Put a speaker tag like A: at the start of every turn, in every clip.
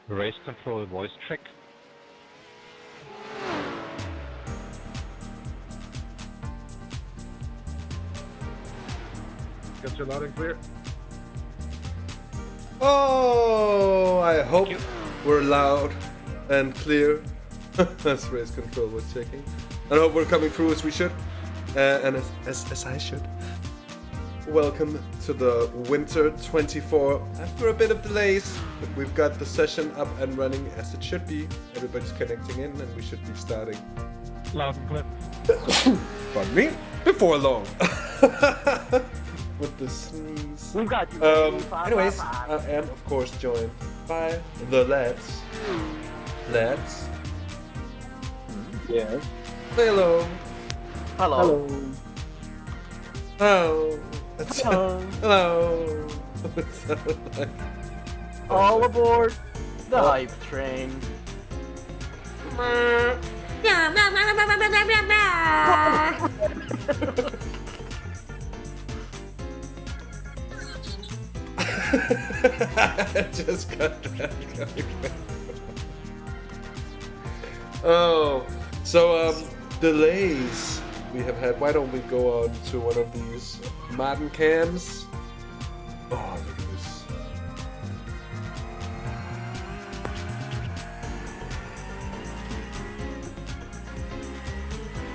A: Race control voice check.
B: Got you loud and clear.
C: Oh, I hope we're loud and clear. That's race control was checking. I hope we're coming through as we should, and as I should. Welcome to the Winter 24. After a bit of delays, but we've got the session up and running as it should be. Everybody's connecting in, and we should be starting.
A: Loud and clear.
C: Pardon me. Before long. With the sneeze.
D: We've got you.
C: Anyways, I am of course joined by the lads. Lads.
D: Yes.
C: Hello.
D: Hello.
C: Hello.
D: Hello.
C: Hello. It sounded like...
D: All aboard the hype train.
C: I just got that going. Oh, so delays we have had. Why don't we go on to one of these Maarten cams? Oh, look at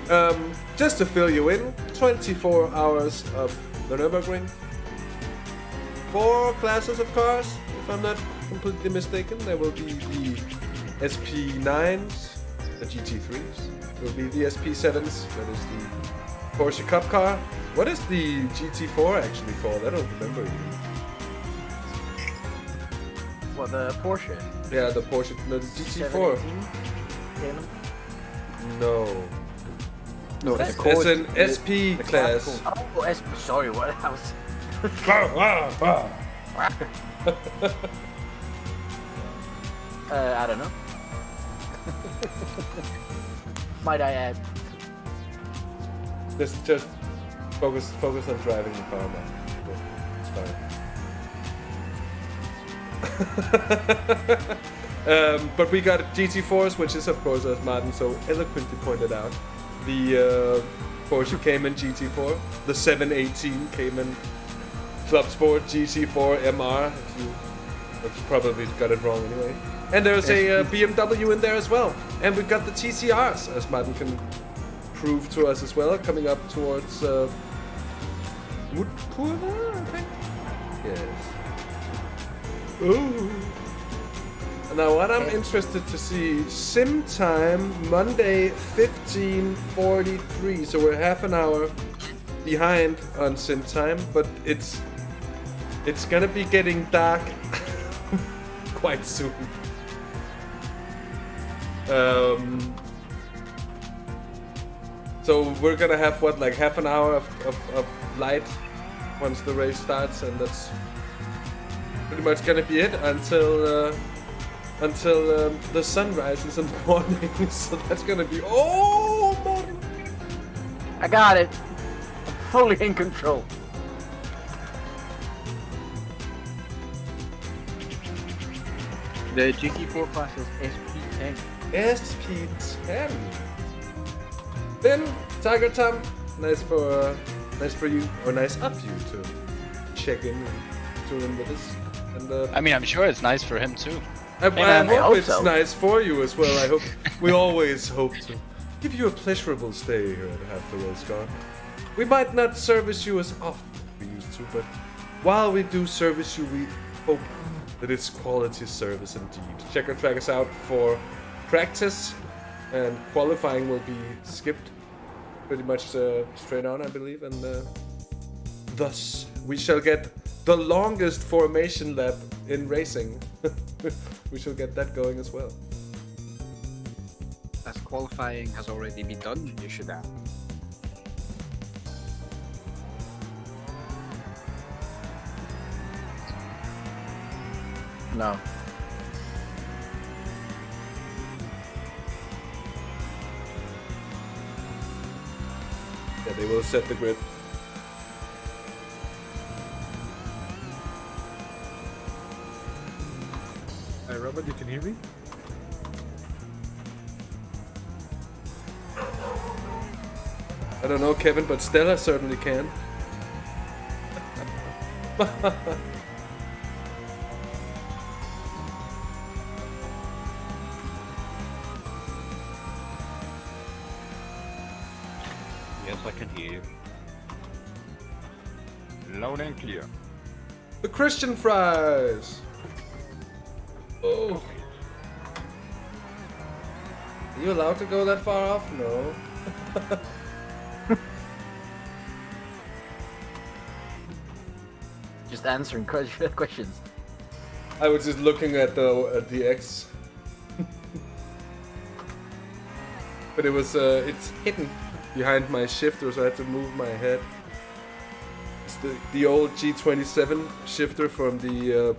C: this. Just to fill you in, 24 hours of the Nürburgring. 4 classes of cars, if I'm not completely mistaken. There will be the SP9s, the GT3s. There will be the SP7s, that is the Porsche Cup car. What is the GT4 actually called? I don't remember even.
D: Well, the Porsche.
C: Yeah, the Porsche, no, the GT4.
D: 718?
C: No.
E: No,
D: That's
C: It's an SP class.
D: Oh, SP. Sorry, what else? I don't know. Might I add?
C: Just focus on driving the car, man. It's fine. But we got GT4s, which is of course, as Maarten so eloquently pointed out, the Porsche Cayman GT4, the 718 Cayman Club Sport GT4 MR. If you probably got it wrong anyway. And there's a BMW in there as well. And we've got the TCRs, as Maarten can prove to us as well, coming up towards Woodpool, I think. Yes. Ooh. Now, what I'm interested to see, sim time Monday 15:43. So we're half an hour behind on sim time, but it's gonna be getting dark quite soon. So we're gonna have what, like half an hour of light once the race starts, and that's pretty much gonna be it until the sun rises in the morning. So that's gonna be morning.
D: I got it. I'm fully in control.
E: The GT4 class is SP10.
C: SP10. Then Tiger Tom, nice for you, or nice of you to check in and tune in with us. And
F: I mean, I'm sure it's nice for him too.
C: I hope
D: hope
C: it's
D: so.
C: nice for you as well. I hope we always hope to give you a pleasurable stay here at Half the Race Car. We might not service you as often as we used to, but while we do service you, we hope that it's quality service indeed. Checkered track is out for practice, and qualifying will be skipped pretty much straight on, I believe, and thus we shall get the longest formation lap in racing. We shall get that going as well.
E: As qualifying has already been done, you should have.
D: No.
C: Yeah, they will set the grid. Robert, you can hear me? I don't know, Kevin, but Stella certainly can.
A: Yes, I can hear you. Loud and clear.
C: The Christian fries! Oh. Are you allowed to go that far off? No.
D: Just answering questions.
C: I was just looking at the X. But it was it's hidden behind my shifter, so I had to move my head. It's the old G27 shifter from the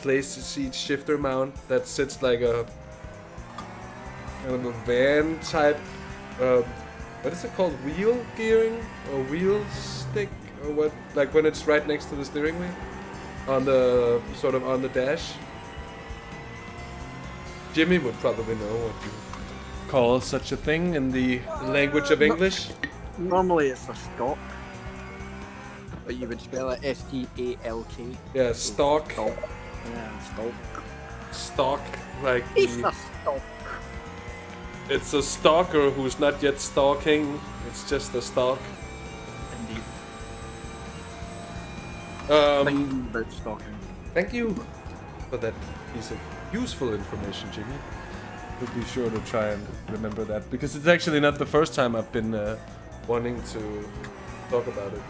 C: place seat shifter mount that sits like a kind of a van type. What is it called? Wheel gearing or wheel stick or what? Like when it's right next to the steering wheel, on the sort of on the dash. Jimmy would probably know what you call such a thing in the language of English.
E: Normally it's a stock. But you would spell it S-T-A-L-K.
C: Yeah, stalk.
E: Stock. Yeah, stock.
C: Stalk, like
E: It's
C: the,
E: a stock.
C: it's a stalker who's not yet stalking. It's just a stalk.
E: Indeed.
C: Um,
E: About stalking.
C: thank you for that piece of useful information, Jimmy. We'll be sure to try and remember that, because it's actually not the first time I've been wanting to talk about it.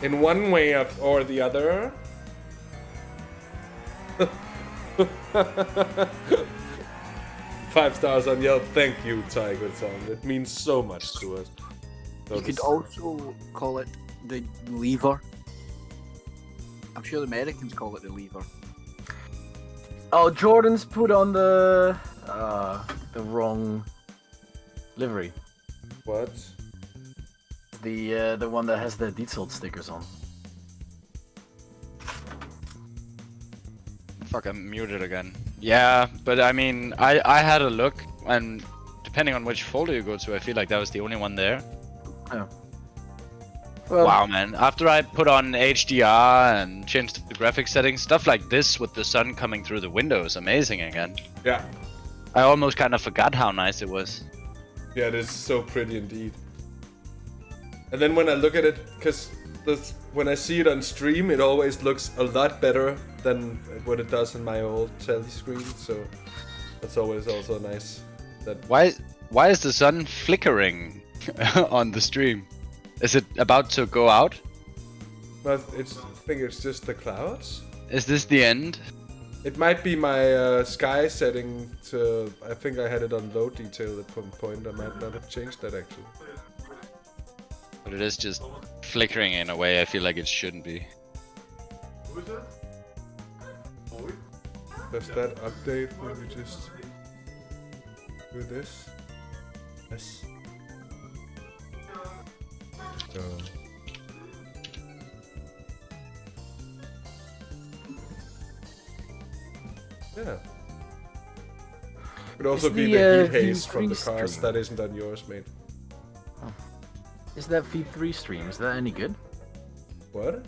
C: In one way or the other. 5 stars on Yelp. Thank you, Tiger Song. It means so much to us. So
E: You could
C: this-
E: also call it the lever. I'm sure the Americans call it the lever.
D: Oh, Jordan's put on the wrong livery.
C: What?
D: The one that has the Dietzold stickers on.
F: Fuck, I'm muted again. Yeah, but I mean, I had a look, and depending on which folder you go to, I feel like that was the only one there.
D: Oh. Well,
F: Wow, man. After I put on HDR and changed the graphics settings, stuff like this with the sun coming through the window is amazing again.
C: Yeah.
F: I almost kind of forgot how nice it was.
C: Yeah, it is so pretty indeed. And then when I look at it, because when I see it on stream, it always looks a lot better than what it does on my old telly screen. So that's always also nice. That
F: Why is the sun flickering on the stream? Is it about to go out?
C: but I think it's just the clouds.
F: Is this the end?
C: It might be my sky setting to. I think I had it on low detail at one point. I might not have changed that actually.
F: But it is just flickering in a way I feel like it shouldn't be.
C: Does that update when you just do this? Yes. So. Yeah. Could also
D: Is
C: be
D: the,
C: the heat haze
D: V3
C: from the cars
D: stream?
C: that isn't on yours, mate.
D: is that V3 stream? Is that any good?
C: What?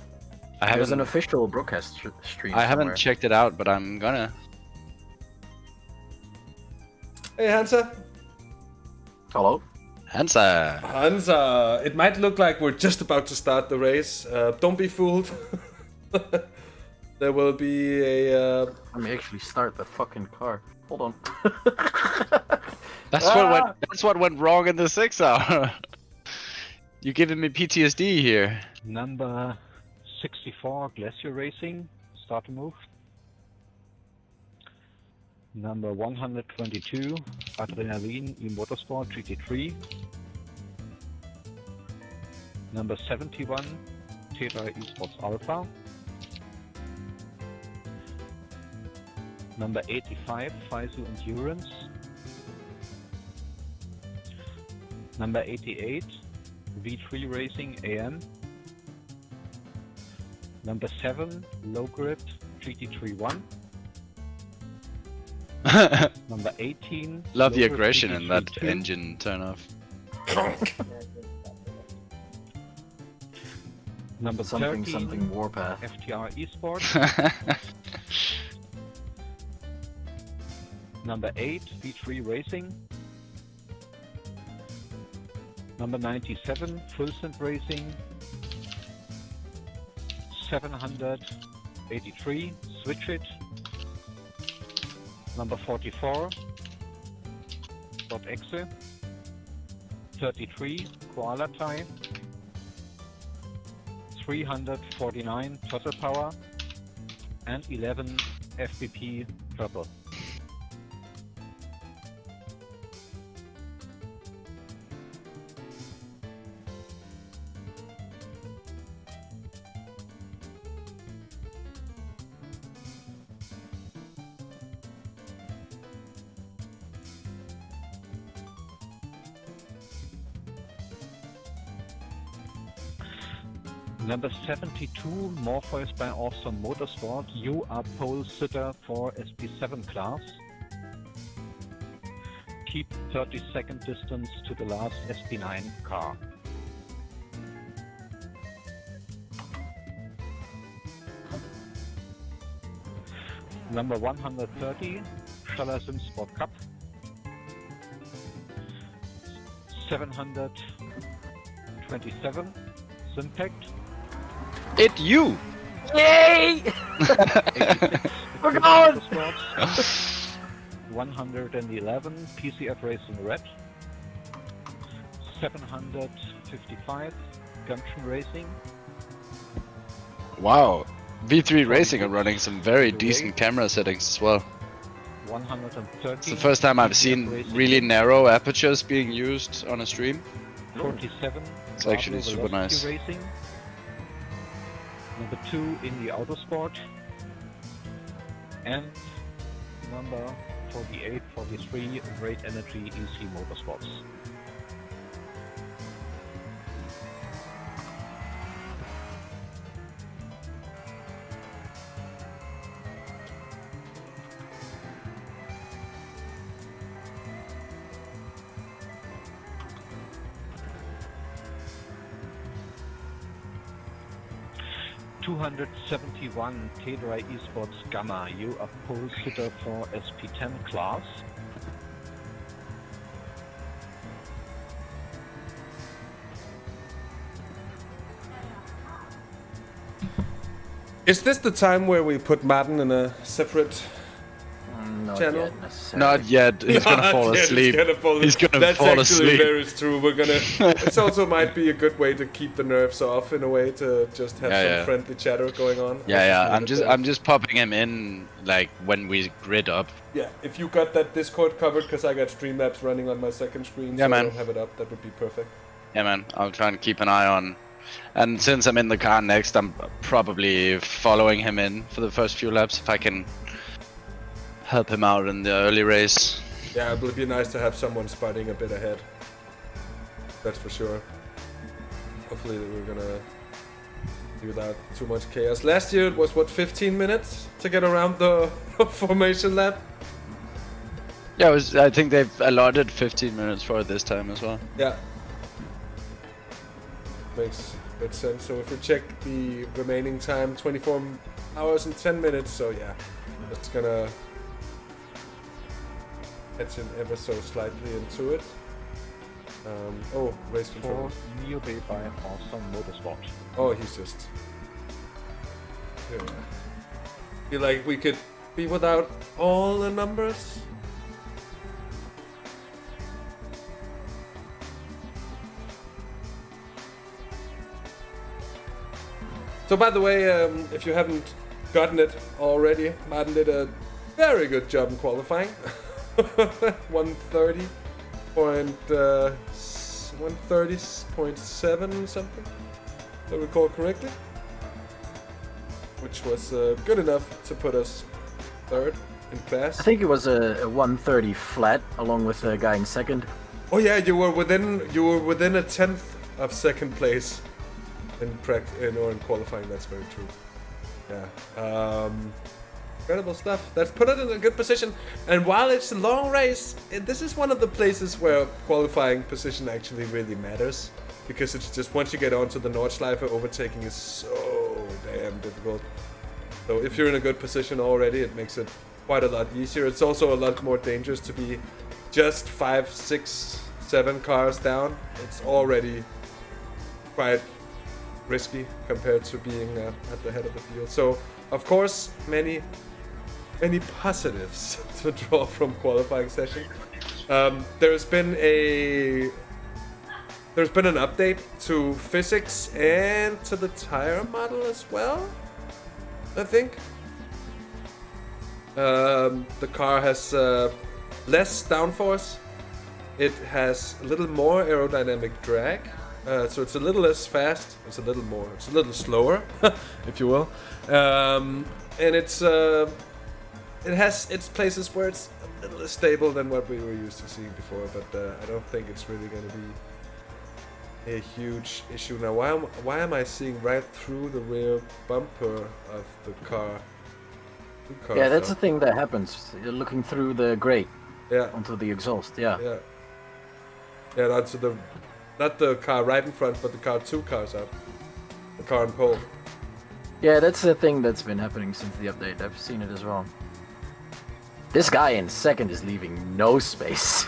D: There's an
F: I
D: official broadcast stream.
F: haven't
D: somewhere.
F: checked it out, but I'm gonna.
C: Hey, Hansa.
D: Hello.
F: Hansa!
C: Hansa, it might look like we're just about to start the race. Don't be fooled. There will be a.
D: Let me actually start the fucking car. Hold on.
F: That's what went wrong in the 6 hour. You giving me PTSD here.
A: Number 64, Glacier Racing, start to move. Number 122, Adrenaline e-Motorsport GT3. Number 71, Tetra Esports Alpha. Number 85, Faisu Endurance. Number 88, V3 Racing AM. Number 7, Low Grip GT3 1. Number 18.
F: Love the
A: Lotus
F: aggression in that
A: GT3
F: engine turn off.
A: Number
D: Something
A: 13.
D: something Warpath.
A: FTR Esports. Number 8. V3 Racing. Number 97. Full Synth Racing. 783. Switch It. Number 44. Dot Exe. 33. Koala Tie. 349 Total Power. And 11 FBP Purple. Number 72, Morpheus by Awesome Motorsport. You are pole sitter for SP7 class. Keep 30-second distance to the last SP9 car. Number 130, Sim Sport Cup. 727, Simpact.
F: It you!
D: Yay! We're going!
A: 111 PCF Racing Red. 755 Gumption Racing.
F: Wow. V3 Racing are running some very decent camera settings as well.
A: 130.
F: It's the first time I've seen
A: Racing.
F: really narrow apertures being used on a stream.
A: 47.
F: It's actually
A: Bravo
F: super
A: Velocity
F: nice.
A: Racing. Number 2 in the Autosport. And number 48, 43 Great Energy EC Motorsports. $271 Tedra Esports Gamma. You are pole sitter for SP10 class.
C: Is this the time where we put Maarten in a separate
D: Not
C: channel?
D: yet necessarily.
F: Not yet. He's gonna fall
C: Yeah,
F: asleep.
C: He's gonna
F: That's
C: fall
F: actually
C: asleep.
F: very
C: True. We're gonna. It also might be a good way to keep the nerves off in a way to just have some friendly chatter going on.
F: Yeah. I'm just popping him in like when we grid up.
C: Yeah, if you got that Discord covered, because I got Streamlabs running on my second screen,
F: Yeah,
C: so
F: man.
C: I don't have it up. That would be perfect.
F: Yeah, man. I'll try and keep an eye on. And since I'm in the car next, I'm probably following him in for the first few laps if I can help him out in the early race.
C: Yeah, it would be nice to have someone spotting a bit ahead. That's for sure. Hopefully we're gonna do without too much chaos. Last year it was what, 15 minutes to get around the formation lap?
F: Yeah, I think they've allotted 15 minutes for it this time as well.
C: Yeah. Makes sense. So if we check the remaining time, 24 hours and 10 minutes, so yeah, it's gonna etch in ever so slightly into it. Oh, race control.
A: For Neobay by Awesome Motorsport.
C: Oh, he's just... Yeah. Feel like we could be without all the numbers? So by the way, if you haven't gotten it already, Maarten did a very good job in qualifying. 130.7 something, if I recall correctly. Which was good enough to put us third in class.
D: I think it was a 130 flat, along with a guy in second.
C: Oh yeah, you were within a tenth of second place in qualifying. That's very true. Yeah. Incredible stuff. That's put it in a good position. And while it's a long race, this is one of the places where qualifying position actually really matters. Because it's just once you get onto the Nordschleife, overtaking is so damn difficult. So if you're in a good position already, it makes it quite a lot easier. It's also a lot more dangerous to be just 5, 6, 7 cars down. It's already quite risky compared to being at the head of the field. So, of course, many positives to draw from qualifying session. There's been an update to physics and to the tire model as well, I think. The car has less downforce. It has a little more aerodynamic drag. So it's a little less fast. It's a little slower, if you will. And it has its places where it's a little less stable than what we were used to seeing before. But I don't think it's really going to be a huge issue now. Why am I seeing right through the rear bumper of the car?
D: Yeah, that's the thing that happens. You're looking through the grate.
C: Yeah.
D: Onto the exhaust. Yeah.
C: Yeah, that's not the car right in front, but the car 2 cars up. The car on pole.
D: Yeah, that's the thing that's been happening since the update. I've seen it as well. This guy in second is leaving no space.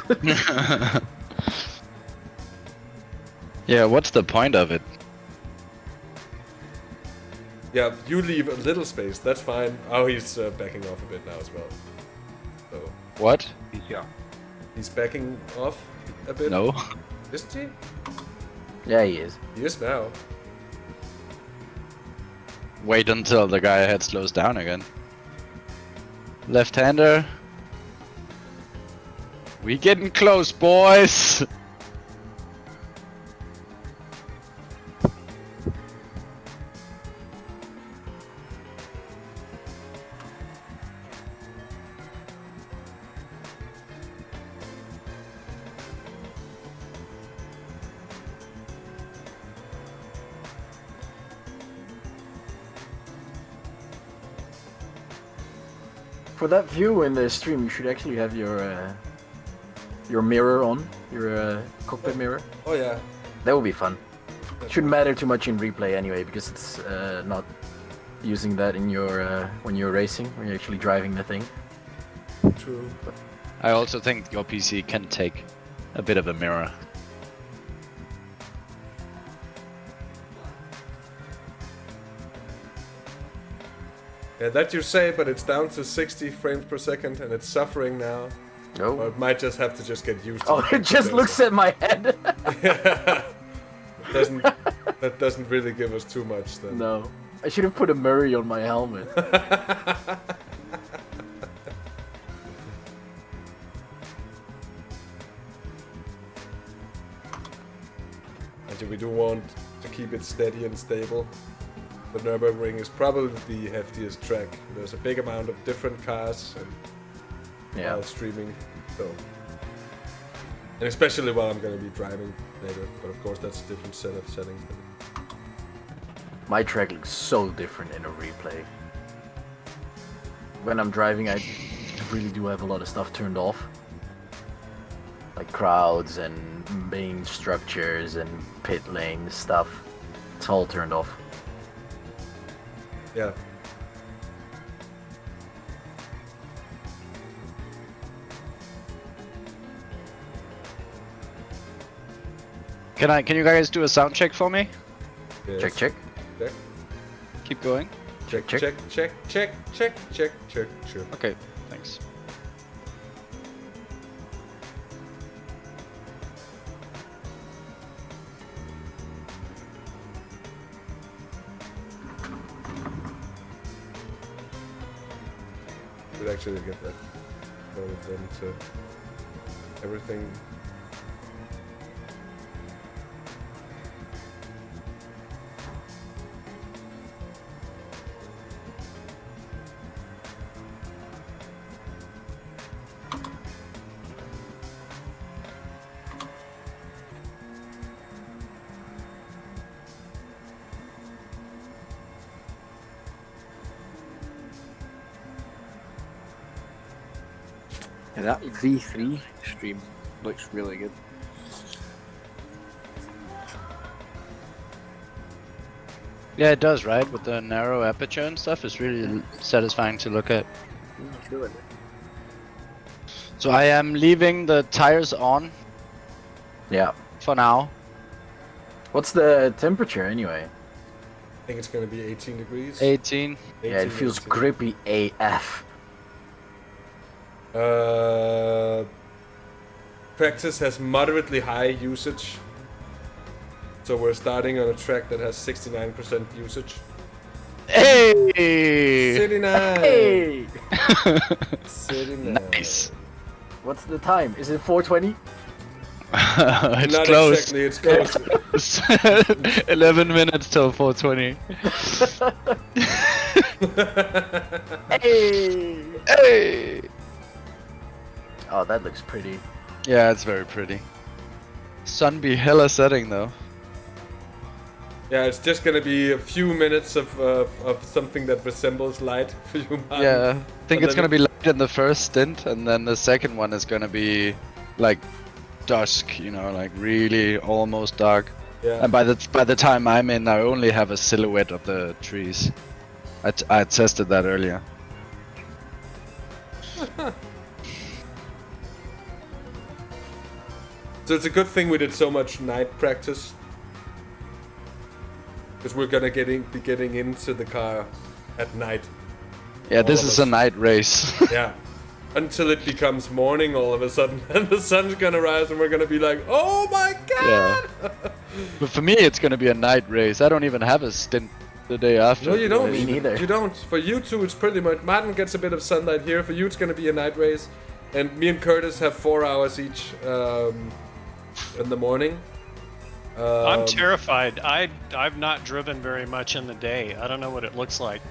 F: Yeah, what's the point of it?
C: Yeah, you leave a little space. That's fine. Oh, he's backing off a bit now as well. So
F: What?
A: Yeah.
C: he's backing off a bit.
F: No.
C: Isn't he?
D: Yeah, he is.
C: He is now.
F: Wait until the guy ahead slows down again. Left-hander. We getting close, boys.
D: For that view in the stream, you should actually have your mirror on, your cockpit mirror.
C: Oh yeah.
D: That would be fun. Shouldn't matter too much in replay anyway, because it's not using that in your when you're racing, when you're actually driving the thing.
C: True.
F: I also think your PC can take a bit of a mirror.
C: Yeah, that you say, but it's down to 60 frames per second, and it's suffering now.
D: No.
C: Or it might just have to just get used to.
D: Oh, it just looks at my head.
C: That doesn't really give us too much then.
D: No. I should have put a Murray on my helmet.
C: And we do want to keep it steady and stable. The Nürburgring is probably the heftiest track. There's a big amount of different cars and
D: Yeah.
C: while streaming, so. And especially while I'm going to be driving later, but of course that's a different set of settings.
D: My track looks so different in a replay. When I'm driving, I really do have a lot of stuff turned off. Like crowds and main structures and pit lane stuff. It's all turned off.
C: Yeah.
F: Can you guys do a sound check for me?
C: Yes.
D: Check, check.
C: Check.
F: Keep going.
C: Check,
D: Check.
C: check, check, check, check, check, check, check.
F: Okay, thanks.
C: We'd actually get that loaded into everything.
E: And that V3 stream looks really good.
F: Yeah, it does, right? With the narrow aperture and stuff, it's really satisfying to look at.
E: I feel it.
F: So I am leaving the tires on
D: Yeah.
F: for now.
D: What's the temperature anyway?
C: I think it's gonna be 18 degrees.
F: 18.
D: Yeah, it feels
C: 18.
D: grippy AF.
C: Practice has moderately high usage. So we're starting on a track that has 69% usage.
F: Hey!
C: City 9!
D: Hey!
C: City 9.
F: Nice.
D: What's the time? Is it 4:20?
F: It's
C: Not
F: close.
C: exactly, it's close.
F: 11 minutes till 4:20.
D: Hey!
F: Hey!
D: Oh, that looks pretty.
F: Yeah, it's very pretty. Sun be hella setting though.
C: Yeah, it's just gonna be a few minutes of something that resembles light for you, Maarten.
F: Yeah, I think
C: And
F: it's
C: then
F: gonna be light in the first stint, and then the second one is gonna be like dusk, you know, like really almost dark.
C: Yeah.
F: And by the time I'm in, I only have a silhouette of the trees. I tested that earlier.
C: So it's a good thing we did so much night practice. Because we're gonna be getting into the car at night.
F: Yeah, this
C: All of
F: is
C: us.
F: a night race.
C: Yeah. Until it becomes morning all of a sudden, and the sun's gonna rise, and we're gonna be like, "Oh my god!"
F: But for me, it's gonna be a night race. I don't even have a stint the day after.
C: No, you don't.
D: Me neither.
C: You don't. For you two, it's pretty much. Maarten gets a bit of sunlight here. For you, it's gonna be a night race, and me and Curtis have 4 hours each in the morning.
B: I'm terrified. I've not driven very much in the day. I don't know what it looks like.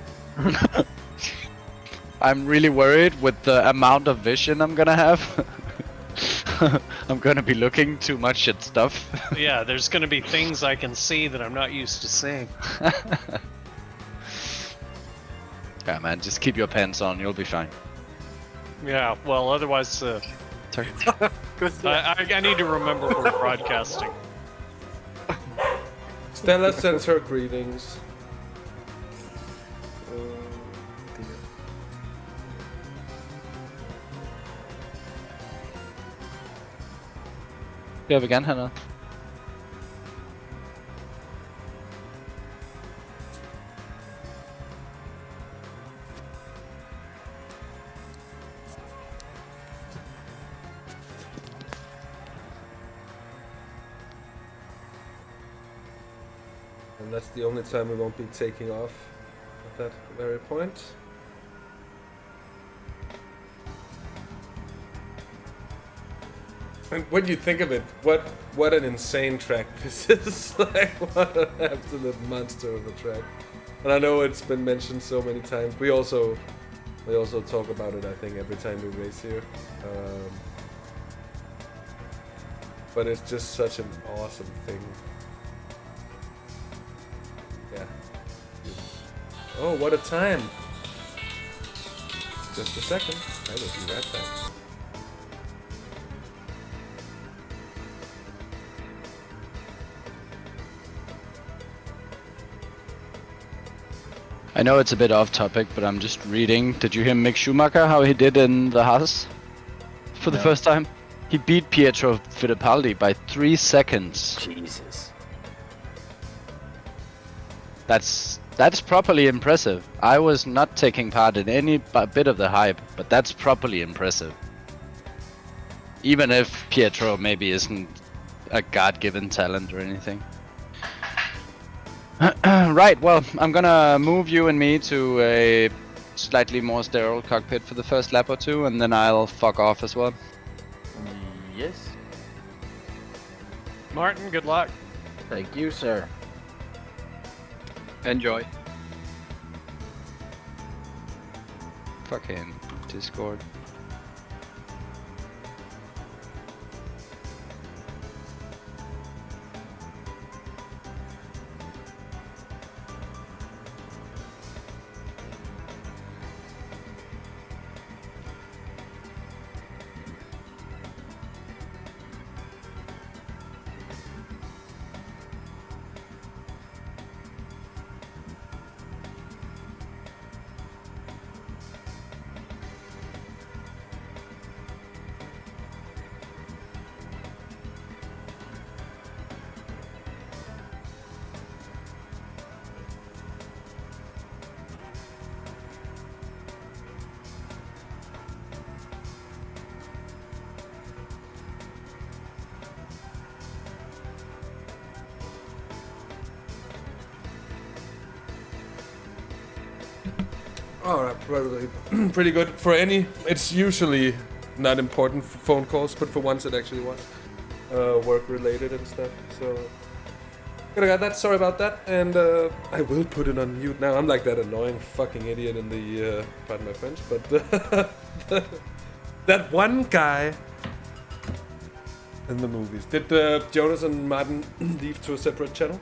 F: I'm really worried with the amount of vision I'm gonna have. I'm gonna be looking too much at stuff.
B: Yeah, there's going to be things I can see that I'm not used to seeing.
F: Yeah, man, just keep your pants on. You'll be fine.
B: Yeah, well, otherwise,
F: Sorry.
B: I need to remember we're broadcasting.
C: Stella sends her greetings.
F: Jeg vil gerne have noget.
C: And that's the only time we won't be taking off at that very point. And when you think of it, what an insane track this is. Like, what an absolute monster of a track. And I know it's been mentioned so many times. We also talk about it, I think, every time we race here. But it's just such an awesome thing. Yeah. Oh, what a time! Just a second. I will be right back.
F: I know it's a bit off topic, but I'm just reading. Did you hear Mick Schumacher, how he did in the Haas? For the
D: No.
F: first time? He beat Pietro Fittipaldi by 3 seconds.
D: Jesus.
F: That's properly impressive. I was not taking part in any bit of the hype, but that's properly impressive. Even if Pietro maybe isn't a god-given talent or anything. Right, well, I'm gonna move you and me to a slightly more sterile cockpit for the first lap or two, and then I'll fuck off as well.
D: Yes.
B: Martin, good luck.
D: Thank you, sir.
E: Enjoy.
F: Fucking Discord.
C: Oh, probably pretty good for any. It's usually not important for phone calls, but for once it actually was work related and stuff. So gonna got that. Sorry about that, and I will put it on mute now. I'm like that annoying fucking idiot in the pardon my French, but that one guy in the movies. Did Jonas and Maarten leave to a separate channel?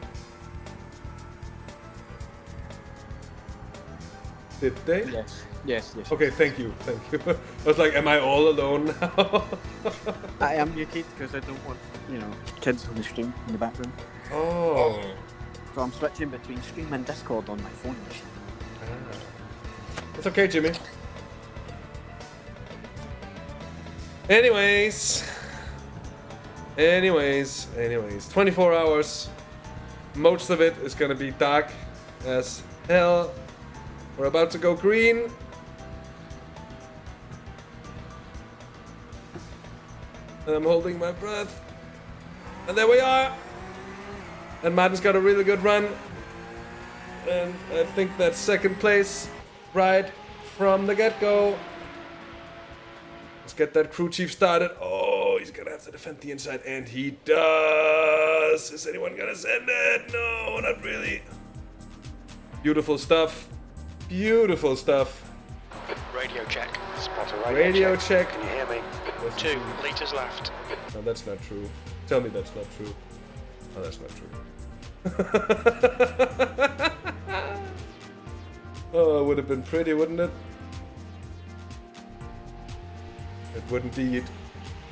C: Did they?
E: Yes.
C: Okay, thank you. I was like, am I all alone now?
E: I am muted because I don't want, kids on the stream in the background.
C: Oh.
E: So I'm switching between Stream and Discord on my phone.
C: It's okay, Jimmy. Anyways. 24 hours. Most of it is gonna be dark as hell. We're about to go green. And I'm holding my breath. And there we are. And Maarten's got a really good run. And I think that's second place right from the get-go. Let's get that crew chief started. Oh, he's gonna have to defend the inside, and he does. Is anyone gonna send it? No, not really. Beautiful stuff. Beautiful stuff.
G: Radio check.
C: Spot a radio check.
G: Can you hear me? 2 litres left.
C: No, that's not true. Tell me that's not true. Oh, that's not true. Oh, it would have been pretty, wouldn't it? It would indeed.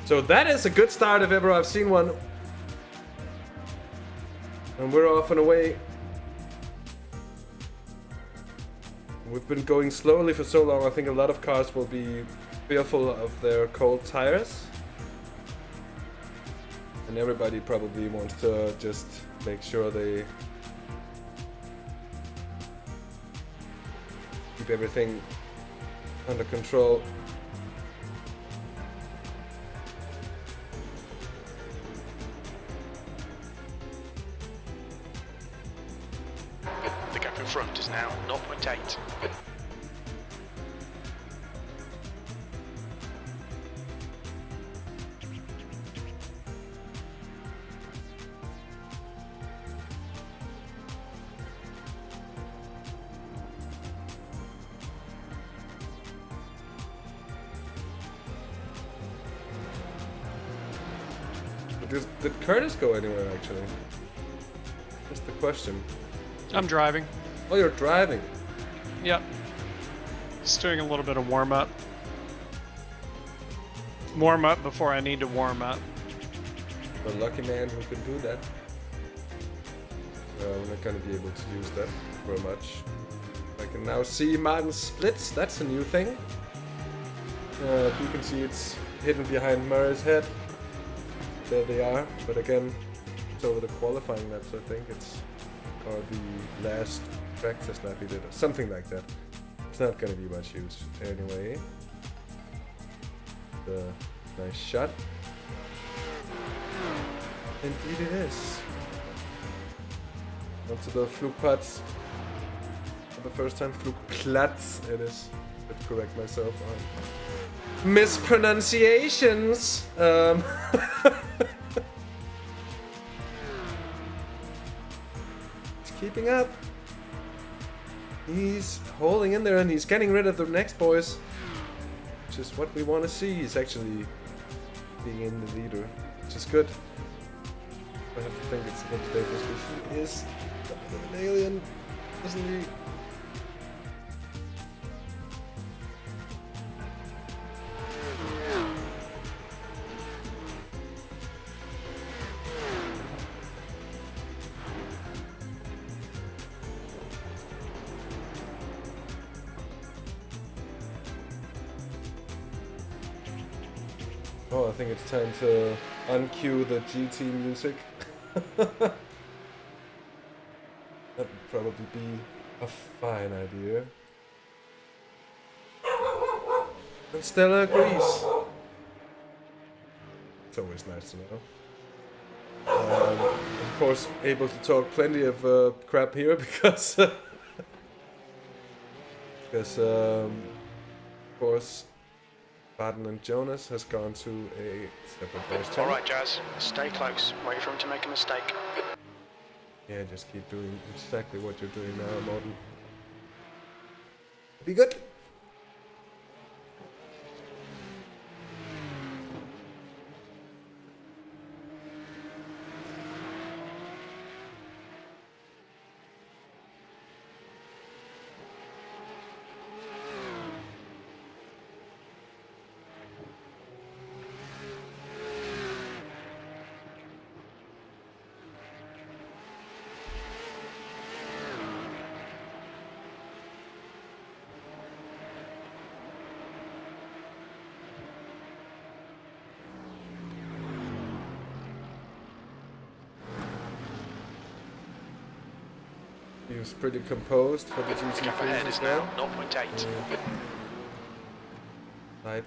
C: So that is a good start if ever I've seen one. And we're off and away. We've been going slowly for so long, I think a lot of cars will be fearful of their cold tires. And everybody probably wants to just make sure they keep everything under control.
G: The gap in front is now 0.8.
C: Did Curtis go anywhere, actually? That's the question.
B: I'm driving.
C: Oh, you're driving.
B: Yep. Just doing a little bit of warm up. Warm up before I need to warm up.
C: The lucky man who can do that. We're not gonna be able to use that very much. I can now see Maarten's splits. That's a new thing. If you can see, it's hidden behind Murray's head. There they are, but again, it's over the qualifying laps, I think it's, or the last practice lap he did, or something like that. It's not gonna be much use anyway. Nice shot. Indeed it is. Onto the Flugplatz. For the first time, Flugplatz it is. I should correct myself on mispronunciations. He's keeping up. He's holding in there and he's getting rid of the next boys. Which is what we want to see. He's actually being in the leader, which is good. I have to think it's a bit dangerous, but he is a bit of an alien, isn't he? Oh, I think it's time to uncue the GT music. That would probably be a fine idea. And Stella agrees. It's always nice to know. Of course, able to talk plenty of crap here because Because, of course, Maarten and Jonas has gone to a separate voice channel.
G: Alright, Jazz, stay close. Wait for him to make a mistake.
C: Yeah, just keep doing exactly what you're doing now, Maarten. Be good. He was pretty composed for the
G: Gap
C: GT3
G: ahead
C: as
G: is
C: well.
G: now 0.8.
C: Light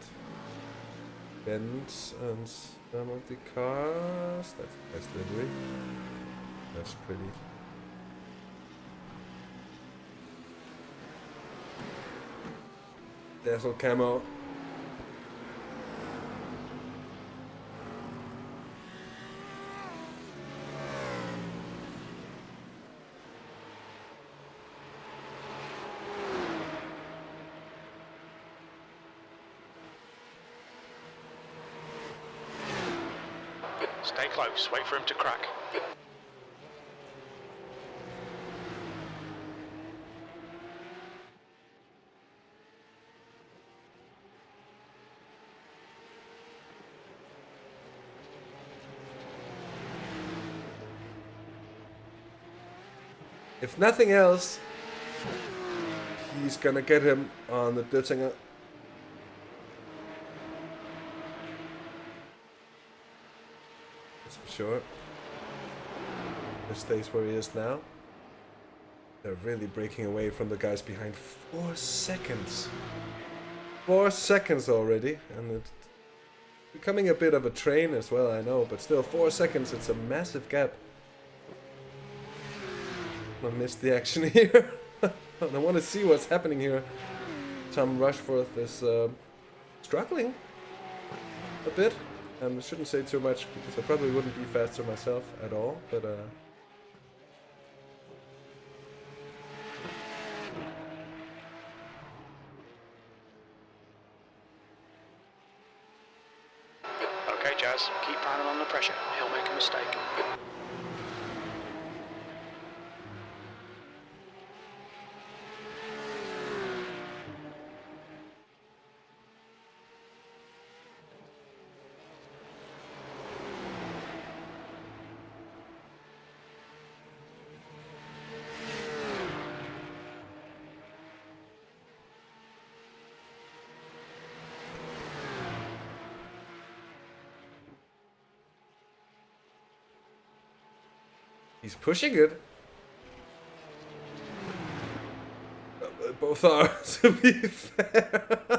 C: bends on some of the cars. That's a nice livery. That's pretty. Dazzle camo.
G: Stay close, wait for him to crack.
C: If nothing else, he's gonna get him on the Dirten. That's for sure. Just stays where he is now. They're really breaking away from the guys behind. 4 seconds. 4 seconds already, and it's becoming a bit of a train as well, I know, but still 4 seconds, it's a massive gap. I missed the action here. I want to see what's happening here. Tom Rushforth is struggling a bit. I shouldn't say too much because I probably wouldn't be faster myself at all, but
G: Okay, Jazz, keep piling on the pressure. He'll make a mistake.
C: he's pushing it. Both are, to be fair.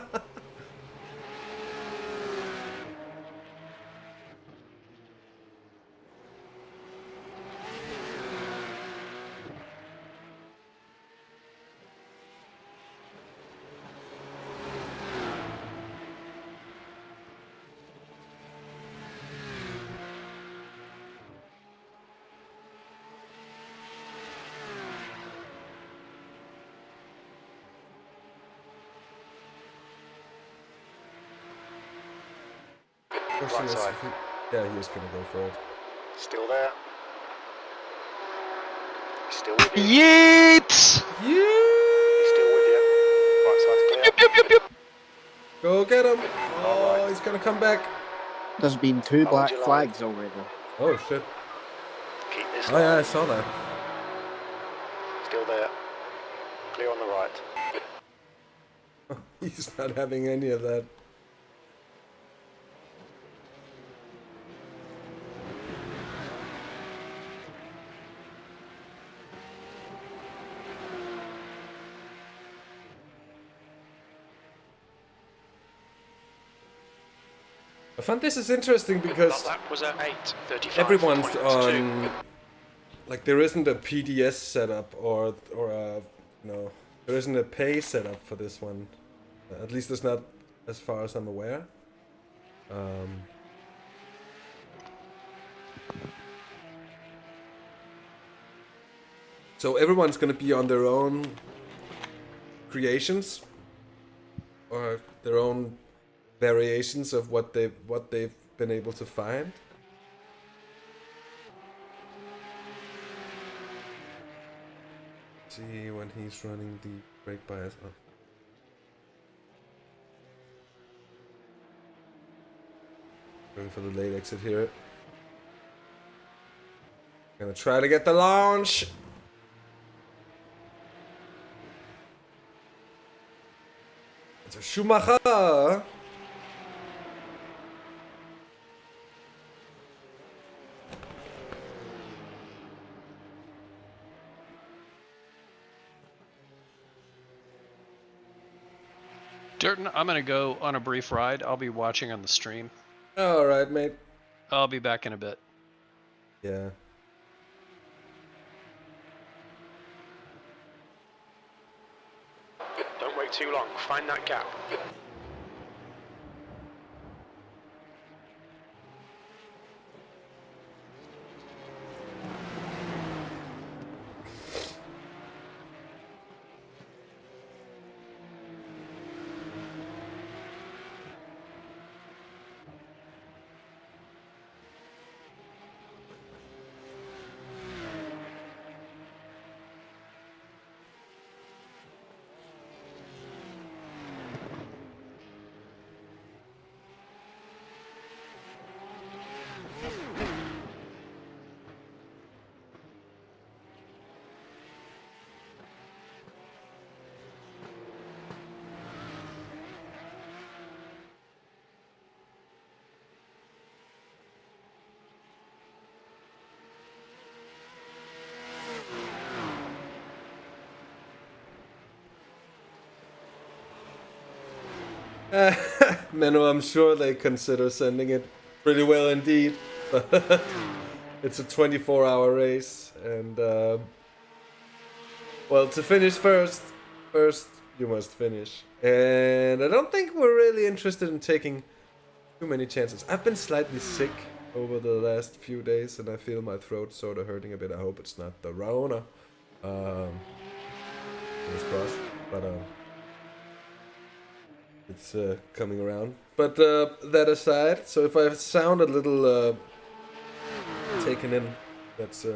C: Question is
G: side.
C: yeah, he is gonna go for it.
G: Still there. He's still with you.
F: Yeet!
G: He's still with you. Right side's clear.
C: Go get him! Oh, he's gonna come back.
E: There's been 2
G: Hold
E: black
G: your line.
E: flags already.
C: Oh shit.
G: Keep this
C: Oh yeah, I
G: line.
C: saw that.
G: Still there. Clear on the right.
C: He's not having any of that. I find this is interesting because
G: That was at 8:35.
C: everyone's
G: 0.2.
C: on, like there isn't a PDS setup or a There isn't a pay setup for this one. At least it's not as far as I'm aware. So everyone's gonna be on their own creations or their own variations of what they've been able to find. See when he's running the brake bias on. Going for the late exit here. Gonna try to get the launch. It's a Schumacher.
B: Dirten, I'm gonna go on a brief ride. I'll be watching on the stream.
C: All right, mate.
B: I'll be back in a bit.
C: Yeah.
G: Don't wait too long. Find that gap.
C: Menno, I'm sure they consider sending it pretty well indeed. But it's a 24-hour race, and well, to finish first you must finish. And I don't think we're really interested in taking too many chances. I've been slightly sick over the last few days, and I feel my throat sort of hurting a bit. I hope it's not the Rona. Fingers crossed. But it's coming around. But that aside, so if I sound a little taken in, that's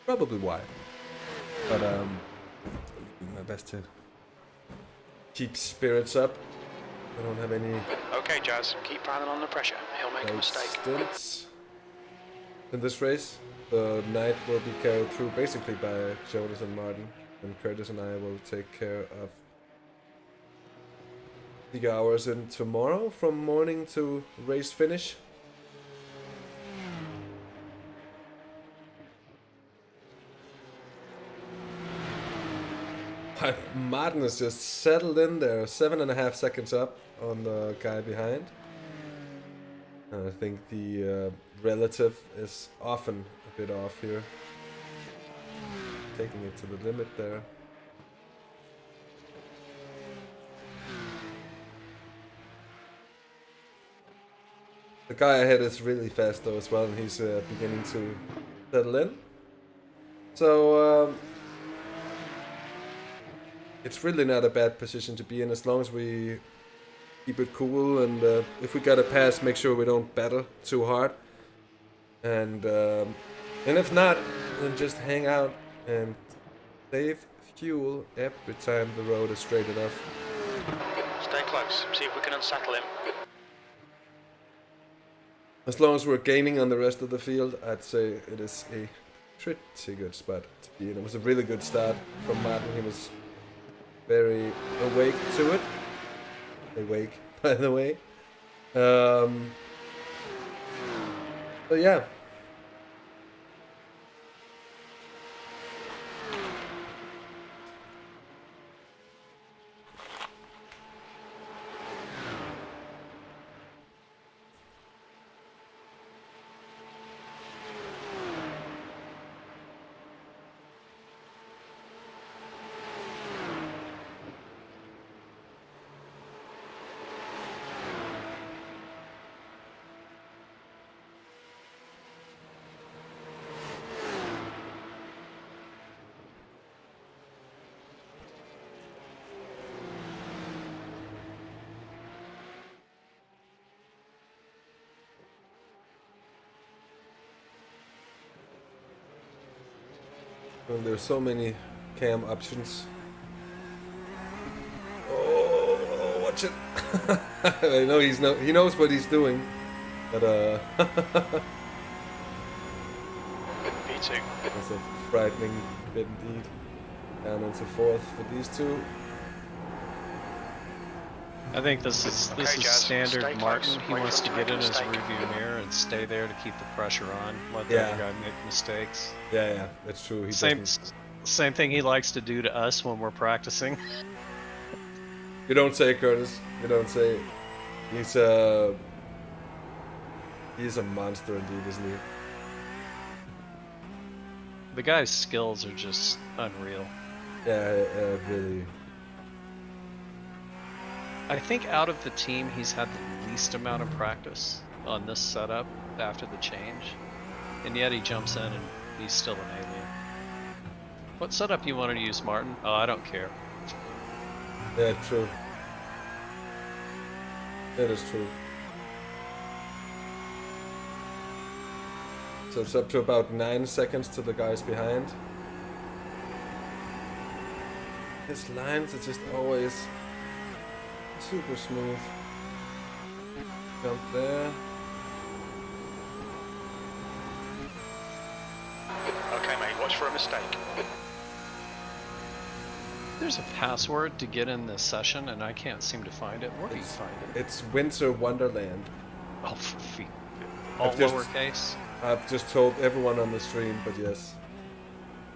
C: probably why. But I'll do my best to keep spirits up. I don't have any
G: Okay, Jazz. Keep piling on the pressure. He'll make a
C: late
G: mistake.
C: stints in this race. The night will be carried through basically by Jonas and Maarten, and Curtis and I will take care of the hours in tomorrow from morning to race finish. Maarten is just settled in there, 7.5 seconds up on the guy behind. And I think the relative is often a bit off here. Taking it to the limit there. The guy ahead is really fast though as well, and he's beginning to settle in. So it's really not a bad position to be in as long as we keep it cool, and if we gotta pass, make sure we don't battle too hard. And if not, then just hang out and save fuel every time the road is straight enough.
G: Stay close. See if we can unsettle him.
C: As long as we're gaining on the rest of the field, I'd say it is a pretty good spot to be in. It was a really good start from Maarten. He was very awake to it. Awake, by the way. But yeah. And there's so many cam options. Oh, watch it! I know he knows what he's doing, but
G: P2.
C: that's a frightening bit indeed. Down into fourth for these two.
B: I think this is
G: Jazz,
B: standard
G: stay
B: Maarten.
G: close.
B: He
G: Wait
B: wants
G: for
B: to
G: him
B: get
G: to
B: in
G: make a
B: his
G: mistake.
B: rearview mirror and stay there to keep the pressure on. Let the
C: Yeah.
B: other guy make mistakes.
C: Yeah, that's true. He
B: Same
C: doesn't.
B: same thing he likes to do to us when we're practicing.
C: You don't say, Curtis. You don't say. He's a monster indeed, isn't he?
B: The guy's skills are just unreal.
C: Yeah, really.
B: I think out of the team, he's had the least amount of practice on this setup after the change, and yet he jumps in and he's still an alien. What setup you wanted to use, Maarten? Oh, I don't care.
C: Yeah, true. That is true. So it's up to about 9 seconds to the guys behind. His lines are just always super smooth. Jump there.
G: Okay, mate, watch for a mistake.
B: There's a password to get in this session, and I can't seem to find it. Where do you find it?
C: It's Winter Wonderland.
B: Oh, for feet. All
C: I've just-
B: lowercase.
C: I've just told everyone on the stream, but yes.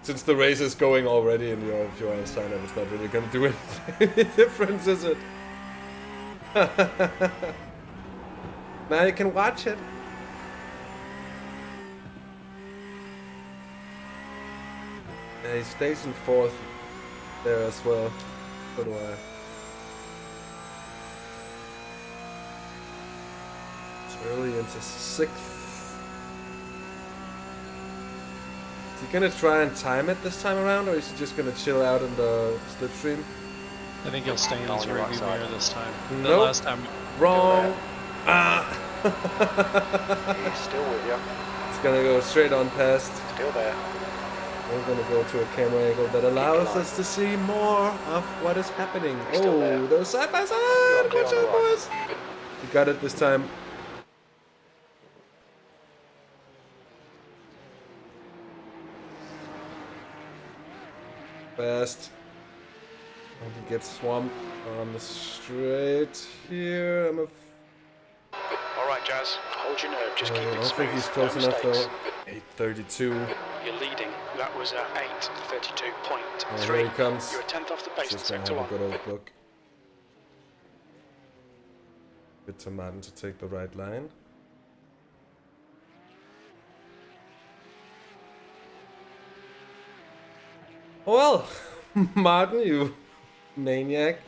C: Since the race is going already and if you're on sign up, it's not really gonna do any difference, is it? Now you can watch it. Yeah, he stays in fourth there as well. So do I. It's early into sixth. Is he gonna try and time it this time around, or is he just gonna chill out in the slipstream?
B: I think he'll stay in his
G: On the right
B: rearview
G: side.
B: mirror this time. The
C: Nope.
B: last time.
C: Wrong! Ah!
G: He's still with you.
C: It's gonna go straight on past.
G: Still there.
C: We're gonna go to a camera angle that allows us to see more of what is happening.
G: Still there.
C: Oh, those side by
G: You're
C: side!
G: clear
C: Good
G: on the
C: job,
G: right.
C: boys! You got it this time. Fast. And he gets swamped on the straight here.
G: All right, Jazz. Hold your nerve. Just keep
C: I
G: it
C: don't
G: smooth.
C: think he's close
G: no
C: enough
G: mistakes.
C: though. 8:32.
G: You're leading. That was 8:32.3.
C: And here he comes.
G: You're a tenth off the pace in
C: Just gonna
G: sector
C: have a
G: one.
C: good old look. Good to Maarten to take the right line. Well, Maarten, you maniac.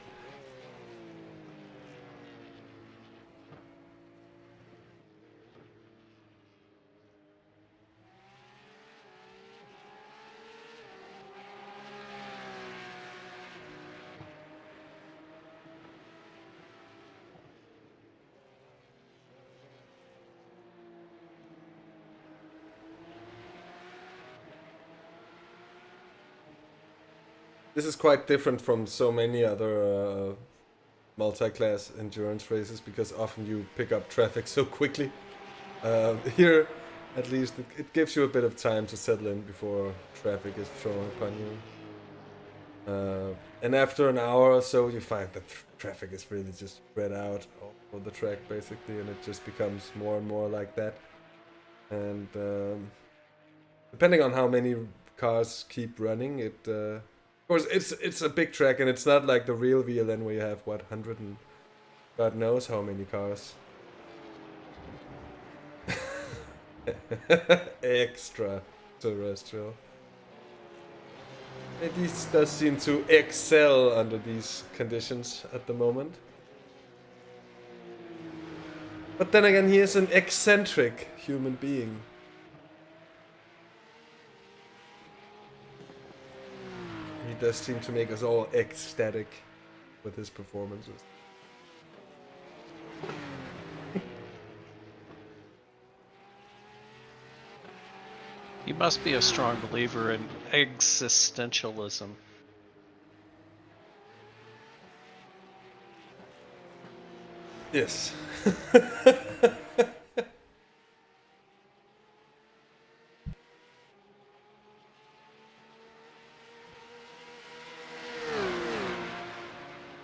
C: This is quite different from so many other multi-class endurance races because often you pick up traffic so quickly. Here, at least, it gives you a bit of time to settle in before traffic is thrown upon you. And after an hour or so, you find that traffic is really just spread out over the track, basically, and it just becomes more and more like that. And depending on how many cars keep running, of course, it's a big track, and it's not like the real VLN where you have, 100 and God knows how many cars. Extra terrestrial. It does seem to excel under these conditions at the moment. But then again, he is an eccentric human being. He does seem to make us all ecstatic with his performances.
B: You must be a strong believer in existentialism.
C: Yes.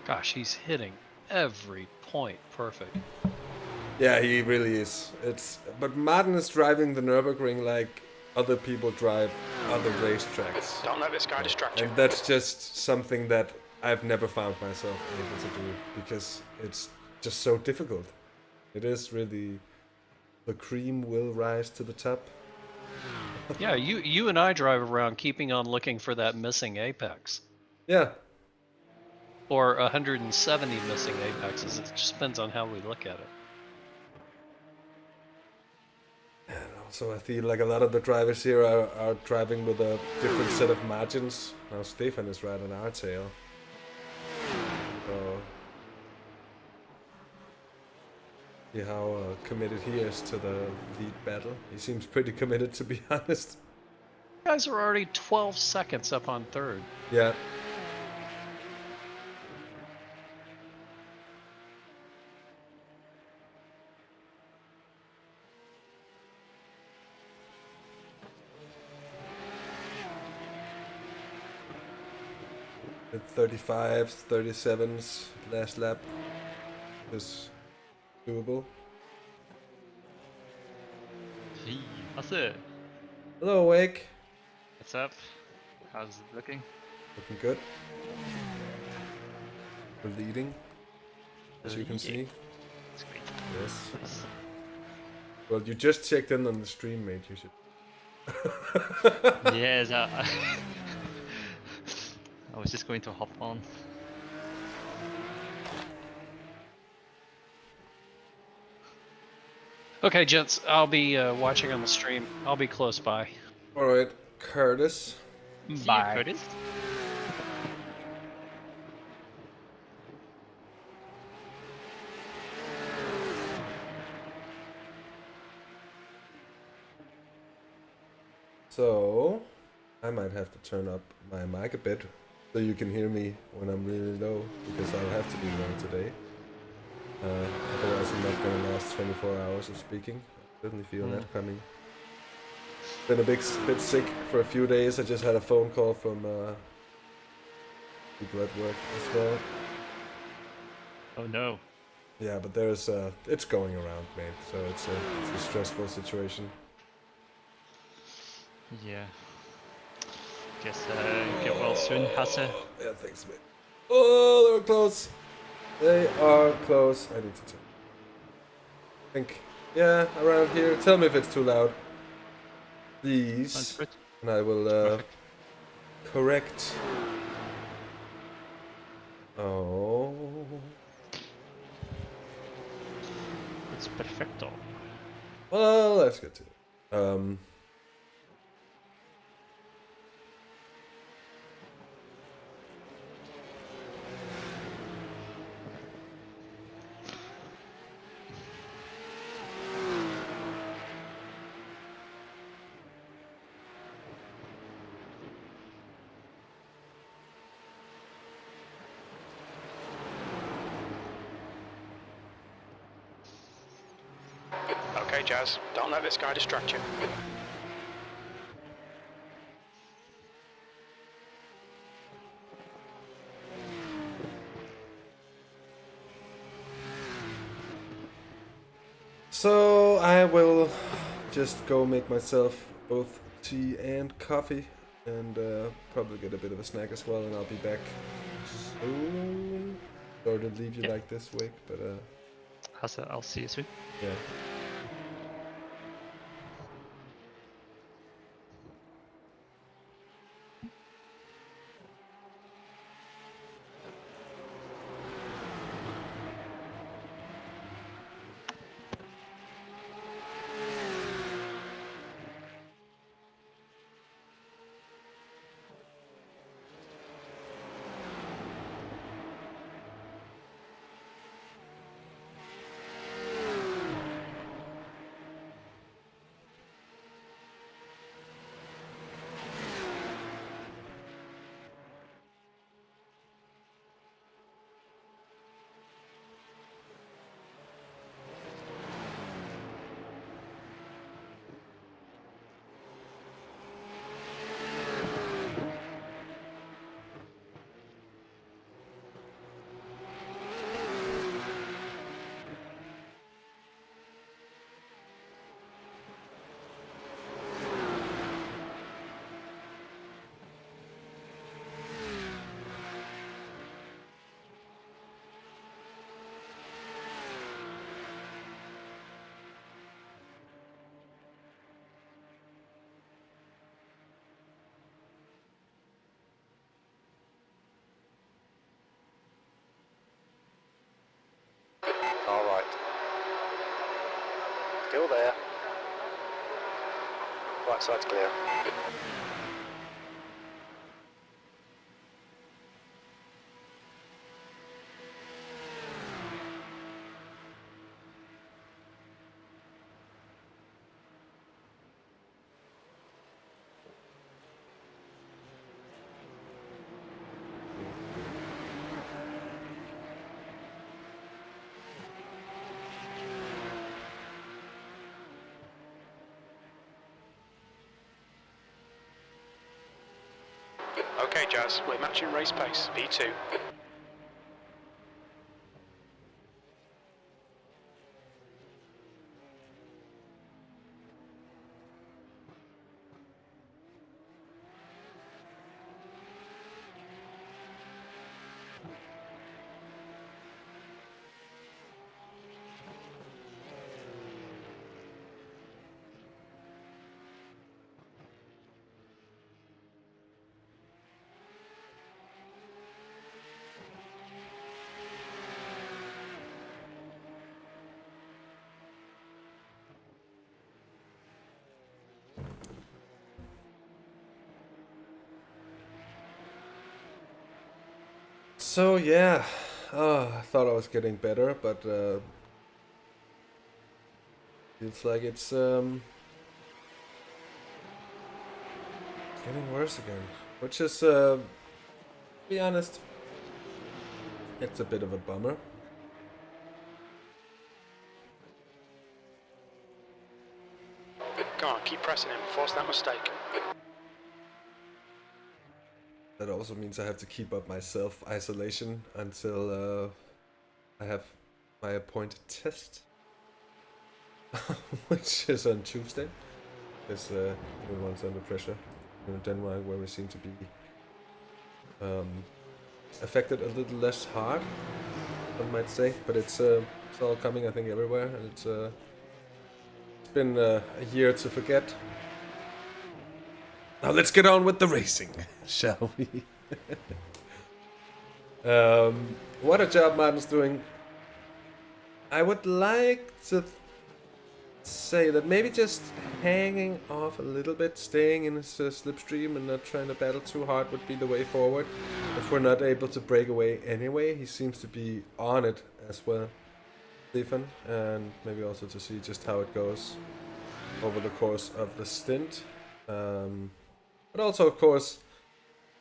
B: Gosh, he's hitting every point perfect.
C: Yeah, he really is. But Maarten is driving the Nürburgring like other people drive other racetracks.
G: Don't let this guy distract you.
C: And that's just something that I've never found myself able to do because it's just so difficult. It is really the cream will rise to the top.
B: Yeah, you and I drive around keeping on looking for that missing apex.
C: Yeah.
B: Or 170 missing apexes. It just depends on how we look at it.
C: And also I feel like a lot of the drivers here are driving with a different set of margins. Now Stefan is right on our tail. So see how committed he is to the lead battle. He seems pretty committed, to be honest.
B: You guys are already 12 seconds up on third.
C: Yeah. At 35s, 37s, last lap is doable.
H: Hey, Hasse,
C: Hello, Wake.
H: what's up? How's it looking?
C: Looking good. We're leading, as you can see.
H: It's great.
C: Yes.
H: Nice.
C: Well, you just checked in on the stream, mate. You should.
H: Yes, I was just going to hop on.
B: Okay, gents, I'll be watching on the stream. I'll be close by.
C: All right, Curtis.
H: See you,
B: Bye.
H: Curtis.
C: So, I might have to turn up my mic a bit so you can hear me when I'm really low, because I'll have to be low today. Otherwise, I'm not gonna last 24 hours of speaking. I certainly feel that coming. Been a bit sick for a few days. I just had a phone call from people at work as well.
H: Oh no.
C: Yeah, but there's it's going around, man. So it's a stressful situation.
H: Yeah. Guess get well soon, Hasse.
C: Yeah, thanks, mate. Oh, they were close. They are close. I need to check. I think, yeah, around here. Tell me if it's too loud.
H: Sounds
C: Please.
H: good.
C: And I will
H: Perfect.
C: correct. Oh.
H: It's perfecto.
C: Well, let's get to it.
G: Okay, Jazz, don't let this guy distract you.
C: So I will just go make myself both tea and coffee, and probably get a bit of a snack as well, and I'll be back soon. Sorry to leave you
H: Yeah.
C: like this, Wake, but
H: Hasse, I'll see you soon.
C: yeah.
G: Still there. Right side's clear. Okay, Jazz, we're matching race pace, P2.
C: So yeah, I thought I was getting better, but feels like it's getting worse again. Which is, to be honest, it's a bit of a bummer.
G: Come on, keep pressing him, force that mistake.
C: That also means I have to keep up my self-isolation until I have my appointed test, which is on Tuesday, because everyone's under pressure in Denmark, where we seem to be affected a little less hard, one might say, but it's all coming, I think, everywhere, and it's been a year to forget. Now let's get on with the racing, shall we? What a job Maarten's doing. I would like to say that maybe just hanging off a little bit, staying in his slipstream and not trying to battle too hard would be the way forward. If we're not able to break away anyway, he seems to be on it as well, Stefan, and maybe also to see just how it goes over the course of the stint. But also, of course,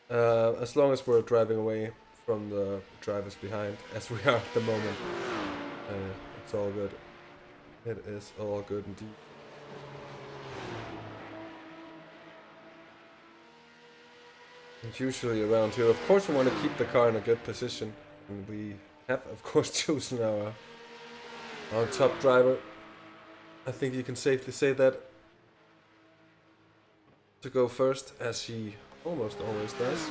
C: as long as we're driving away from the drivers behind, as we are at the moment, it's all good. It is all good indeed. And usually around here, of course, we want to keep the car in a good position. And we have, of course, chosen our top driver. I think you can safely say that, to go first, as he almost always does.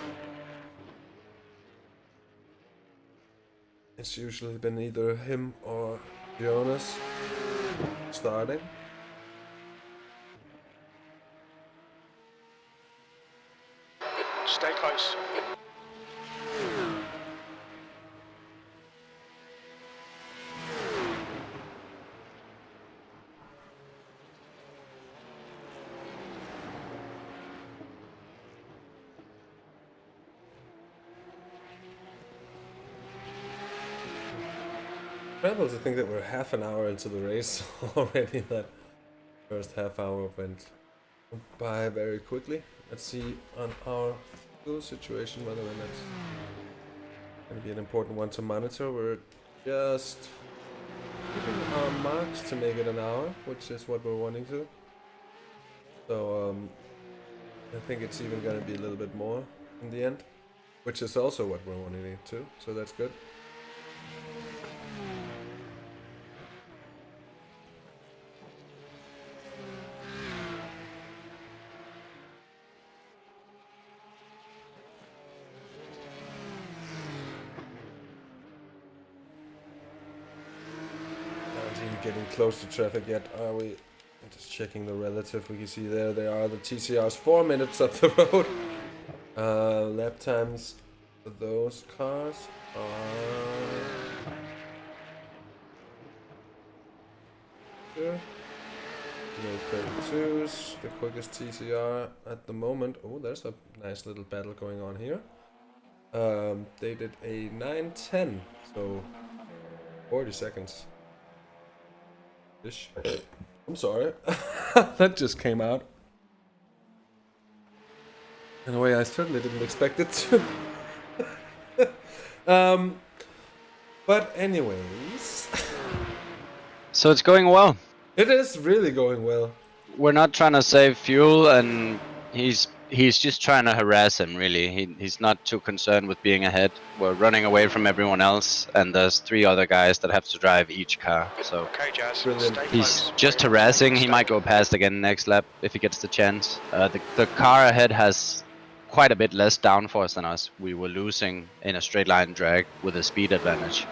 C: It's usually been either him or Jonas starting.
G: Stay close.
C: Incredible to think that we're half an hour into the race already. That first half hour went by very quickly. Let's see on our fuel situation whether that's going to be an important one to monitor. We're just keeping our marks to make it an hour, which is what we're wanting to. So I think it's even going to be a little bit more in the end, which is also what we're wanting it to. So that's good. Getting close to traffic yet, are we? Just checking the relative. We can see there they are, the TCRs 4 minutes up the road. Lap times for those cars are here. 32s, the quickest TCR at the moment. Oh, there's a nice little battle going on here. They did a 9:10, so 40 seconds. Ish. I'm sorry. That just came out. In a way I certainly didn't expect it to. But anyways.
F: So it's going well.
C: It is really going well.
F: We're not trying to save fuel, and he's just trying to harass him. Really, he's not too concerned with being ahead. We're running away from everyone else, and there's 3 other guys that have to drive each car. So
G: Okay, Jazz.
C: Brilliant.
G: Stay
F: he's
G: close.
F: just
G: We're
F: harassing. He
G: making a
F: might go past again next lap if he gets the chance. The car ahead has quite a bit less downforce than us. We were losing in a straight line drag with a speed advantage.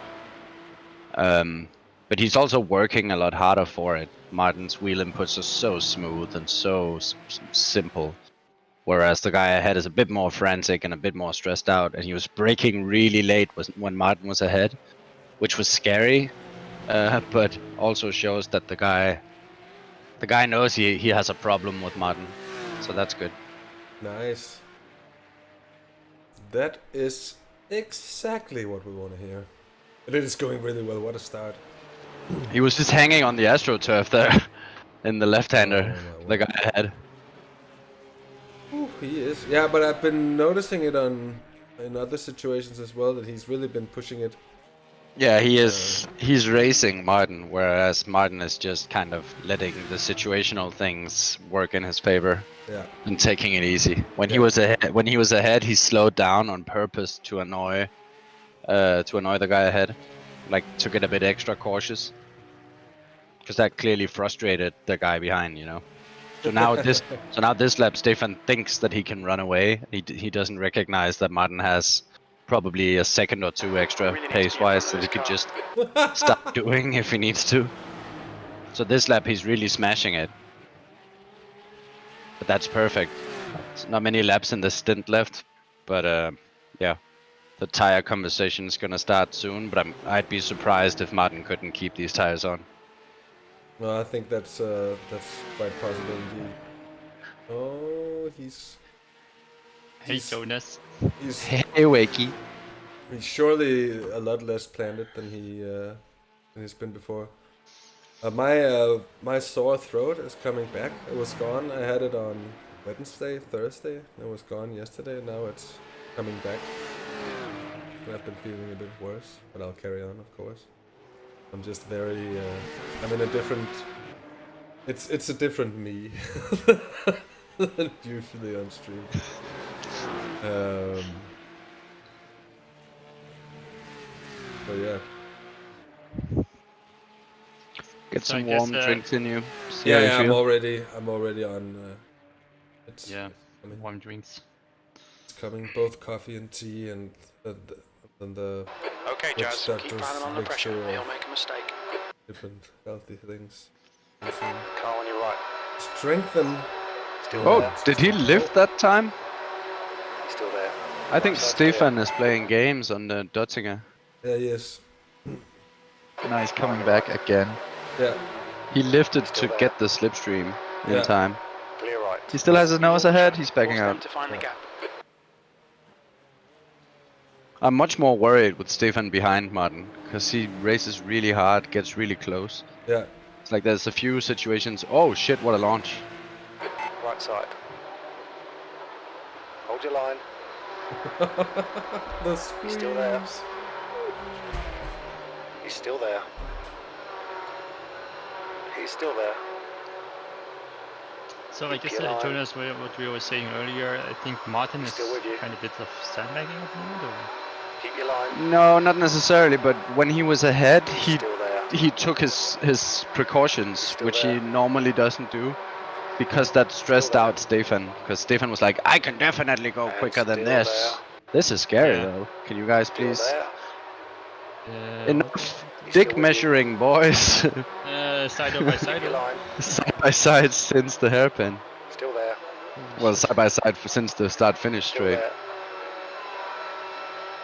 F: But he's also working a lot harder for it. Maarten's wheel inputs are so smooth and so simple, whereas the guy ahead is a bit more frantic and a bit more stressed out. And he was braking really late when Maarten was ahead, which was scary, but also shows that the guy knows he has a problem with Maarten, so that's good.
C: Nice. That is exactly what we want to hear. And it is going really well. What a start.
F: He was just hanging on the AstroTurf there in the left-hander,
C: Oh,
F: the guy ahead.
C: Ooh, he is. Yeah, but I've been noticing it in other situations as well, that he's really been pushing it.
F: Yeah, he is. He's racing Maarten, whereas Maarten is just kind of letting the situational things work in his favor
C: Yeah.
F: and taking it easy. When he
C: Yeah.
F: was ahead, he slowed down on purpose to annoy the guy ahead, like to get a bit extra cautious, because that clearly frustrated the guy behind, you know. So now this lap, Stefan thinks that he can run away. He doesn't recognize that Maarten has probably a second or 2 extra
G: Really need to be
F: pace-wise
G: in
F: that he could
G: front
F: just stop doing if he needs to. So this lap he's really smashing it. But that's perfect. It's not many laps in the stint left, but yeah, the tire conversation is gonna start soon. But I'd be surprised if Maarten couldn't keep these tires on.
C: No, I think that's quite possible indeed. Oh, he's
H: Hey, Jonas.
F: Hey, Wakey.
C: he's surely a lot less planted than he's been before. My sore throat is coming back. It was gone. I had it on Wednesday, Thursday. It was gone yesterday. Now it's coming back. I've been feeling a bit worse, but I'll carry on, of course. I'm just very. I'm in a different. It's a different me than usually on stream. So yeah.
F: Get
H: So I
F: some
H: guess,
F: warm drinks in you. See how
C: Yeah,
F: you
C: yeah.
F: feel.
C: I'm already on. It's
H: Yeah,
C: coming.
H: warm drinks.
C: It's coming. Both coffee and tea, and the
G: Okay,
C: witch
G: Jazz. Keep
C: doctor's
G: Alan under pressure.
C: mixture
G: He'll
C: of
G: make a mistake.
C: different healthy things.
G: Car on your right.
C: Strengthen.
G: Still
F: Oh,
G: there.
F: did he lift that time?
G: Still there.
F: I think
G: Right side's clear.
F: Stefan is playing games on the Dottinger.
C: Yeah, yes.
D: Now he's coming back again.
C: Yeah.
F: He lifted
G: Still
F: to
G: there.
F: get the slipstream in
C: Yeah.
F: time.
G: Clear right.
D: He still has his nose ahead. He's backing
G: Force them
D: out.
G: to find the gap.
F: I'm much more worried with Stefan behind Maarten, because he races really hard, gets really close.
C: Yeah.
F: It's like there's a few situations. Oh shit, what a launch.
G: Right side. Hold your line.
C: The
G: He's still there.
C: screams.
G: He's still there. He's still there.
H: So I
G: Keep
H: guess,
G: your line.
H: Jonas, what we were saying earlier, I think Maarten is
G: Still with you.
H: kind of bit of sandbagging at the moment, or?
G: Keep your line.
F: No, not necessarily, but when he was ahead,
G: He's still there.
F: he took his precautions,
G: Still
F: which
G: there.
F: he normally doesn't do, because that stressed
G: there.
F: out Stefan. Because Stefan was like, I can definitely go
G: And
F: quicker than
G: still
F: this.
G: there.
F: This is scary
H: Yeah.
F: though. Can you guys
G: Still
F: please
G: there.
F: enough
G: He's
F: dick
G: still with you.
F: measuring, boys?
H: Side by
G: Keep
H: side.
G: your line.
F: Side by side since the hairpin.
G: Still there.
F: Well, side by side since the start-finish
G: Still
F: straight.
G: there.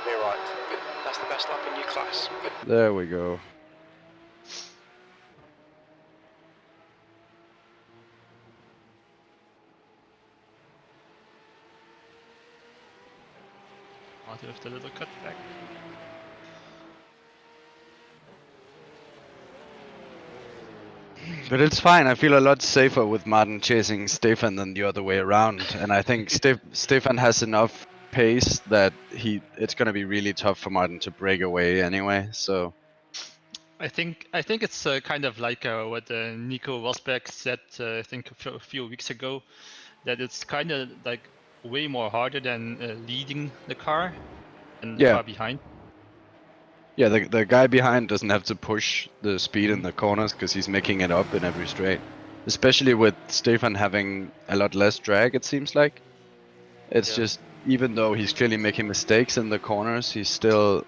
G: Clear right. That's the best lap in your class.
F: There we go.
H: started with the little cutback.
F: But it's fine. I feel a lot safer with Maarten chasing Stefan than the other way around, and I think Stefan has enough pace that it's gonna be really tough for Maarten to break away anyway. So
H: I think it's kind of like what Nico Rosberg said. I think a few weeks ago, that it's kind of like way more harder than leading the car and the
F: yeah,
H: car behind.
F: yeah. The guy behind doesn't have to push the speed in the corners because he's making it up in every straight. Especially with Stefan having a lot less drag, it seems like. It's just even though he's clearly making mistakes in the corners, he's still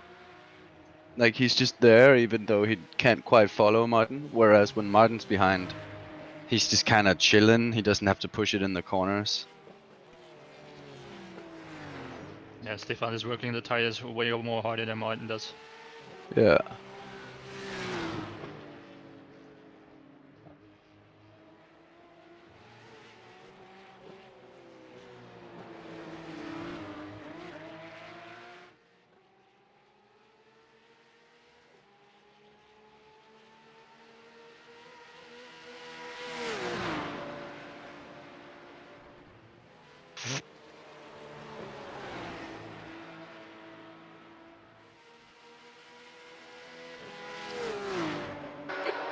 F: like he's just there, even though he can't quite follow Maarten. Whereas when Maarten's behind, he's just kind of chilling. He doesn't have to push it in the corners.
H: Yeah, Stefan is working the tires way more harder than Maarten does.
F: Yeah.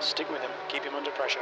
G: Stick with him. Keep him under pressure.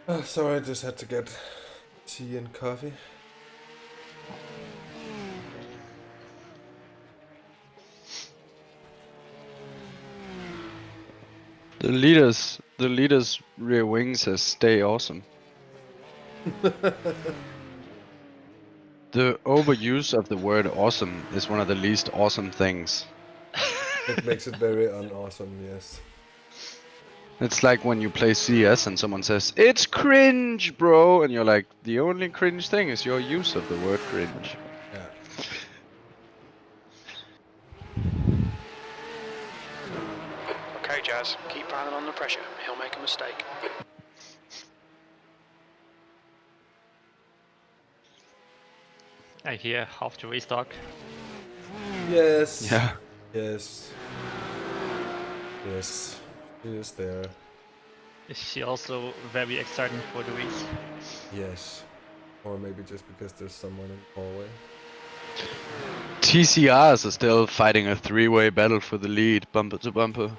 C: Oh, sorry, I just had to get tea and coffee.
F: The leader's rear wing says "Stay awesome." The overuse of the word "awesome" is one of the least awesome things.
C: It makes it very unawesome, yes.
F: It's like when you play CS and someone says, "It's cringe, bro," and you're like, the only cringe thing is your use of the word cringe.
C: Yeah.
G: Okay, Jazz. Keep Brandon under pressure. He'll make a mistake.
H: I hear half the race talk.
C: Yes.
F: Yeah.
C: Yes. Yes. She is there.
H: Is she also very exciting for the race?
C: Yes. Or maybe just because there's someone in the hallway.
F: TCRs are still fighting a three-way battle for the lead, bumper to bumper.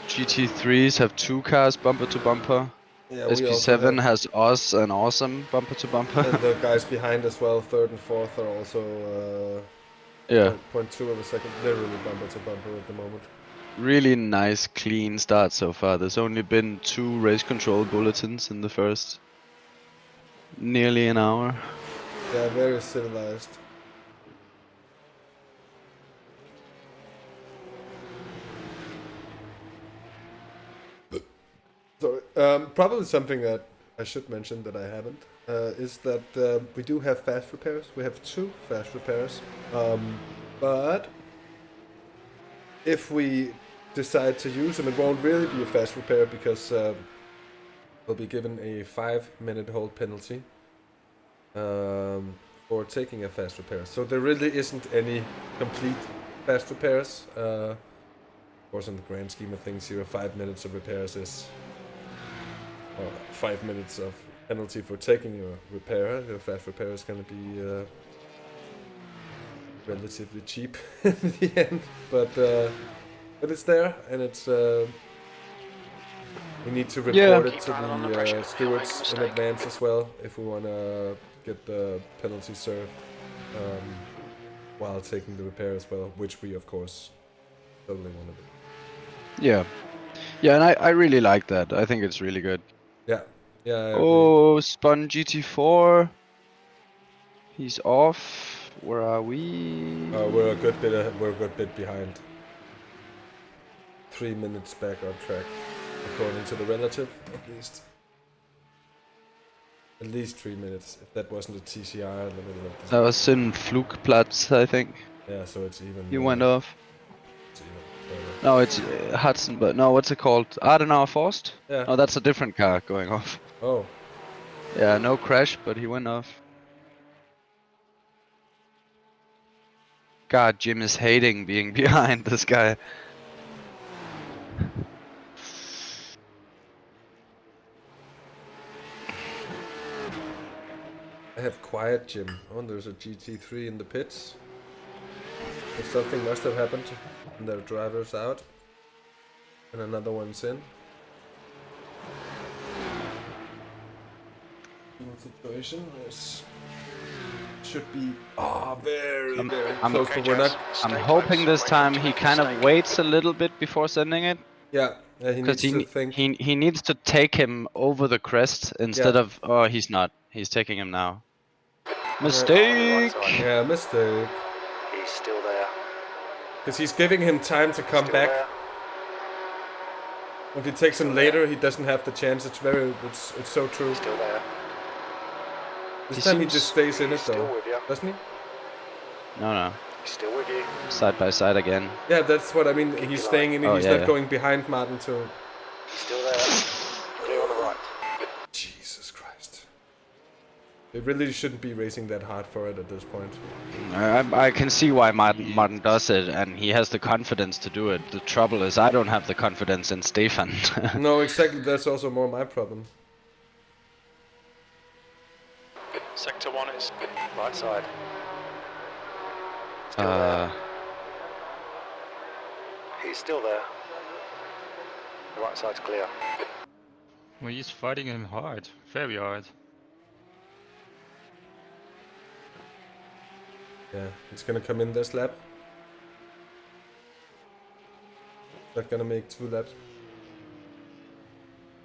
F: GT3s have 2 cars bumper to bumper.
C: Yeah, we also
F: SP7
C: have,
F: has us and Awesome bumper to bumper.
C: and the guys behind as well, third and fourth, are also
F: Yeah,
C: 0.2 of a second, literally bumper to bumper at the moment.
F: really nice clean start so far. There's only been 2 race control bulletins in the first nearly an hour.
C: Yeah, very civilized. Sorry. Probably something that I should mention that I haven't is that we do have fast repairs. We have 2 fast repairs. But if we decide to use them, it won't really be a fast repair because we'll be given a 5-minute hold penalty for taking a fast repair. So there really isn't any complete fast repairs. course, in the grand scheme of things here, 5 minutes of repairs is... Or 5 minutes of penalty for taking your repair. Your fast repair is going to be relatively cheap in the end. But it's there, and it's... we need to report it to the stewards in advance as well, if we want to get the penalty served while taking the repair as well, which we, of course, totally want to do.
F: Yeah. Yeah, and I really like that. I think it's really good.
C: Yeah. Yeah, I agree.
F: Oh, spun GT4. He's off. Where are we?
C: We're a good bit behind. 3 minutes back on track, according to the relative, at least. At least 3 minutes, if that wasn't a TCR in the middle of
F: That was in Flugplatz, I think.
C: Yeah, so it's even...
F: He went off.
C: It's even better.
F: No, it's Hudson, but no, what's it called? aaaaaaand?
C: Yeah.
F: Oh, that's a different car going off.
C: Oh.
F: Yeah, no crash, but he went off. God, Jim is hating being behind this guy.
C: I have quiet Jim. Oh, there's a GT3 in the pits. But something must have happened, and their driver's out. And another one's in. Situation is should be very close, but we're not.
F: I'm hoping this time he kind of waits a little bit before sending it.
C: Yeah, he needs to think.
F: He needs to take him over the crest instead of... Oh, he's not. He's taking him now. Mistake!
C: Yeah, mistake.
I: He's still there.
C: Because he's giving him time to come back. If he takes him later, he doesn't have the chance. It's so true.
I: Still there.
C: This time he just stays in it though, doesn't he?
F: No.
I: He's still with you.
F: Side by side again.
C: Yeah, that's what I mean. He's staying in it. He's not going behind Maarten too.
I: He's still there. Clear on the right.
C: Jesus Christ. They really shouldn't be racing that hard for it at this point.
F: I can see why Maarten does it, and he has the confidence to do it. The trouble is I don't have the confidence in Stefan.
C: No, exactly. That's also more my problem.
G: Sector 1 is
I: Right side. He's still there. The right side's clear.
H: Well, he's fighting him hard, very hard.
C: Yeah, he's gonna come in this lap. Not gonna make 2 laps.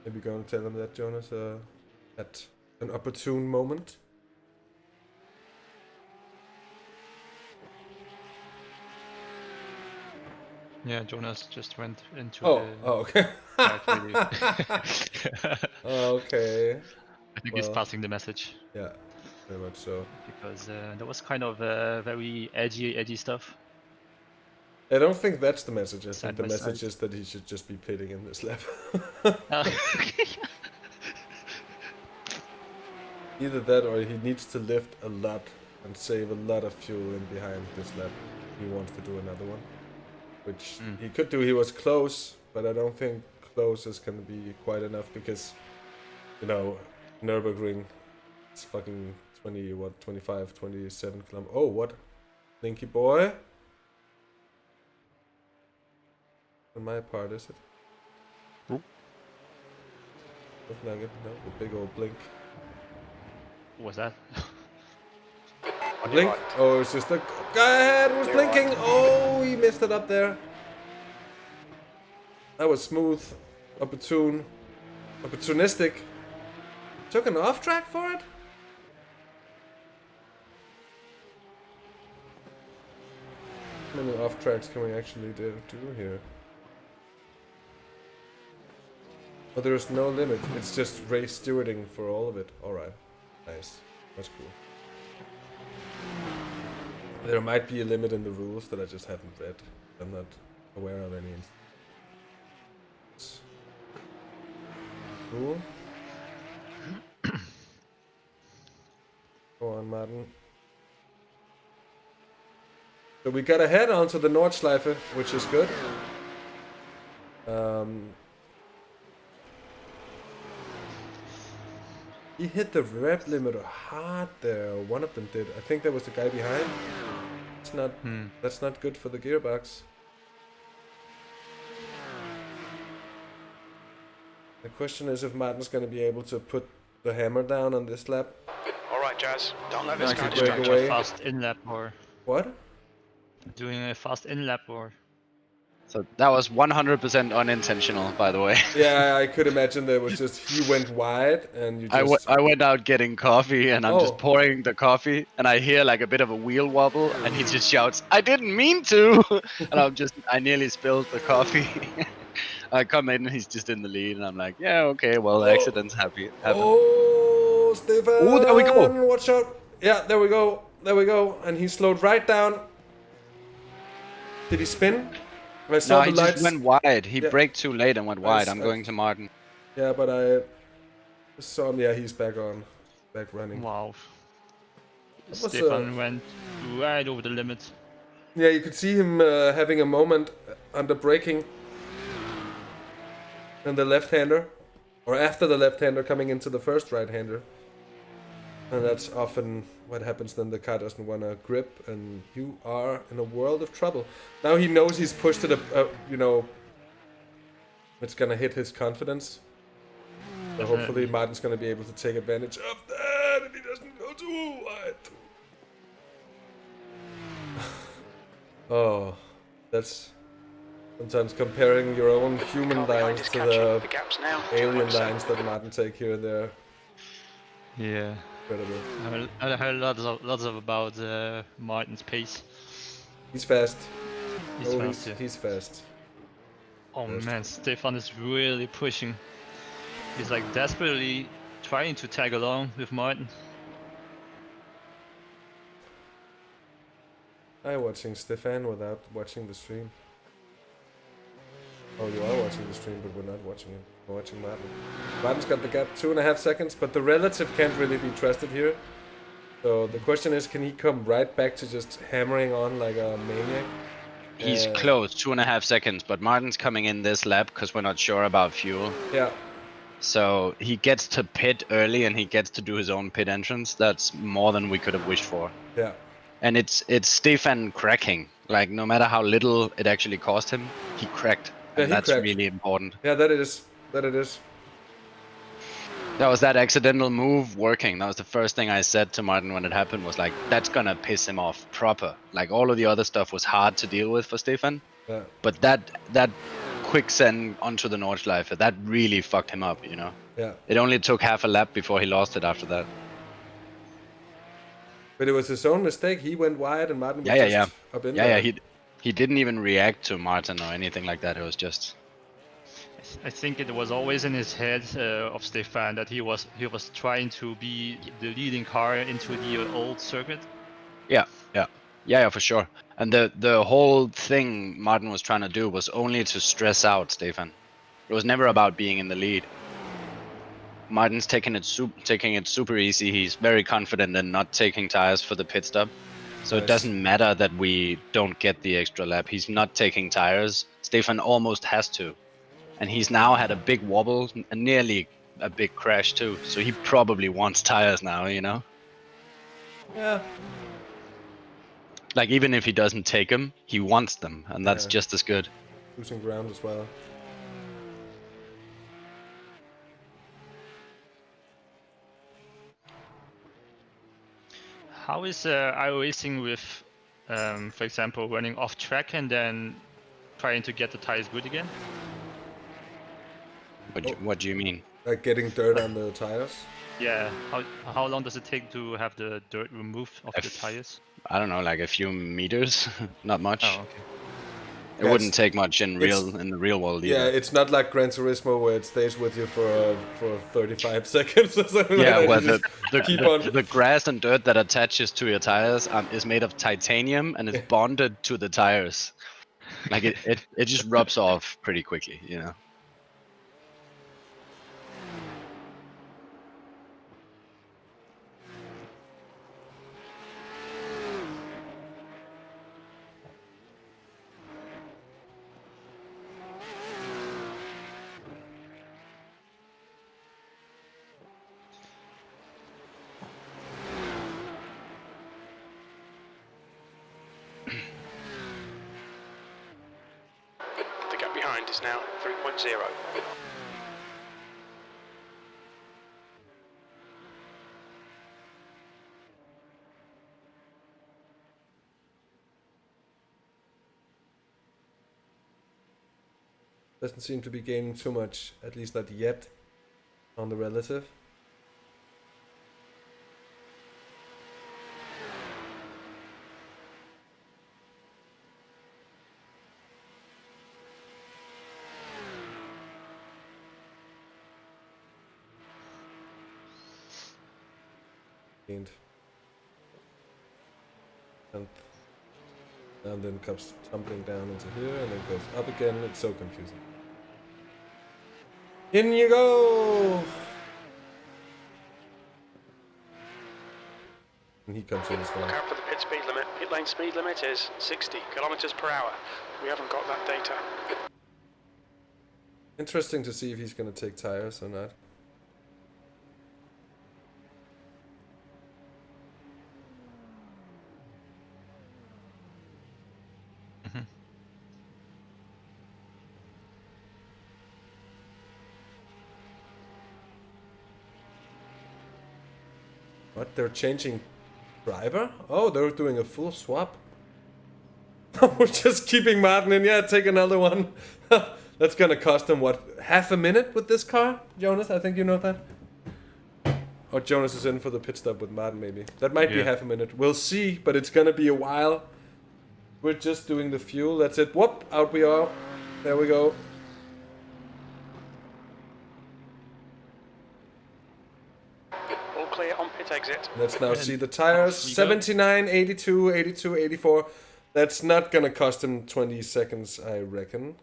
C: Maybe gonna tell him that, Jonas, at an opportune moment.
H: Yeah, Jonas just went into
C: okay. Okay.
H: I think he's passing the message.
C: Yeah, very much so.
H: Because that was kind of very edgy stuff.
C: I don't think that's the message. I think
H: Side
C: the
H: by
C: message
H: side.
C: is that he should just be pitting in this lap. Either that or he needs to lift a lot and save a lot of fuel in behind this lap. He wants to do another one. Which he could do. He was close, but I don't think close is going to be quite enough because, you know, Nürburgring, it's fucking 25, 27 kilometers. Oh, what? Linky boy? On my part, is it?
F: Oop.
C: Look like it. No, the big old blink.
H: What was that?
C: Blink? Oh, it's just the guy ahead was blinking. Oh, he messed it up there. That was smooth, opportunistic. Took an off track for it. How many off tracks can we actually do here? Oh, there's no limit. It's just race stewarding for all of it. All right, nice. That's cool. There might be a limit in the rules that I just haven't read. I'm not aware of any. Cool. Go on, Maarten. So we got ahead onto the Nordschleife, which is good. He hit the rev limiter hard there. One of them did. I think that was the guy behind. It's not. That's not good for the gearbox. The question is if Maarten's going to be able to put the hammer down on this lap.
G: All right, Jazz. Don't let
E: No,
G: this
E: I
G: guy
E: could
G: distract
C: break
G: you.
C: away.
H: Fast in lap or
C: What?
H: doing a fast in lap or.
F: So that was 100% unintentional, by the way.
C: Yeah, I could imagine that was just he went wide and you just.
F: I went out getting coffee and I'm just
C: Oh.
F: pouring the coffee and I hear like a bit of a wheel wobble and he just shouts, "I didn't mean to!" And I nearly spilled the coffee. I come in and he's just in the lead and I'm like, yeah, okay, well, accidents happen.
C: Oh, Stefan!
F: Oh, there we go.
C: Watch out! Yeah, there we go. There we go. And he slowed right down. Did he spin? I saw
F: No,
C: the
F: he
C: lights.
F: just went wide. He
C: Yeah.
F: braked too late and went wide. I'm
C: I-
F: going to Maarten.
C: Yeah, but I saw him. Yeah, he's back on. Back running.
H: Wow.
C: That was,
H: Stefan went right over the limit.
C: Yeah, you could see him having a moment under braking. And the left-hander. Or after the left-hander coming into the first right-hander. And that's often what happens then the car doesn't want to grip and you are in a world of trouble. Now he knows he's pushed it, you know, it's going to hit his confidence. So hopefully Maarten's going to be able to take advantage of that and he doesn't go too wide. Oh, that's sometimes comparing your own human
G: Car behind
C: lines
G: is
C: to
G: catching
C: the
G: the gaps now.
C: alien
G: 2.7.
C: lines that Maarten take here and there.
H: Yeah.
C: Incredible.
H: I heard lots of about Maarten's pace.
C: He's fast.
H: He's
C: Oh,
H: fast, yeah.
C: he's fast.
H: Oh
C: Fast.
H: man, Stefan is really pushing. He's like desperately trying to tag along with Maarten.
C: I'm watching Stefan without watching the stream. Oh, you are watching the stream, but we're not watching it. We're watching Maarten. Maarten's got the gap 2.5 seconds, but the relative can't really be trusted here. So the question is, can he come right back to just hammering on like a maniac?
F: He's close, 2.5 seconds, but Maarten's coming in this lap because we're not sure about fuel.
C: Yeah.
F: So he gets to pit early and he gets to do his own pit entrance. That's more than we could have wished for.
C: Yeah.
F: And it's Stefan cracking. Like no matter how little it actually cost him, he cracked.
C: Yeah,
F: And
C: he
F: that's
C: cracked.
F: really important.
C: Yeah, that it is. That it is.
F: That was that accidental move working. That was the first thing I said to Maarten when it happened was like, that's gonna piss him off proper. Like all of the other stuff was hard to deal with for Stefan.
C: Yeah.
F: But that quick send onto the Nordschleife, that really fucked him up, you know?
C: Yeah.
F: It only took half a lap before he lost it after that.
C: But it was his own mistake. He went wide and Maarten was just up in there.
F: Yeah, he didn't even react to Maarten or anything like that. It was just...
H: I think it was always in his head of Stefan that he was trying to be the leading car into the old circuit.
F: Yeah, for sure. And the whole thing Maarten was trying to do was only to stress out Stefan. It was never about being in the lead. Maarten's taking it super easy. He's very confident in not taking tires for the pit stop. So it doesn't matter that we don't get the extra lap. He's not taking tires. Stefan almost has to. And he's now had a big wobble, nearly a big crash too. So he probably wants tires now, you know?
C: Yeah.
F: Like even if he doesn't take them, he wants them. And that's just as good.
C: Losing ground as well.
H: How is iRacing with, for example, running off track and then trying to get the tires good again?
F: What do you mean?
C: Like getting dirt on the tires?
H: Yeah. How long does it take to have the dirt removed off the tires?
F: I don't know, like a few meters, not much.
H: Oh, okay.
F: It wouldn't take much in the real world either.
C: Yeah, it's not like Gran Turismo where it stays with you for 35 seconds or something.
F: Yeah,
C: like
F: where
C: that. You just keep on.
F: the grass and dirt that attaches to your tires is made of titanium and is bonded to the tires. Like it just rubs off pretty quickly, you know.
G: The gap behind is now 3.0.
C: Doesn't seem to be gaining too much, at least not yet, on the relative. Gained. And then comes tumbling down into here and then goes up again. It's so confusing. In you go! And he comes in as well.
G: Look out for the pit speed limit. Pit lane speed limit is 60 kilometers per hour. We haven't got that data.
C: Interesting to see if he's going to take tires or not. What? They're changing driver? Oh, they're doing a full swap. We're just keeping Maarten in. Yeah, take another one. That's gonna cost them, what, half a minute with this car? Jonas, I think you know that? Or Jonas is in for the pit stop with Maarten, maybe. That might be half a minute. We'll see, but it's gonna be a while. We're just doing the fuel. That's it. Whoop, out we are. There we go.
G: All clear on pit exit.
C: Let's now see the tires. 79, 82, 82, 84. That's not gonna cost him 20 seconds, I reckon.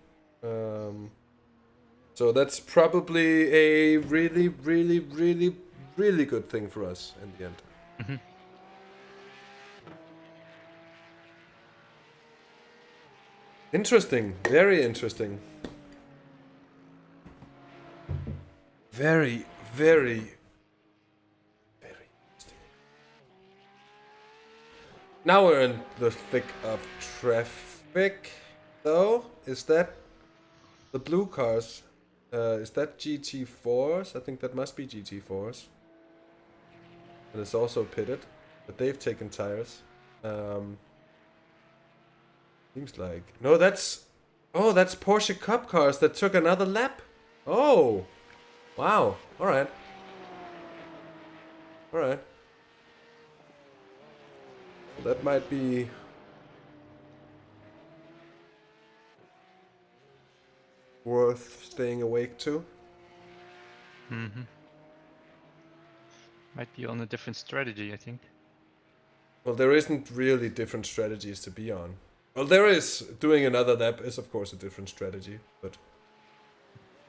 C: So that's probably a really, really, really, really good thing for us in the end.
H: Mm-hmm.
C: Interesting. Very interesting. Very, very, very interesting. Now we're in the thick of traffic, though. Is that the blue cars? Is that GT4s? I think that must be GT4s. And it's also pitted, but they've taken tires. Seems like... No, that's... Oh, that's Porsche Cup cars that took another lap. Oh. Wow. Alright. Alright. That might be... worth staying awake to.
H: Mm-hmm. Might be on a different strategy, I think.
C: Well, there isn't really different strategies to be on. Well, there is. Doing another lap is, of course, a different strategy, but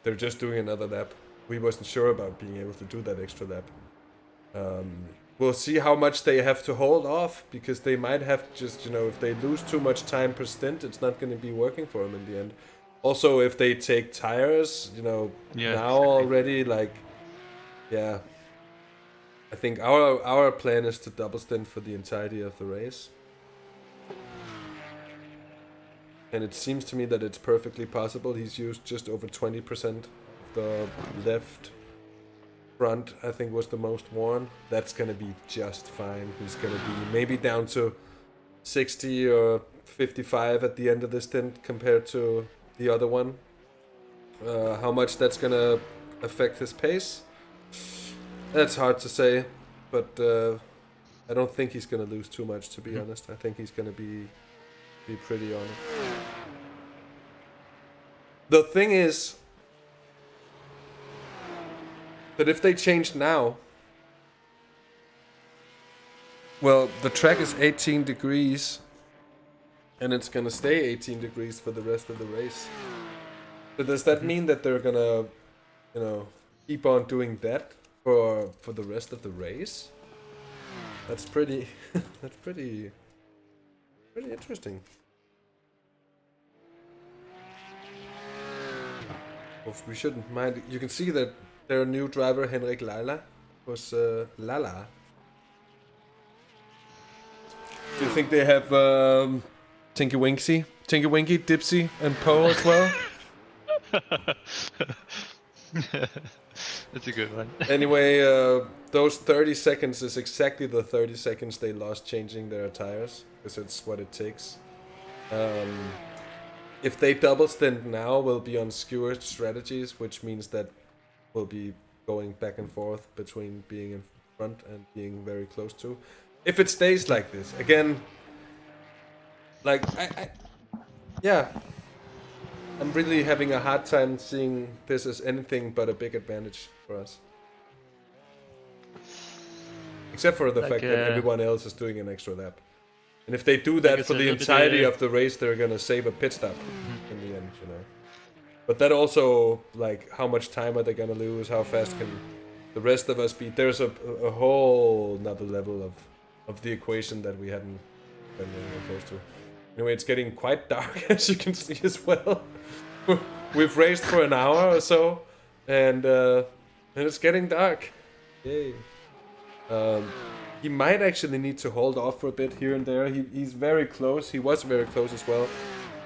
C: they're just doing another lap. We wasn't sure about being able to do that extra lap. We'll see how much they have to hold off, because they might have just, you know, if they lose too much time per stint, it's not going to be working for them in the end. Also, if they take tires, you know, now already, like, yeah. I think our plan is to double stint for the entirety of the race. And it seems to me that it's perfectly possible. He's used just over 20% of the left front, I think, was the most worn. That's going to be just fine. He's going to be maybe down to 60 or 55 at the end of the stint compared to the other one. How much that's going to affect his pace? That's hard to say, but I don't think he's going to lose too much, to be honest. I think he's going to be pretty on it. The thing is that if they change now, well, the track is 18 degrees and it's gonna stay 18 degrees for the rest of the race. So does that mean that they're gonna, you know, keep on doing that for the rest of the race? That's pretty that's pretty interesting. Well, we shouldn't mind. You can see that their new driver, Henrik Lala, was Lala. Do you think they have Tinky Winky, Dipsy, and Poe as well.
H: That's a good one.
C: Anyway, those 30 seconds is exactly the 30 seconds they lost changing their tires, because it's what it takes. If they double stint now, we'll be on skewered strategies, which means that we'll be going back and forth between being in front and being very close to. If it stays like this, again, like, yeah, I'm really having a hard time seeing this as anything but a big advantage for us. Except for the fact that everyone else is doing an extra lap. And if they do that for the entirety of the race, they're gonna save a pit stop in the end, you know. But that also, like, how much time are they gonna lose? How fast can the rest of us be? There's a whole another level of the equation that we hadn't been close to. Anyway, it's getting quite dark, as you can see as well. We've raced for an hour or so, and it's getting dark. Yay. He might actually need to hold off for a bit here and there. He's very close. He was very close as well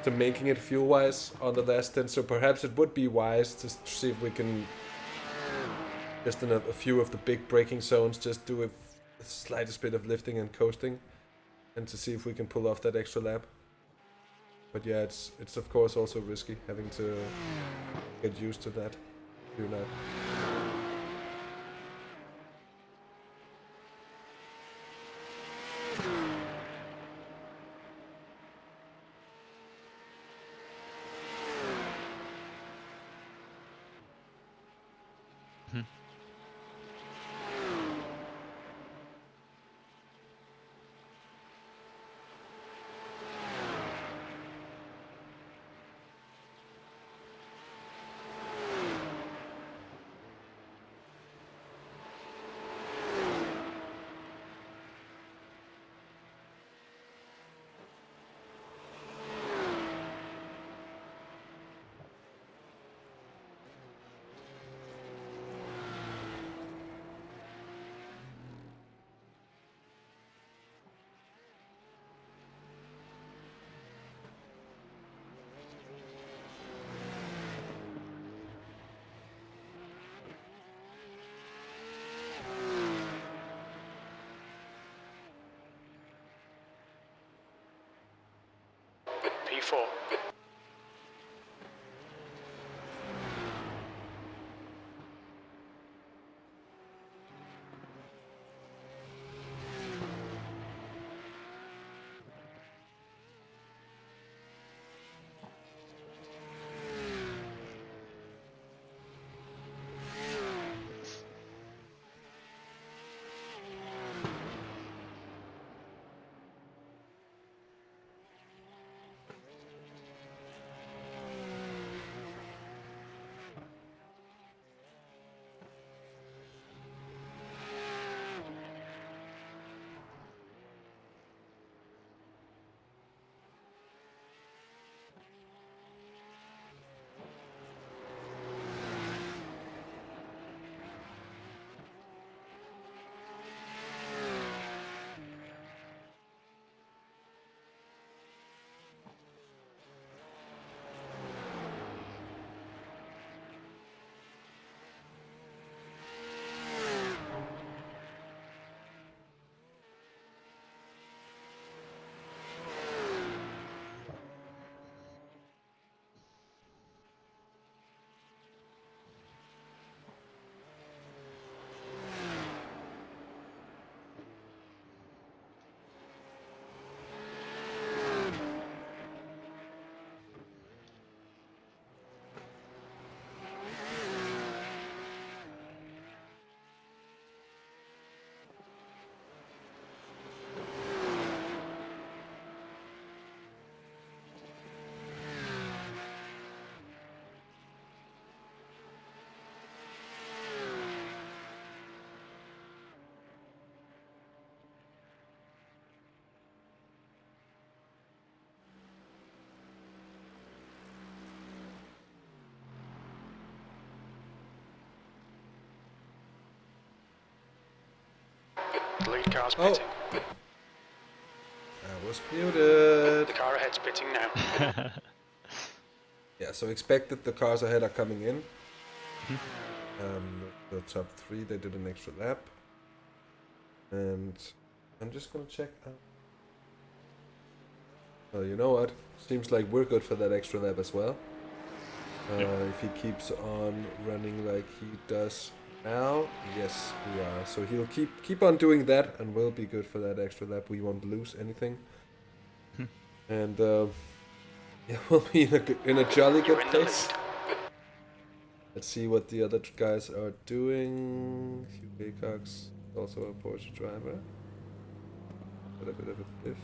C: to making it fuel-wise on the last stint. So perhaps it would be wise to see if we can, just in a few of the big braking zones, just do a slightest bit of lifting and coasting, and to see if we can pull off that extra lap. But yeah, it's of course also risky having to get used to that. Do that.
G: P4. The lead car's pitting.
C: That was muted.
G: The car ahead ahead's pitting now.
C: Yeah, so expect that the cars ahead are coming in. The top 3, they did an extra lap. And I'm just gonna check out. Well, you know what? Seems like we're good for that extra lap as well. If he keeps on running like he does now, yes, we are. So he'll keep on doing that, and we'll be good for that extra lap. We won't lose anything, and yeah, we'll be in a jolly good place. Let's see what the other guys are doing. Hugh Baycock's also a Porsche driver. Got a bit of a diff.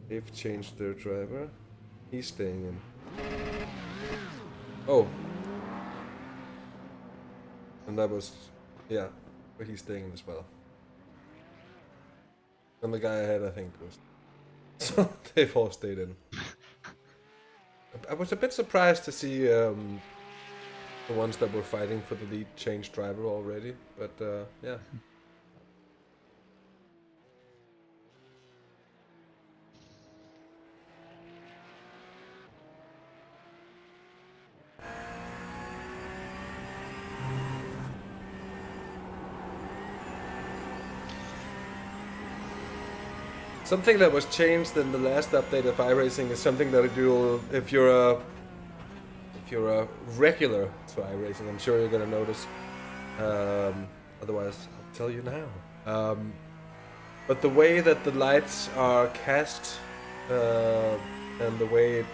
C: They've changed their driver. He's staying in. Oh. And that was, yeah, but he's staying in as well. And the guy ahead, I think, was. So they've all stayed in. I was a bit surprised to see the ones that were fighting for the lead change driver already, but yeah. Something that was changed in the last update of iRacing is something that you'll, if you're a regular to iRacing, I'm sure you're gonna notice. Otherwise, I'll tell you now. But the way that the lights are cast and the way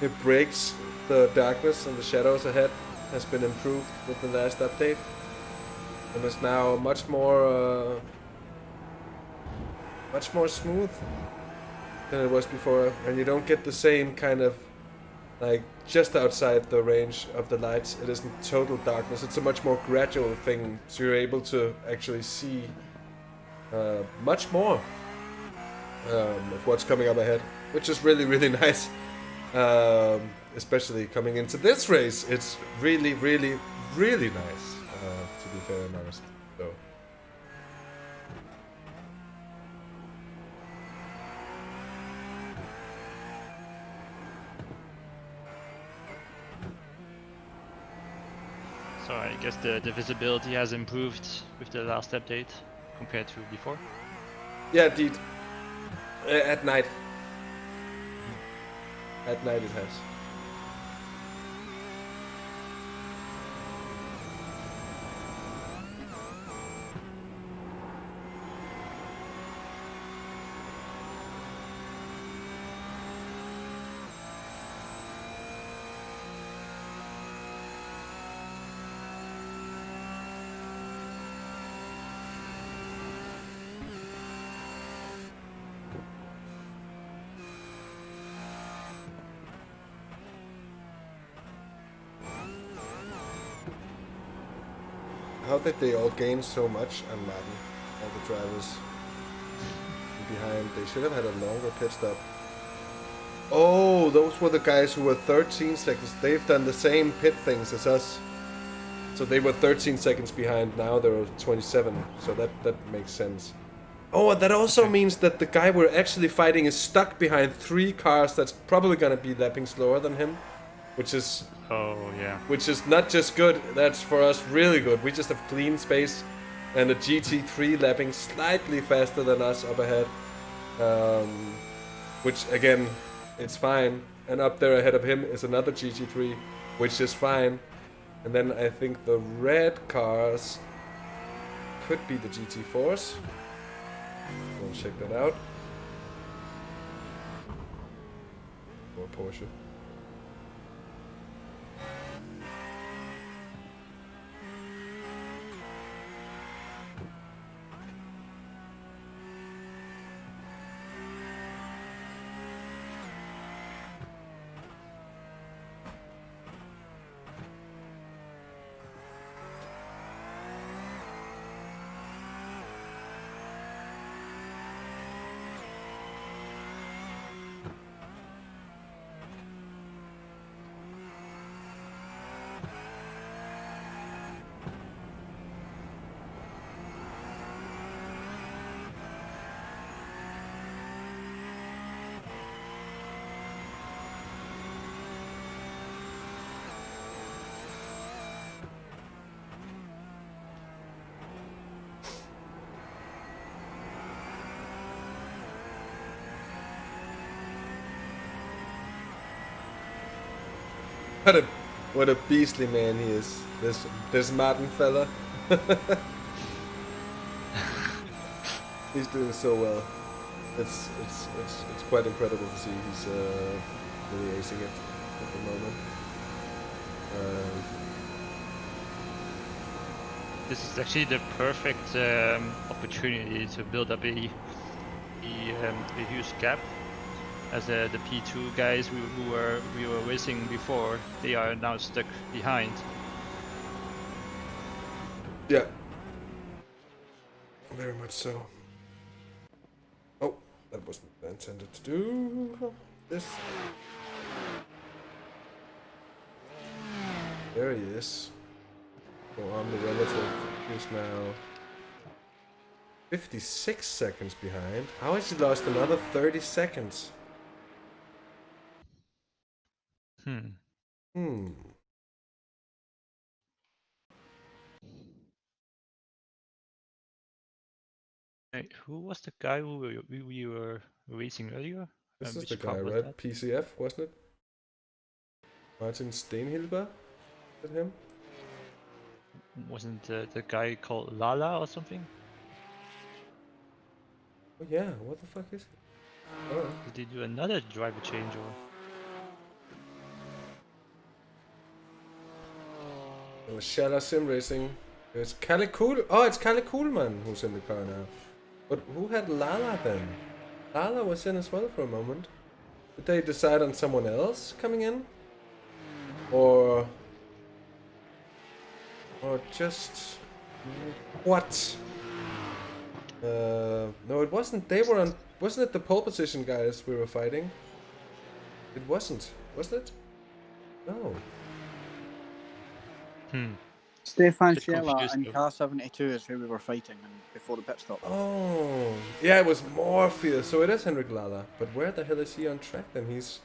C: it breaks the darkness and the shadows ahead has been improved with the last update, and is now much more smooth than it was before, and you don't get the same kind of like just outside the range of the lights. It isn't total darkness. It's a much more gradual thing, so you're able to actually see much more of what's coming up ahead, which is really, really nice. Especially coming into this race, it's really, really, really nice, to be fair and honest. So.
H: So I guess the visibility has improved with the last update compared to before.
C: Yeah, indeed. At night. At night it has. How did they all gain so much on Maarten? All the drivers behind. They should have had a longer pit stop. Oh, those were the guys who were 13 seconds. They've done the same pit things as us. So they were 13 seconds behind. Now they're 27. So that makes sense. Oh, and that also means that the guy we're actually fighting is stuck behind 3 cars that's probably going to be lapping slower than him. Which is...
H: Oh, yeah.
C: Which is not just good, that's for us really good. We just have clean space and a GT3 lapping slightly faster than us up ahead. Which, again, it's fine. And up there ahead of him is another GT3, which is fine. And then I think the red cars could be the GT4s. We'll check that out. Or Porsche. What a beastly man he is. This Maarten fella. He's doing so well. It's quite incredible to see. He's really acing it at the moment.
H: This is actually the perfect opportunity to build up a huge gap. As the P2 guys we were racing before, they are now stuck behind.
C: Yeah. Very much so. Oh, that wasn't what I intended to do. This. There he is. So on the relative is now 56 seconds behind. How has he lost another 30 seconds?
H: Hey, who was the guy who we were racing earlier?
C: This is
H: Which
C: the
H: car
C: guy,
H: was
C: right?
H: that?
C: PCF, wasn't it? Maarten Steenhilber? Is that him?
H: Wasn't the guy called Lala or something?
C: Oh yeah, what the fuck is he? Oh.
H: Did he do another driver change or?
C: It was Shala Sim Racing. It's Kalle Cool. Oh, it's Kalle Coolman who's in the car now. But who had Lala then? Lala was in as well for a moment. Did they decide on someone else coming in? Or just what? No, it wasn't. They were on. Wasn't it the pole position guys we were fighting? It wasn't. Was it? No.
E: Stefan
H: Bit
E: Scheller
H: confused
E: and
H: though.
E: car 72 is who we were fighting before the pit stop.
C: Oh, yeah, it was Morpheus. So it is Henrik Lala. But where the hell is he on track then? He's.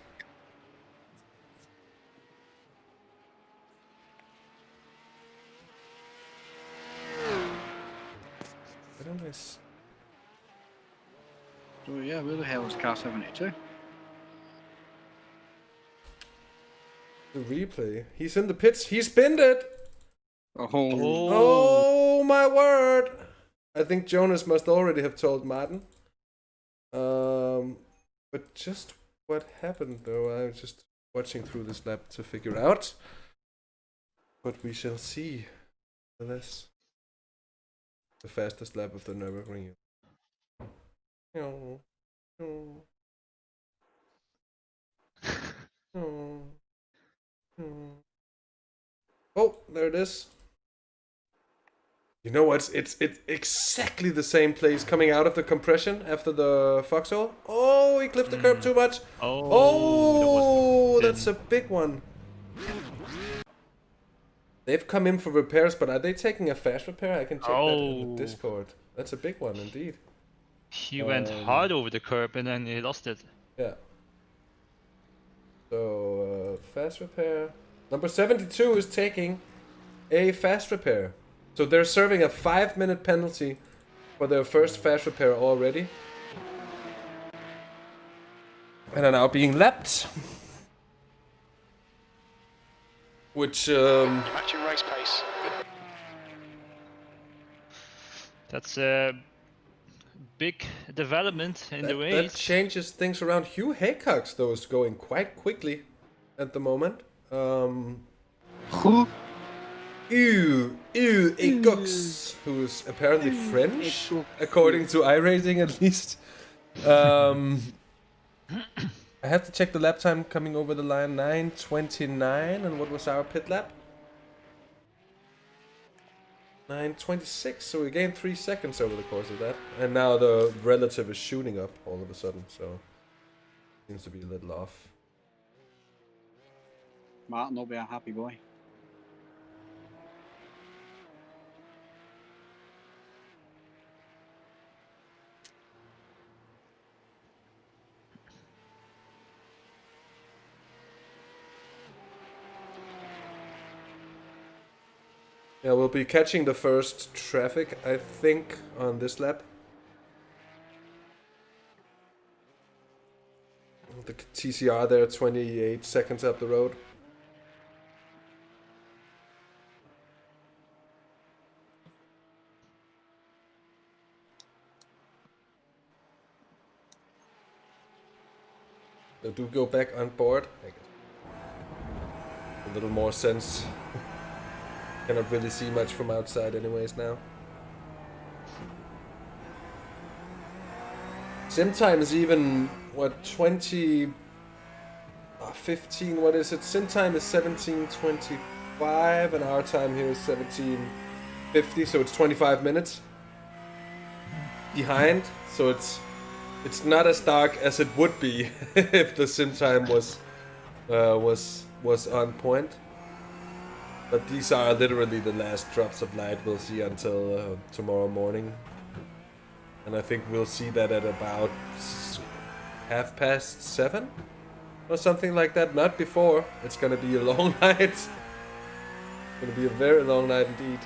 C: I don't know.
E: So yeah, where the hell is car 72?
C: The replay. He's in the pits. He spinned it.
E: Oh.
C: Oh my word! I think Jonas must already have told Maarten. But just what happened though, I'm just watching through this lap to figure out. But we shall see. Unless the fastest lap of the Nürburgring. No. No. No. No. Oh, there it is. You know what? It's exactly the same place coming out of the compression after the foxhole. Oh, he clipped the curb too much. Oh, that's a big one. They've come in for repairs, but are they taking a fast repair? I can check that in the Discord. That's a big one indeed.
H: He went hard over the curb and then he lost it.
C: Yeah. So, fast repair. Number 72 is taking a fast repair. So they're serving a 5-minute penalty for their first fast repair already. And are now being lapped. Which,
G: Matching race pace.
H: That's a big development in the
C: that
H: race.
C: changes things around. Hugh Haycox, though, is going quite quickly at the moment.
E: Who?
C: Hugh Haycox, who's apparently French, according to iRacing at least. I have to check the lap time coming over the line. 9:29, and what was our pit lap? 9:26. So we gained 3 seconds over the course of that, and now the relative is shooting up all of a sudden. So seems to be a little off.
E: Maarten will be a happy boy.
C: Yeah, we'll be catching the first traffic, I think, on this lap. The TCR there, 28 seconds up the road. So do go back on board. I guess. A little more sense. Cannot really see much from outside anyways now. Sim time is even, what, 20... 15, what is it? Sim time is 17:25 and our time here is 17:50, so it's 25 minutes behind. So it's not as dark as it would be if the sim time was on point. But these are literally the last drops of light we'll see until tomorrow morning. And I think we'll see that at about 7:30 or something like that. Not before. It's gonna be a long night. It's gonna be a very long night indeed.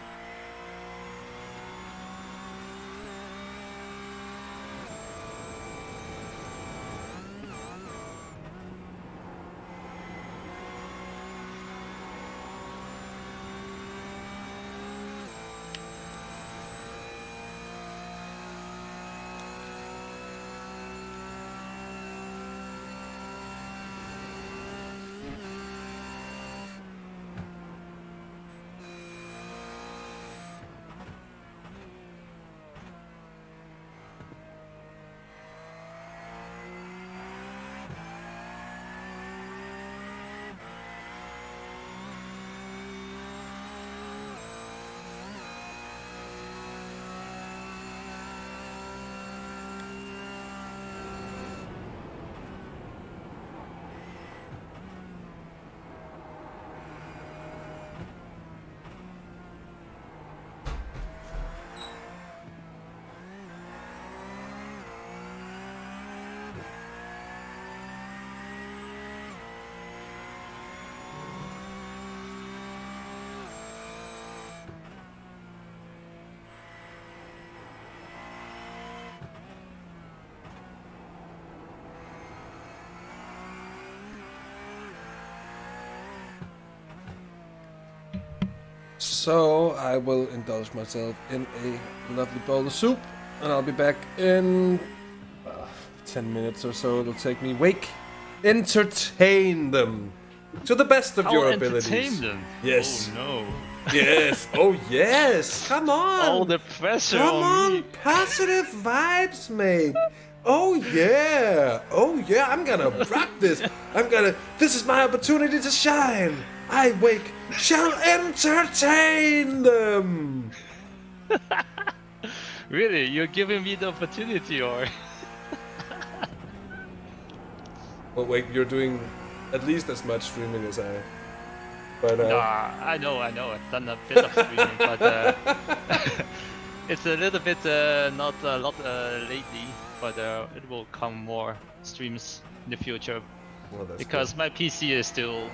C: So I will indulge myself in a lovely bowl of soup, and I'll be back in 10 minutes or so. It'll take me. Wake, entertain them to the best of your abilities.
H: Entertain them.
C: Yes.
H: Oh no.
C: Yes. Oh yes. Come on.
H: All the pressure
C: Come
H: on
C: on.
H: me.
C: Positive vibes, mate. Oh yeah. Oh yeah. I'm gonna rock this. This is my opportunity to shine. I, Wake, shall entertain them!
H: Really? You're giving me the opportunity, or?
C: Well, Wake, you're doing at least as much streaming as I am. But,
H: Nah, I know. I've done a bit of streaming, but it's a little bit not a lot lately. But it will come more streams in the future
C: well, that's
H: because my PC is still,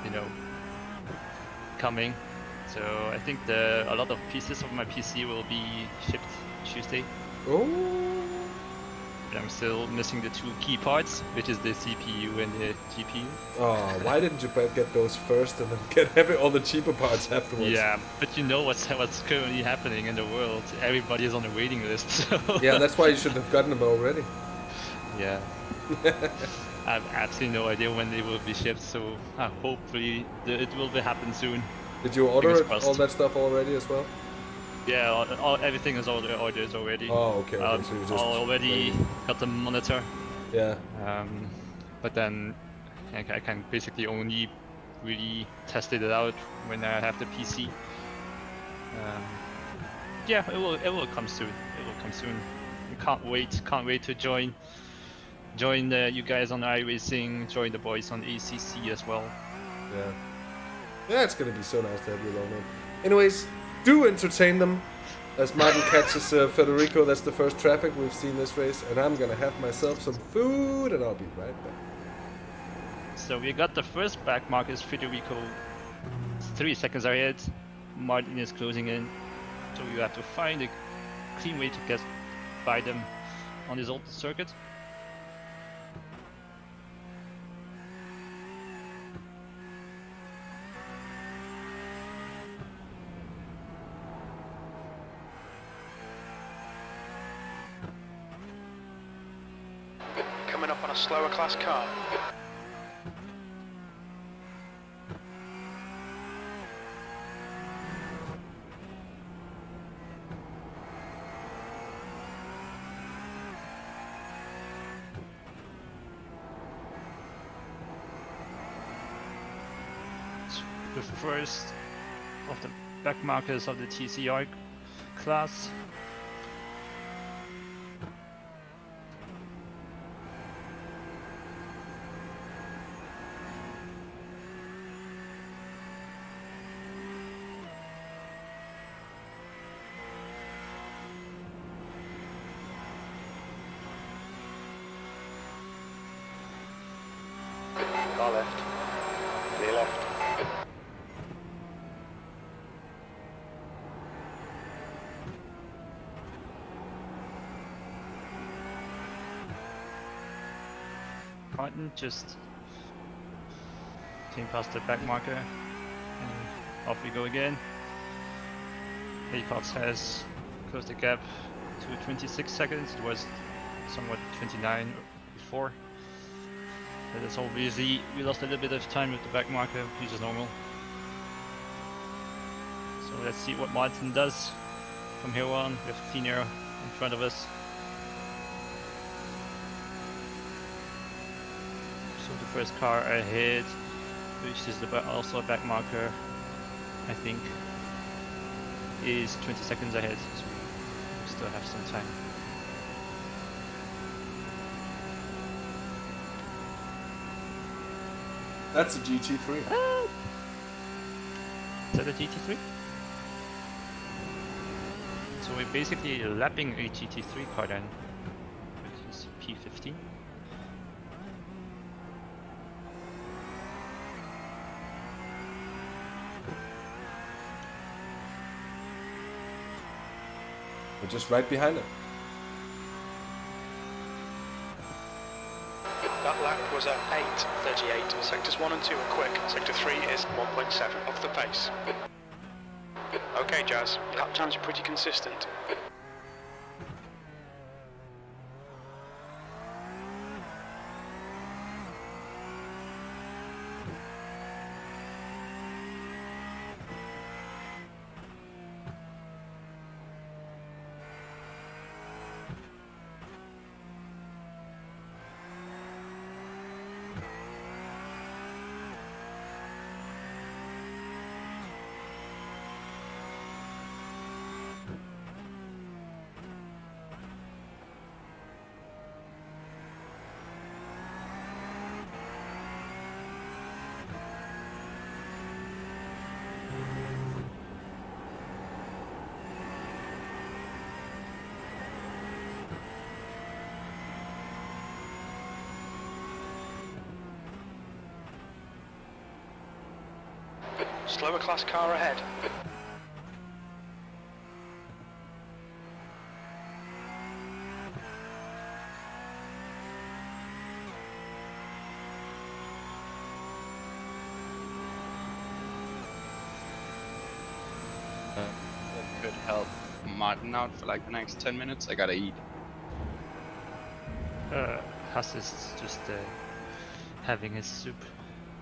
H: you know, coming. So I think a lot of pieces of my PC will be shipped Tuesday.
C: Oh.
H: But I'm still missing the two key parts, which is the CPU and the GPU.
C: Oh, why didn't you get those first and then get all the cheaper parts afterwards?
H: Yeah, but you know what's currently happening in the world. Everybody is on the waiting list. So.
C: Yeah, that's why you should have gotten them already.
H: Yeah. I have absolutely no idea when they will be shipped, so hopefully it will happen soon.
C: Did you order all that stuff already as well?
H: Yeah, everything is ordered already.
C: Oh, okay. So you just
H: already got the monitor.
C: Yeah.
H: But then I can basically only really test it out when I have the PC. Yeah, it will come soon. It will come soon. Can't wait to join you guys on iRacing, join the boys on ACC as well.
C: Yeah. Yeah, it's gonna be so nice to have you along. Anyways, do entertain them. As Maarten catches Federico, that's the first traffic we've seen this race, and I'm gonna have myself some food, and I'll be right back.
H: So we got the first back mark is Federico 3 seconds ahead. Maarten is closing in, so you have to find a clean way to get by them on this old circuit.
G: coming up on a slower class car.
H: The first of the back markers of the TCR class.
I: Car left. Clear left.
H: Maarten just came past the back marker and off we go again. Acox has closed the gap to 26 seconds. It was somewhat 29 before. But it's obviously we lost a little bit of time with the back marker, which is normal. So let's see what Maarten does from here on. We have clean air in front of us. So the first car ahead, which is also a back marker, I think, is 20 seconds ahead. So we still have some time.
C: That's a GT3.
H: Is that a GT3? So we're basically lapping a GT3 car then, which is P15.
C: We're just right behind it.
G: That lap was at 8:38. Sectors 1 and 2 are quick. Sector 3 is 1.7 off the pace. Okay, Jazz. Lap times are pretty consistent. Slower class car ahead.
F: That could help Maarten out for like the next 10 minutes. I gotta eat.
H: Haas is just having his soup.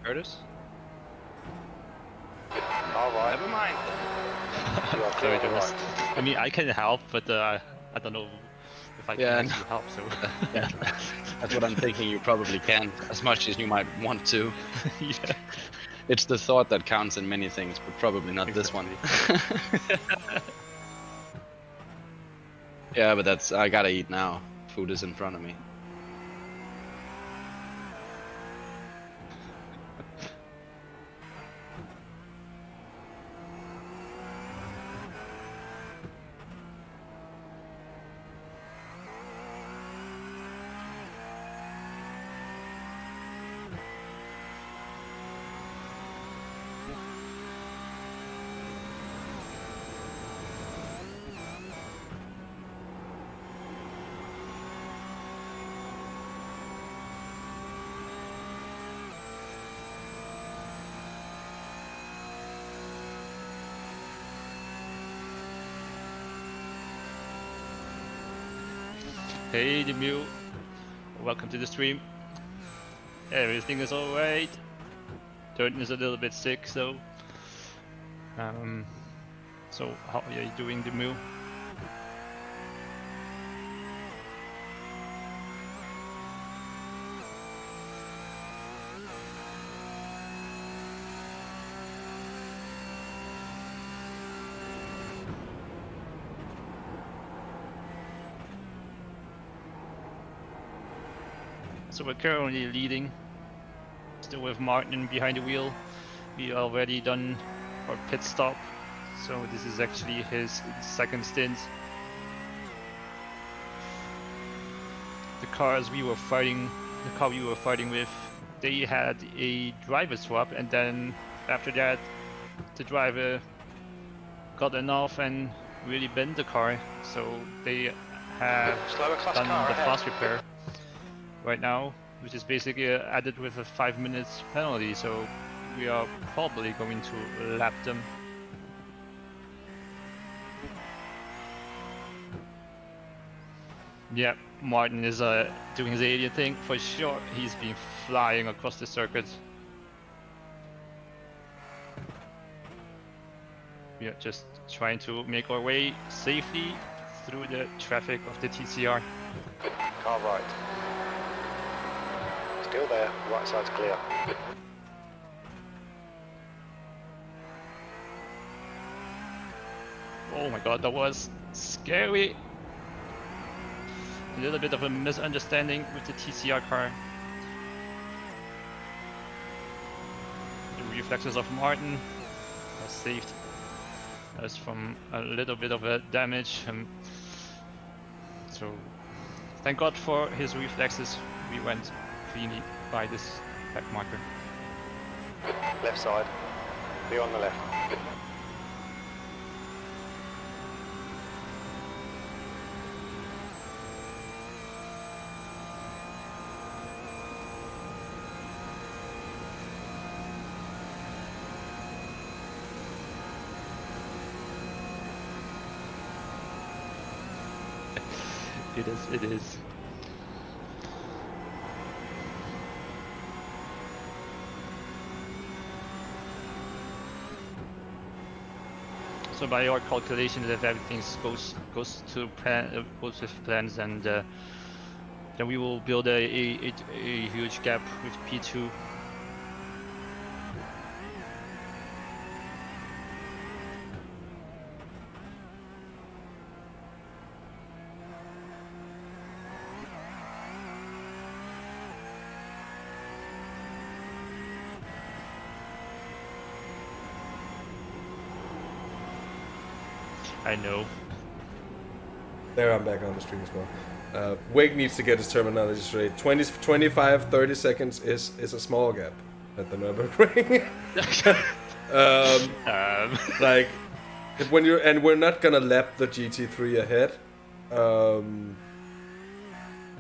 F: Curtis?
I: Alright.
F: Never mind.
I: You are clear
H: Sorry,
I: on the
H: Jonas.
I: right.
H: I mean, I can help, but I don't know if I can
F: Yeah,
H: actually help. So
F: Yeah, that's what I'm thinking. You probably can, as much as you might want to.
H: yeah.
F: It's the thought that counts in many things, but probably not this one. Yeah, but I gotta eat now. Food is in front of me.
H: Hey, the mule. welcome to the stream. Everything is alright. Dirten is a little bit sick, so how are you doing, the move? So we're currently leading, still with Maarten behind the wheel. We already done our pit stop, so this is actually his second stint. The car we were fighting with, they had a driver swap, and then after that, the driver got enough and really bent the car, so they have done the fast repair right now, which is basically added with a 5 minutes penalty, so we are probably going to lap them. Yeah, Maarten is doing his alien thing for sure. He's been flying across the circuit. We are just trying to make our way safely through the traffic of the TCR.
I: Car right. Still there, right side's clear.
H: Oh my god, that was scary. A little bit of a misunderstanding with the TCR car. The reflexes of Maarten has saved us from a little bit of a damage. So thank god for his reflexes, we went cleanly by this back marker.
I: Left side. Be on the left.
H: It is. So by our calculations, if everything goes to goes with plans, and then we will build a huge gap with P2. I know.
C: There, I'm back on the stream as well. Wake needs to get his terminology straight. 25, 30 seconds is a small gap at the Nürburgring. Like, when we're not gonna lap the GT3 ahead.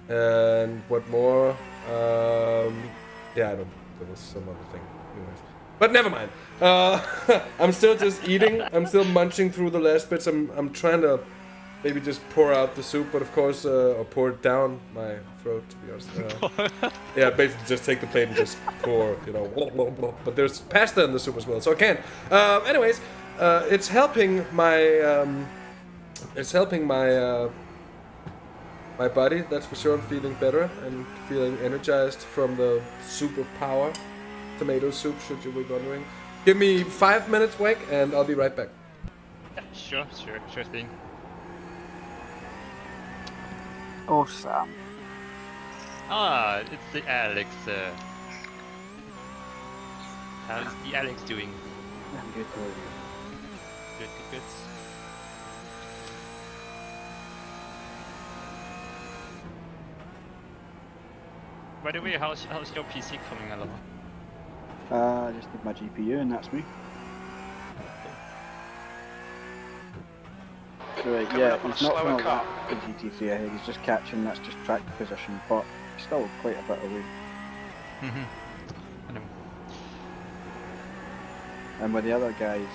C: And what more? Yeah, I don't. There was some other thing. Anyways. But never mind. I'm still just eating. I'm still munching through the last bits. I'm trying to maybe just pour out the soup, but of course, or pour it down my throat, to be honest. Yeah, basically just take the plate and just pour, you know. Blah, blah, blah. But there's pasta in the soup as well, so I can't. Anyways, it's helping my my body. That's for sure. I'm feeling better and feeling energized from the soup of power. Tomato soup, should you be wondering. Give me 5 minutes, Wake, and I'll be right back.
H: Yeah, sure thing.
E: Oh, Sam.
H: Ah, it's the Alex. How's the Alex doing?
E: I'm good.
H: Good. By the way, how's your PC coming along?
E: I just did my GPU and that's me. So yeah, he's not going to lap the GT3 ahead, he's just catching, that's just track position, but still quite a bit away.
H: I know.
E: And with the other guys,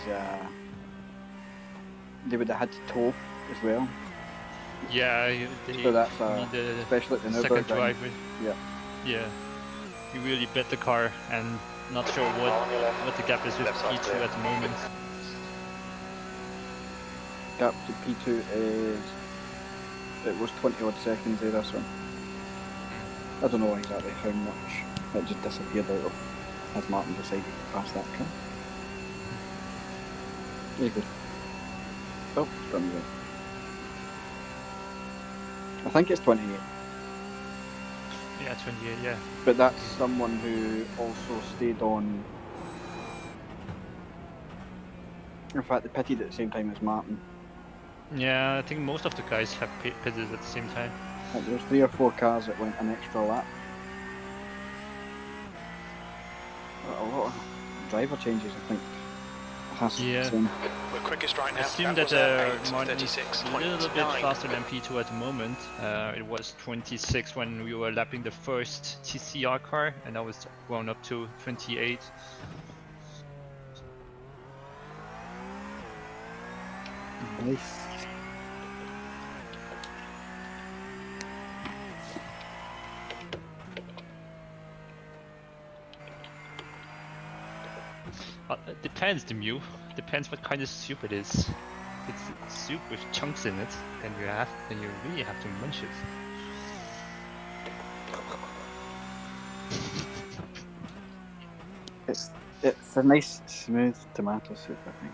E: they would have had to tow as well.
H: Yeah, they
E: So that's
H: need a
E: especially at the
H: second
E: Nürburgring.
H: driver.
E: Yeah.
H: Yeah, you really bet the car, and not sure what the gap is with
I: Left side's
H: P2
I: clear.
H: at the moment.
E: Gap to P2 is, it was 20 odd seconds there, this one. I don't know exactly how much it just disappeared out of as Maarten decided to pass that car. There you go. Oh, it's running away. I think it's 28,
H: Yeah, 28. Yeah.
E: but that's someone who also stayed on. In fact, they pitted at the same time as Maarten.
H: Yeah, I think most of the guys have pitted at the same time.
E: There was 3 or 4 cars that went an extra lap. A lot of driver changes, I think.
H: Yeah.
G: We're quickest right
H: I
G: now.
H: assume
G: that
H: that
G: was
H: Maarten is
G: 8:36,
H: a little bit
G: 29.
H: faster than P2 at the moment. It was 26 when we were lapping the first TCR car, and now it's grown up to 28.
E: Nice.
H: It depends, the Mew. Depends what kind of soup it is. If it's soup with chunks in it, then you really have to munch it.
E: It's a nice smooth tomato soup, I think.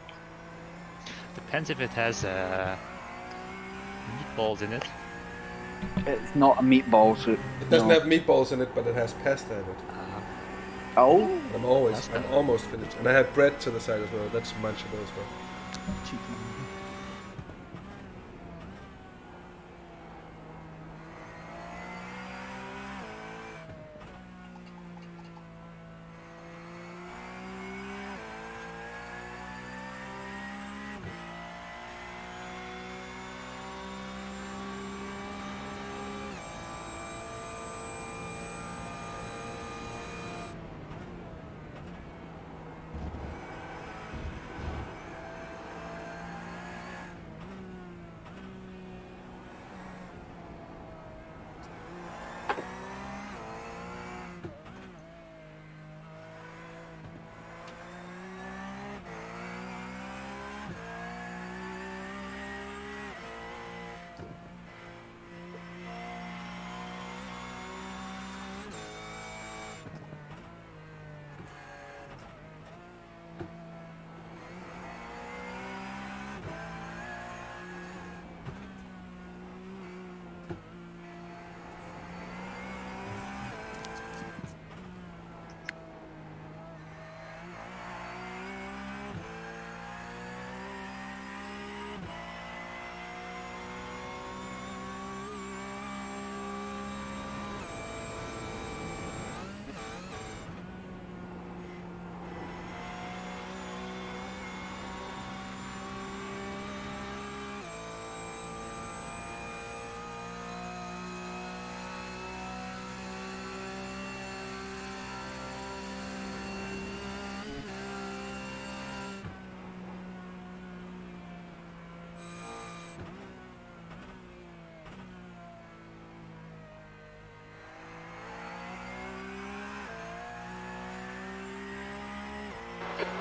H: Depends if it has meatballs in it.
E: It's not a meatball soup.
C: It doesn't
E: no.
C: have meatballs in it, but it has pasta in it.
E: Oh,
C: I'm almost finished. And I had bread to the side as well. That's munchable as well.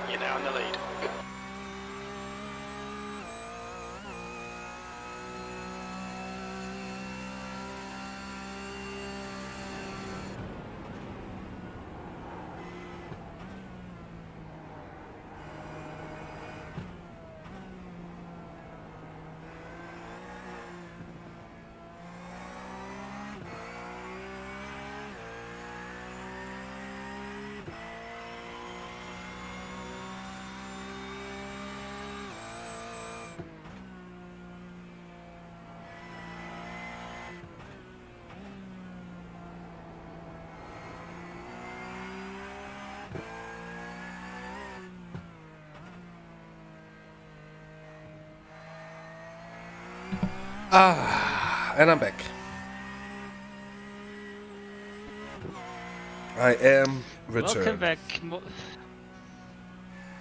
G: You're now in the lead.
C: And I'm back. I am returned.
H: Welcome back.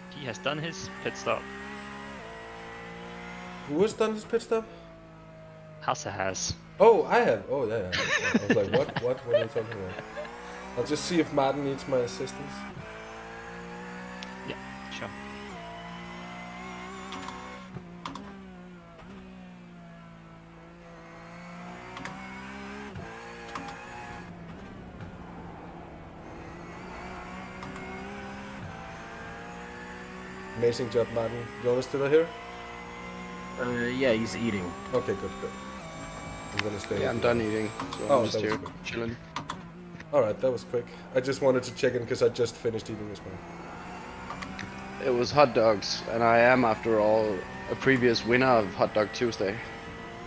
H: He has done his pit stop.
C: Who has done his pit stop?
H: Hasse has.
C: Oh, I have. Oh, yeah. I was like, what? What are you talking about? I'll just see if Maarten needs my assistance.
H: Yeah, sure.
C: Amazing job, Maarten. Jonas still here?
D: Yeah, he's eating.
C: Okay, good. I'm gonna stay.
F: Yeah, I'm done eating. So
C: Oh,
F: I'm just
C: that was
F: here
C: quick.
F: chilling.
C: Alright, that was quick. I just wanted to check in because I just finished eating as well.
F: It was hot dogs, and I am, after all, a previous winner of Hot Dog Tuesday.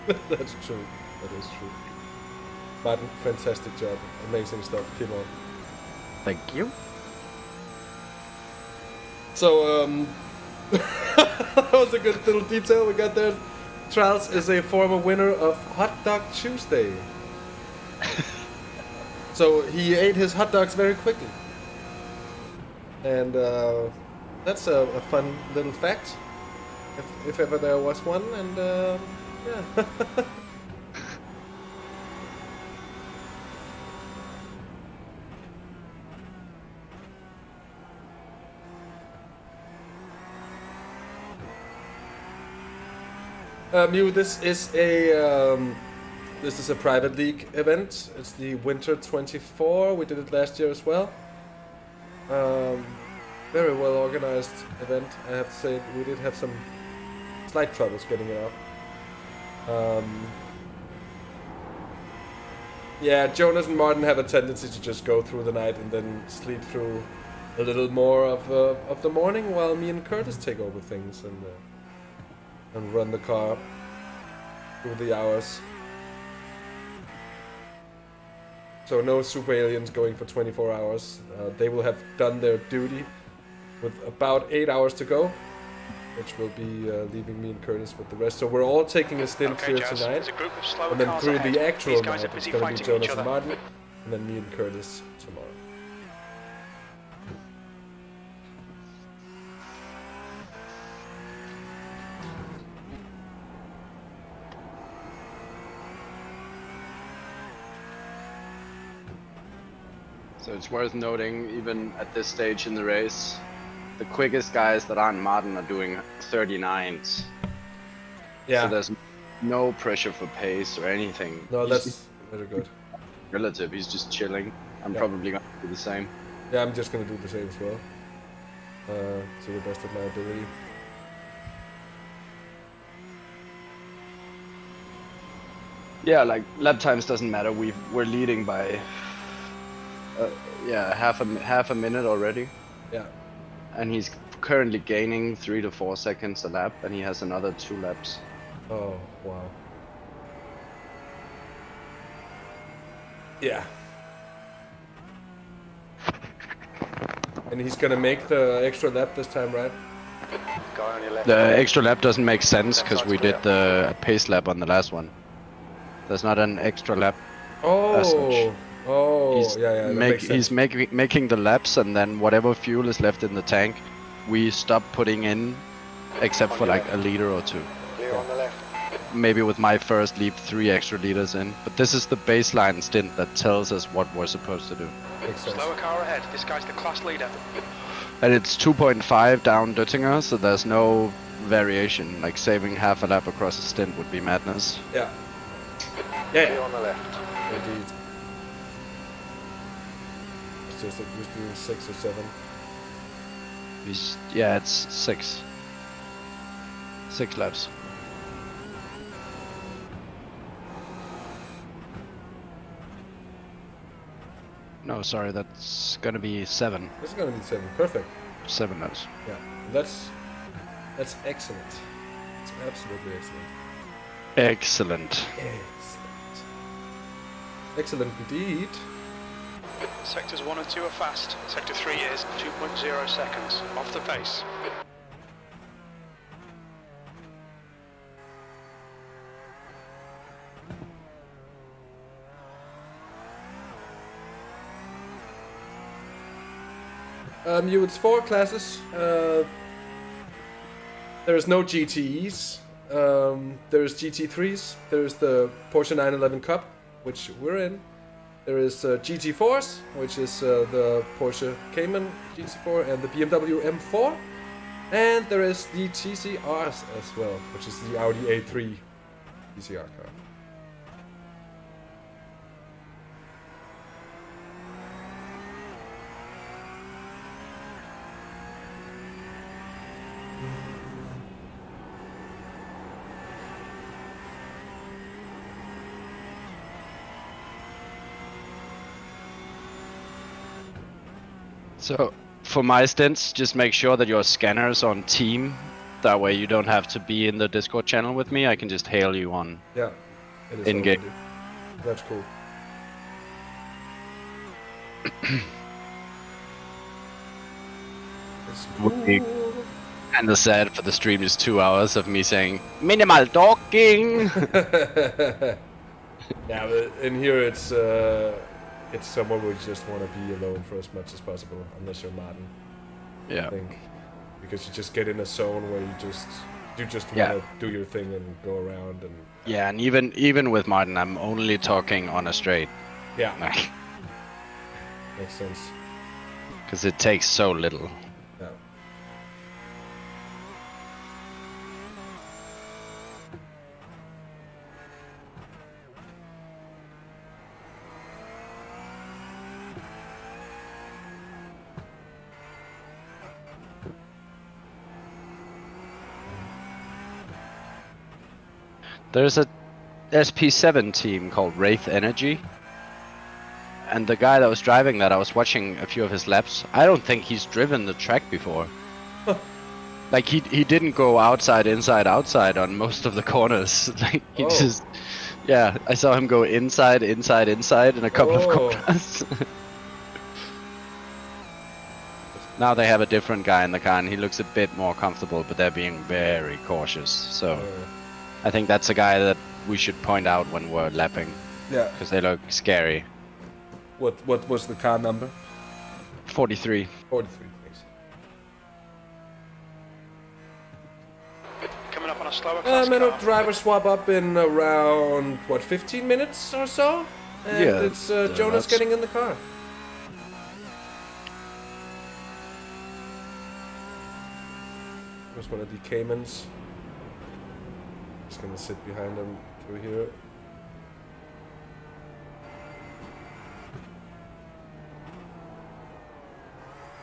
C: That's true. That is true. Maarten, fantastic job. Amazing stuff. Keep on.
D: Thank you.
C: So, that was a good little detail we got there. Charles is a former winner of Hot Dog Tuesday. So he ate his hot dogs very quickly. And that's a fun little fact, if ever there was one. And yeah. Mew, this is a private league event. It's the Winter 24. We did it last year as well. Very well organized event. I have to say we did have some slight troubles getting it up. Yeah, Jonas and Maarten have a tendency to just go through the night and then sleep through a little more of the morning, while me and Curtis take over things and run the car through the hours. So no super aliens going for 24 hours. They will have done their duty with about 8 hours to go, which will be leaving me and Curtis with the rest. So we're all taking a stint here
G: Jazz,
C: tonight,
G: there's a group of slower
C: and then
G: cars
C: through
G: ahead.
C: the actual
G: These guys
C: night
G: are busy
C: it's going to be
G: fighting each
C: Jonas and
G: other.
C: Maarten, and then me and Curtis tomorrow.
F: So it's worth noting, even at this stage in the race, the quickest guys that aren't Maarten are doing 39s.
C: Yeah.
F: So there's no pressure for pace or anything.
C: No,
F: He's
C: that's very good.
F: relative. He's just chilling. I'm
C: Yeah.
F: probably going to do the same.
C: Yeah, I'm just going to do the same as well. To the best of my ability.
F: Yeah, like lap times doesn't matter. We're leading by yeah, half a minute already,
C: Yeah.
F: and he's currently gaining 3 to 4 seconds a lap, and he has another 2 laps.
C: Oh, wow. Yeah. And he's gonna make the extra lap this time, right?
I: Guy on your left.
F: The extra lap doesn't make sense because we did the pace lap on the last one. There's not an extra lap. As
C: Oh.
F: such.
C: Oh,
F: He's
C: yeah, that makes sense.
F: he's making the laps, and then whatever fuel is left in the tank, we stop putting in, except for like a liter or two.
I: Clear on the left.
F: Maybe with my first leap, 3 extra liters in. But this is the baseline stint that tells us what we're supposed to do.
C: Makes sense.
G: Slower car ahead. This guy's the class leader.
F: And it's 2.5 down Dirten, so there's no variation. Like saving half a lap across a stint would be madness.
C: Yeah.
I: Clear
C: Yeah,
I: on the left.
C: indeed. It's just like we're doing 6 or 7.
F: Yeah, it's 6. 6 laps. No, sorry, that's gonna be 7.
C: This is gonna be 7. Perfect.
F: 7 laps.
C: Yeah. That's excellent. It's absolutely excellent.
F: Excellent.
C: Excellent. Excellent indeed.
G: Sectors 1 and 2 are fast. Sector 3 is 2.0 seconds off the pace. It's
C: 4 classes. There is no GTEs. There's GT3s. There's the Porsche 911 Cup, which we're in. There is GT4s, which is the Porsche Cayman GT4 and the BMW M4. And there is the TCRs as well, which is the Audi A3 TCR car.
F: So, for my stints, just make sure that your scanner's on team. That way you don't have to be in the Discord channel with me. I can just hail you on
C: Yeah, it is
F: in-game.
C: already. That's cool. It's
F: Would be
C: cool.
F: kinda sad for the stream is 2 hours of me saying minimal talking.
C: Yeah, but in here it's somewhere where you just want to be alone for as much as possible, unless you're Maarten. I
F: Yeah.
C: think because you just get in a zone where you just
F: Yeah.
C: want to do your thing and go around and
F: Yeah, and even with Maarten, I'm only talking on a straight.
C: yeah,
F: Like,
C: makes sense.
F: because it takes so little.
C: Yeah.
F: There's a SP7 team called Wraith Energy. And the guy that was driving that, I was watching a few of his laps. I don't think he's driven the track before. Like he didn't go outside, inside, outside on most of the corners. Like he
C: Oh.
F: just, yeah, I saw him go inside, inside, inside in a couple of
C: Oh.
F: corners. Now they have a different guy in the car, and he looks a bit more comfortable, but they're being very cautious. So I think that's a guy that we should point out when we're lapping,
C: Yeah.
F: because they look scary.
C: What was the car number?
F: 43.
C: 43. Thanks.
G: Coming up on a slower class
C: Minute
G: car.
C: driver swap up in around what 15 minutes or so, and
F: Yeah,
C: it's Jonas
F: that's-
C: getting in the car. There's one of the Caymans. Just gonna sit behind him through here.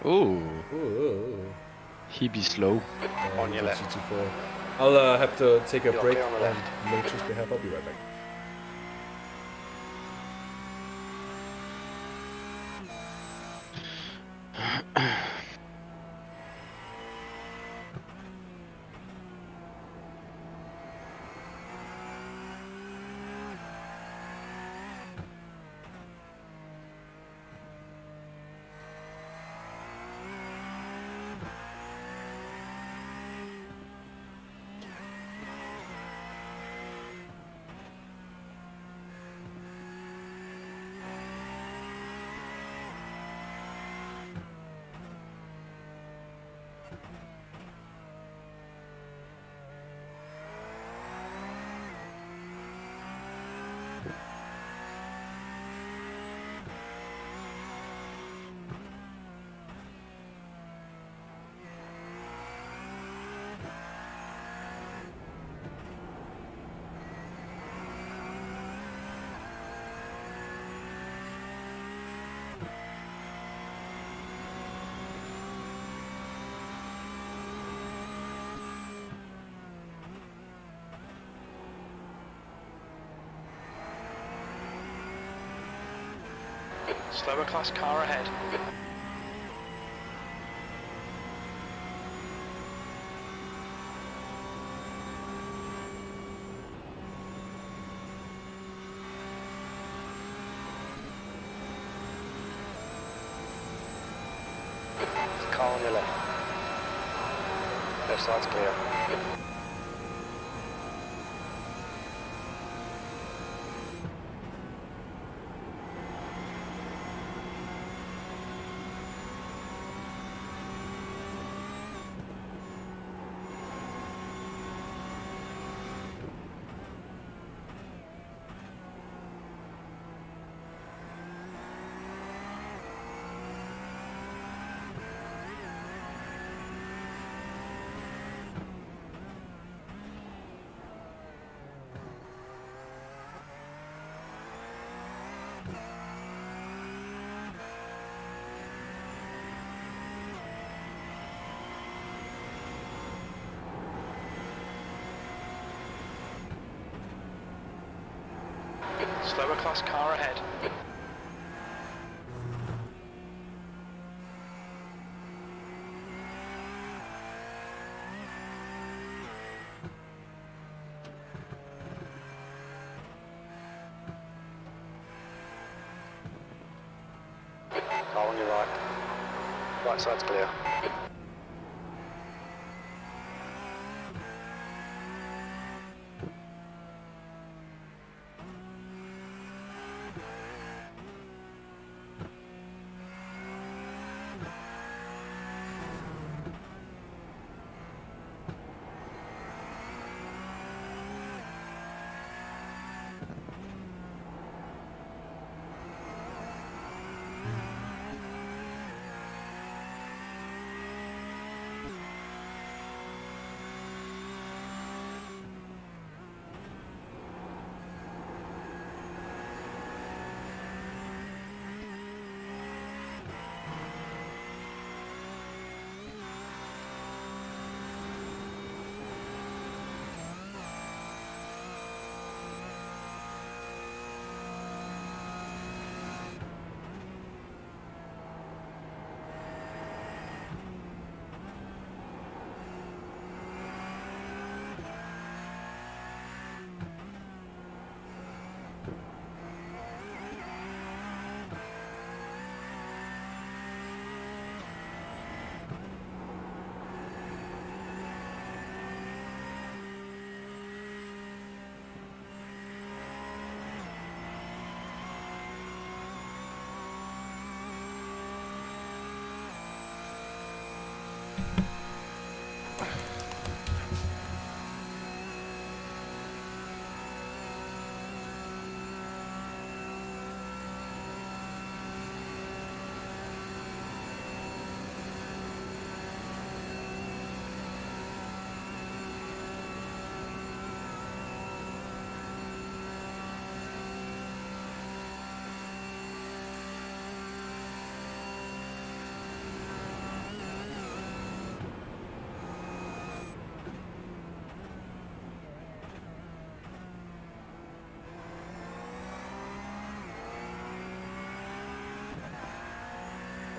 F: Ooh,
C: Ooh.
F: he be slow.
G: On your
C: the
G: left.
C: GT4. I'll have to take a
G: You're
C: break
G: clear on the left.
C: nature's behalf. I'll be right back.
G: Slower class car ahead.
I: Car on your left. Left side's clear.
G: Slower class car ahead.
I: Car on your right. Right side's clear.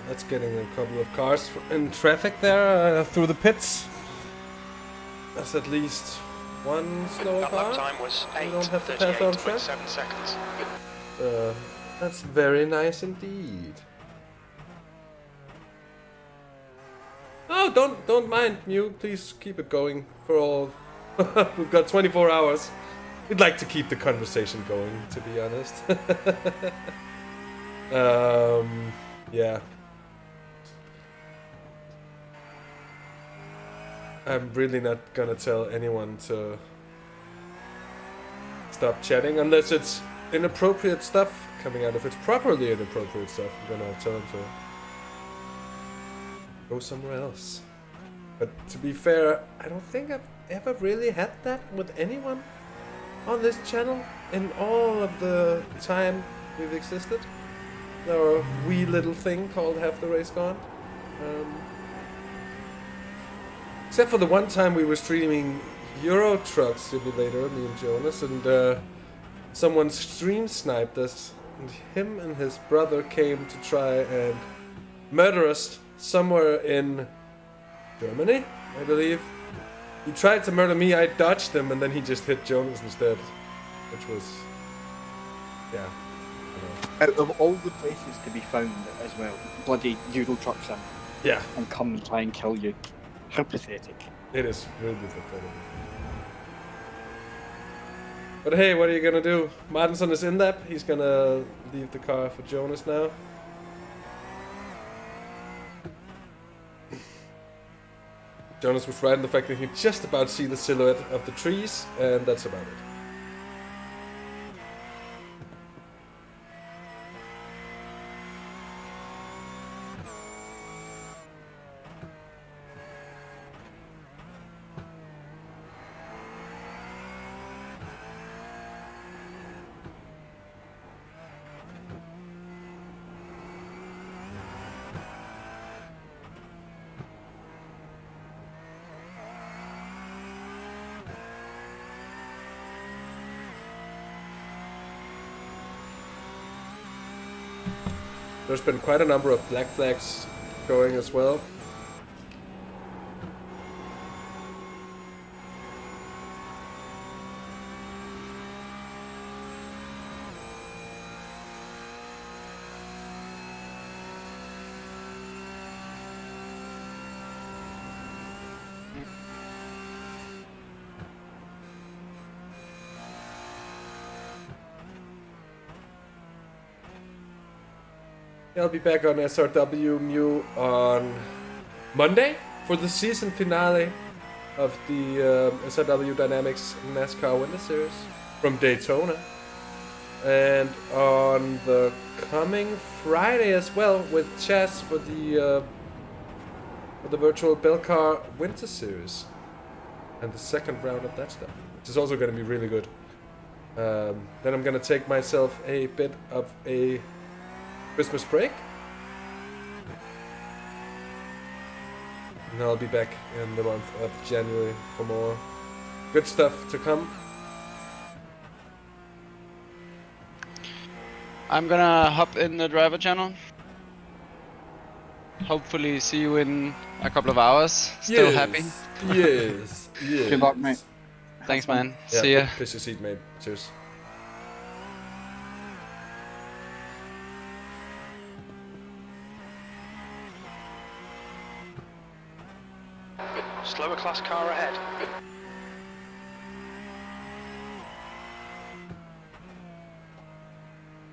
C: That's getting a couple of cars in traffic there through the pits. That's at least one slower
G: That
C: car.
G: lap time was
C: We don't have to pass on track.
G: 8:38.7 seconds.
C: That's very nice indeed. Oh, don't mind, Mew. Please keep it going for all. We've got 24 hours. We'd like to keep the conversation going, to be honest. Yeah. I'm really not gonna tell anyone to stop chatting unless it's inappropriate stuff coming out. If it's properly inappropriate stuff, I'm gonna tell them to go somewhere else. But to be fair, I don't think I've ever really had that with anyone on this channel in all of the time we've existed. Our wee little thing called Have the Race Gone. Except for the one time we were streaming Euro Truck Simulator, me and Jonas, and someone stream sniped us, and him and his brother came to try and murder us somewhere in Germany, I believe. He tried to murder me, I dodged him, and then he just hit Jonas instead, which was, yeah.
E: Out of all the places to be found as well, bloody Euro Truck Sim.
C: Yeah.
E: And come and try and kill you. How pathetic.
C: It is really pathetic. But hey, what are you gonna do? Maarten is in that. He's gonna leave the car for Jonas now. Jonas was right in the fact that you just about see the silhouette of the trees, and that's about it. There's been quite a number of black flags going as well. I'll be back on SRW Mu on Monday for the season finale of the SRW Dynamics NASCAR Winter Series from Daytona. And on the coming Friday as well with Chas for the virtual Belcar Winter Series. And the second round of that stuff, which is also going to be really good. Then I'm going to take myself a bit of a Christmas break. And I'll be back in the month of January for more good stuff to come.
F: I'm gonna hop in the driver channel. Hopefully see you in a couple of hours. Still happy?
C: Yes, yes.
E: Good luck, mate.
F: Thanks, man.
C: Yeah,
F: See ya.
C: piss your seat, mate. Cheers.
G: Slower class car ahead.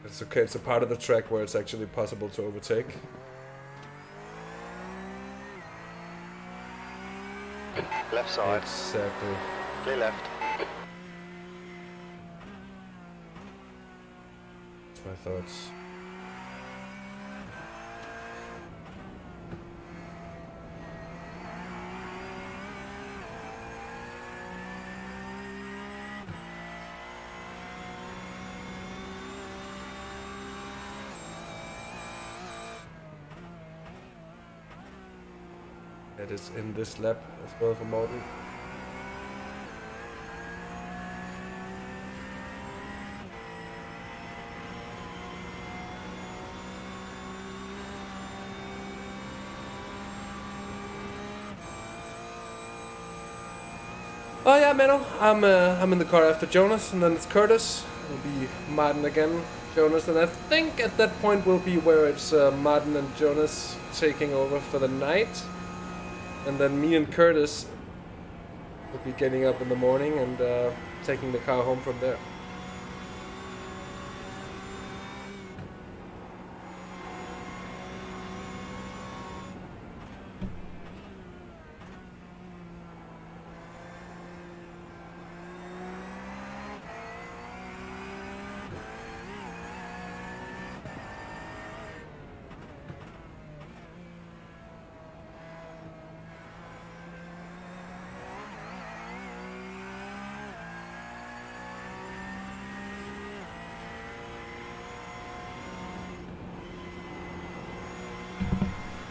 C: It's okay, it's a part of the track where it's actually possible to overtake.
I: Left side.
C: Exactly.
I: Clear left.
C: That's my thoughts. It is in this lap as well for Maarten. Oh yeah, Menno. I'm in the car after Jonas, and then it's Curtis. It'll be Maarten again, Jonas, and I think at that point will be where it's Maarten and Jonas taking over for the night. And then me and Curtis will be getting up in the morning and taking the car home from there.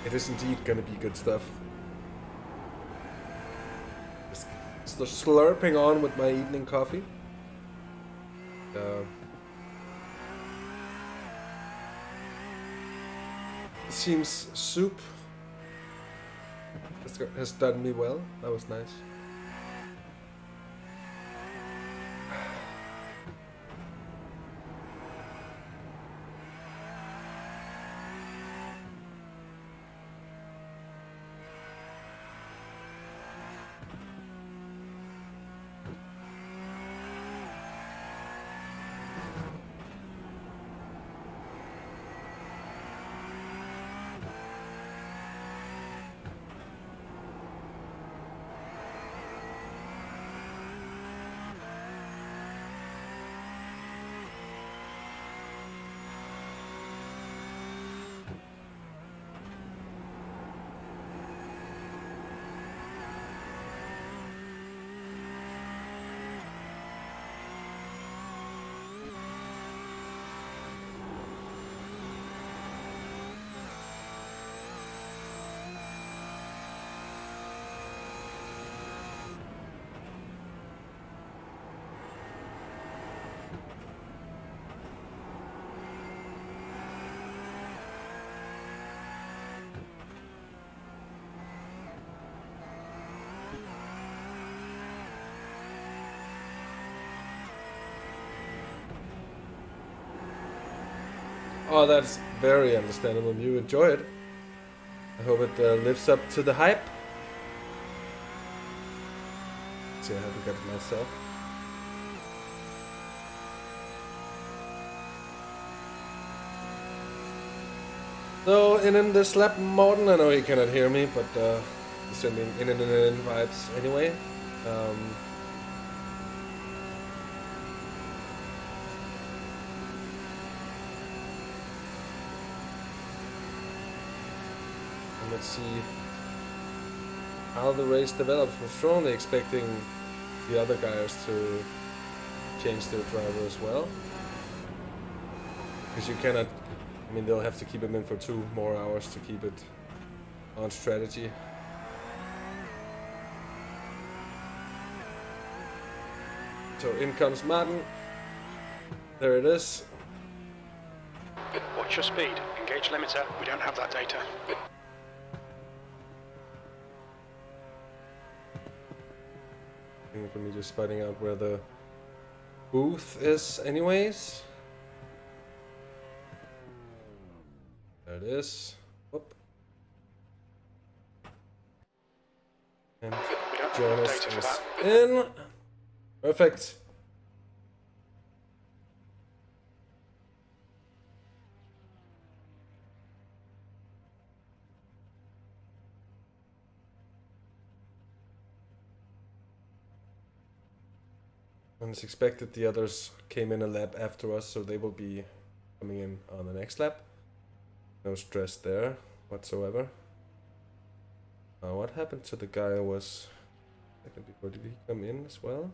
C: It is indeed gonna be good stuff. Just slurping on with my evening coffee. Seems soup has done me well. That was nice. Oh, that's very understandable. You enjoy it. I hope it lives up to the hype. See, I haven't got it myself. So, in this lap, Maarten, I know he cannot hear me, but he's sending in vibes anyway. Let's see how the race develops. We're strongly expecting the other guys to change their driver as well. Because you cannot, I mean, they'll have to keep him in for 2 more hours to keep it on strategy. So in comes Maarten. There it is.
G: Watch your speed. Engage limiter. We don't have that data.
C: For me just spotting out where the booth is anyways. There it is. Whoop. And Jonas is in. Perfect. And it's expected the others came in a lap after us, so they will be coming in on the next lap. No stress there whatsoever. What happened to the guy who was second before? Did he come in as well?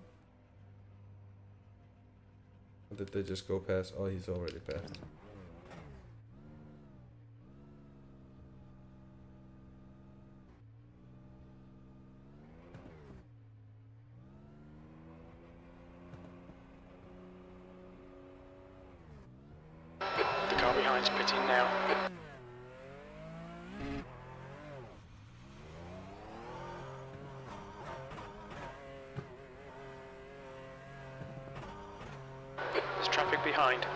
C: Or did they just go past? Oh, he's already passed.
G: The car behind's pitting now. There's traffic behind.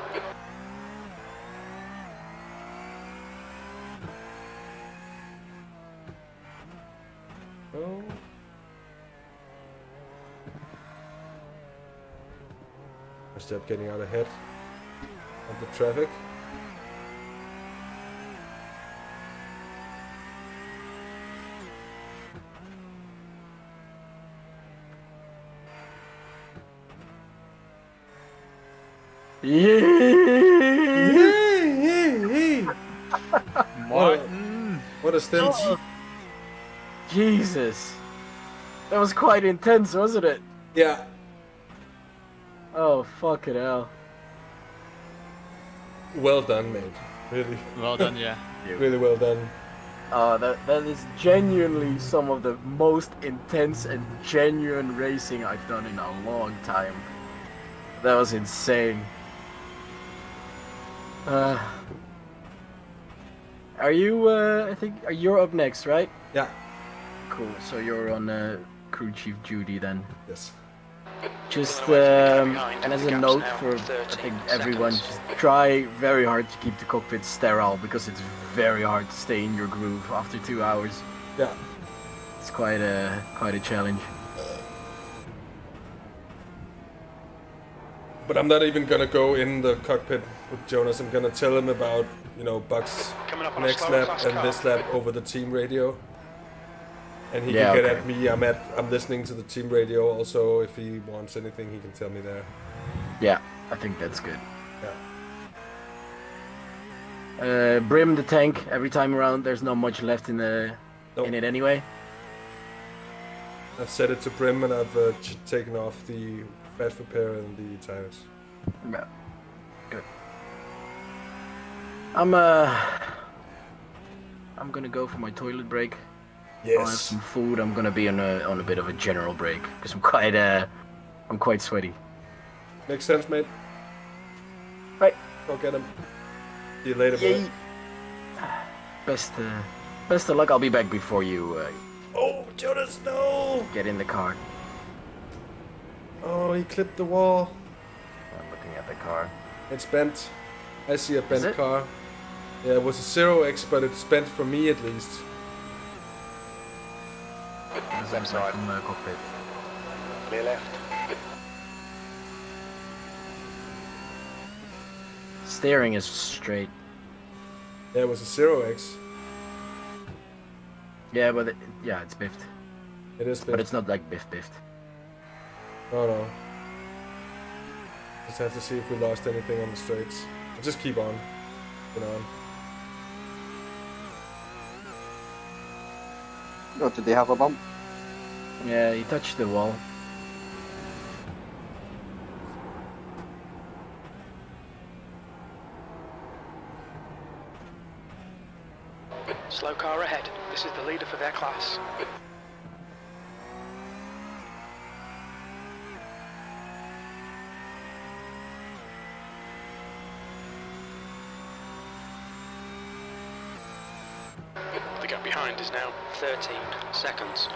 C: Oh. Nice job getting out ahead of the traffic.
H: Maarten!
C: What a stint.
D: Jesus. That was quite intense, wasn't it?
C: Yeah.
D: Oh, fucking hell.
C: Well done, mate. Really,
H: Well done, yeah.
C: really well done.
D: That is genuinely some of the most intense and genuine racing I've done in a long time. That was insane. Are you, I think, you're up next, right?
C: Yeah.
D: Cool, so you're on crew chief duty then.
C: Yes.
D: Just, and as a note for, I think, everyone, just try very hard to keep the cockpit sterile, because it's very hard to stay in your groove after 2 hours.
C: Yeah.
D: It's quite a challenge.
C: But I'm not even gonna go in the cockpit with Jonas. I'm gonna tell him about, you know, Buck's
G: Coming up on a
C: next
G: slower
C: lap
G: class
C: and
G: car.
C: this lap over the team radio. And he
D: Yeah,
C: can get
D: okay.
C: at me. I'm listening to the team radio also. If he wants anything, he can tell me there.
D: Yeah, I think that's good.
C: Yeah.
D: Brim the tank every time around. There's not much left in the
C: Nope.
D: in it anyway.
C: I've set it to Brim and I've taken off the fast repair and the tires.
D: Yeah, good. I'm gonna go for my toilet break. I'll have some food. I'm gonna be on a bit of a general break because I'm quite sweaty.
C: Makes sense, mate.
D: Right.
C: Go get him. See you later, boy.
D: Yay. Best of luck. I'll be back before you
C: Oh, Jonas, no!
D: get in the car.
C: Oh, he clipped the wall.
D: I'm looking at the car.
C: It's bent. I see a bent
D: it?
C: car. Yeah, it was a 0x, but it's bent for me at least.
D: Doesn't
I: Left
D: look like
I: side.
D: from the cockpit.
I: Clear left.
D: Steering is straight.
C: Yeah, it was a 0x.
D: Yeah, but it's biffed.
C: It is
D: But
C: bent.
D: it's not like biffed.
C: Oh no. Just have to see if we lost anything on the straights. Just keep on. Get on.
E: Oh, did they have a bump?
D: Yeah, he touched the wall.
G: Slow car ahead. This is the leader for their class. The gap behind is now 13 seconds.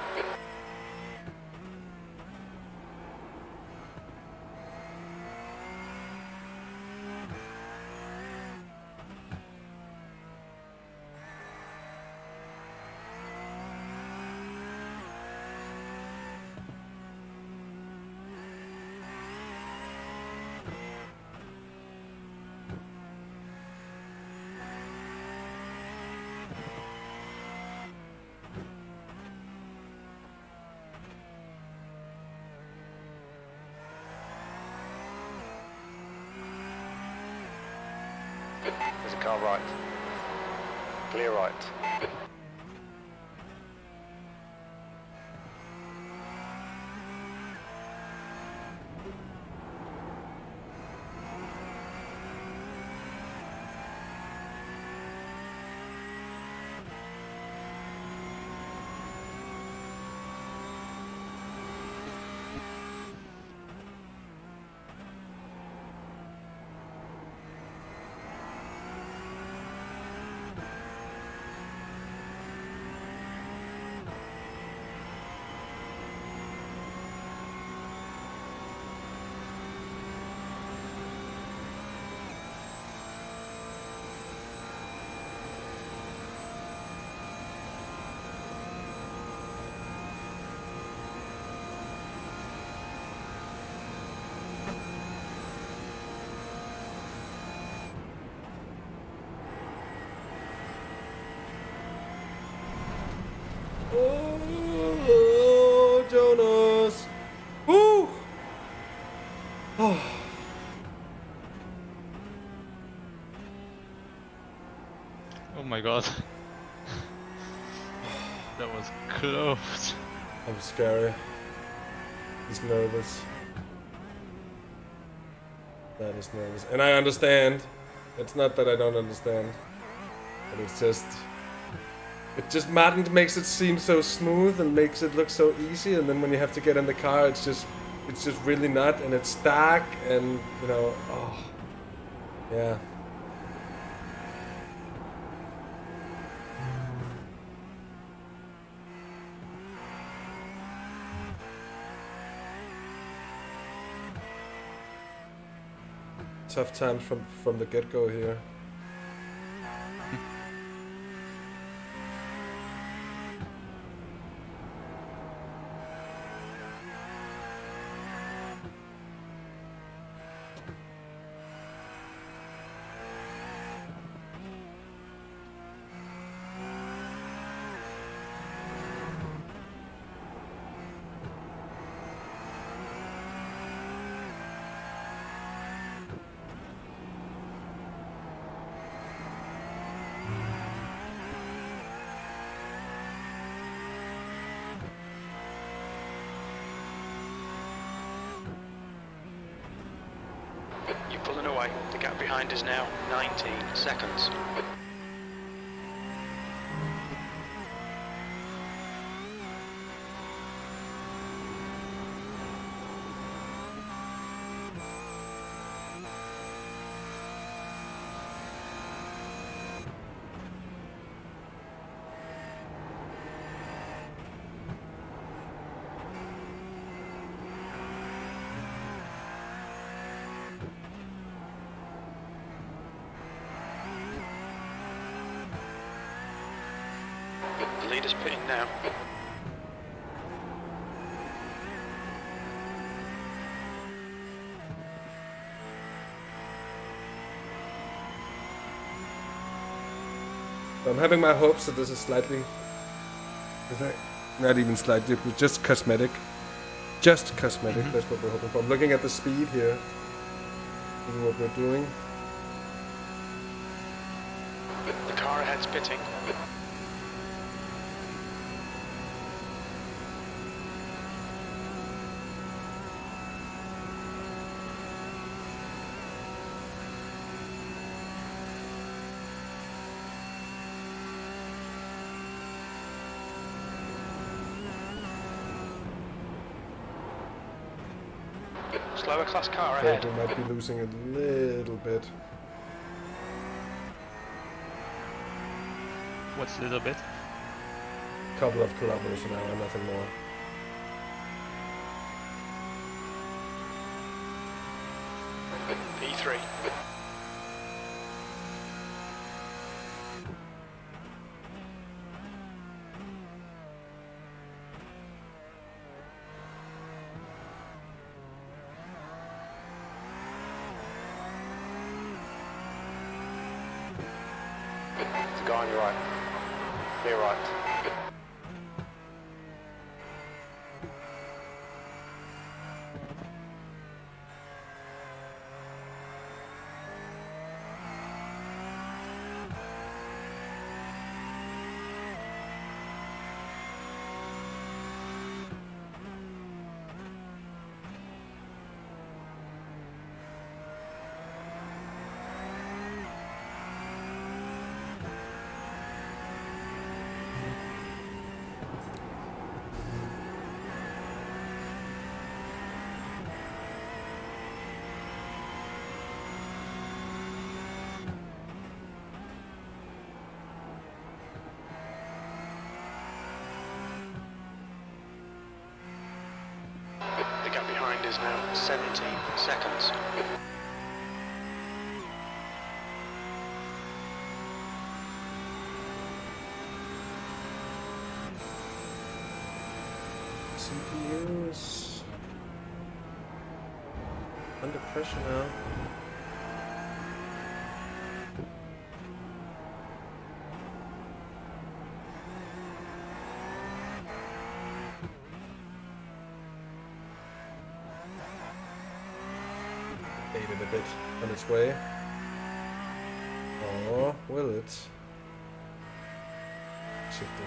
I: There's a car right. Clear right.
C: Oh, Jonas. Woo! Oh.
H: Oh my god. That was close.
C: I'm scary. He's nervous. That is nervous. And I understand. It's not that I don't understand. But it's just... It just Maarten makes it seem so smooth and makes it look so easy, and then when you have to get in the car, it's just really not, and it's dark, and you know, oh, yeah. Tough times from the get-go here.
G: You're pulling away. The gap behind is now 19 seconds. The leader's pitting now.
C: I'm having my hopes that this is slightly, not even slightly, but just cosmetic. Just cosmetic, that's what we're hoping for. I'm looking at the speed here. This is what we're doing.
G: The car ahead's pitting. Slower class car
C: I
G: ahead.
C: think we might be losing a little bit.
H: What's a little bit?
C: Couple of kilometers an hour, nothing more.
G: P3.
I: Go on your right. Clear right.
G: The gap behind is now 17 seconds.
C: CPU is under pressure now. Faded a bit on its way. Or will it? Shifted.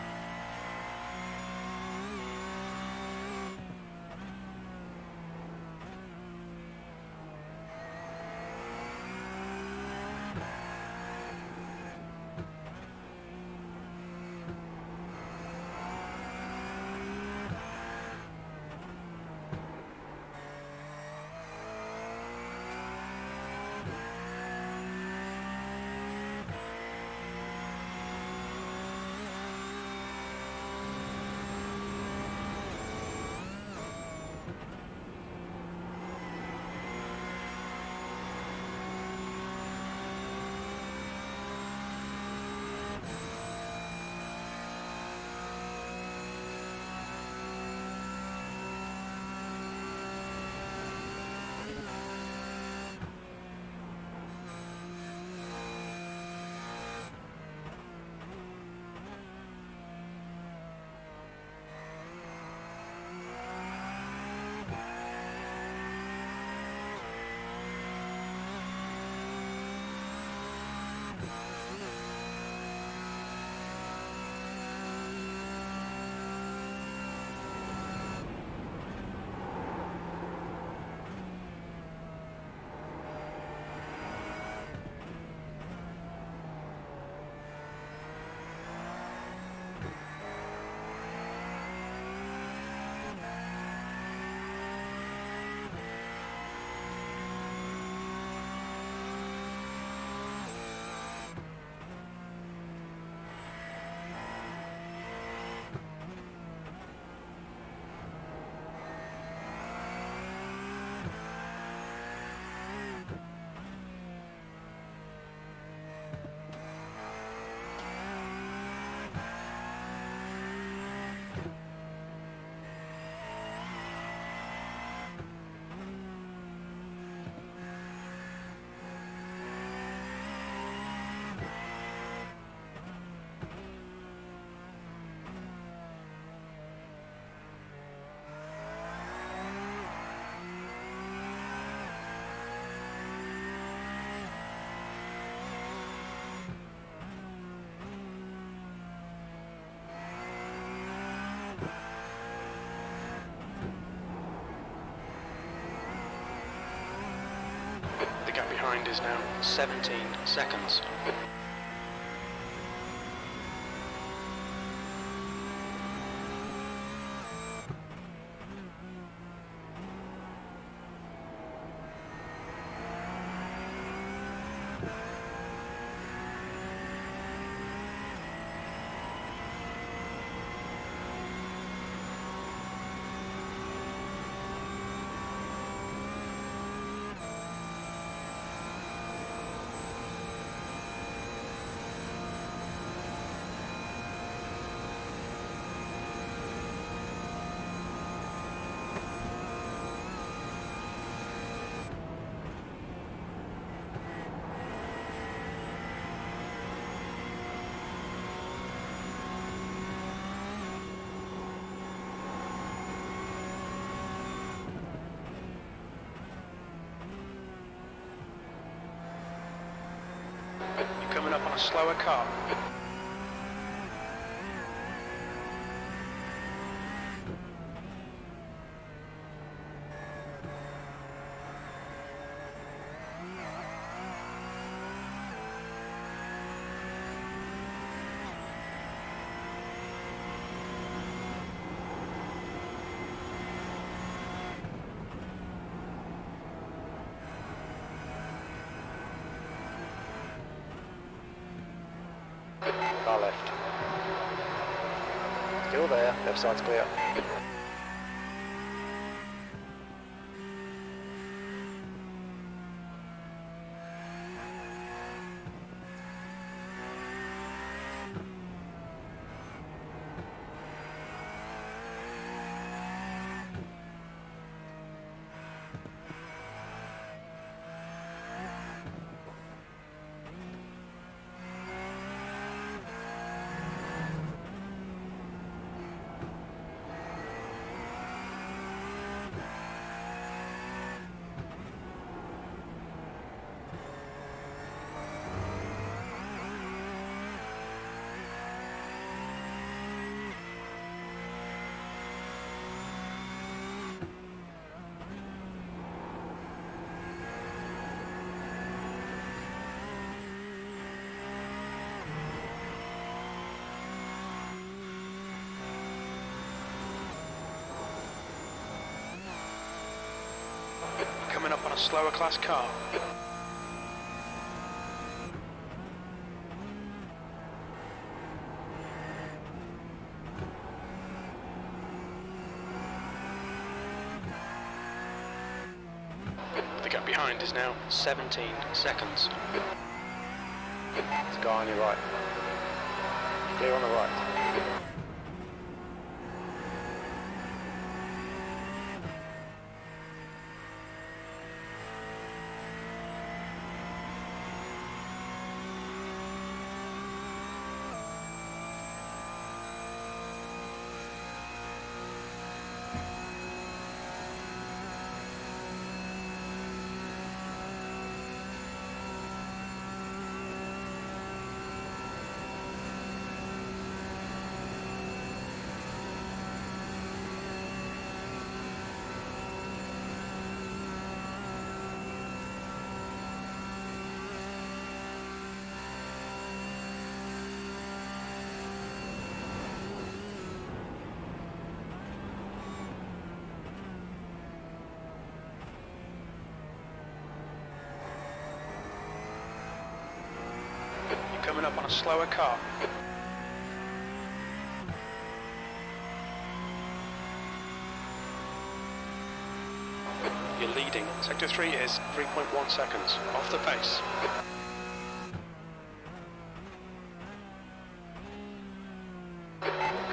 G: behind is now 17 seconds. You're coming up on a slower car.
I: Car left. Still there, left side's clear. Coming up on a slower class car. The gap behind is now 17 seconds. There's a guy on your right. Clear on the right.
G: Coming up on a slower car. You're leading. Sector 3 is 3.1 seconds off the pace.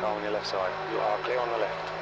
I: Car on your left side. You are clear on the left.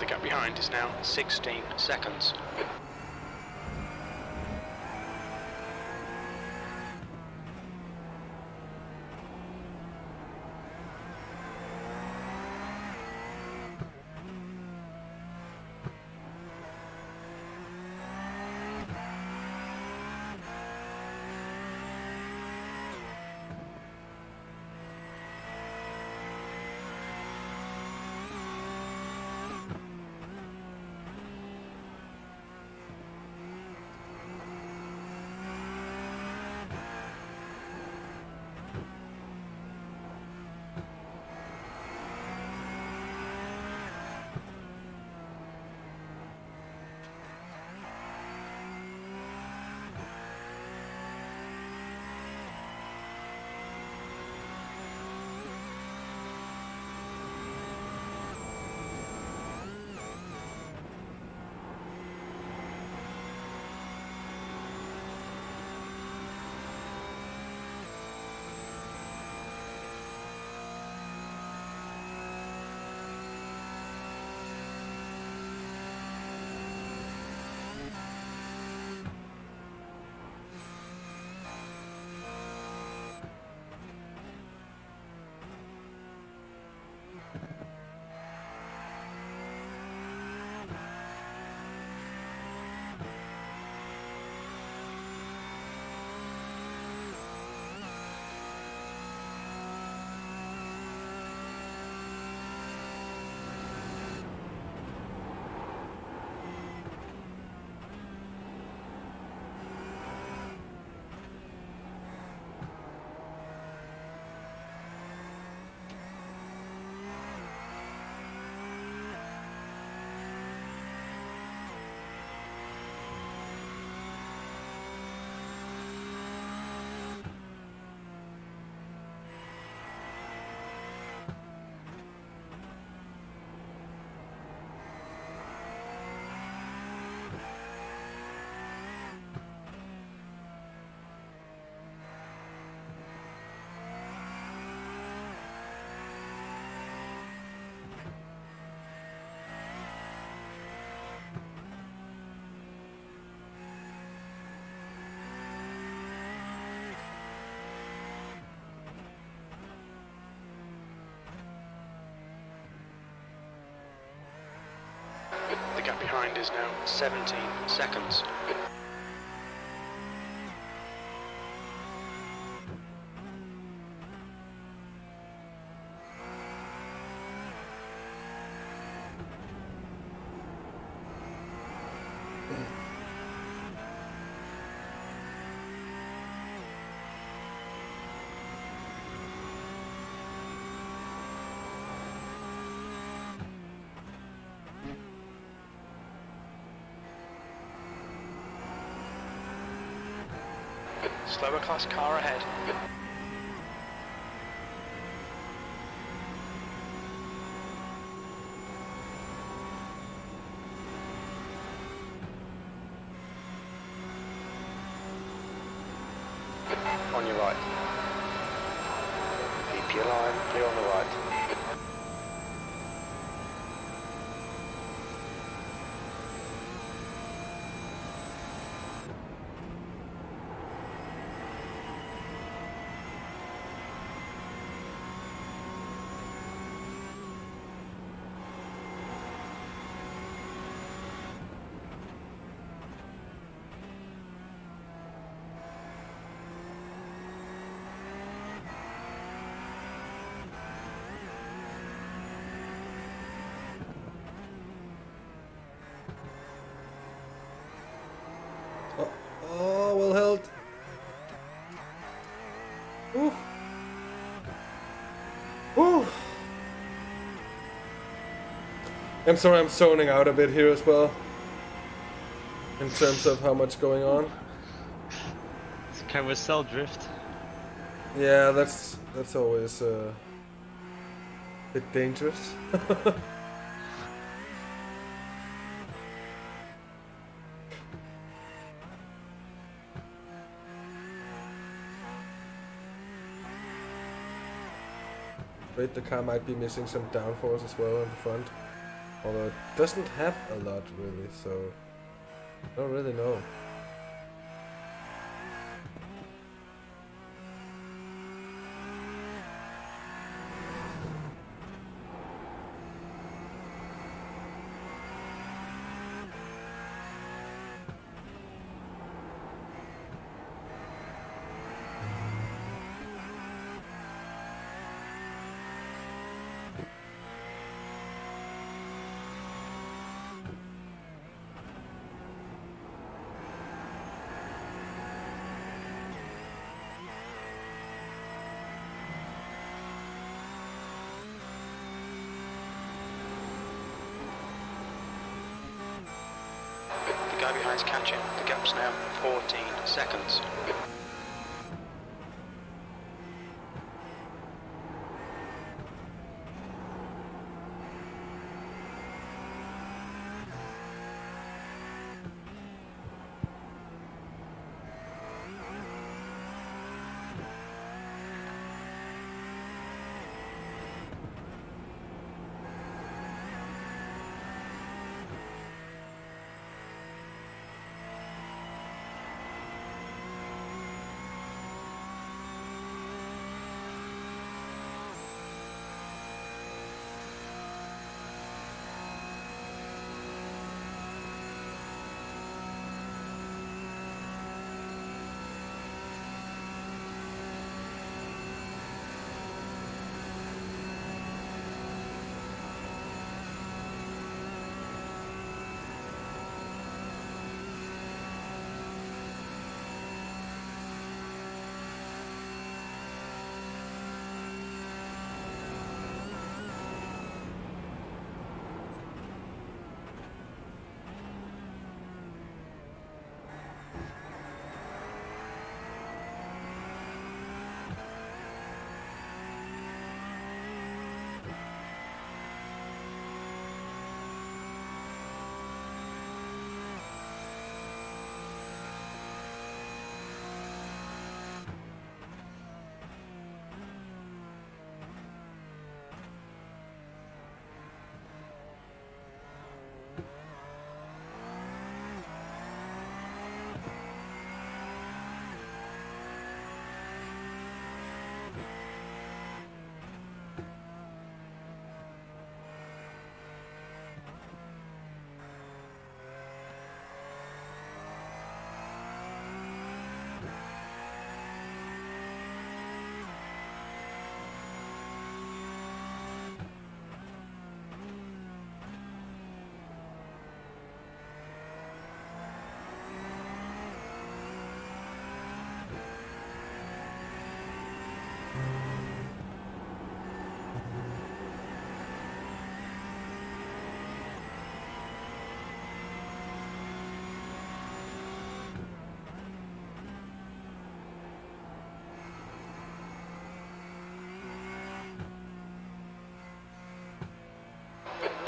G: The gap behind is now 16 seconds. The gap behind is now 17 seconds. Slower class car ahead. On your right. Keep your line clear on the right.
C: Oh, well held. Ooh. Ooh. I'm sorry, I'm zoning out a bit here as well. In terms of how much going on.
H: It's carousel drift.
C: Yeah, that's always a bit dangerous. Wait, the car might be missing some downforce as well on the front. Although it doesn't have a lot really, so I don't really know.
G: The guy behind's catching. The gap's now 14 seconds.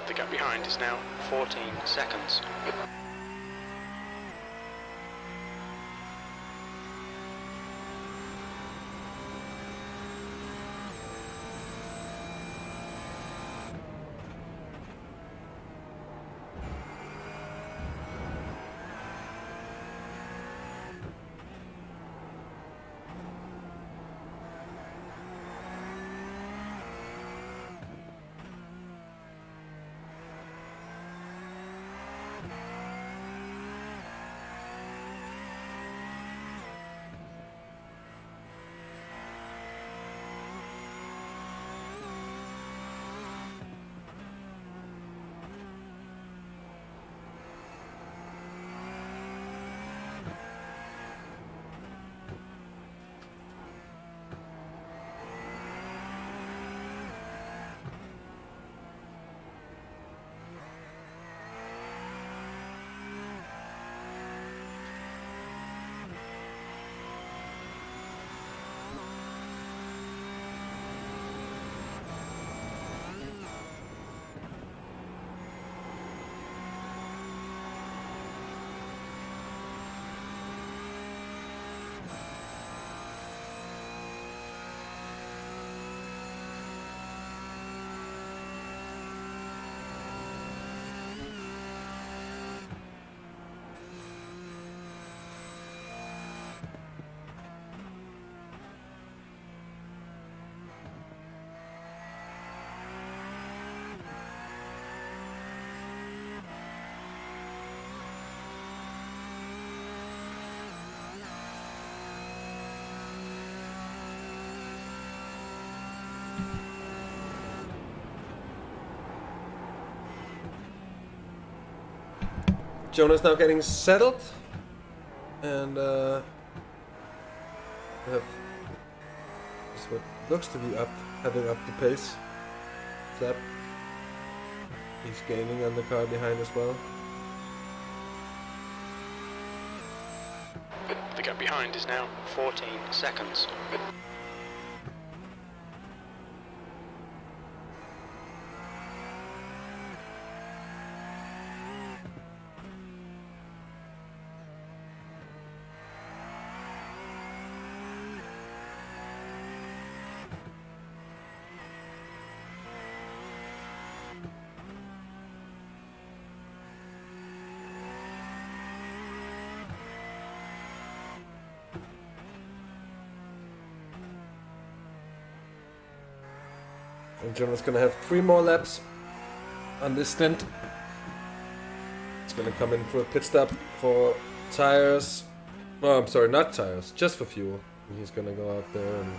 G: The gap behind is now 14 seconds.
C: Jonas now getting settled, and we have this what looks to be having up the pace. Flap. He's gaining on the car behind as well.
G: The gap behind is now 14 seconds.
C: And Jonas gonna have 3 more laps on this stint. He's gonna come in for a pit stop for tires. Oh, I'm sorry, not tires, just for fuel. And he's gonna go out there and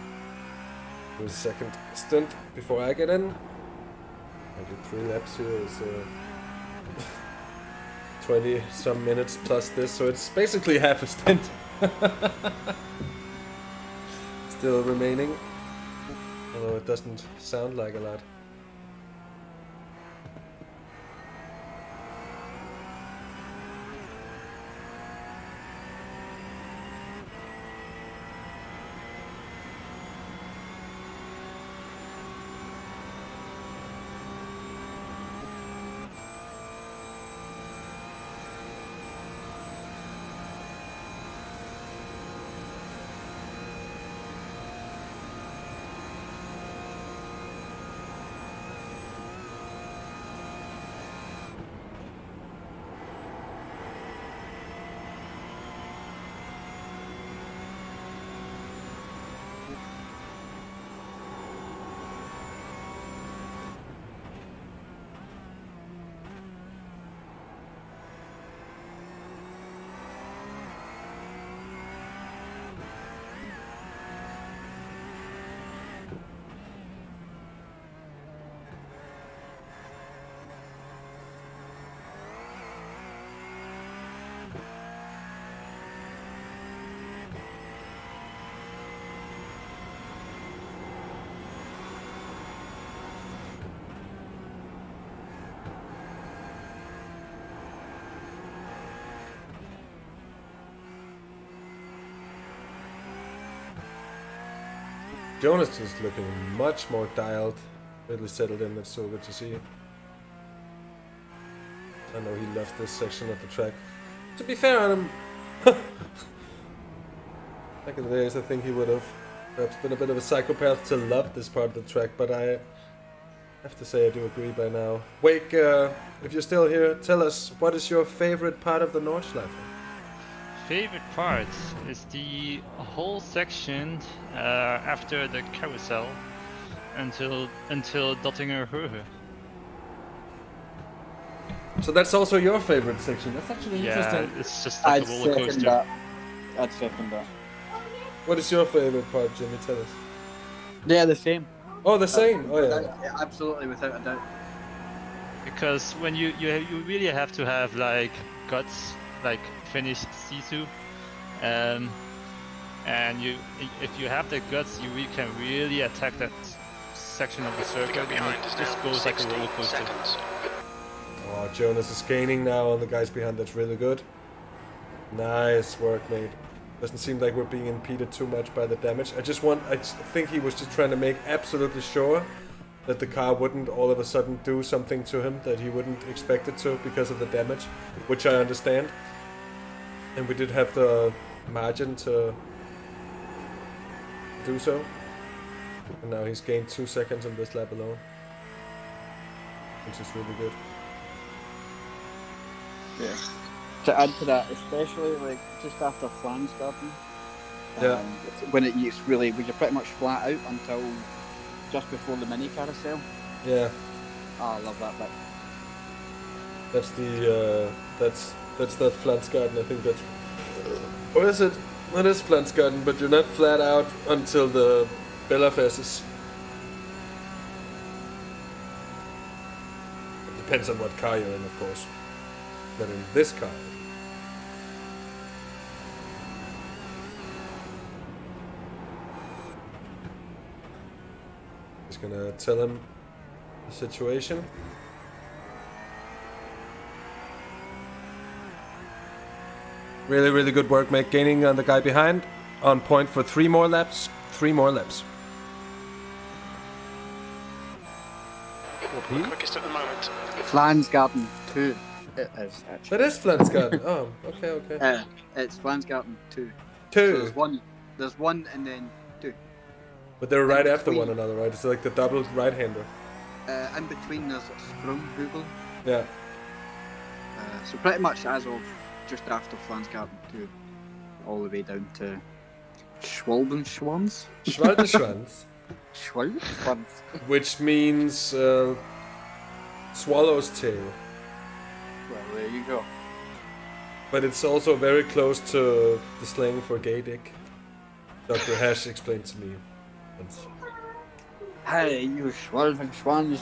C: do a second stint before I get in. I do 3 laps here, is 20 some minutes plus this, so it's basically half a stint. Still remaining. Although it doesn't sound like a lot. Jonas is looking much more dialed, really settled in. That's so good to see. I know he left this section of the track. To be fair on him, back in the days I think he would have perhaps been a bit of a psychopath to love this part of the track, but I have to say I do agree by now. Wake, if you're still here, tell us, what is your favorite part of the Nordschleife?
H: Favorite part is the whole section after the carousel until Dottinger Höhe.
C: So that's also your favorite section. That's actually interesting.
H: Yeah, it's just like a roller coaster.
E: I'd second that.
C: What is your favorite part, Jimmy? Tell us.
E: Yeah, the same.
C: Oh, the same. Oh yeah.
E: Absolutely, without a doubt.
H: Because when you really have to have like guts, like finish C2, and if you have the guts, you can really attack that section of the circuit, and it just goes like a roller coaster.
C: Oh, Jonas is gaining now on the guys behind. That's really good. Nice work, mate. Doesn't seem like we're being impeded too much by the damage. I think he was just trying to make absolutely sure that the car wouldn't all of a sudden do something to him that he wouldn't expect it to because of the damage, which I understand. And we did have the margin to do so. And now he's gained 2 seconds on this lap alone, which is really good.
E: Yeah. To add to that, especially like just after Flansgarden, when it's really, when you're pretty much flat out until just before the mini carousel.
C: Yeah.
E: Oh, I love that bit.
C: That's the that's that Flansgarden. I think that's, or is it? That is Flansgarden, but you're not flat out until the Bellafesses. It depends on what car you're in, of course. than in this car. Just gonna tell him the situation. Really, really good work, mate. Gaining on the guy behind. On point for 3 more laps. 3 more laps.
G: Quickest at the moment.
E: Flansgarten 2. It is actually.
C: That is Flansgarten. Oh, okay.
E: It's Flansgarten 2.
C: 2.
E: So there's one and then 2.
C: But they're right
E: in
C: after
E: between.
C: one another, right? It's like the double right-hander.
E: In between there's Sprunghugel.
C: Yeah.
E: So pretty much as of just after Flansgarten 2, all the way down to Schwalbenschwanz.
C: Schwalbenschwanz.
E: Schwalbenschwanz.
C: Which means swallow's tail.
E: Well, there you go.
C: But it's also very close to the slang for gay dick. Dr. Hash explained to me once.
E: Hey, you Schwalbenschwanz.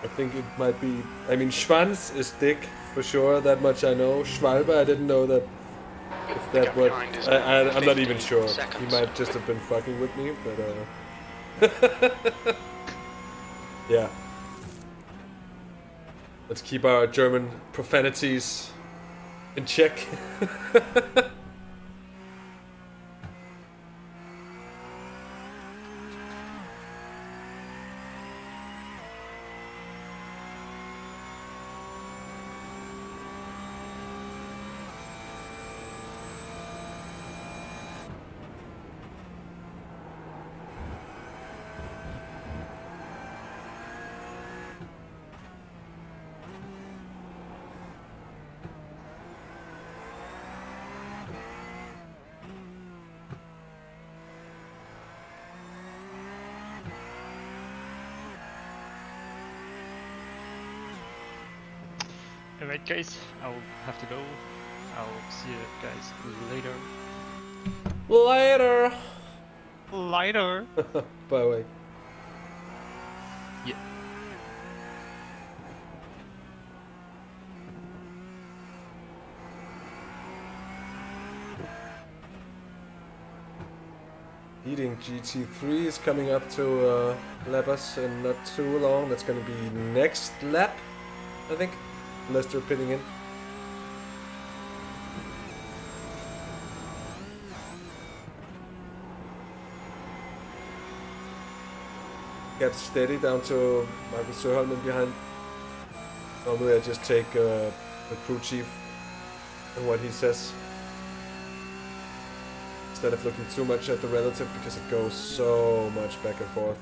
C: I think it might be... I mean, Schwanz is dick, for sure. That much I know. Schwalbe, I didn't know that... If that was... I'm not even sure. He might just have been fucking with me, but... yeah. Let's keep our German profanities in check.
H: Alright guys, I'll have to go. I'll see you guys later.
C: Later!
H: Later!
C: By the way.
H: Yeah.
C: Eating GT3 is coming up to lap us in not too long. That's gonna be next lap, I think. Unless they're pitting in. Get steady down to Michael Sørholmen behind. Normally I just take the crew chief and what he says. Instead of looking too much at the relative because it goes so much back and forth.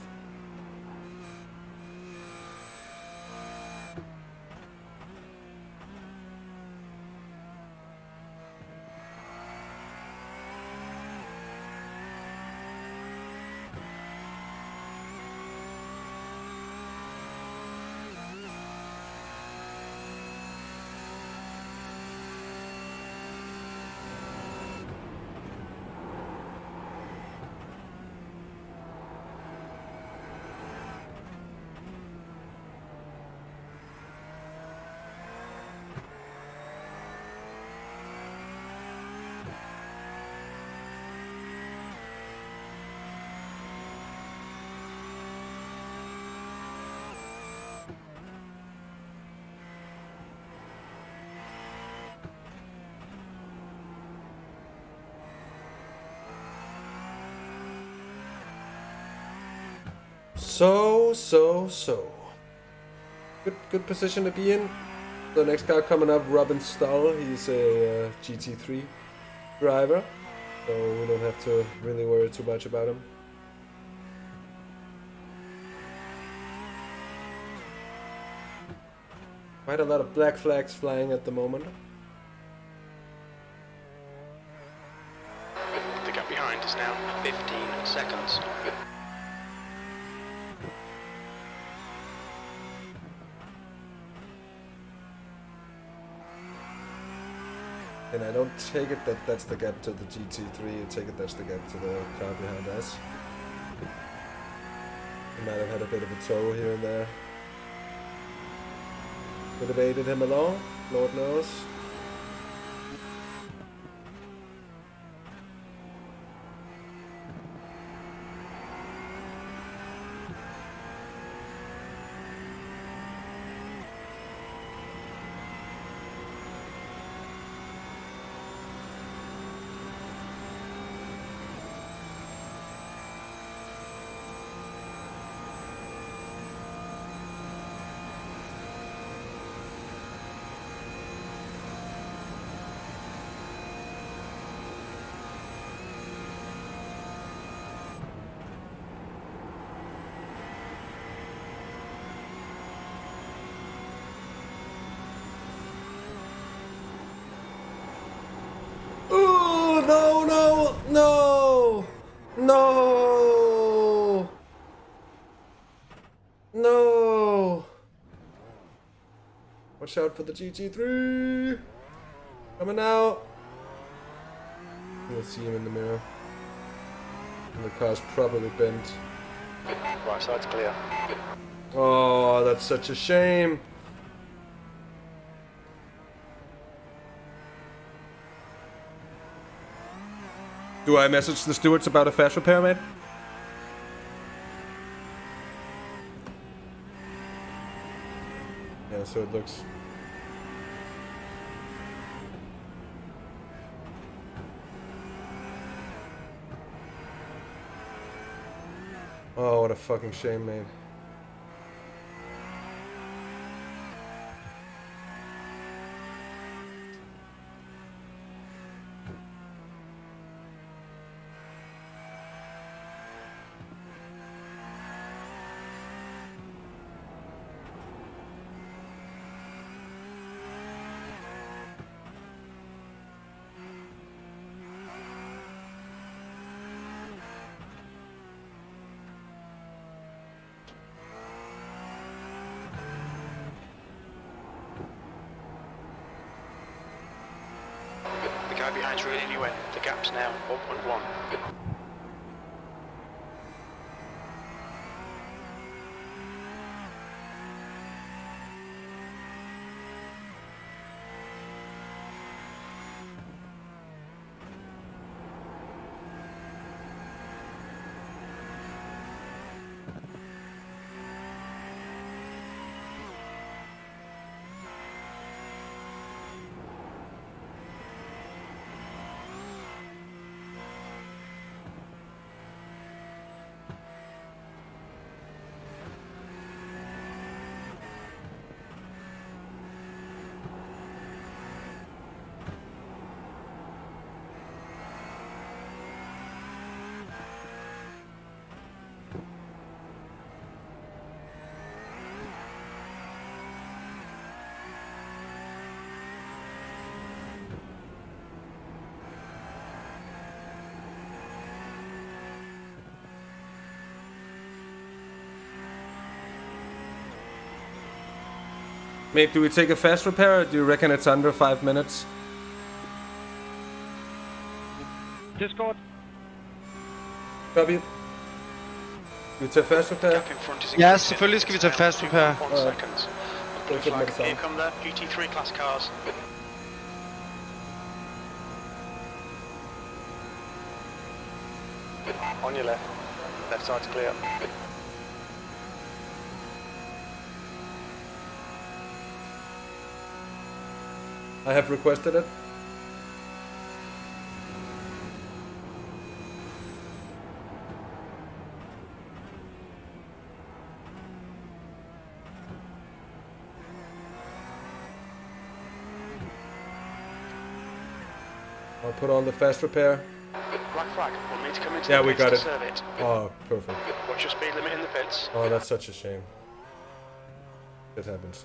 C: So. Good position to be in. The next guy coming up, Robin Stahl. He's a GT3 driver, so we don't have to really worry too much about him. Quite a lot of black flags flying at the moment.
G: The gap behind is now 15 seconds.
C: And I don't take it that that's the gap to the GT3, I take it that's the gap to the car behind us. He might have had a bit of a tow here and there. Could have aided him along. Lord knows. Oh no no no no no! Watch out for the GT3 coming out. You'll see him in the mirror. And the car's probably bent.
I: Right side's clear.
C: Oh, that's such a shame. Do I message the stewards about a fast repair, mate? Yeah, so it looks. Oh, what a fucking shame, mate.
G: The guy behind's reeling you in. The gap's now 1.1.
C: Mate, do we take a fast repair or do you reckon it's under 5 minutes?
A: Discord.
C: Copy. Do we take fast repair?
G: Gap in front is
F: Ja,
G: increasing.
F: selvfølgelig skal vi tage fast repair.
G: 2.1 seconds. Blue
C: Don't put
G: flag.
C: minutes on.
G: Here come the GT3 class cars. On your left. Left side's clear.
C: I have requested it. I'll put on the fast repair.
G: Black flag. We'll need to come into
C: Yeah,
G: the
C: we
G: pits
C: got
G: to
C: it.
G: serve it.
C: Oh, perfect.
G: What's your speed limit in the pits?
C: Oh, that's such a shame. It happens.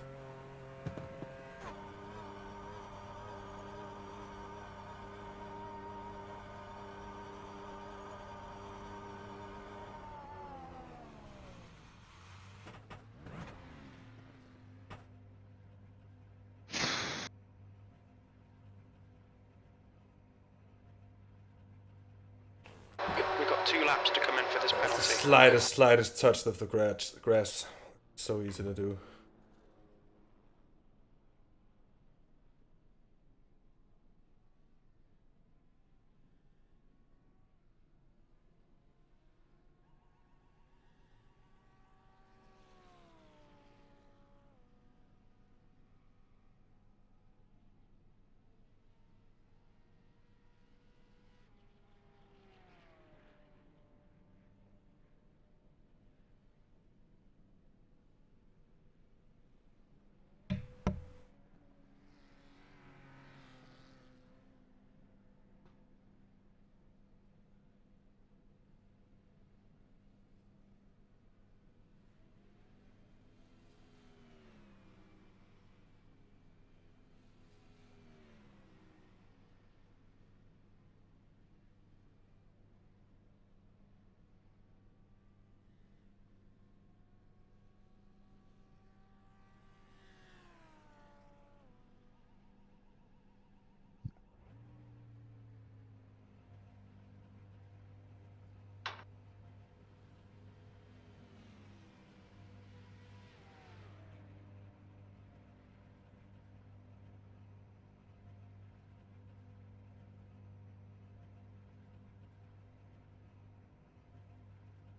G: We've got 2 laps to come in for this penalty.
C: Slightest touch of the grass. So easy to do.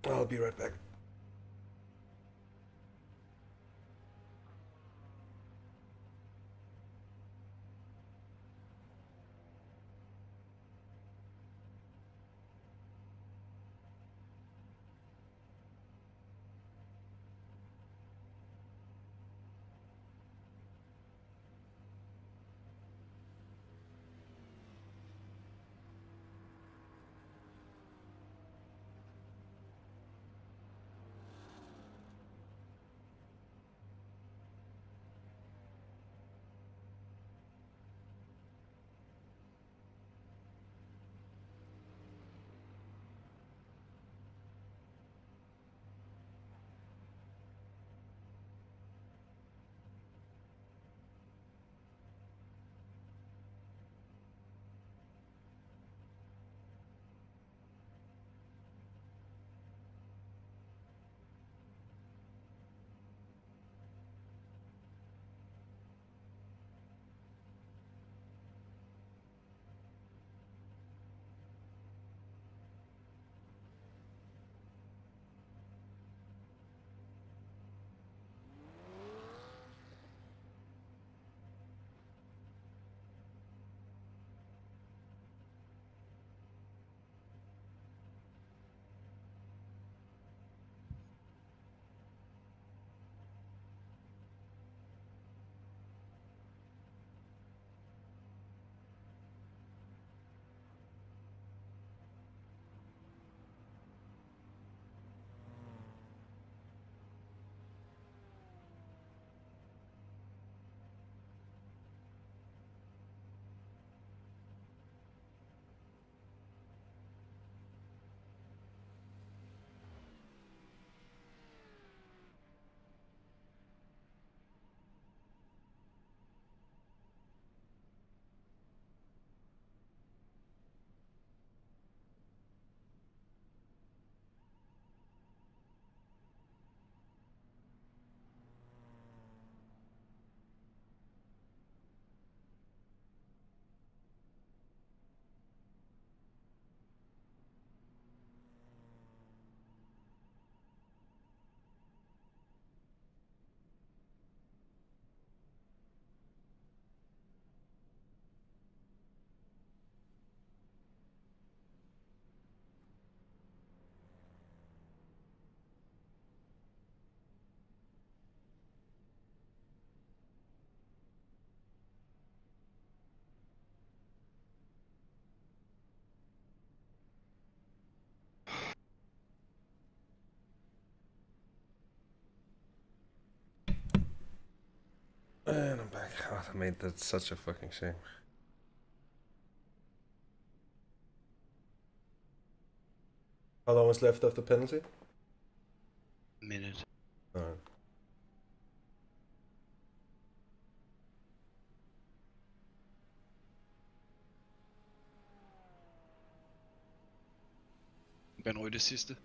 C: I'll be right back. And I'm back. Oh, I made that such a fucking shame. How long is left of the penalty?
F: Minute.
C: Alright.
F: Hvem røg det sidste?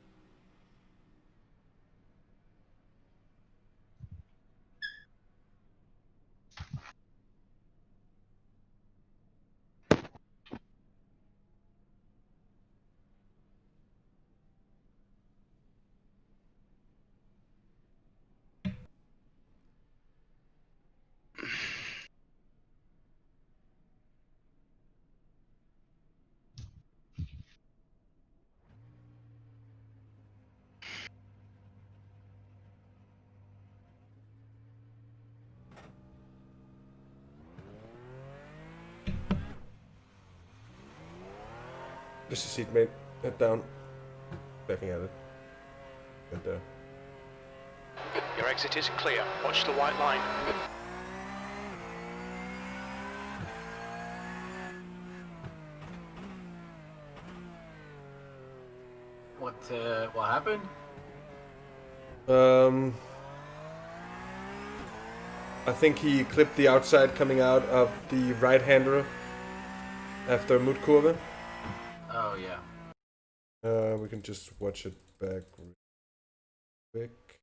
C: Just a seat, mate. Head down. Backing at it. Right there.
G: Your exit is clear. Watch the white line.
D: What happened?
C: I think he clipped the outside coming out of the right-hander after Mutkurve.
D: Oh yeah.
C: We can just watch it back real quick.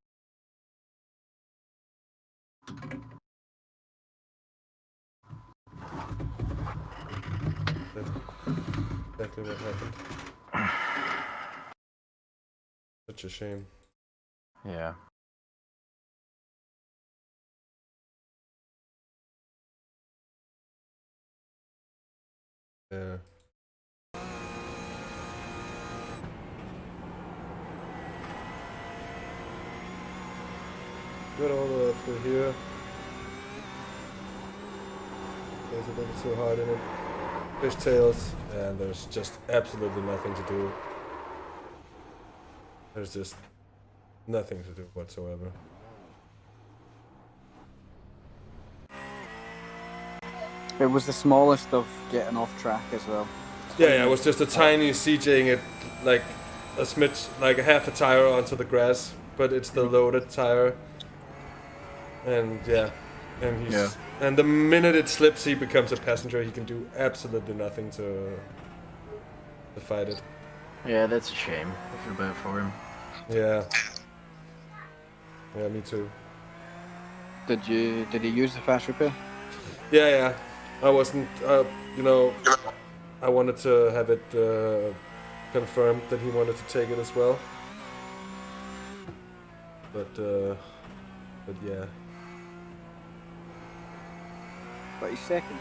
C: That's exactly what happened. such a shame.
D: Yeah.
C: Yeah. Good all the way through here. There's a little too hard in it. Fishtails, and there's just absolutely nothing to do. There's just nothing to do whatsoever.
E: It was the smallest of getting off track as well.
C: Yeah, it was just a tiny CJing it like a smidge, like a half a tire onto the grass, but it's the loaded tire. And yeah, and he's and the minute it slips, he becomes a passenger. He can do absolutely nothing to fight it.
D: Yeah, that's a shame. I feel bad for him.
C: Yeah. Yeah, me too.
E: Did he use the fast repair?
C: Yeah. I wasn't, you know, I wanted to have it confirmed that he wanted to take it as well. But yeah.
E: But he's second.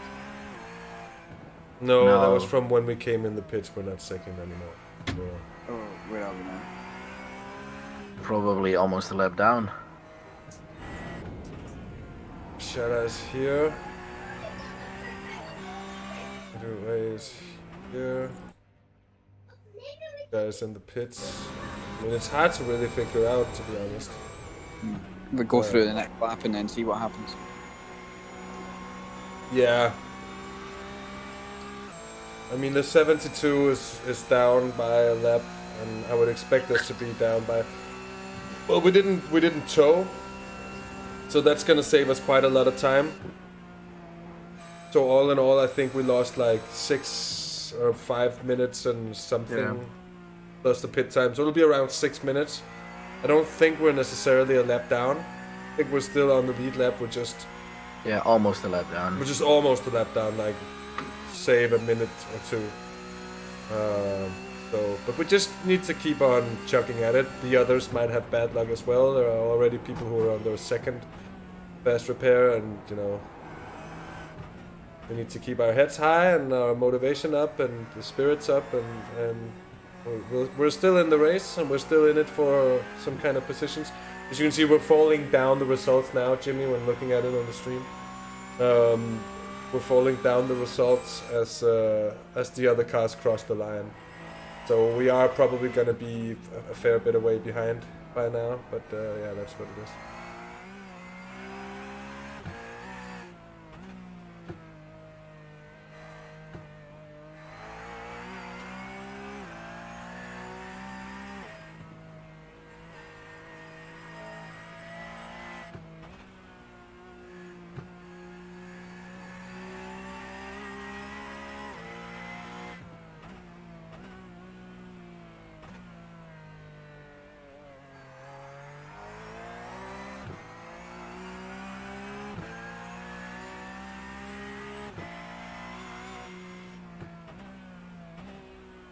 C: No, that was from when we came in the pits. We're not second anymore.
E: Oh, where are we now?
D: Probably almost a lap down.
C: Shara is here. Ways here. Guys in the pits. I mean, it's hard to really figure out, to be honest.
E: We go through the next lap and then see what happens.
C: Yeah. I mean, the 72 is down by a lap, and I would expect us to be down by. Well, we didn't tow, so that's gonna save us quite a lot of time. So all in all, I think we lost like 6 or 5 minutes and something, plus the pit time. So it'll be around 6 minutes. I don't think we're necessarily a lap down. I think we're still on the lead lap. We're just
D: almost a lap down.
C: We're just almost a lap down, like save a minute or two. But we just need to keep on chugging at it. The others might have bad luck as well. There are already people who are on their second fast repair, and you know. We need to keep our heads high and our motivation up and the spirits up, and we're still in the race, and we're still in it for some kind of positions. As you can see, we're falling down the results now, Jimmy, when looking at it on the stream. We're falling down the results as the other cars cross the line. So we are probably going to be a fair bit away behind by now, but yeah, that's what it is.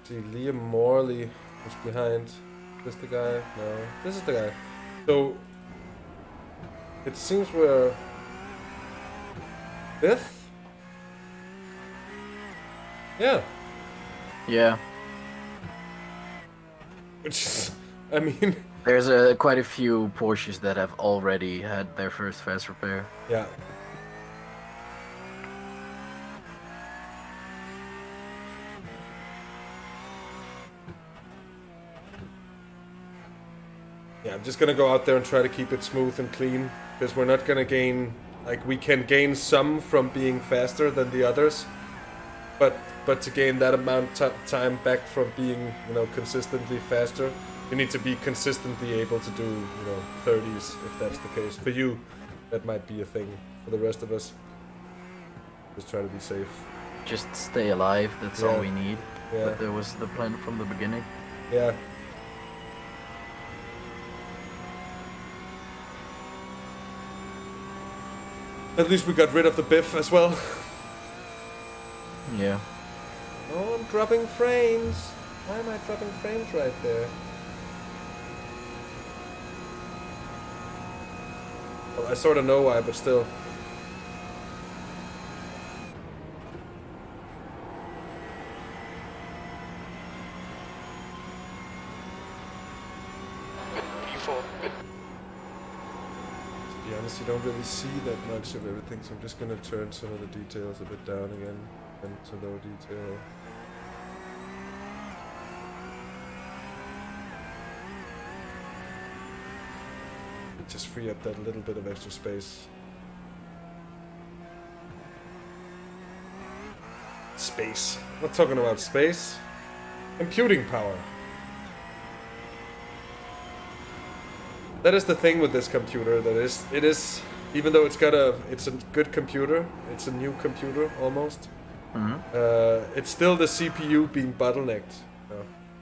C: See, Liam Morley is behind. This the guy? No, this is the guy. So it seems we're 5th. Yeah.
D: Yeah.
C: Which is, I mean,
D: there's quite a few Porsches that have already had their first fast repair.
C: Yeah. Yeah, I'm just gonna go out there and try to keep it smooth and clean, because we're not gonna gain, like, we can gain some from being faster than the others, but to gain that amount of time back from being, you know, consistently faster, you need to be consistently able to do, you know, 30s, if that's the case. For you, that might be a thing. For the rest of us, just try to be safe.
D: Just stay alive, that's all we need.
C: Yeah.
D: But there was the plan from the beginning.
C: Yeah. At least we got rid of the biff as well.
D: Yeah.
C: Oh, I'm dropping frames. Why am I dropping frames right there? Well, I sort of know why, but still.
G: P4.
C: To be honest, you don't really see that much of everything, so I'm just gonna turn some of the details a bit down again and to low detail. Just free up that little bit of extra space. Space. I'm not talking about space. Computing power. That is the thing with this computer. It is, even though it's a good computer. It's a new computer almost. It's still the CPU being bottlenecked.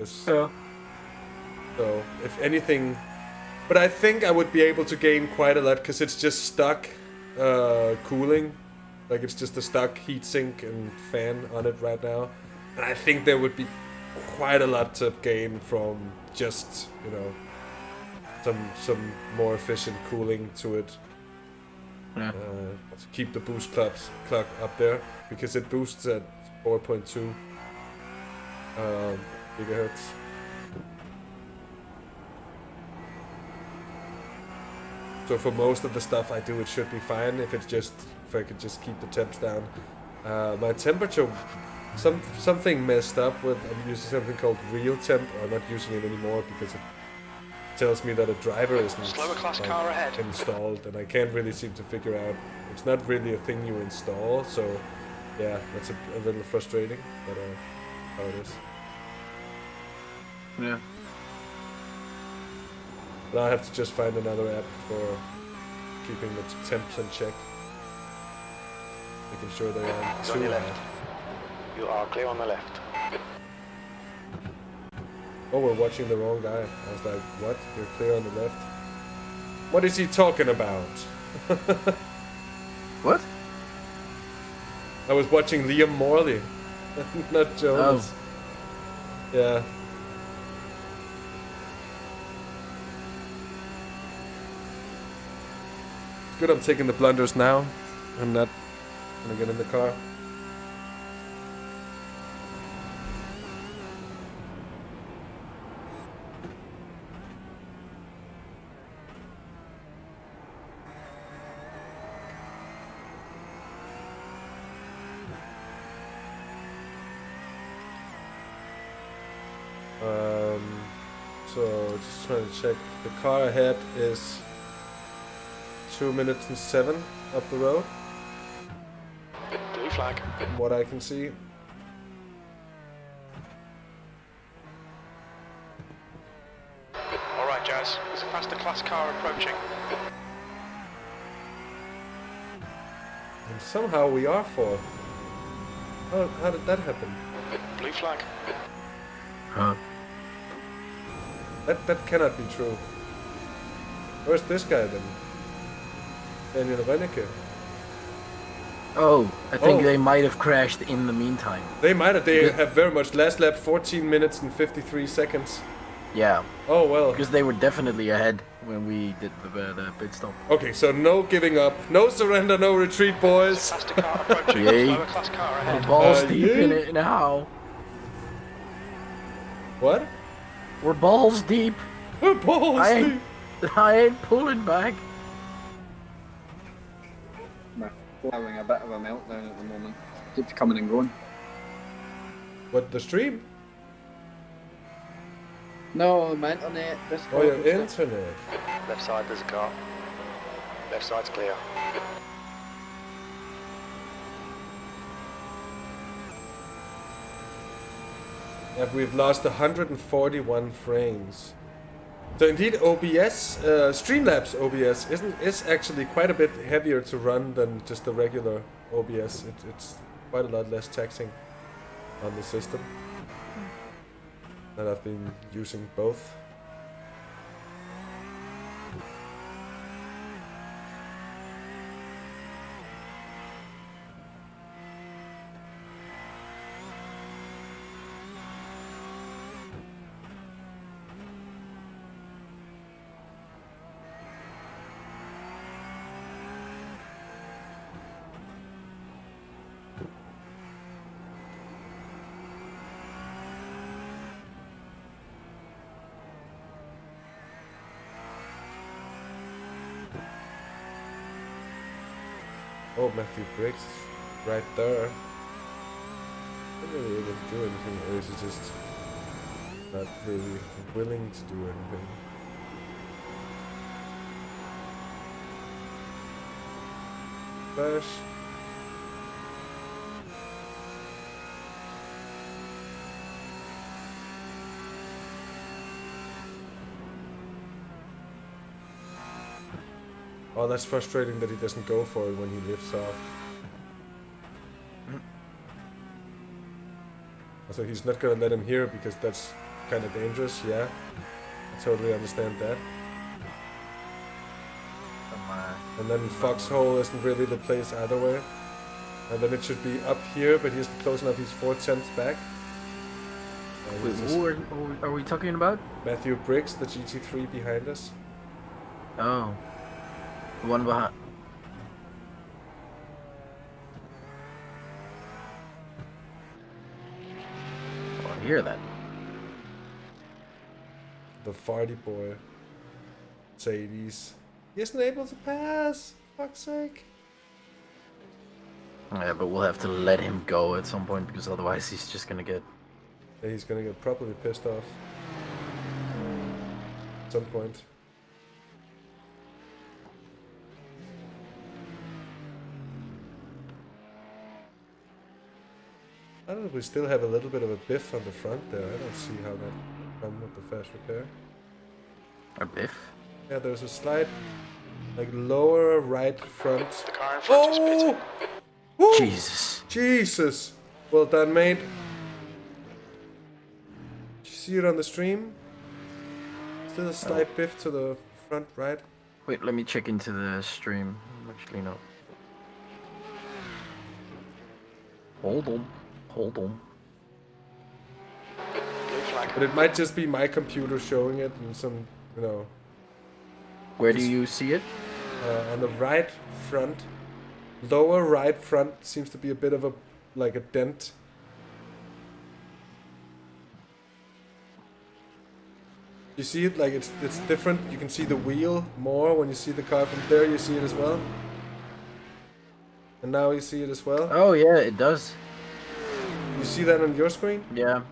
C: So if anything. But I think I would be able to gain quite a lot because it's just stock cooling. Like it's just a stock heatsink and fan on it right now. And I think there would be quite a lot to gain from just, you know, some more efficient cooling to it.
D: Yeah.
C: To keep the boost clock up there because it boosts at 4.2 gigahertz. So for most of the stuff I do, it should be fine if I could just keep the temps down. My temperature, something messed up with. I'm using something called real temp. I'm not using it anymore because it tells me that a driver isn't
G: Slower class car ahead.
C: installed, and I can't really seem to figure out. It's not really a thing you install, so yeah, that's a little frustrating, but how it is.
D: Yeah.
C: Now I have to just find another app for keeping the temps in check. Making sure they aren't
I: It's on
C: too
I: your
C: high.
I: left. You are clear on the left.
C: Oh, we're watching the wrong guy. I was like, what? You're clear on the left? What is he talking about?
D: What?
C: I was watching Liam Morley, not Jonas. Yeah. Good, I'm taking the blunders now. I'm not gonna get in the car. So just trying to check. The car ahead is 2 minutes and 7 up the road.
G: Blue flag.
C: From what I can see.
G: Alright, Jazz. There's a faster class car approaching.
C: And somehow we are fourth. How did that happen?
G: Blue flag.
D: Huh?
C: That cannot be true. Where's this guy then? Daniel Rennecke.
D: Oh, I think
C: Oh.
D: they might have crashed in the meantime.
C: They might have. They have very much. Last lap 14 minutes and 53 seconds.
D: Yeah,
C: Oh well.
D: because they were definitely ahead when we did the pit stop.
C: Okay, so no giving up, no surrender, no retreat, boys.
G: Faster car approaching.
D: Yay.
G: Slower class car ahead.
D: Balls deep in
C: yeah.
D: it now.
C: What?
D: We're balls deep.
C: Balls
D: I
C: deep.
D: ain't pulling back.
E: We're having a bit of a meltdown at the moment. Keeps coming and going.
C: What, the stream?
E: No, my internet.
C: Oh, your internet.
I: Left side, there's a car. Left side's clear.
C: Yeah, we've lost 141 frames. So indeed, OBS, Streamlabs OBS is actually quite a bit heavier to run than just the regular OBS. It's quite a lot less taxing on the system. And I've been using both. Oh, Matthew Briggs right there. Not really able to do anything, or is he just not really willing to do anything? Flash. Oh, that's frustrating that he doesn't go for it when he lifts off. So he's not gonna let him here because that's kind of dangerous, yeah. I totally understand that. And then Foxhole isn't really the place either way. And then it should be up here, but he's close enough, he's 4/10 back.
D: Wait, who are we talking about?
C: Matthew Briggs, the GT3 behind us.
D: Oh. The one behind. Oh, I hear that.
C: The farty boy. Mercedes. He isn't able to pass! Fuck's sake.
D: Yeah, but we'll have to let him go at some point because otherwise he's just gonna get...
C: Yeah, he's gonna get properly pissed off. At some point. I don't know if we still have a little bit of a biff on the front there. I don't see how that come with the fast repair.
D: A biff?
C: Yeah, there's a slight, like, lower right front.
G: The car in front is pitted.
C: Woo!
D: Jesus.
C: Jesus! Well done, mate. Did you see it on the stream? Still a slight biff to the front right.
D: Wait, let me check into the stream. Actually, no. Hold on. Hold on.
G: Blue flag.
C: But it might just be my computer showing it and some, you know,
D: Where do you see it?
C: on the right front. Lower right front seems to be a bit of a, like a dent. You see it? Like it's different. You can see the wheel more when you see the car from there. You see it as well. And now you see it as well.
D: Oh yeah, it does.
C: You see that on your screen?
D: Yeah,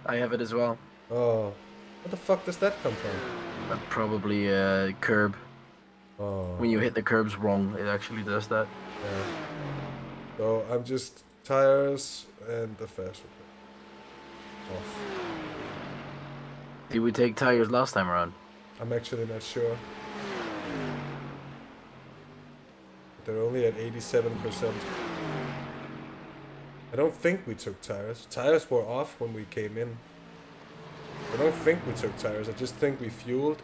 D: I have it as well.
C: Oh, what the fuck does that come from?
D: Probably a curb.
C: Oh.
D: When you hit the curbs wrong, it actually does that.
C: Yeah. So I'm just tires and the fast repair. Off.
D: Did we take tires last time around?
C: I'm actually not sure. They're only at 87%. I don't think we took tires. Tires were off when we came in. I don't think we took tires. I just think we fueled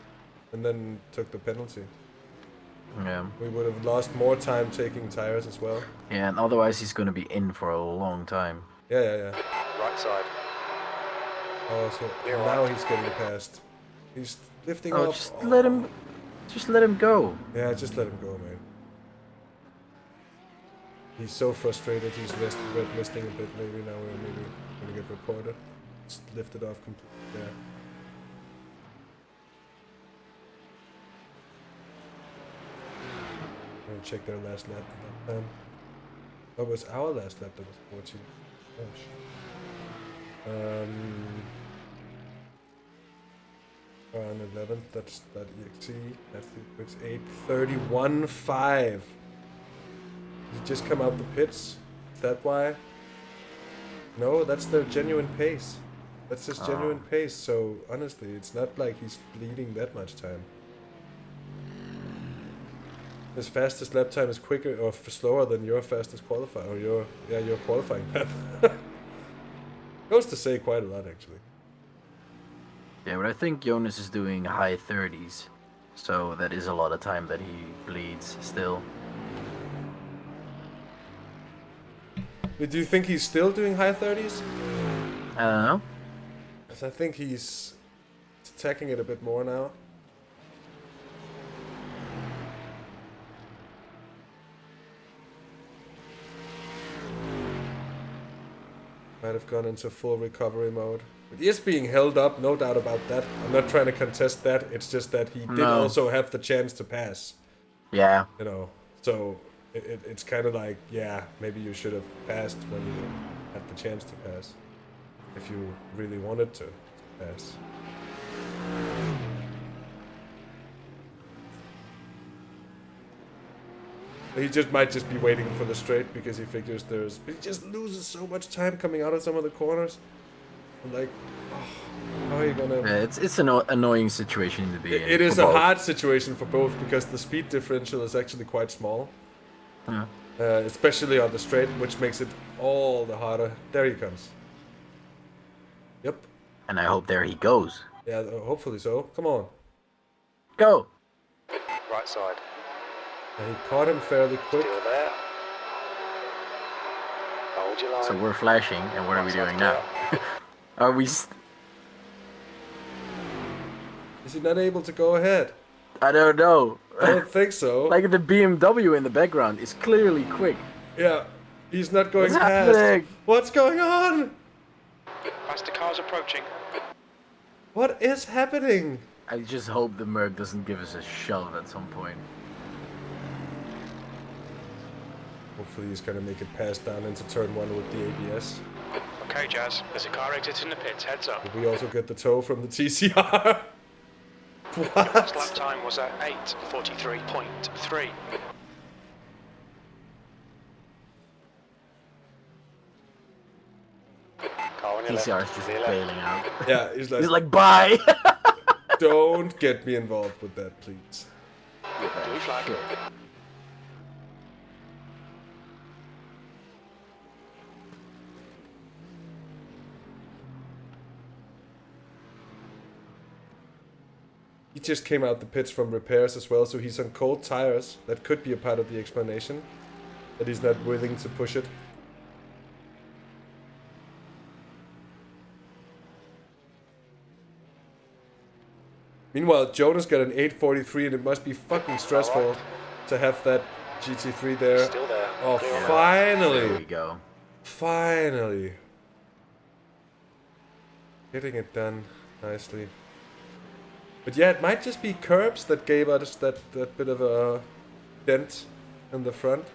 C: and then took the penalty.
D: Yeah.
C: We would have lost more time taking tires as well.
D: Yeah, and otherwise he's gonna be in for a long time.
C: Yeah.
G: Right side.
C: Oh, so
G: You're
C: now
G: right.
C: he's getting past. He's lifting
D: Oh,
C: off.
D: just let him go.
C: Yeah, just let him go, man. He's so frustrated. He's red listing a bit. Maybe now we're maybe gonna get reported. Just lift it off completely. Yeah. I'm gonna check their last lap. Oh, it was our last lap that was 14. Gosh. On 11th, that's that EXE. That's the it's 8:31.5. Did you just come out the pits? Is that why? No, that's their genuine pace. That's his genuine pace. So honestly, it's not like he's bleeding that much time. His fastest lap time is quicker or slower than your fastest qualifier or your qualifying lap. Goes to say quite a lot actually.
D: Yeah, but I think Jonas is doing high 30s. So that is a lot of time that he bleeds still.
C: But do you think he's still doing high 30s?
D: I don't know.
C: Because I think he's attacking it a bit more now. Might have gone into full recovery mode. But he is being held up, no doubt about that. I'm not trying to contest that. It's just that he did also have the chance to pass.
D: Yeah.
C: You know, so it's kind of like, yeah, maybe you should have passed when you had the chance to pass, if you really wanted to pass. He might just be waiting for the straight because he figures but he just loses so much time coming out of some of the corners. And like, how are you gonna?
D: Yeah, it's an annoying situation to be in.
C: It is
D: for
C: a
D: both.
C: hard situation for both because the speed differential is actually quite small.
D: Yeah.
C: Especially on the straight, which makes it all the harder. There he comes. Yep.
D: And I hope there he goes.
C: Yeah, hopefully so. Come on.
D: Go.
I: Right side.
C: And he caught him fairly quick.
I: Still there. Hold your line.
D: So we're flashing, and what are we doing now? Are we?
C: Is he not able to go ahead?
D: I don't know.
C: I don't think so.
D: Like the BMW in the background is clearly quick.
C: Yeah, he's not going
D: What's
C: past.
D: happening?
C: What's going on?
G: Faster cars approaching.
C: What is happening?
D: I just hope the Merc doesn't give us a shove at some point.
C: Hopefully he's gonna make it past down into turn 1 with the ABS.
G: Okay, Jazz, there's a car exiting the pits, heads up.
C: Did we also get the tow from the TCR?
G: Last lap
C: What?
G: time was at 8:43.3.
I: Car on your left.
D: TCR is just
I: Near left.
D: bailing out.
C: Yeah, he's
D: He's like, bye!
C: don't get me involved with that, please.
I: Blue flag.
D: Shit.
C: He just came out the pits from repairs as well, so he's on cold tires. That could be a part of the explanation, that he's not willing to push it. Meanwhile, Jonas got an 843, and it must be fucking stressful to have that GT3 there.
I: Still there.
C: Oh,
I: Clear on right.
C: finally!
D: There we go.
C: Finally! Getting it done nicely. But yeah, it might just be curbs that gave us that bit of a dent in the front.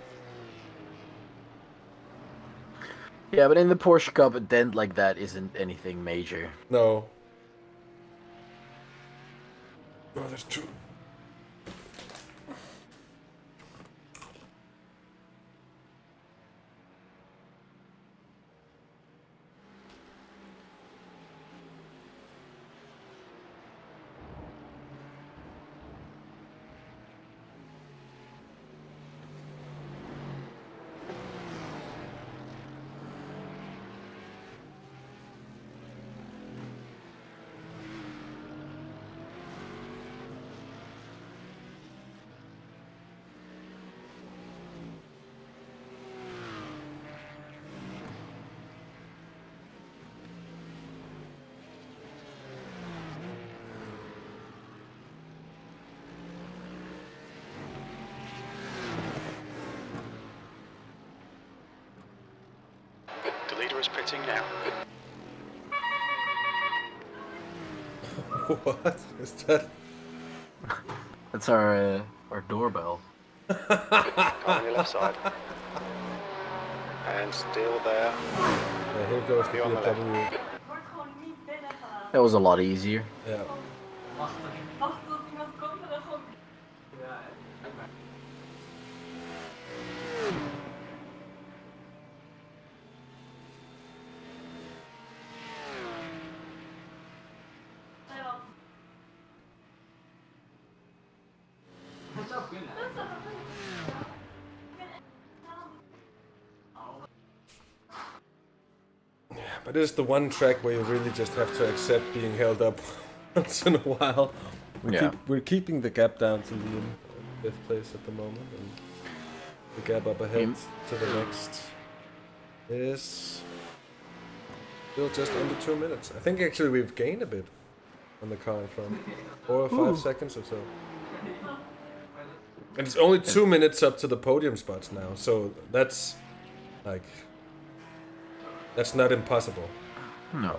D: Yeah, but in the Porsche Cup, a dent like that isn't anything major.
C: No. Oh, there's two.
G: The leader is pitting now.
C: What is that?
D: That's our doorbell.
I: Car on your left side. And still there.
C: Yeah, here goes the
I: on the left.
C: BMW.
D: That was a lot easier.
C: Yeah. But it's the one track where you really just have to accept being held up once in a while. We're keeping the gap down to Liam in 5th place at the moment, and the gap up ahead to the next is still just under 2 minutes. I think actually we've gained a bit on the car in front, 4 or 5 seconds or so. And it's only 2 minutes up to the podium spots now, so that's like, that's not impossible.
D: No.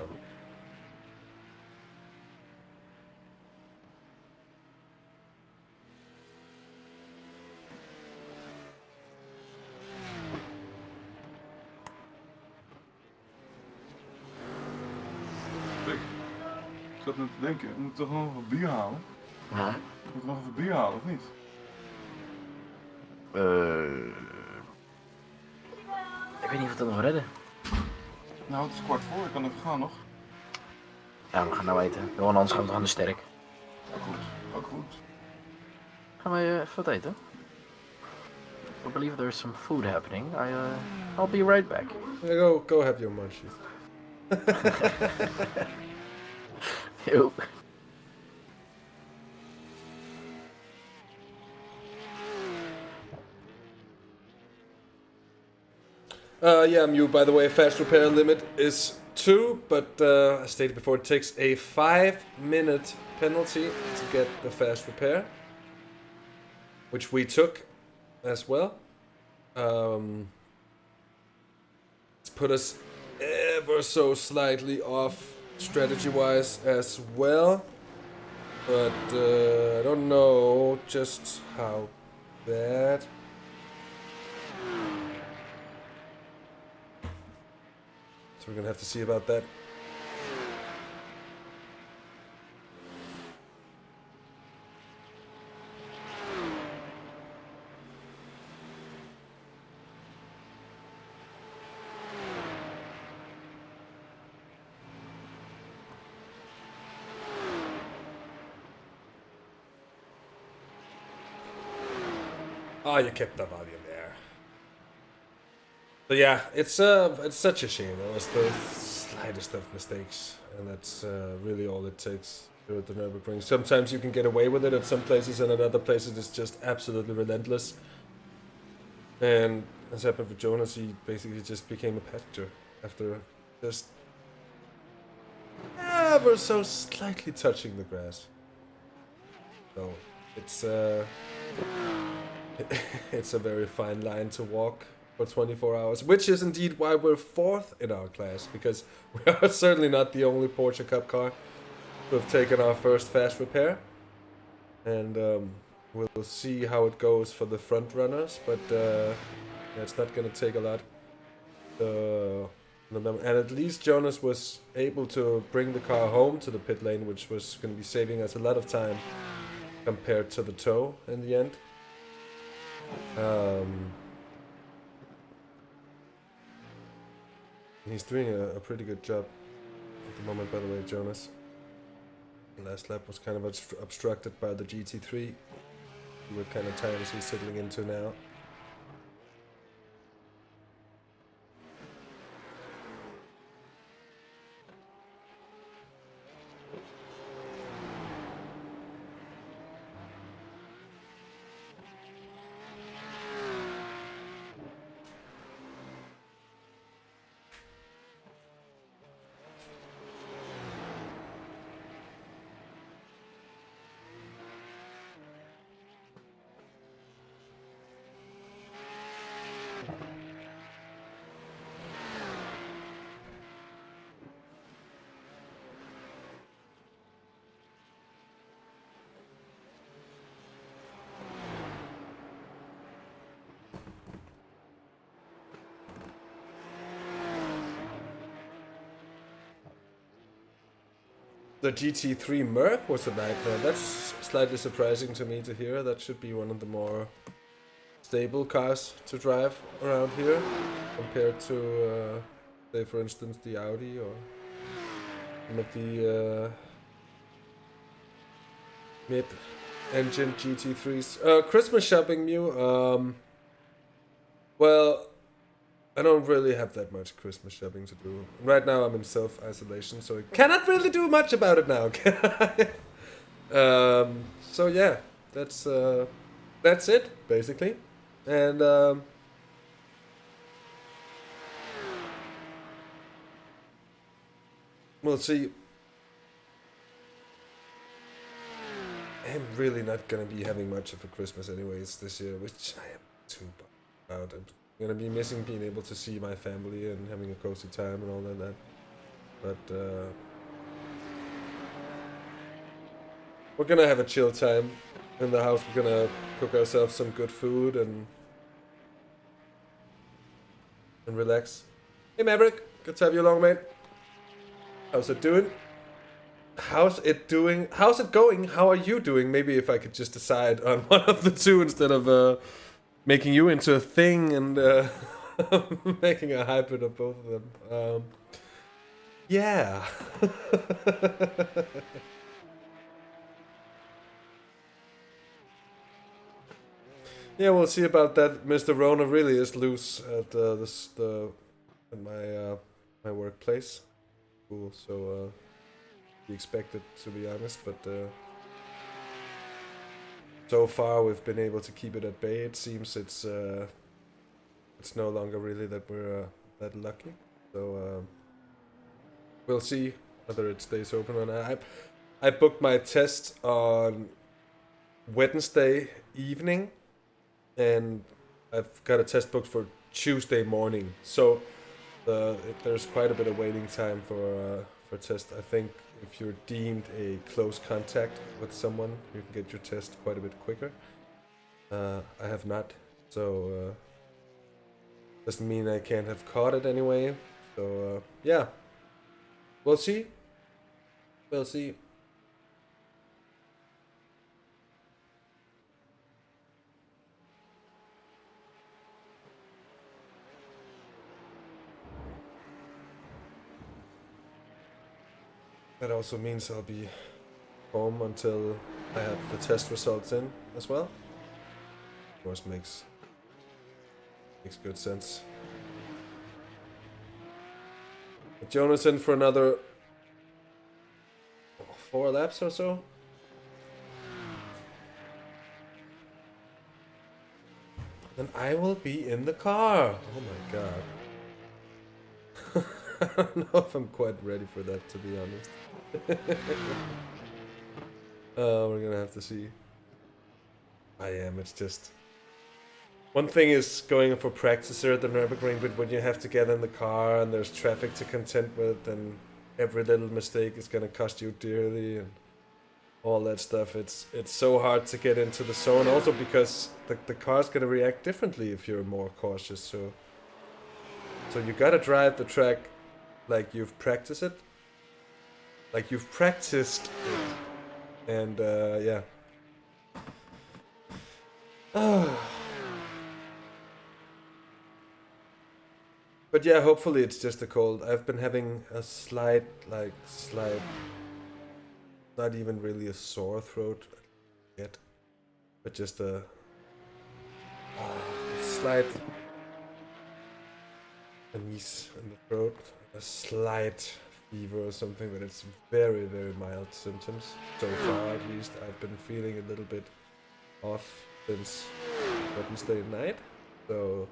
J: Ik zat net te denken, we moeten toch nog even bier halen?
D: Huh?
J: We moeten nog even bier halen, of niet?
D: Ik weet niet of we dat nog redden.
J: Nou, het is 15:15, ik kan even gaan nog.
D: Ja, we gaan nou eten. Johan, anders gaan we toch aan de sterk.
J: Goed, ook goed.
D: Gaan we even wat eten? I believe there's some food happening. I'll be right back.
C: Go have your munchies.
D: Yo.
C: Yeah, Mew, by the way, fast repair limit is 2, but as stated before, it takes a 5-minute penalty to get the fast repair, which we took as well. It's put us ever so slightly off strategy-wise as well, but I don't know just how bad. So we're gonna have to see about that. Oh, you kept the volume there. But yeah, it's such a shame. It was the slightest of mistakes, and that's really all it takes here at the Nürburgring. Sometimes you can get away with it at some places, and at other places it's just absolutely relentless. And as happened with Jonas, he basically just became a passenger after just ever so slightly touching the grass. So it's it's a very fine line to walk for 24 hours, which is indeed why we're 4th in our class, because we are certainly not the only Porsche Cup car who have taken our first fast repair. And we'll see how it goes for the front runners, but yeah, it's not going to take a lot. And at least Jonas was able to bring the car home to the pit lane, which was going to be saving us a lot of time compared to the tow in the end. He's doing a pretty good job at the moment, by the way, Jonas. The last lap was kind of obstructed by the GT3. What kind of times he's settling into now. The GT3 Merc was a nightmare. That's slightly surprising to me to hear. That should be one of the more stable cars to drive around here compared to, say, for instance, the Audi or one of the mid-engine GT3s. Christmas shopping, Mew. Well, I don't really have that much Christmas shopping to do. Right now I'm in self-isolation, so I cannot really do much about it now, can I? So yeah, that's it, basically. And we'll see. I'm really not gonna be having much of a Christmas anyways this year, which I am too bummed about. I'm gonna be missing being able to see my family and having a cozy time and all that. But we're gonna have a chill time in the house. We're gonna cook ourselves some good food and relax. Hey Maverick, good to have you along, mate. How's it doing? how's it doing? How's it going? How are you doing? Maybe if I could just decide on one of the two instead of making you into a thing and making a hybrid of both of them. Yeah. Yeah, we'll see about that. Mr. Rona really is loose at at my workplace. Cool. So be expected, to be honest, but so far we've been able to keep it at bay. It seems it's no longer really that we're that lucky. So we'll see whether it stays open or not. I booked my test on Wednesday evening, and I've got a test booked for Tuesday morning. So there's quite a bit of waiting time for test. I think if you're deemed a close contact with someone, you can get your test quite a bit quicker. I have not, so doesn't mean I can't have caught it anyway. So yeah, we'll see. We'll see. That also means I'll be home until I have the test results in as well. Of course, makes good sense. Jonas in for another 4 laps or so. Then I will be in the car. Oh my god. I don't know if I'm quite ready for that, to be honest. We're gonna have to see. I am. It's just one thing is going for practice here at the Nürburgring, but when you have to get in the car and there's traffic to contend with, and every little mistake is gonna cost you dearly, and all that stuff. It's so hard to get into the zone. Also because the car's gonna react differently if you're more cautious. So you gotta drive the track like you've practiced it. Like you've practiced it. And yeah. But yeah, hopefully it's just a cold. I've been having a slight, not even really a sore throat yet, but just a slight unease in the throat, a slight fever or something, but it's very, very mild symptoms. So far, at least, I've been feeling a little bit off since Wednesday night. So,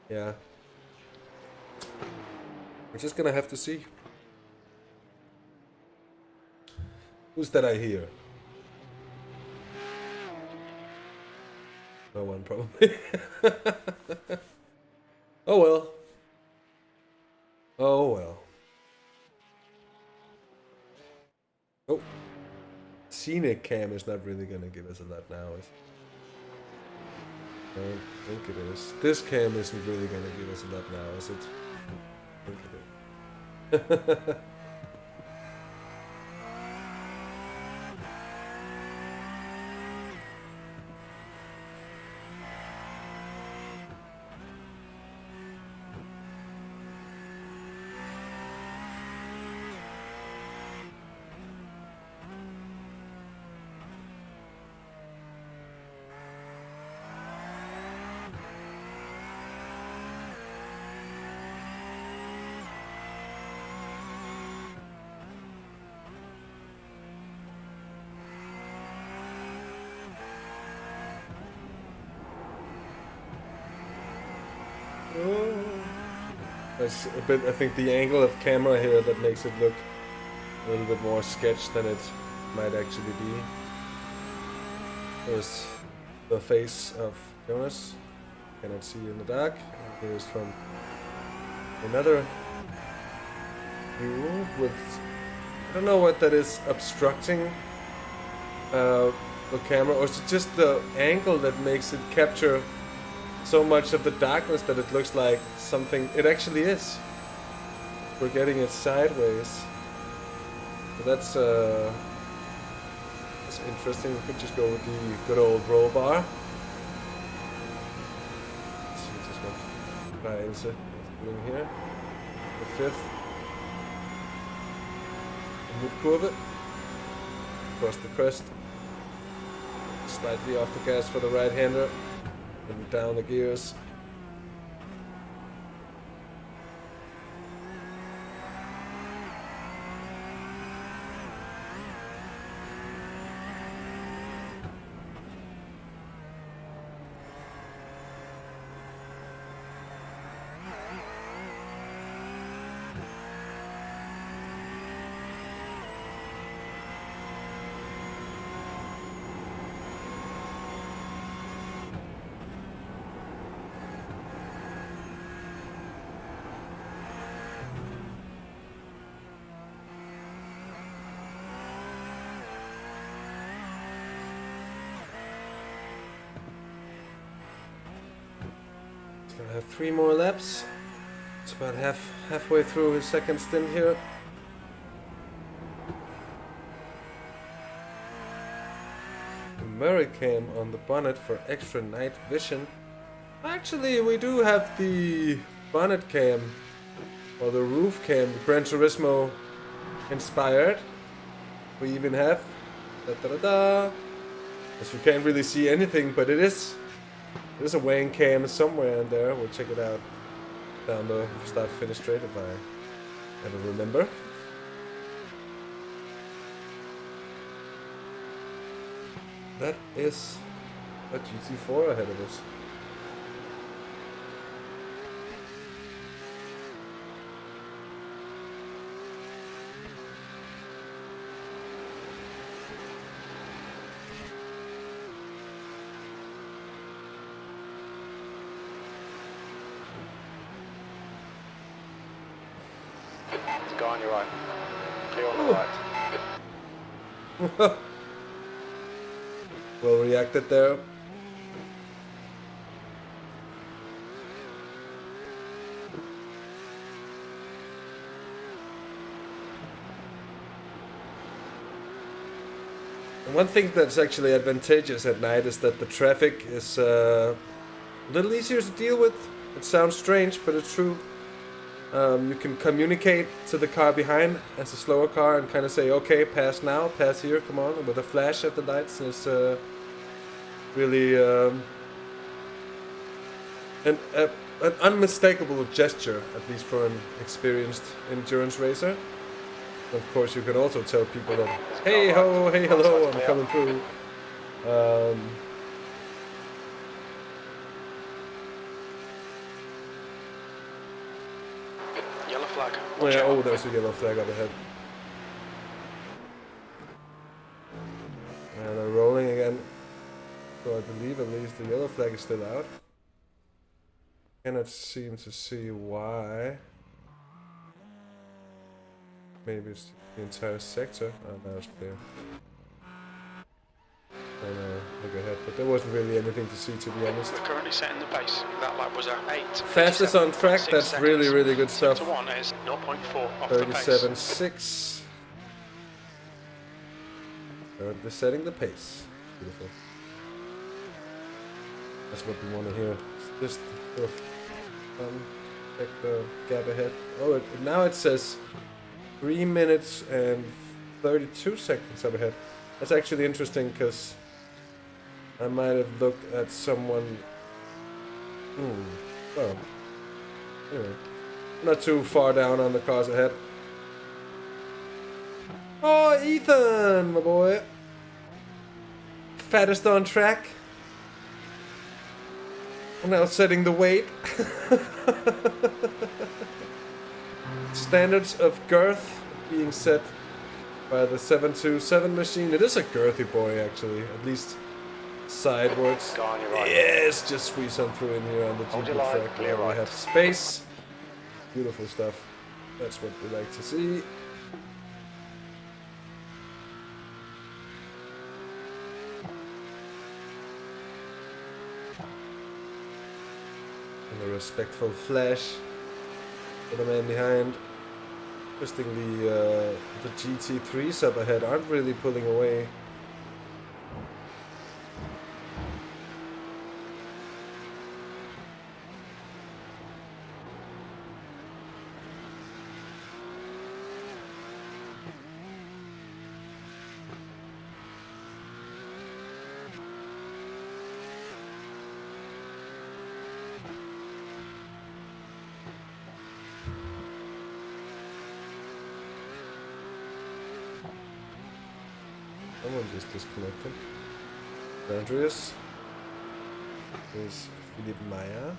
C: yeah. We're just gonna have to see. Who's that I hear? No one, probably. Oh well. Oh well. Oh. Scenic cam is not really gonna give us a lot now, is it? I don't think it is. This cam isn't really gonna give us a lot now, is it? I think it is. There's a bit, I think, the angle of camera here that makes it look a little bit more sketched than it might actually be. There's the face of Jonas. Cannot see in the dark. And here's from another view with, I don't know what that is obstructing the camera, or is it just the angle that makes it capture so much of the darkness that it looks like something it actually is. We're getting it sideways. That's interesting. We could just go with the good old roll bar. Let's see just what Ryan's doing here. The fifth. Mid-curve. Across the crest. Slightly off the gas for the right-hander. And down the gears. Gonna have 3 more laps. It's about halfway through his second stint here. The Murray cam on the bonnet for extra night vision. Actually, we do have the bonnet cam or the roof cam, Gran Turismo inspired. We even have as you can't really see anything, but there's a Wayne cam somewhere in there. We'll check it out down the start finish straight if I ever remember. That is a GT4 ahead of us.
I: Guy on your right. Clear on the right.
C: Well reacted there. And one thing that's actually advantageous at night is that the traffic is a little easier to deal with. It sounds strange, but it's true. You can communicate to the car behind as a slower car and kind of say, okay, pass now, pass here, come on, with a flash of the lights. It's really an unmistakable gesture, at least for an experienced endurance racer. Of course, you can also tell people that, hey ho, hey hello, I'm coming through.
I: Watch
C: yeah,
I: out.
C: oh, there's a yellow flag up ahead. And they're rolling again. So I believe at least the yellow flag is still out. Cannot seem to see why. Maybe it's the entire sector. Oh, now it's clear. I know, look ahead, but there wasn't really anything to see, to be honest.
G: We're currently setting the pace. That lap was at 8.
C: Fastest on track, that's really, really good stuff.
G: Sector 1 is 0.4 off the pace.
C: 37.6. Currently setting the pace. Beautiful. That's what we want to hear. Just check the gap ahead. Oh, now it says 3 minutes and 32 seconds up ahead. That's actually interesting because I might have looked at someone. Well, anyway, not too far down on the cars ahead. Oh, Ethan, my boy. Fattest on track. I'm now setting the weight. Standards of girth being set by the 727 machine. It is a girthy boy, actually. At least sidewards.
I: Guy on your right.
C: Yes, just squeeze on through in here on the GT track
I: clear
C: where we
I: right.
C: have space. Beautiful stuff. That's what we like to see. And a respectful flash for the man behind. Interestingly, the GT3s up ahead aren't really pulling away. Someone just disconnected. Andreas. There's Philippe Meyer.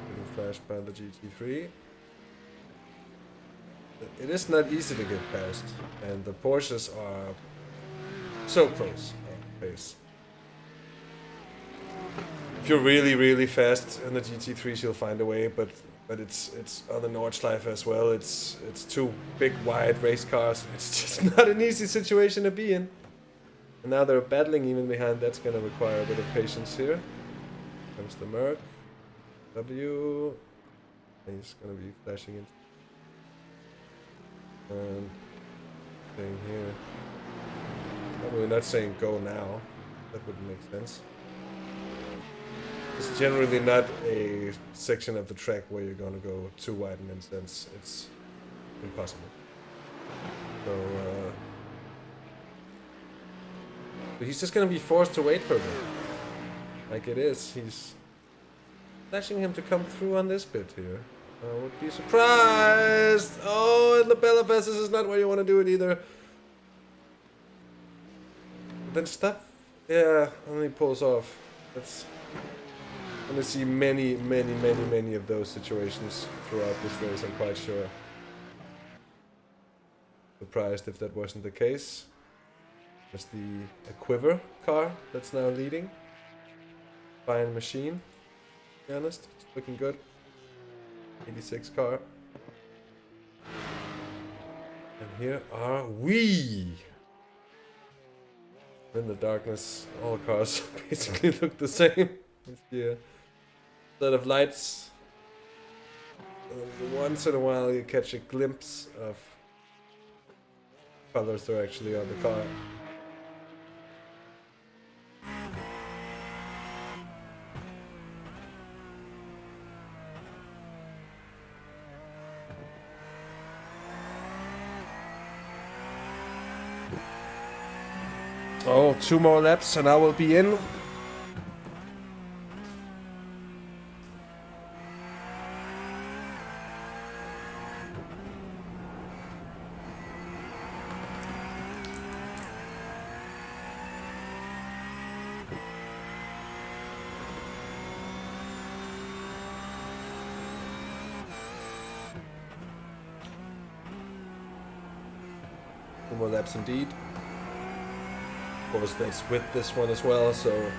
C: Getting flashed by the GT3. It is not easy to get past, and the Porsches are so close on pace. If you're really fast in the GT3s, you'll find a way, but it's on the Nordschleife as well. It's two big wide race cars. It's just not an easy situation to be in. And now they're battling even behind. That's gonna require a bit of patience here. Comes the Merc. W. He's gonna be flashing in. And staying here. Probably not saying go now. That wouldn't make sense. It's generally not a section of the track where you're gonna go too wide in instance. It's impossible. So but he's just gonna be forced to wait for a bit. Like it is. He's flashing him to come through on this bit here. I would be surprised. Oh, and the Bellafest, this is not where you want to do it either. But then stop. Yeah, and he pulls off. That's. I'm gonna see many of those situations throughout this race, I'm quite sure. Surprised if that wasn't the case. There's the Quiver car that's now leading. Fine machine, to be honest. It's looking good. 86 car. And here are we. In the darkness, all cars basically look the same. Yeah. Set of lights. Once in a while you catch a glimpse of colors that are actually on the car. Oh, 2 more laps and I will be in. More laps indeed. Of course, that's with this one as well, so...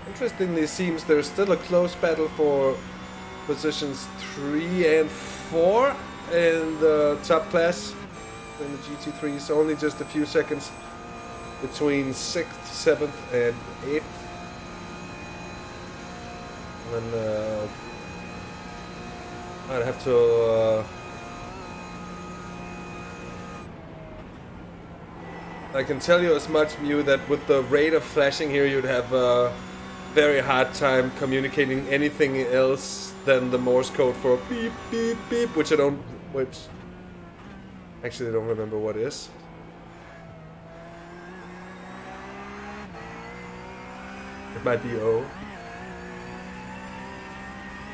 C: Interestingly, it seems there's still a close battle for positions 3 and 4 in the top class in the GT3s. Only just a few seconds between 6th, 7th, and 8th. And then I'd have to... I can tell you as much, Mew, that with the rate of flashing here, you'd have a very hard time communicating anything else than the Morse code for beep, beep, beep, which actually I don't remember what is. It might be O.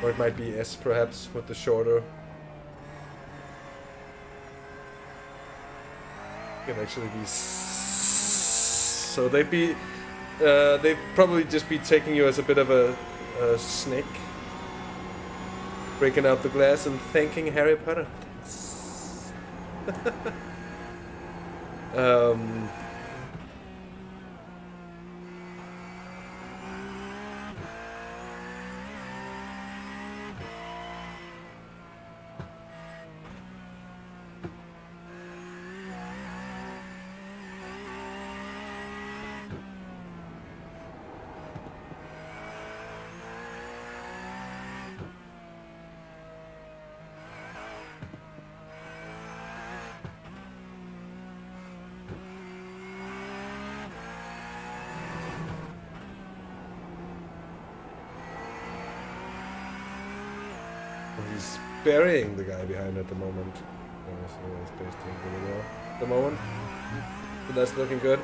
C: Or it might be S, perhaps, with the shorter. It can actually be so they'd probably just be taking you as a bit of a snake, breaking out the glass and thanking Harry Potter. He's burying the guy behind at the moment. So he's basically really well at the moment. So that's looking good.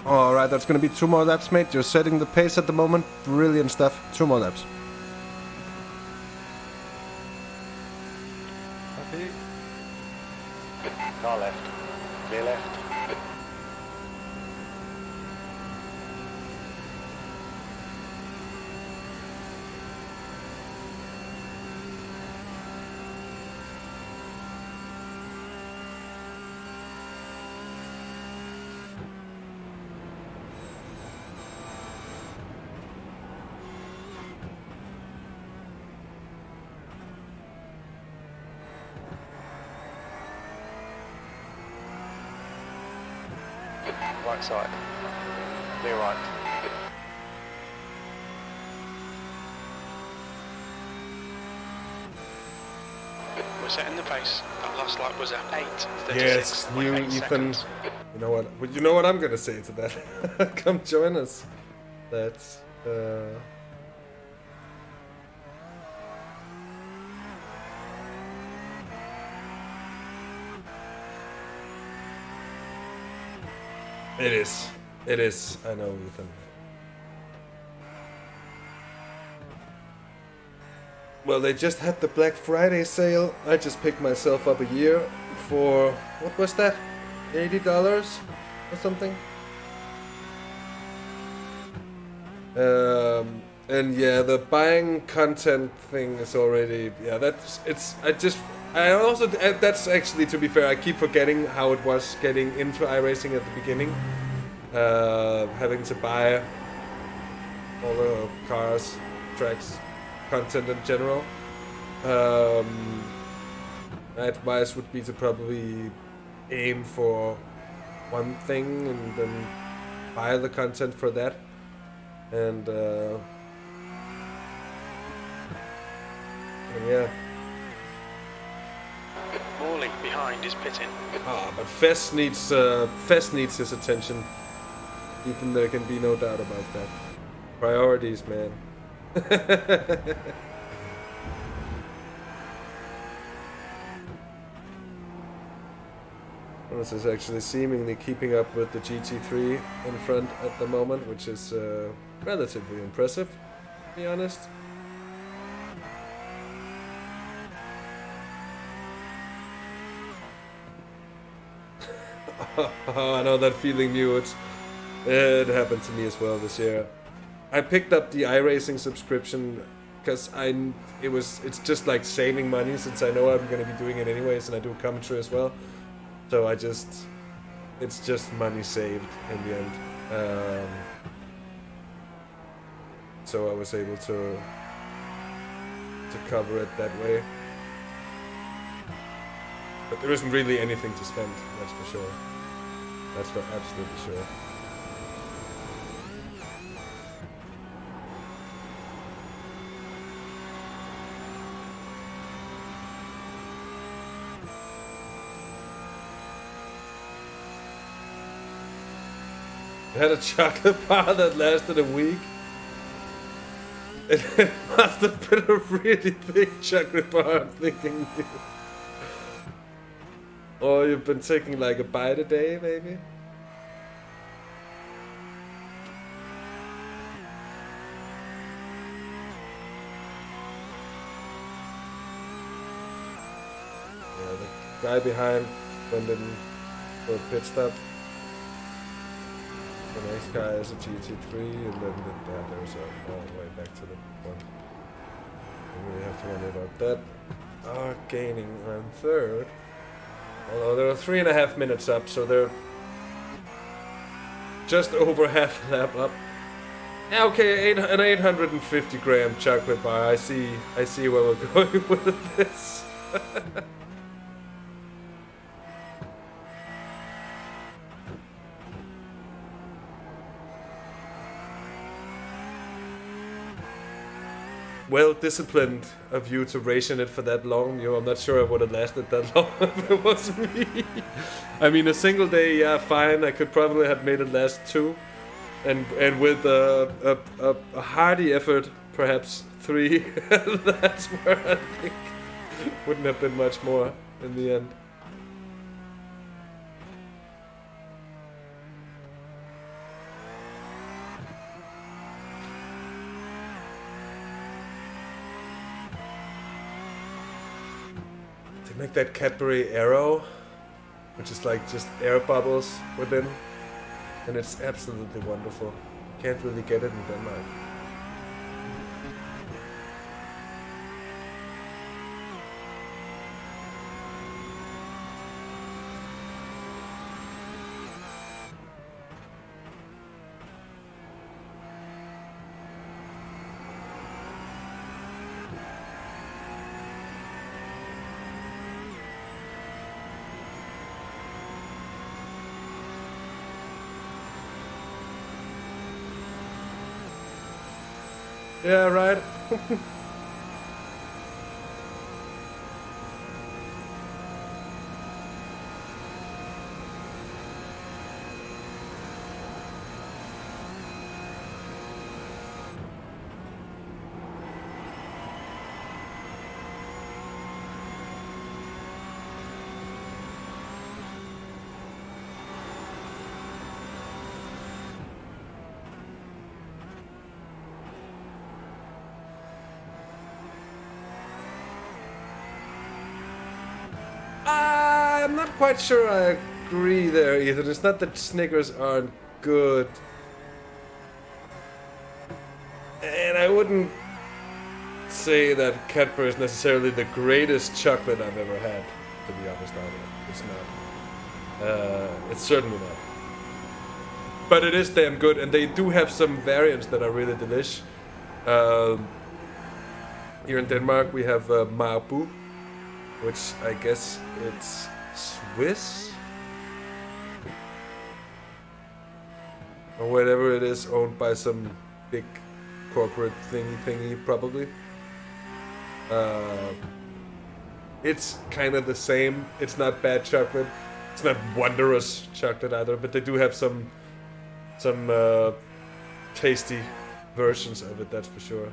C: Alright, that's gonna be 2 more laps, mate. You're setting the pace at the moment. Brilliant stuff. 2 more laps.
A: Happy.
I: Car left. Clear left. Right side. Clear right.
G: We're setting the pace. That last lap was at 8:36.8
C: Yes, you, Ethan.
G: seconds.
C: You know what? Well, you know what I'm gonna say to that. Come join us. That's. It is. It is. I know, Ethan. Well, they just had the Black Friday sale. I just picked myself up a year for, what was that? $80 or something? And yeah, the buying content thing is already, yeah, that's actually, to be fair, I keep forgetting how it was getting into iRacing at the beginning. Having to buy all the cars, tracks, content in general. My advice would be to probably aim for one thing and then buy the content for that. And yeah.
G: Morley behind is pitting.
C: But Fess needs his attention. Even there can be no doubt about that. Priorities, man. Jonas is actually seemingly keeping up with the GT3 in front at the moment, which is relatively impressive, to be honest. Oh, I know that feeling, Mewit. It happened to me as well this year. I picked up the iRacing subscription because it's just like saving money, since I know I'm going to be doing it anyways, and I do commentary as well. So it's just money saved in the end. So I was able to cover it that way. But there isn't really anything to spend, that's for sure. That's for absolutely sure. I had a chocolate bar that lasted a week. It must have been a really big chocolate bar, I'm thinking. Or you've been taking like a bite a day, maybe? guy behind went in for a pit stop. The next guy is a GT3, and then there's all the way back to the one. We really have to worry about that. Are gaining on third. Although they're 3.5 minutes up, so they're just over half a lap up. Yeah, okay, an 850 gram chocolate bar. I see where we're going with this. Well disciplined of you to ration it for that long. I'm not sure I would have lasted that long if it was me. I mean, a single day, yeah, fine. I could probably have made it last 2, and with a hearty effort, perhaps 3. That's where I think wouldn't have been much more in the end. They make that Cadbury arrow, which is like just air bubbles within, and it's absolutely wonderful. Can't really get it in Denmark. Yeah, right. I'm not quite sure I agree there either. It's not that Snickers aren't good. And I wouldn't say that Cadbury is necessarily the greatest chocolate I've ever had, to be honest either. It's not. It's certainly not. But it is damn good, and they do have some variants that are really delish. Here in Denmark we have Maarten, which I guess it's Swiss? Or whatever it is, owned by some big corporate thingy probably. It's kind of the same. It's not bad chocolate. It's not wondrous chocolate either, but they do have some tasty versions of it, that's for sure.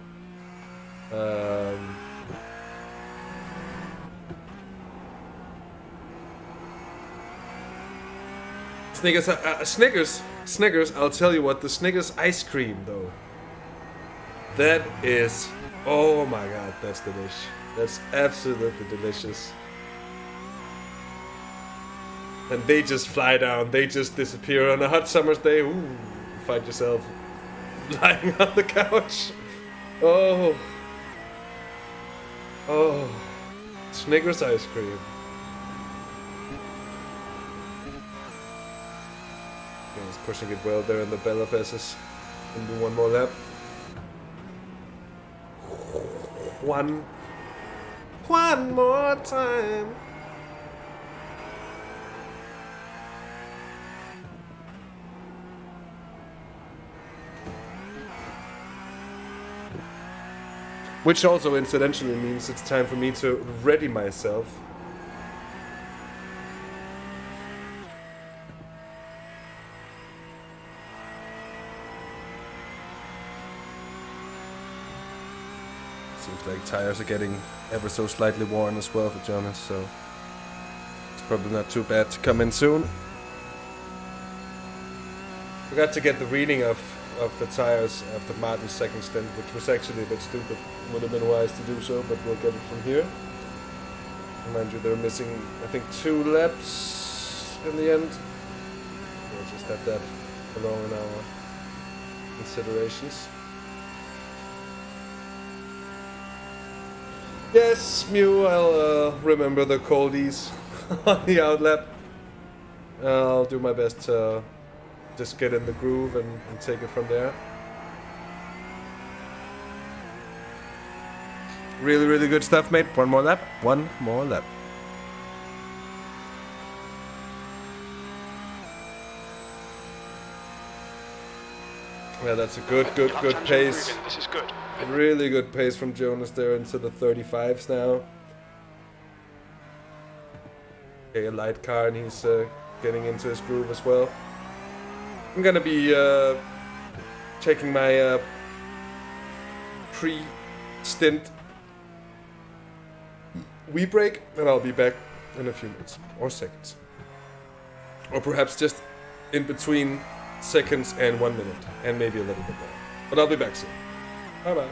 C: Snickers, I'll tell you what, the Snickers ice cream though, that is, oh my god, that's delicious. That's absolutely delicious. And they just fly down, they just disappear on a hot summer's day. Ooh, find yourself lying on the couch. Oh, Snickers ice cream. He's pushing it well there in the Bellafesses. Can do one more lap. One more time. Which also incidentally means it's time for me to ready myself. Seems like tires are getting ever so slightly worn as well for Jonas, so it's probably not too bad to come in soon. Forgot to get the reading of the tires after Maarten's second stint, which was actually a bit stupid. Would have been wise to do so, but we'll get it from here. Mind you, they're missing, I think, 2 laps in the end. We'll just have that along in our considerations. Yes, Mew, I'll remember the coldies on the outlap. I'll do my best to just get in the groove and take it from there. Really, really good stuff, mate. One more lap. One more lap. Yeah, that's a good pace.
G: This is good.
C: Really good pace from Jonas there into the 35s now. Okay, a light car and he's getting into his groove as well. I'm gonna be taking my pre-stint wee break and I'll be back in a few minutes or seconds. Or perhaps just in between seconds and 1 minute and maybe a little bit more. But I'll be back soon. Bye bye.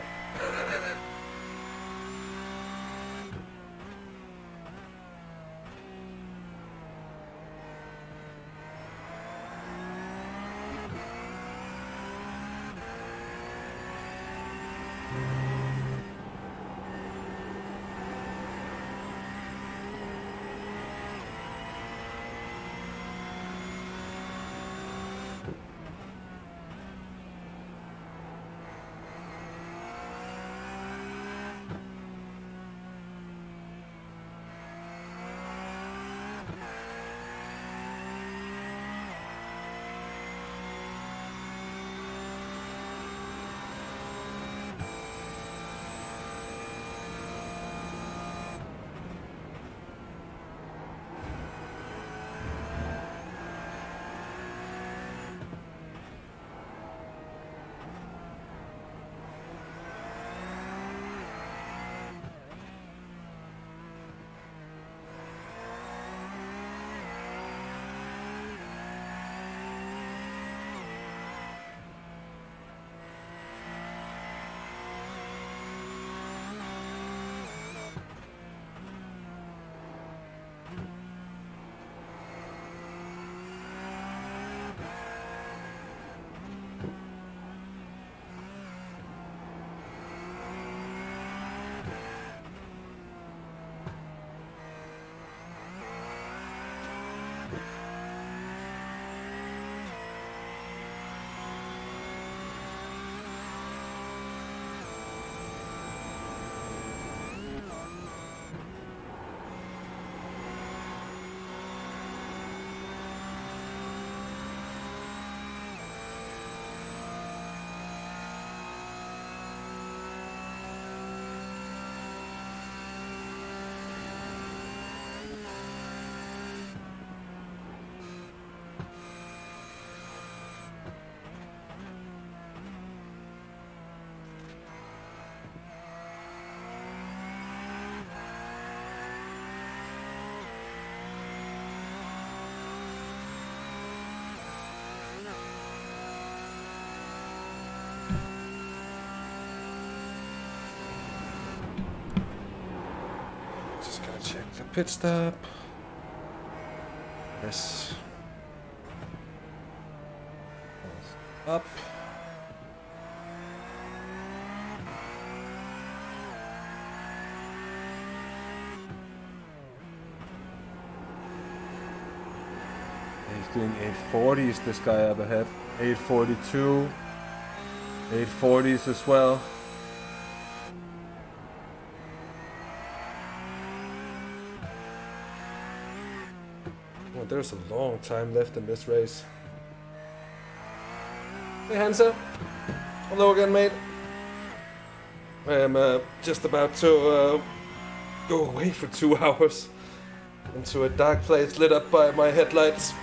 C: Check the pit stop. Yes. Up. He's doing 840s, this guy up ahead. 842. 840s as well. Well, there's a long time left in this race. Hey Hansa. Hello again, mate. I am just about to go away for 2 hours into a dark place lit up by my headlights.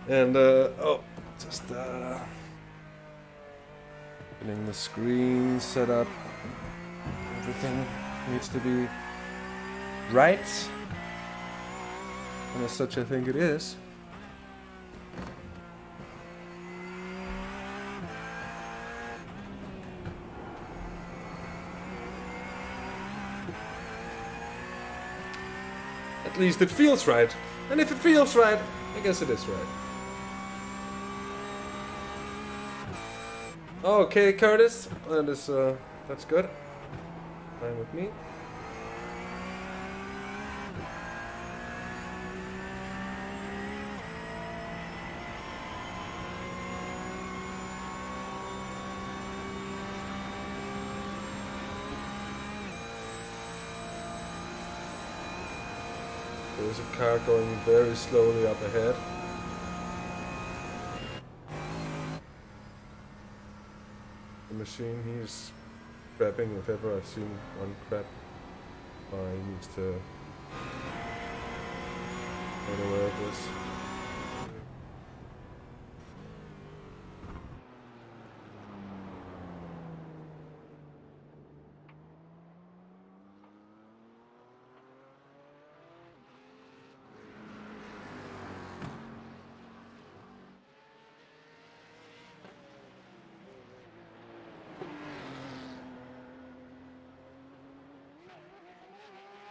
C: And just getting the screen set up. Everything needs to be right, and as such I think it is. At least it feels right. And if it feels right, I guess it is right. Okay, Curtis. That's good. Fine with me. There's a car going very slowly up ahead. The machine, he's crapping if ever I've seen one crap. He needs to get aware of this.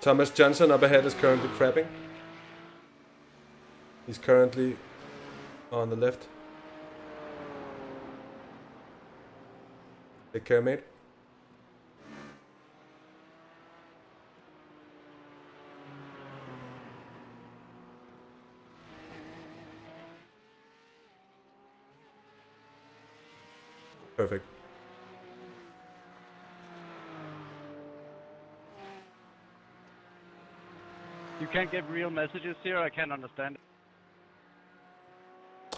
C: Thomas Johnson up ahead is currently crapping. He's currently on the left. Take care, mate. Perfect.
A: You can't get real messages here, I can't understand it.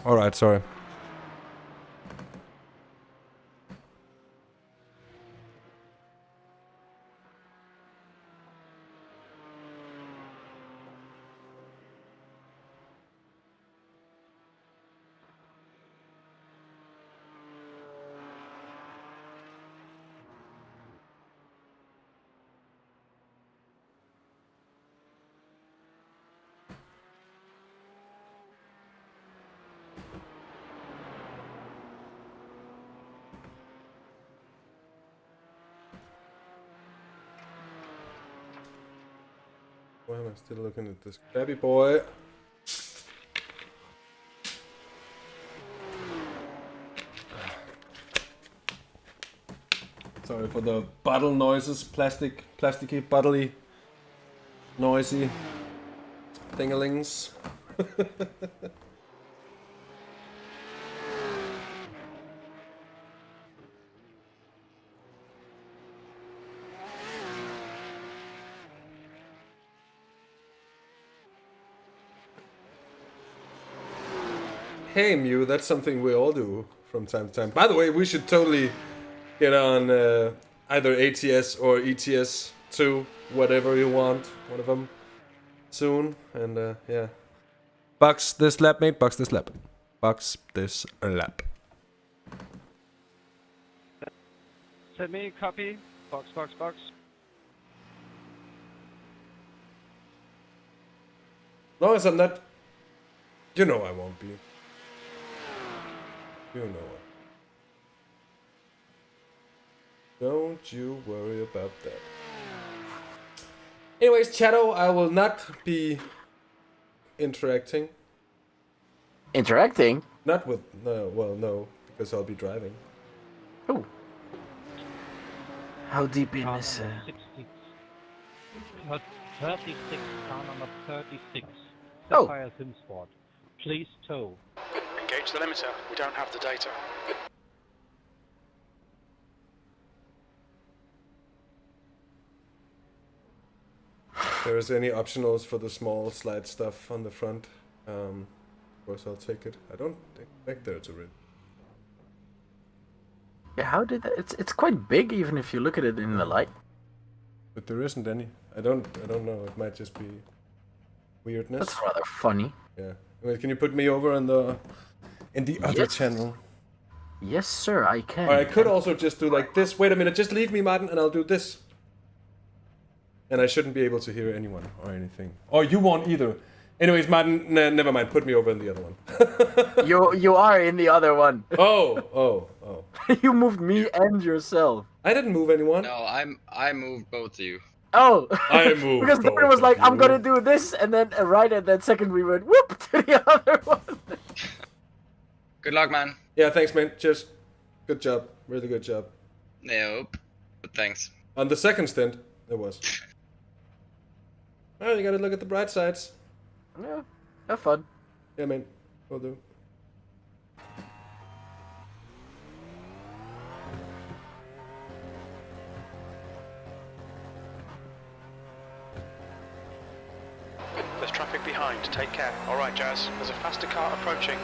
C: Alright, sorry. Why am I still looking at this crappy boy? Sorry for the bottle noises, plasticky, bottly, noisy thingalings. Hey Mew, that's something we all do from time to time. By the way, we should totally get on either ATS or ETS 2, whatever you want, one of them, soon. And yeah. Box this lap, mate, box this lap. Box this lap.
A: Send me a copy. Box.
C: As long as I'm not... You know I won't be. You know it. Don't you worry about that. Anyways, Chato, I will not be interacting.
D: Interacting?
C: Not with... no, because I'll be driving.
D: Oh. How deep in is...
A: 36, car number 36.
D: Oh.
A: Sapphire Simsport. Please tow.
G: Engage the limiter. We don't have the data.
C: If there is any optionals for the small slide stuff on the front, of course I'll take it. I don't expect there to really.
D: Yeah, how did that... It's quite big even if you look at it in the light.
C: But there isn't any. I don't know. It might just be weirdness.
D: That's rather funny.
C: Yeah. Wait, can you put me over in the other channel?
D: Yes, sir, I can.
C: Or I could also just do like this. Wait a minute, just leave me, Maarten, and I'll do this. And I shouldn't be able to hear anyone or anything. Or you won't either. Anyways, Maarten, never mind. Put me over in the other one.
D: You are in the other one.
C: Oh.
D: You moved me and yourself.
C: I didn't move anyone.
F: No, I moved both of you.
D: Oh,
C: I moved
D: because Dirten
C: both
D: was
C: of
D: like, "I'm
C: you.
D: gonna do this," and then right at that second we went whoop to the other one.
F: Good luck, man.
C: Yeah, thanks, man. Cheers. Good job. Really good job.
F: Nope. But thanks.
C: On the second stint, it was. Oh, you gotta look at the bright sides.
D: Yeah, have fun.
C: Yeah, man. Will do.
G: There's traffic behind, take care. Alright, Jazz, there's a faster car approaching.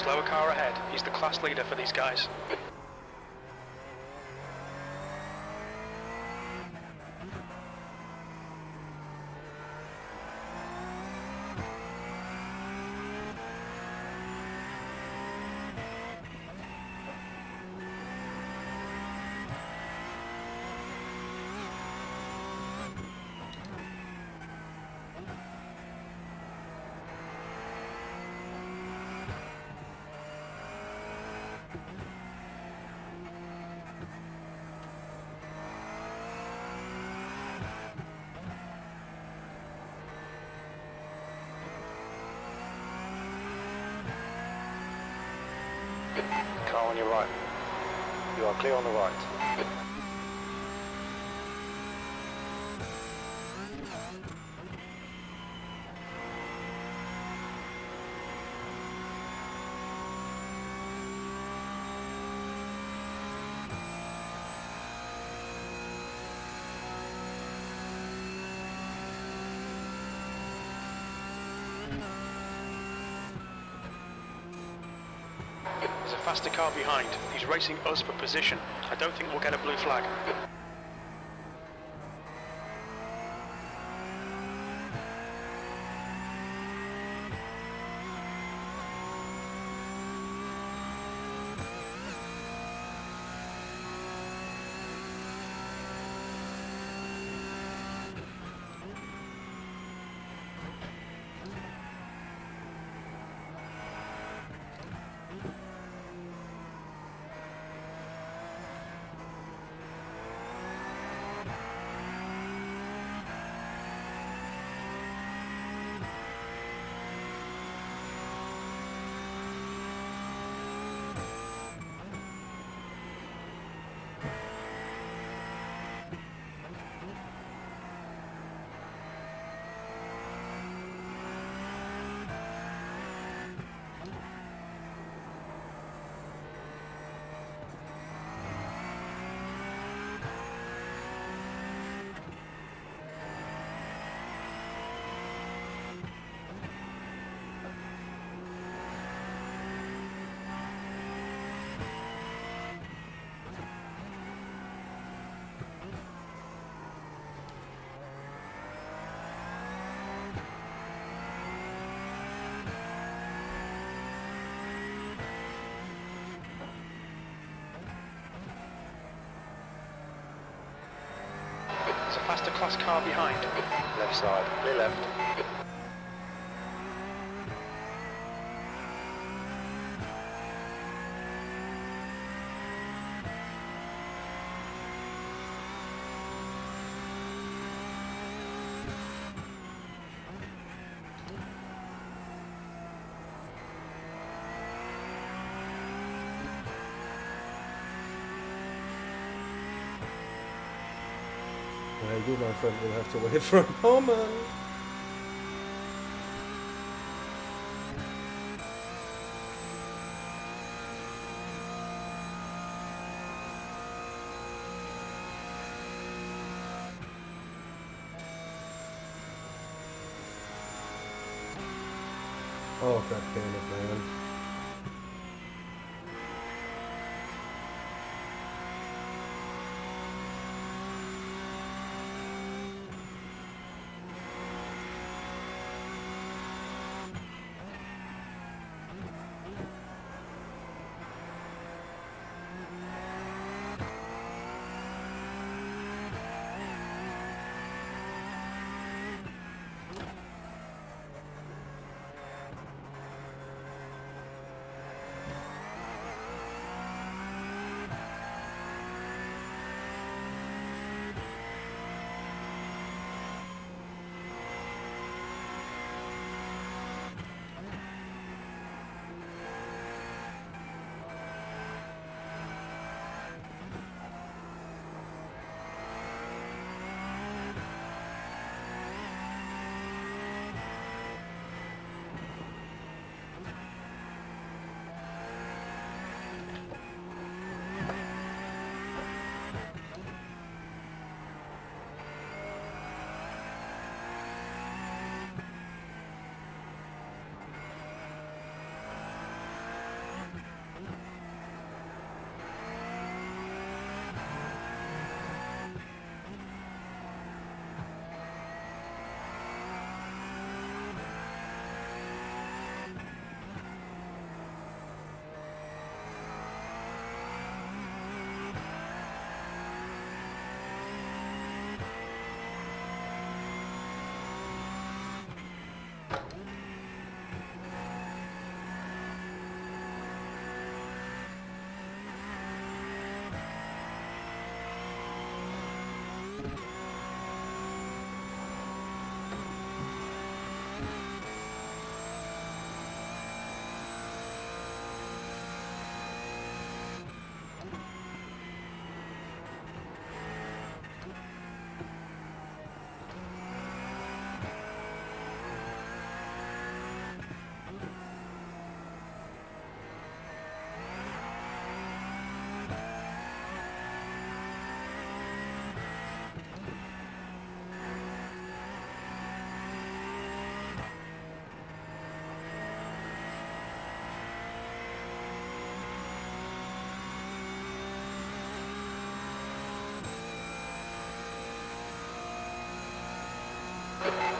G: Slower car ahead. He's the class leader for these guys. Car on your right. You are clear on the right. There's a faster car behind. He's racing us for position. I don't think we'll get a blue flag. a faster class car behind.
I: Left side, clear left.
C: You, my friend, will have to wait for a moment. Oh, god damn it, man.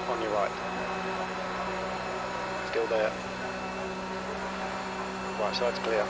I: On your right. Still there. Right side's clear.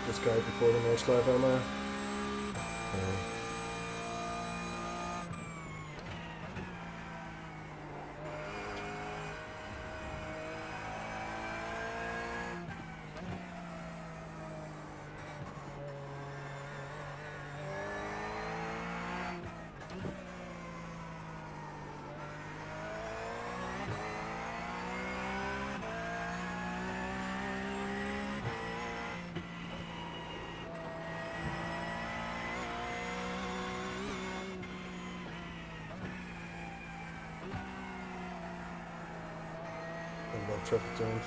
C: this guy before the Nordschleife, am I? About traffic jams.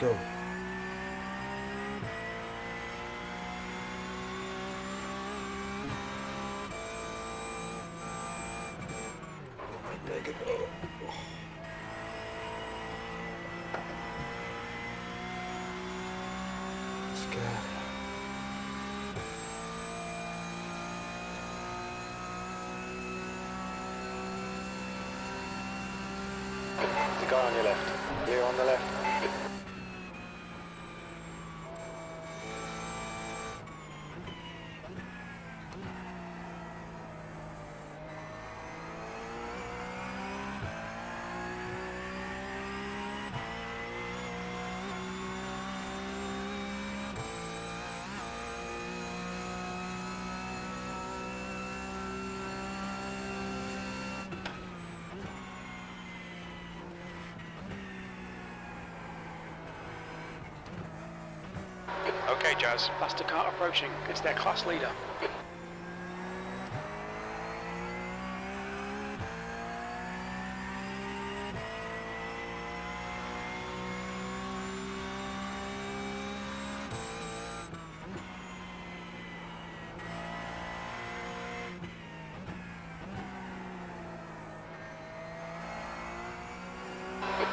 C: Go. Make it go.
I: The guy on your left. Clear on the left.
G: Okay, Jazz. That's the car approaching. It's their class leader.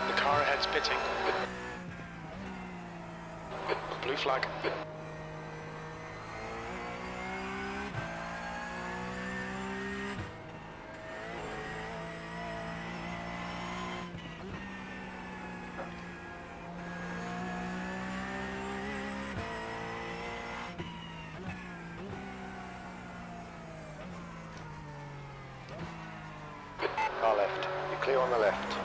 G: The car ahead's pitting. Blue flag.
I: Car left. You're clear on the left.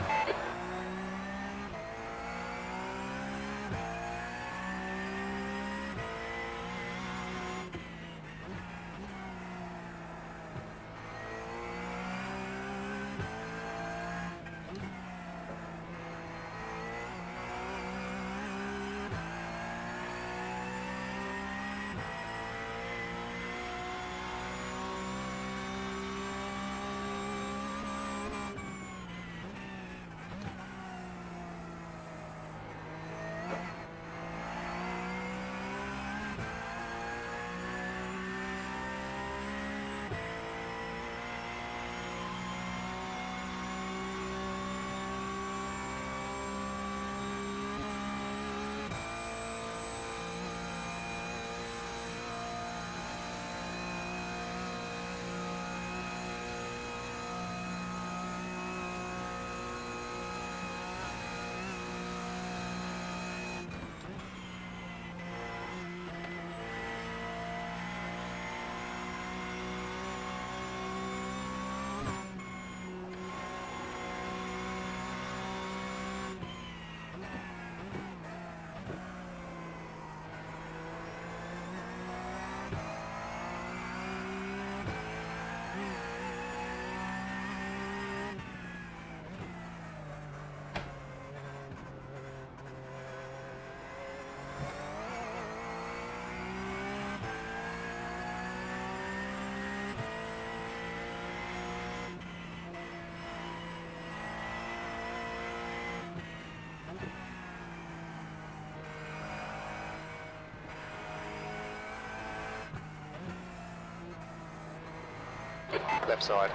I: Left side.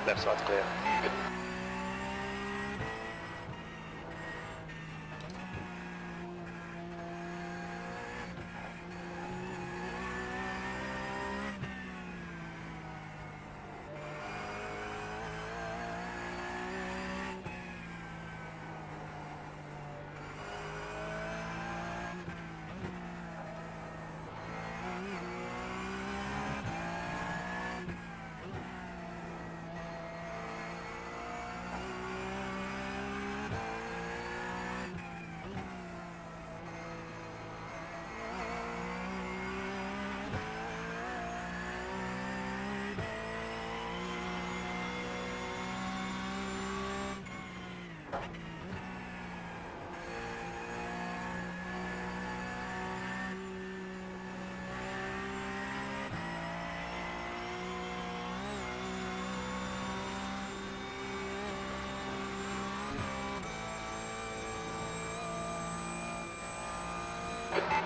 I: Left side's clear.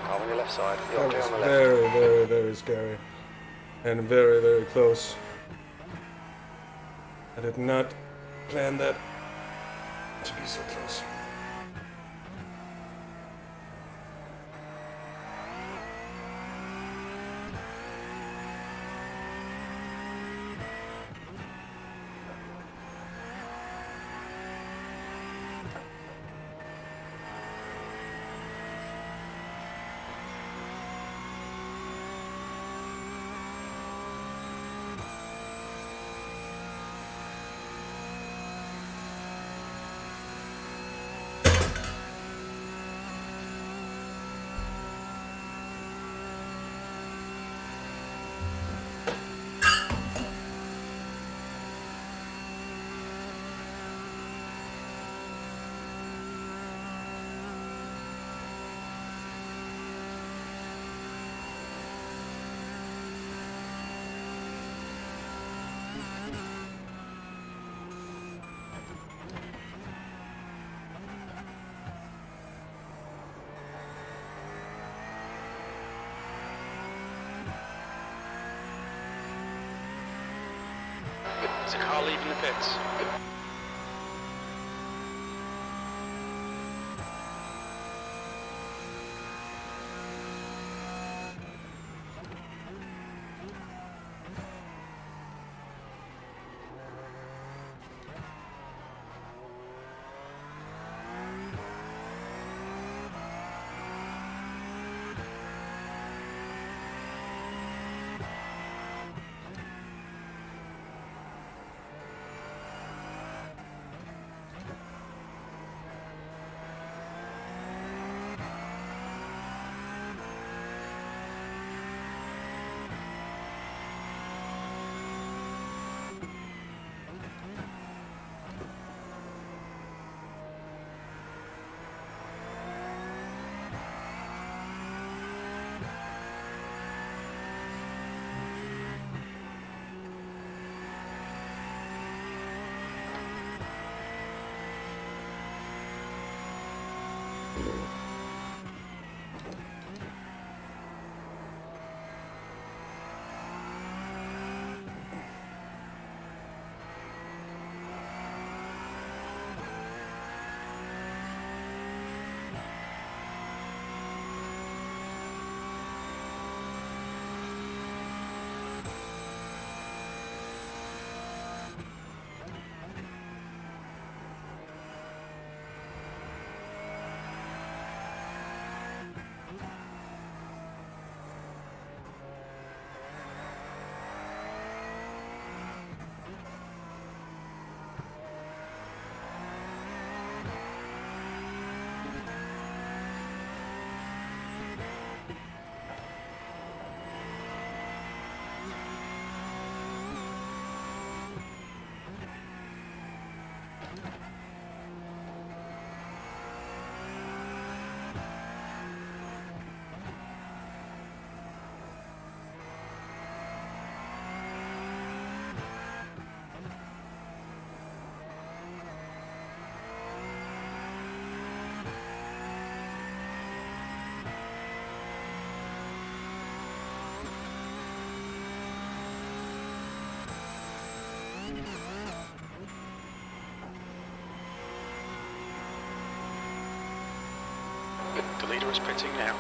I: Car on your left side. You're
C: That
I: clear
C: was
I: on the left.
C: very, very, very scary. And very, very close. I did not plan that to be so close.
G: There's a car leaving the pits. The leader is pitting now.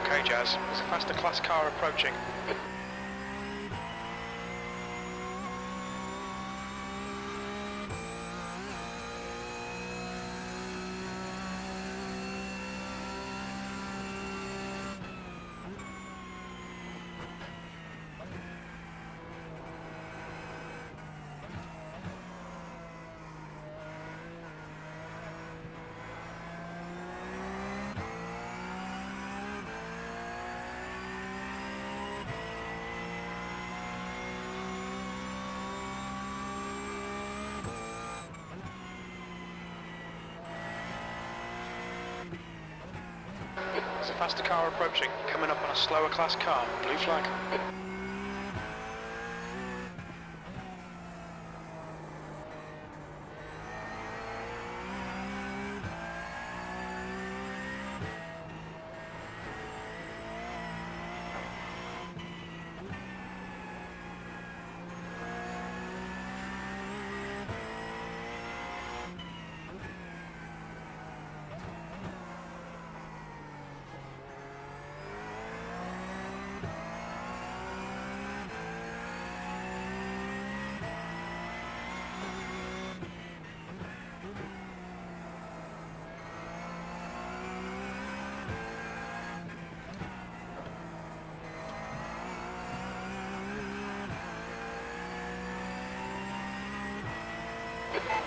G: Okay, Jazz, there's a faster class car approaching. There's a faster car approaching, coming up on a slower class car. Blue flag.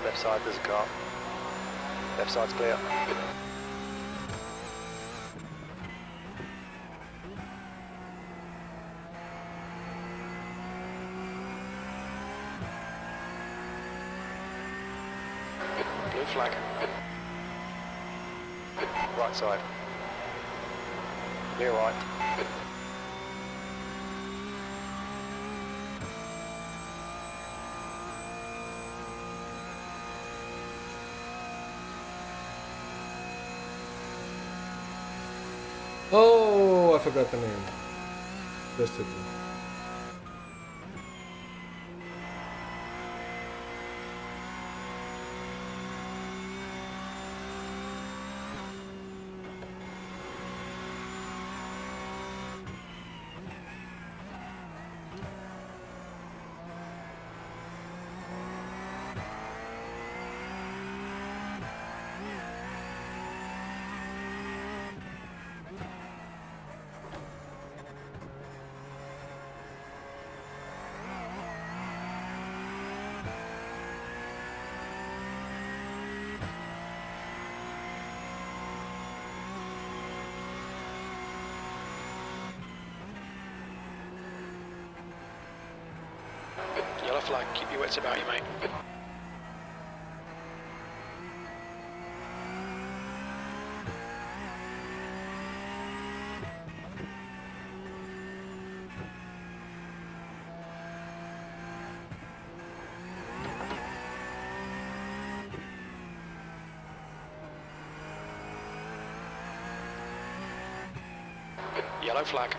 I: Left side, there's a car. Left side's clear.
G: Blue flag.
I: Right side. Clear right.
C: Oh, I forgot the name. Just hit me.
G: Yellow flag, keep your wits about you, mate. Yellow flag.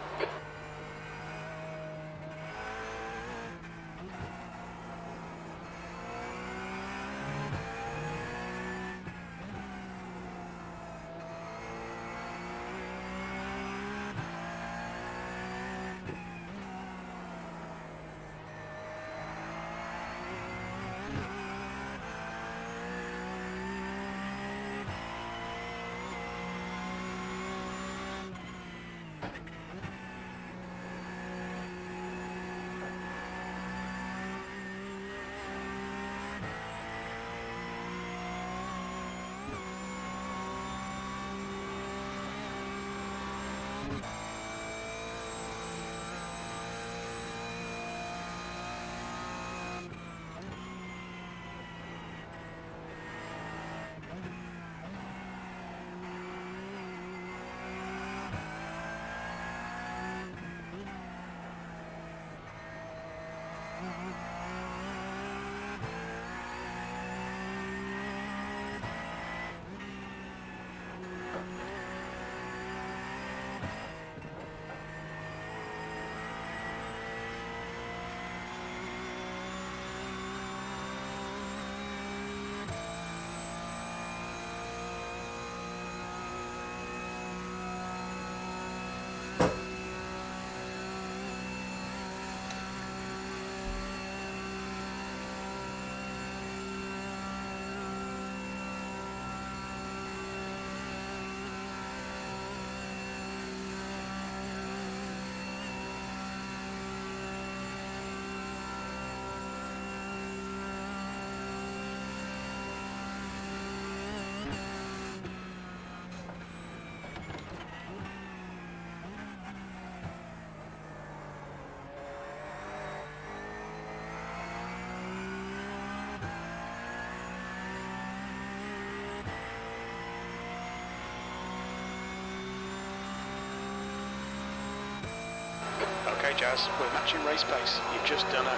G: Okay, Jazz, we're matching race pace. You've just done a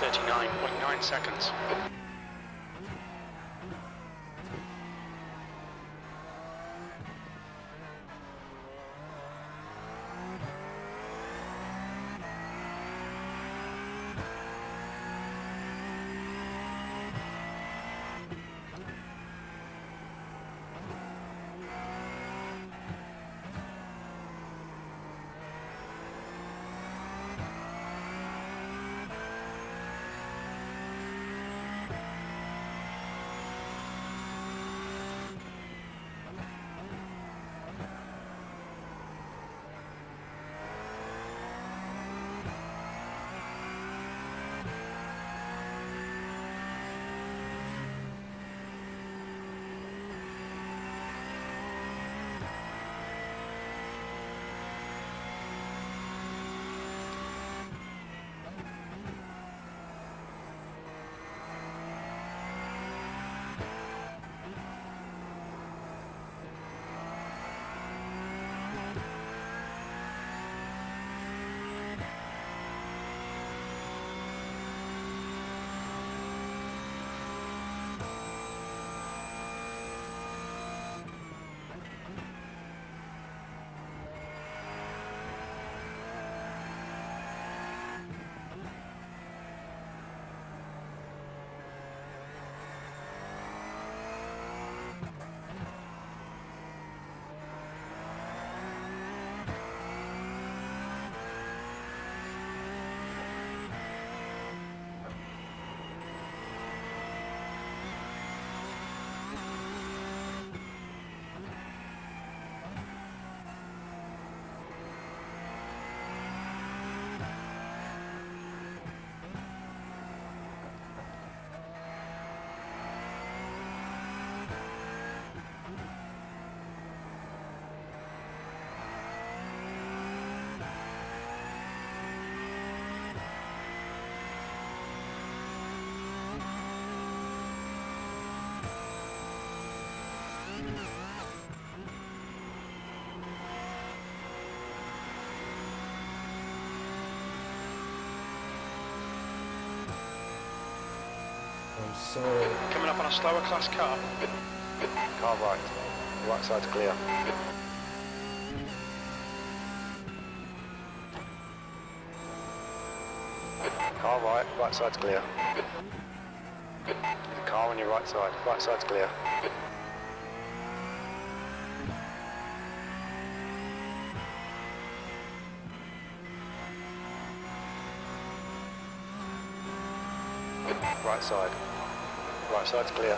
G: 8:39.9 seconds.
C: I'm sorry.
G: Coming up on a slower class car.
I: Car right. Right side's clear. Car right. Right side's clear. The car on your right side. Right side's clear. Right side. Right side's clear.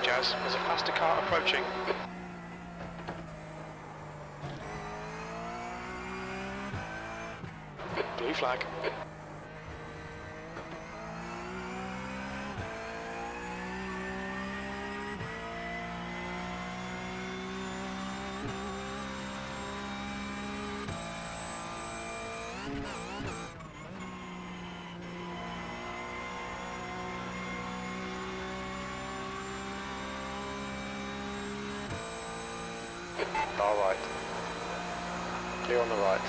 G: Jazz. There's a faster car approaching. Blue flag. All right. Clear on the right.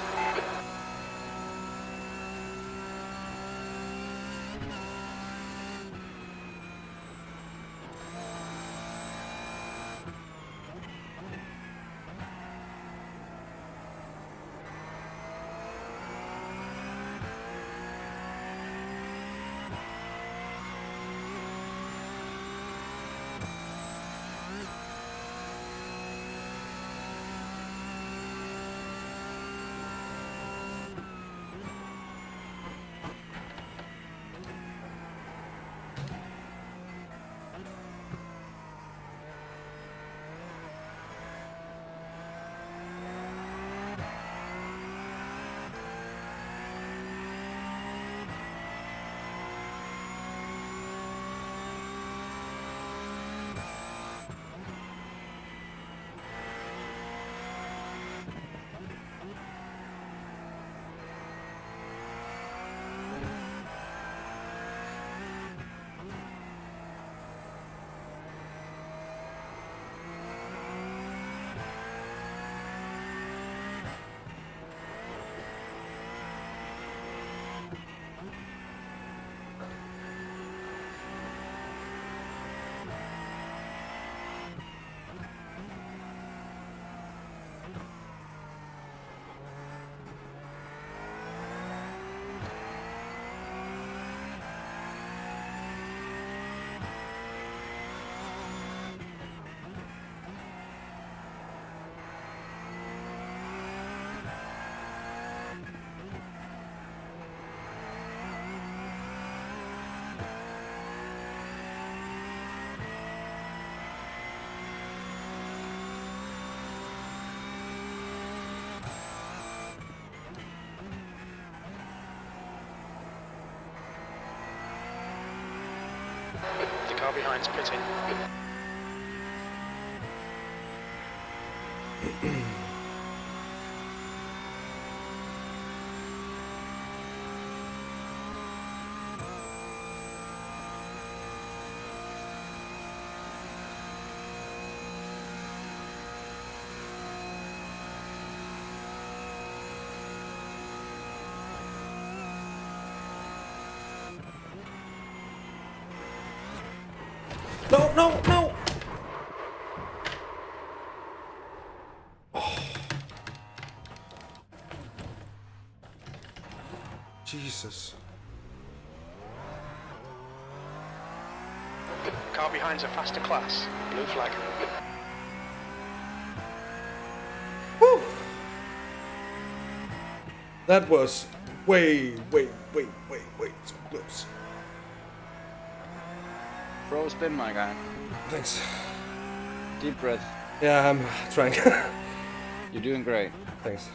G: The car behind's pitting.
C: No, no, no! Oh. Jesus.
G: Car behind's a faster class. Blue flag.
C: Woo! That was way too close.
F: Pro spin, my guy.
C: Thanks.
F: Deep breath.
C: Yeah, I'm trying.
F: You're doing great.
C: Thanks.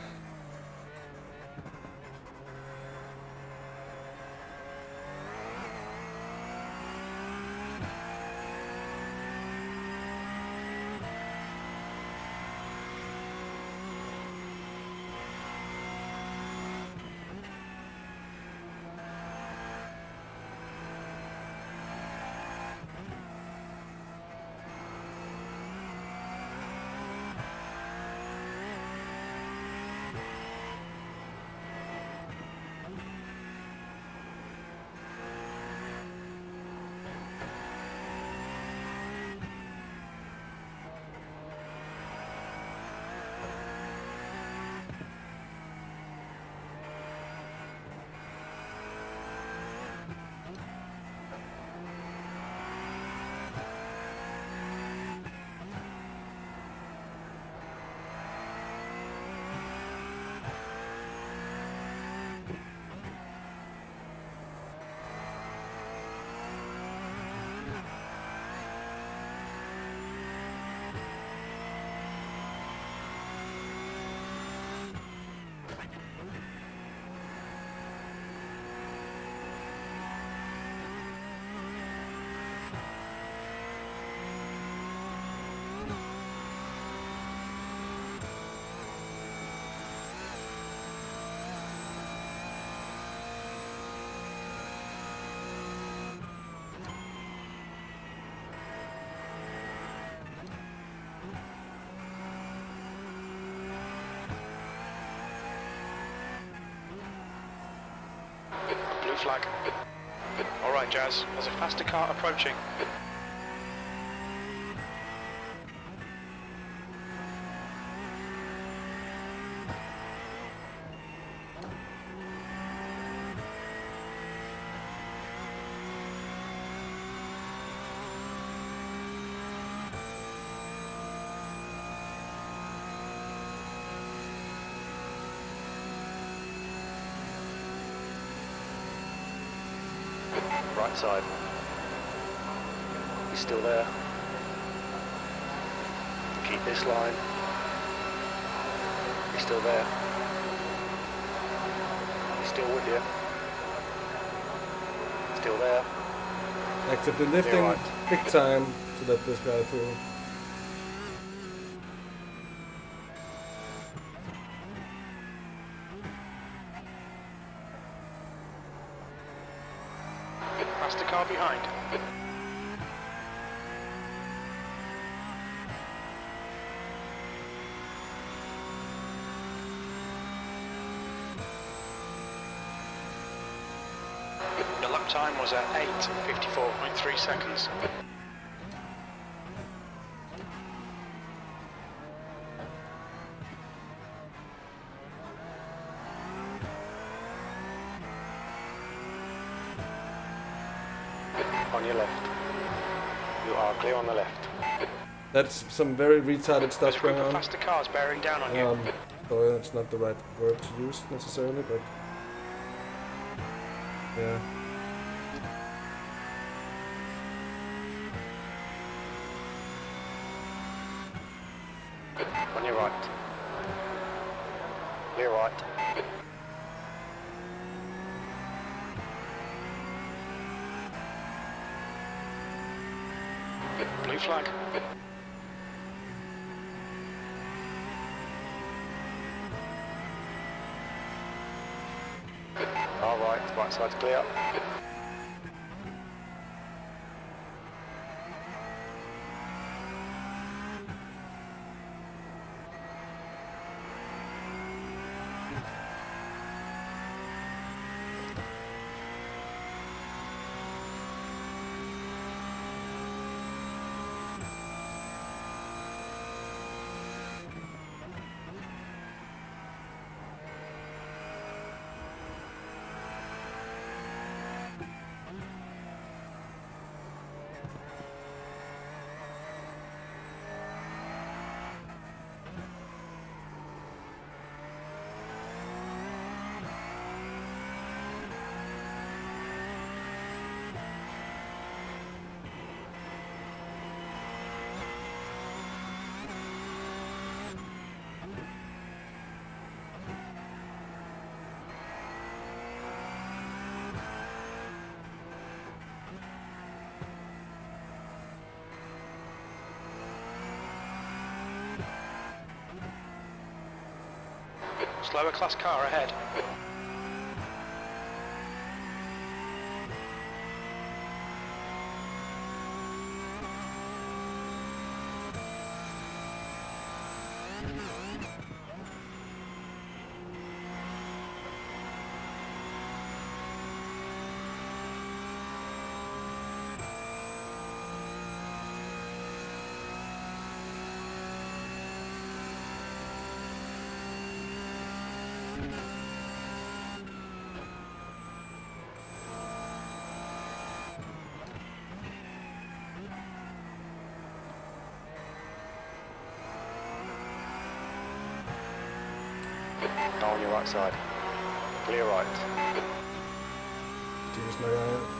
G: Blue flag. Alright, Jazz, there's a faster car approaching.
I: Right side. He's still there. Keep this line. He's still there. He's still with you. Still there.
C: Actively lifting
I: Yeah, right.
C: big time to let this guy through.
G: Faster car behind. The lap time was at 8:54.3 seconds.
I: On your left. You are clear on the left.
C: That's some very retarded
G: There's
C: stuff
G: a group
C: going
G: of
C: on.
G: faster cars bearing down on you.
C: Though that's not the right word to use necessarily, but yeah.
I: On your right. Clear right.
G: Blue flag.
I: All right. Right side's clear.
G: Slower class car ahead.
I: Now on your right side. Clear right.
C: Cheers, my guy.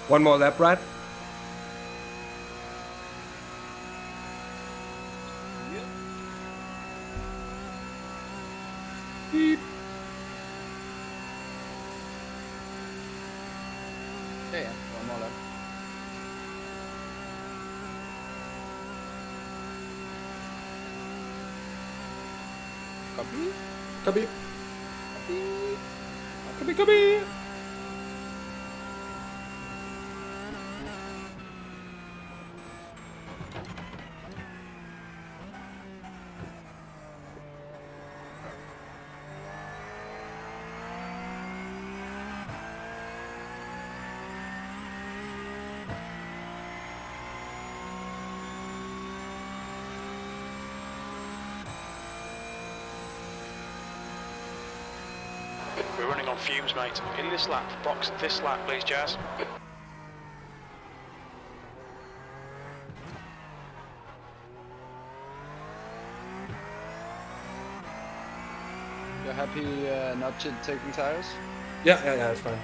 C: One more lap, right? Beep.
E: Yeah, one more lap. Copy.
C: Copy. Copy, copy.
G: We're running on fumes, mate. In this lap, box this lap, please, Jazz.
E: You're happy not taking tires?
C: Yeah, it's fine.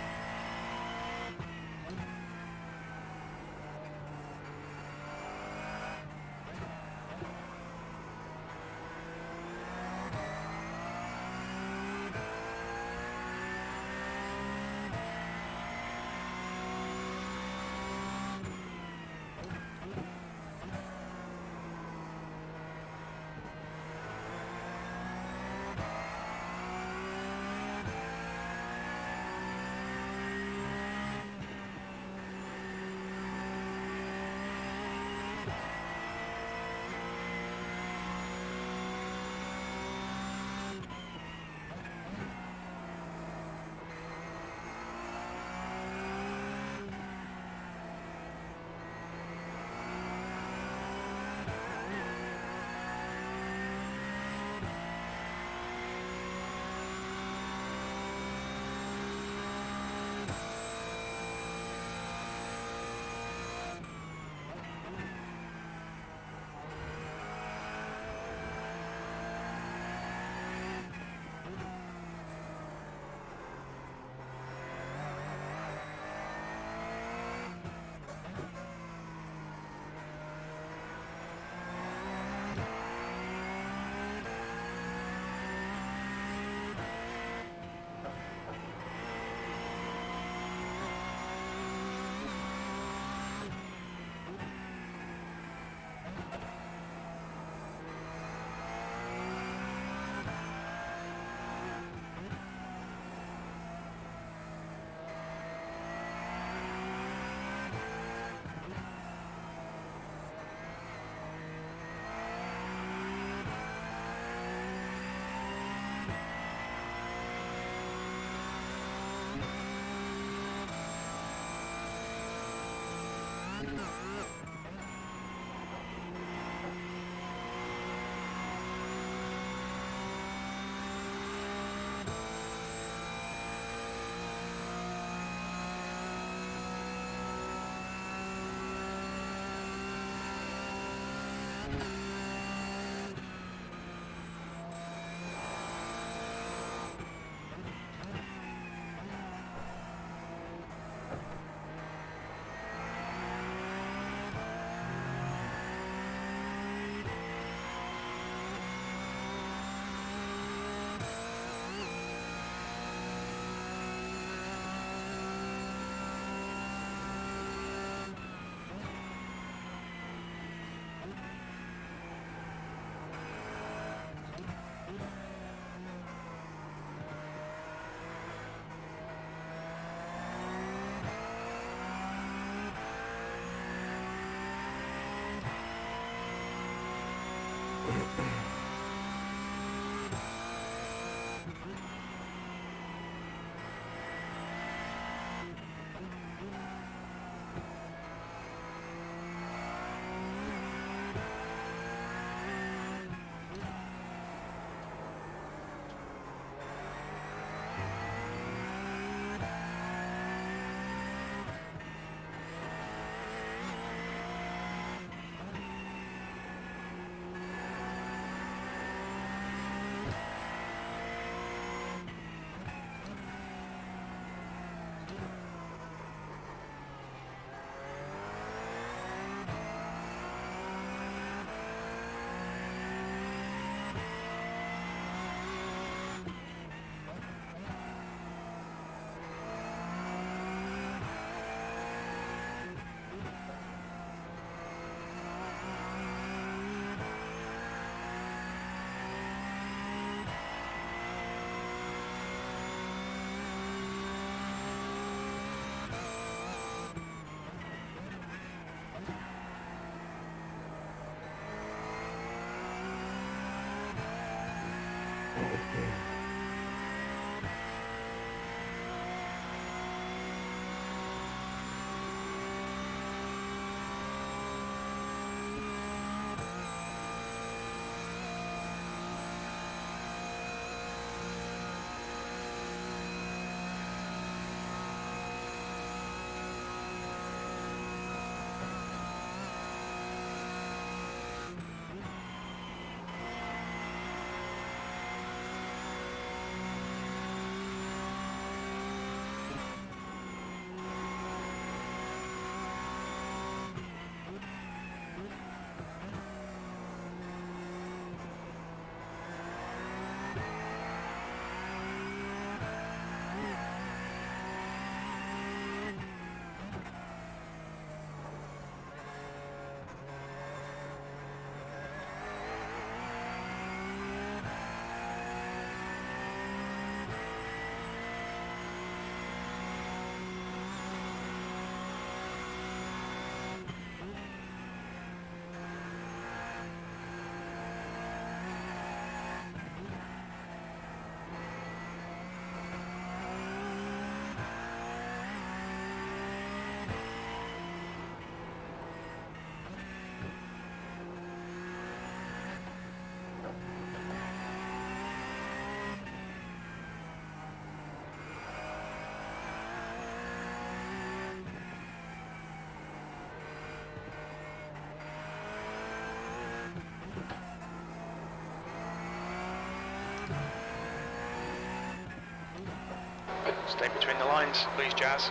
G: Stay between the lines, please, Jazz.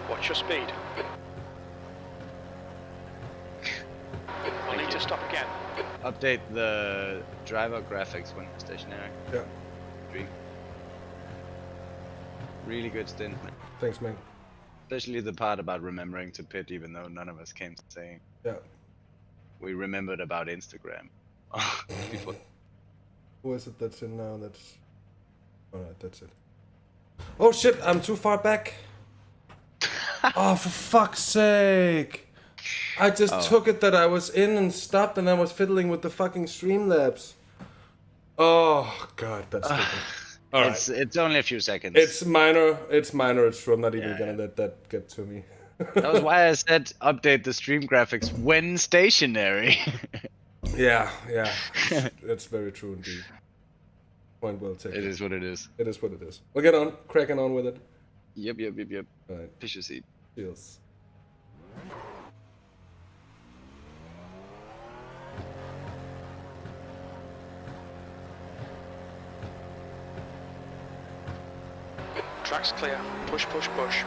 G: Watch your speed. We'll need to stop again.
F: Update the driver graphics when stationary.
C: Yeah.
F: Dream. Really good stint, man.
C: Thanks, man.
F: Especially the part about remembering to pit, even though none of us came saying.
C: Yeah.
F: We remembered about Instagram. Before.
C: Who is it that's in now? That's. Alright, that's it. Oh shit, I'm too far back. Oh, for fuck's sake. I just took it that I was in and stopped and I was fiddling with the fucking Streamlabs. Oh god, that's stupid. Alright.
F: It's only a few seconds.
C: It's minor, it's true. I'm not even gonna let that get to me.
F: That was why I said update the stream graphics when stationary.
C: Yeah. It's very true indeed. Point well taken.
F: It is what it is.
C: It is what it is. We'll get on, cracking on with it.
F: Yep.
C: Alright.
F: Fish your seat.
C: Cheers.
G: Track's clear. Push, push, push.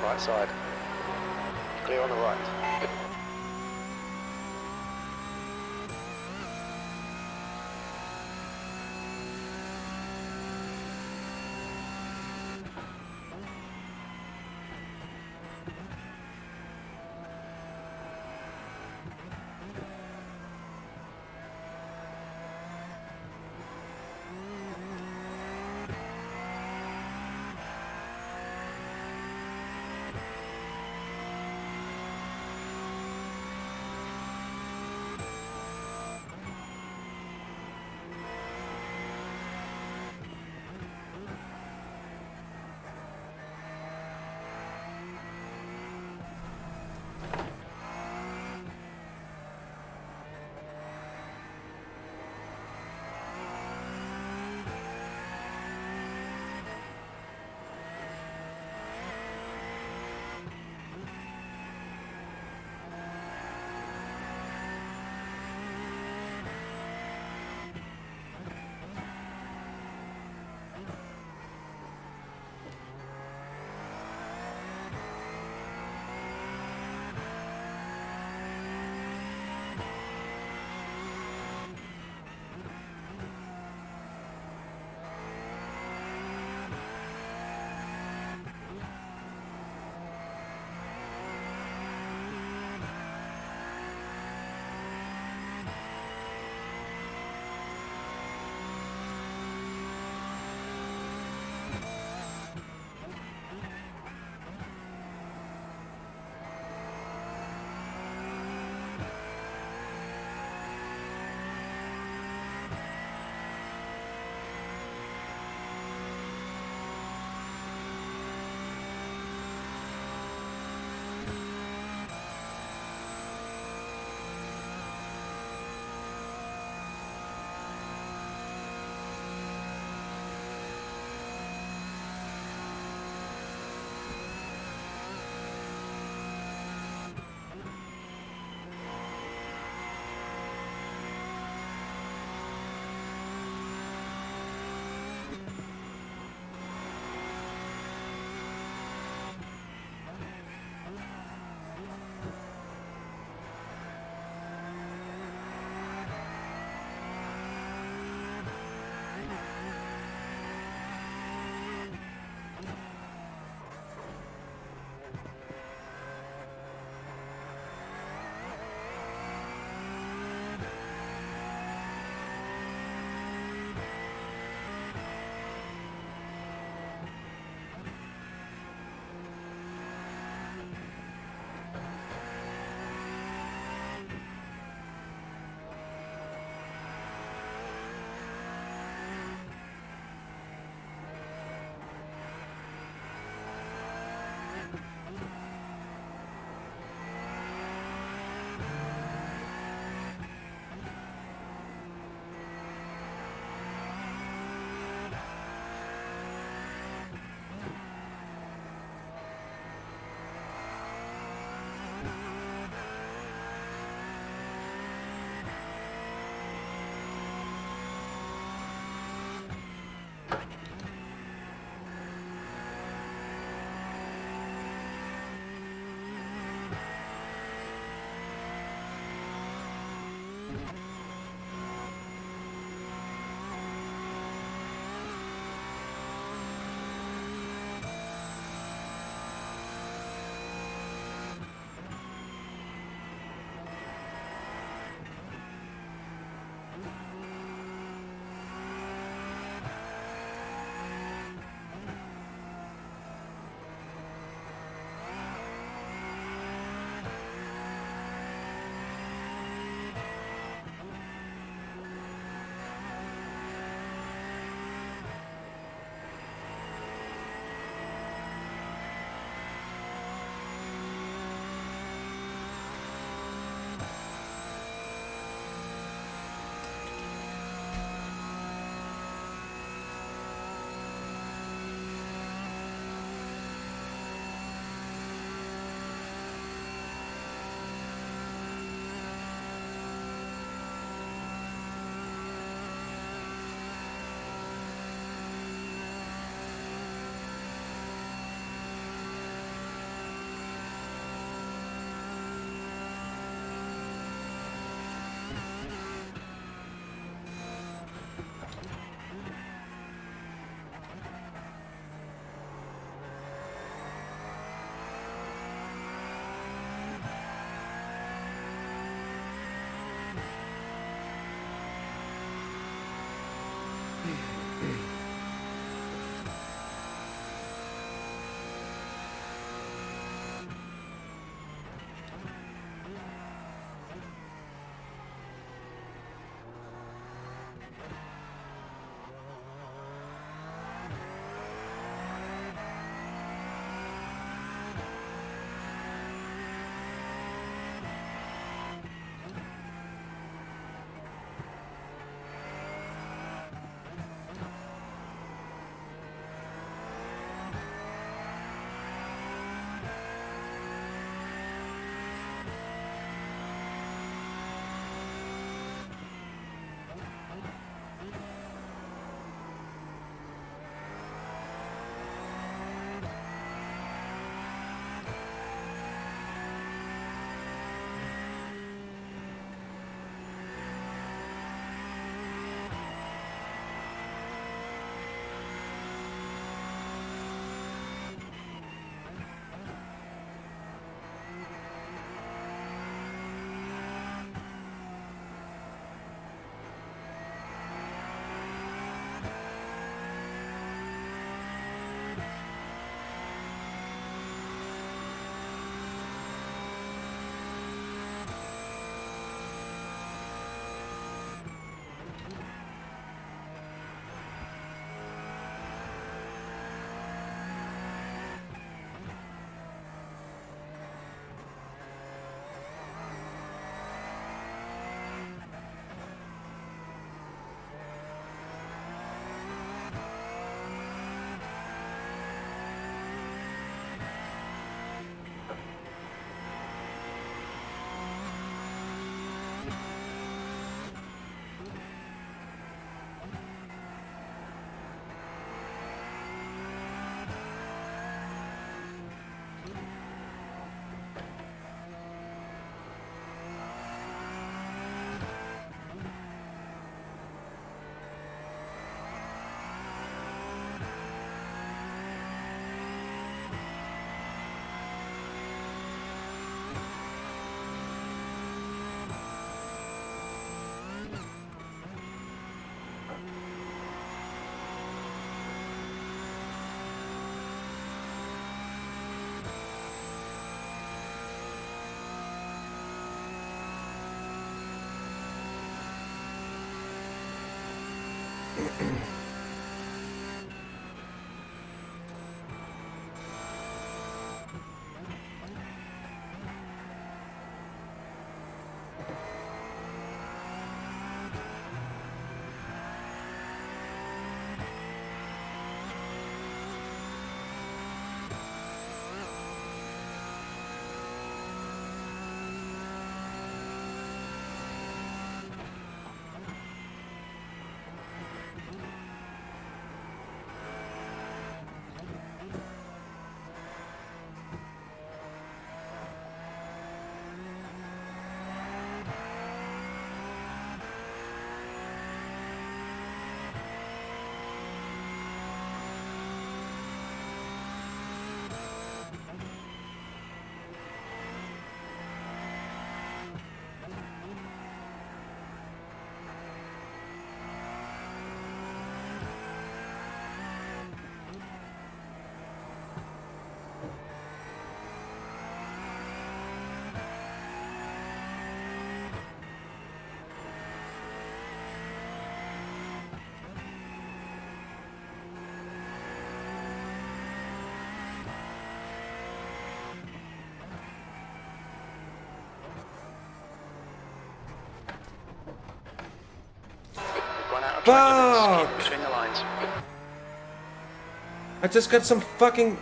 I: Right side. Clear on the right.
G: Now try to
C: Fuck!
G: skip between the lines.
C: I just got some fucking...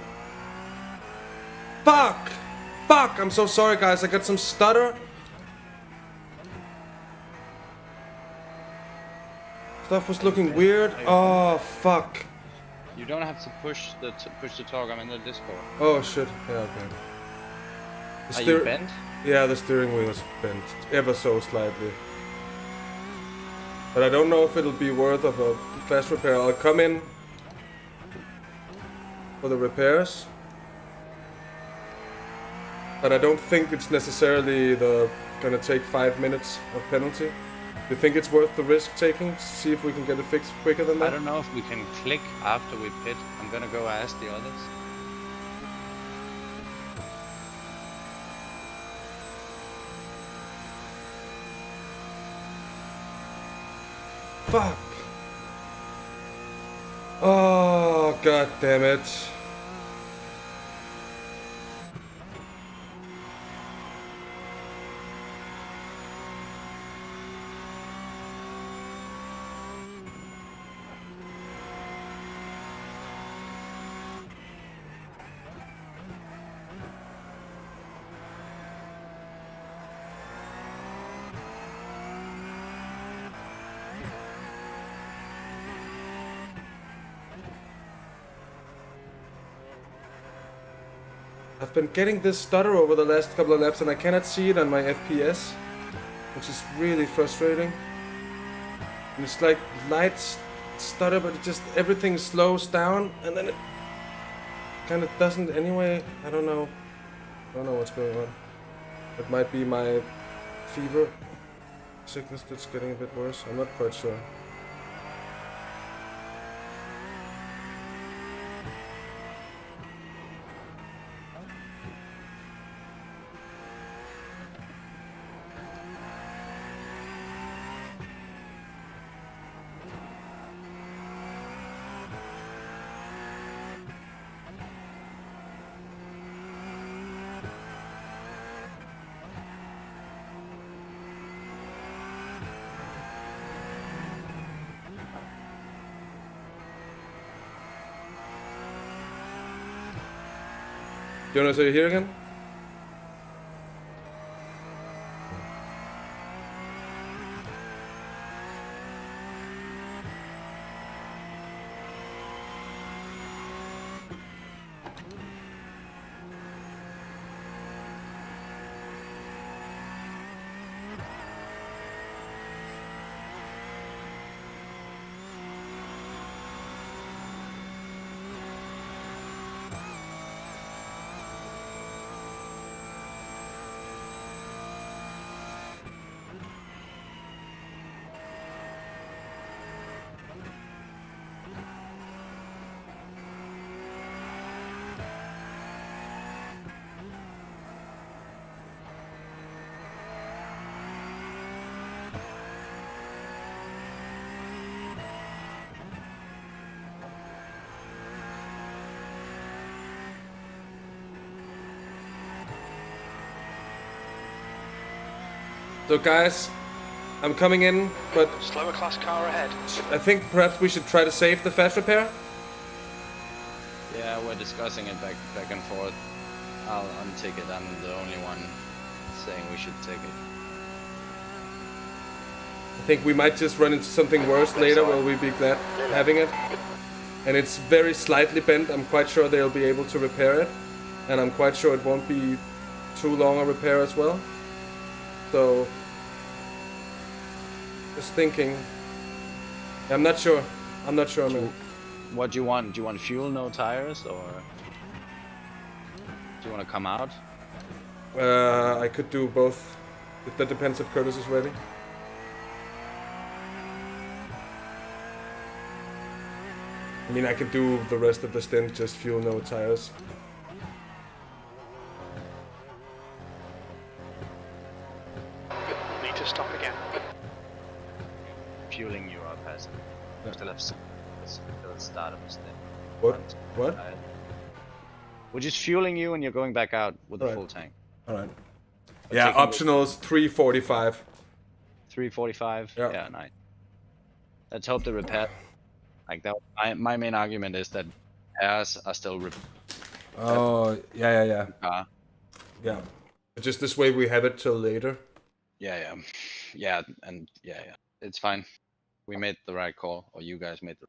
C: Fuck! Fuck! I'm so sorry, guys. I got some stutter. Stuff was looking weird. Oh, fuck.
F: You don't have to push the talk. I'm in the Discord.
C: Oh, shit. Yeah, okay. The
F: Are you bent?
C: Yeah, the steering wheel is bent. Ever so slightly. But I don't know if it'll be worth of a fast repair. I'll come in for the repairs. But I don't think it's necessarily gonna take 5 minutes of penalty. Do you think it's worth the risk taking? See if we can get it fixed quicker than that?
F: I don't know if we can click after we pit. I'm gonna go ask the others.
C: Fuck! Oh, god damn it. I've been getting this stutter over the last couple of laps and I cannot see it on my FPS, which is really frustrating. And it's like light stutter, but it just everything slows down and then it kind of doesn't anyway. I don't know what's going on. It might be my fever sickness that's getting a bit worse. I'm not quite sure. Jonas, are you here again? So guys, I'm coming in, but
G: Slower class car ahead.
C: I think perhaps we should try to save the fast repair.
F: Yeah, we're discussing it back and forth. I'll untick it. I'm the only one saying we should take it.
C: I think we might just run into something worse later. Will we be glad having it? And it's very slightly bent. I'm quite sure they'll be able to repair it. And I'm quite sure it won't be too long a repair as well. So, just thinking. I'm not sure. Man.
F: What do you want? Do you want fuel, no tires, or do you want to come out?
C: I could do both. That depends if Curtis is ready. I mean, I could do the rest of the stint, just fuel, no tires.
G: Need to stop again.
F: Fueling you up, as still have the start of the stint.
C: What?
F: We're just fueling you, and you're going back out with the full tank.
C: All right. Yeah, optional is 345.
F: 345.
C: Yeah.
F: Yeah, nice. Let's hope the repair. Like that. My main argument is that repairs are still
C: Oh, yeah.
F: car.
C: Yeah. Just this way we have it till later.
F: Yeah. And yeah. It's fine. We made the right call, or you guys made the.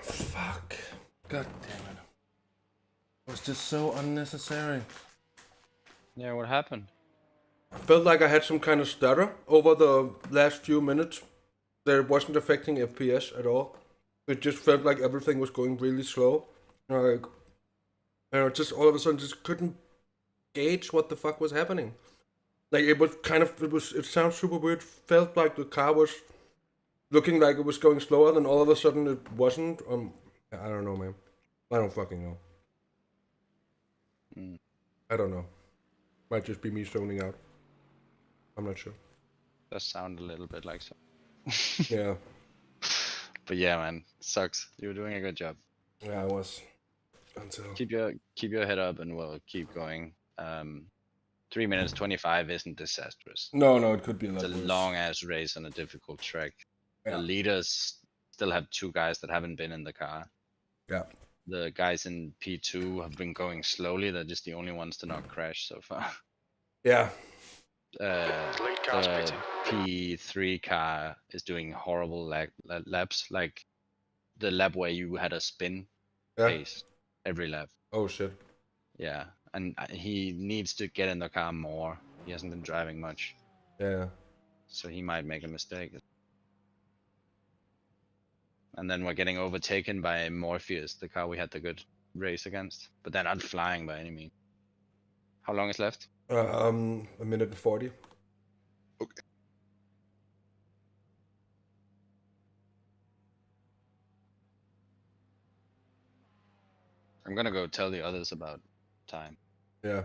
C: Fuck. God damn it. It was just so unnecessary.
F: Yeah, what happened?
C: I felt like I had some kind of stutter over the last few minutes. That it wasn't affecting FPS at all. It just felt like everything was going really slow. Like, I just all of a sudden just couldn't gauge what the fuck was happening. Like it sounds super weird. Felt like the car was looking like it was going slower, then all of a sudden it wasn't. I don't know, man. I don't fucking know. I don't know. Might just be me zoning out. I'm not sure.
F: Does sound a little bit like so.
C: Yeah.
F: But yeah, man, sucks. You were doing a good job.
C: Yeah, I was. Until
F: Keep your head up, and we'll keep going. 3 minutes 25 isn't disastrous.
C: No, it could be a lot
F: It's a
C: worse.
F: long ass race on a difficult track.
C: Yeah.
F: The leaders still have 2 guys that haven't been in the car.
C: Yeah.
F: The guys in P2 have been going slowly. They're just the only ones to not crash so far.
C: Yeah.
G: Lead car's
F: The
G: pitting.
F: P3 car is doing horrible laps. Like the lap where you had a spin pace every lap.
C: Oh shit.
F: Yeah, and he needs to get in the car more. He hasn't been driving much.
C: Yeah.
F: So he might make a mistake. And then we're getting overtaken by Morpheus, the car we had the good race against. But they're not flying by any means. How long is left?
C: A minute and 40.
F: Okay. I'm gonna go tell the others about time.
C: Yeah.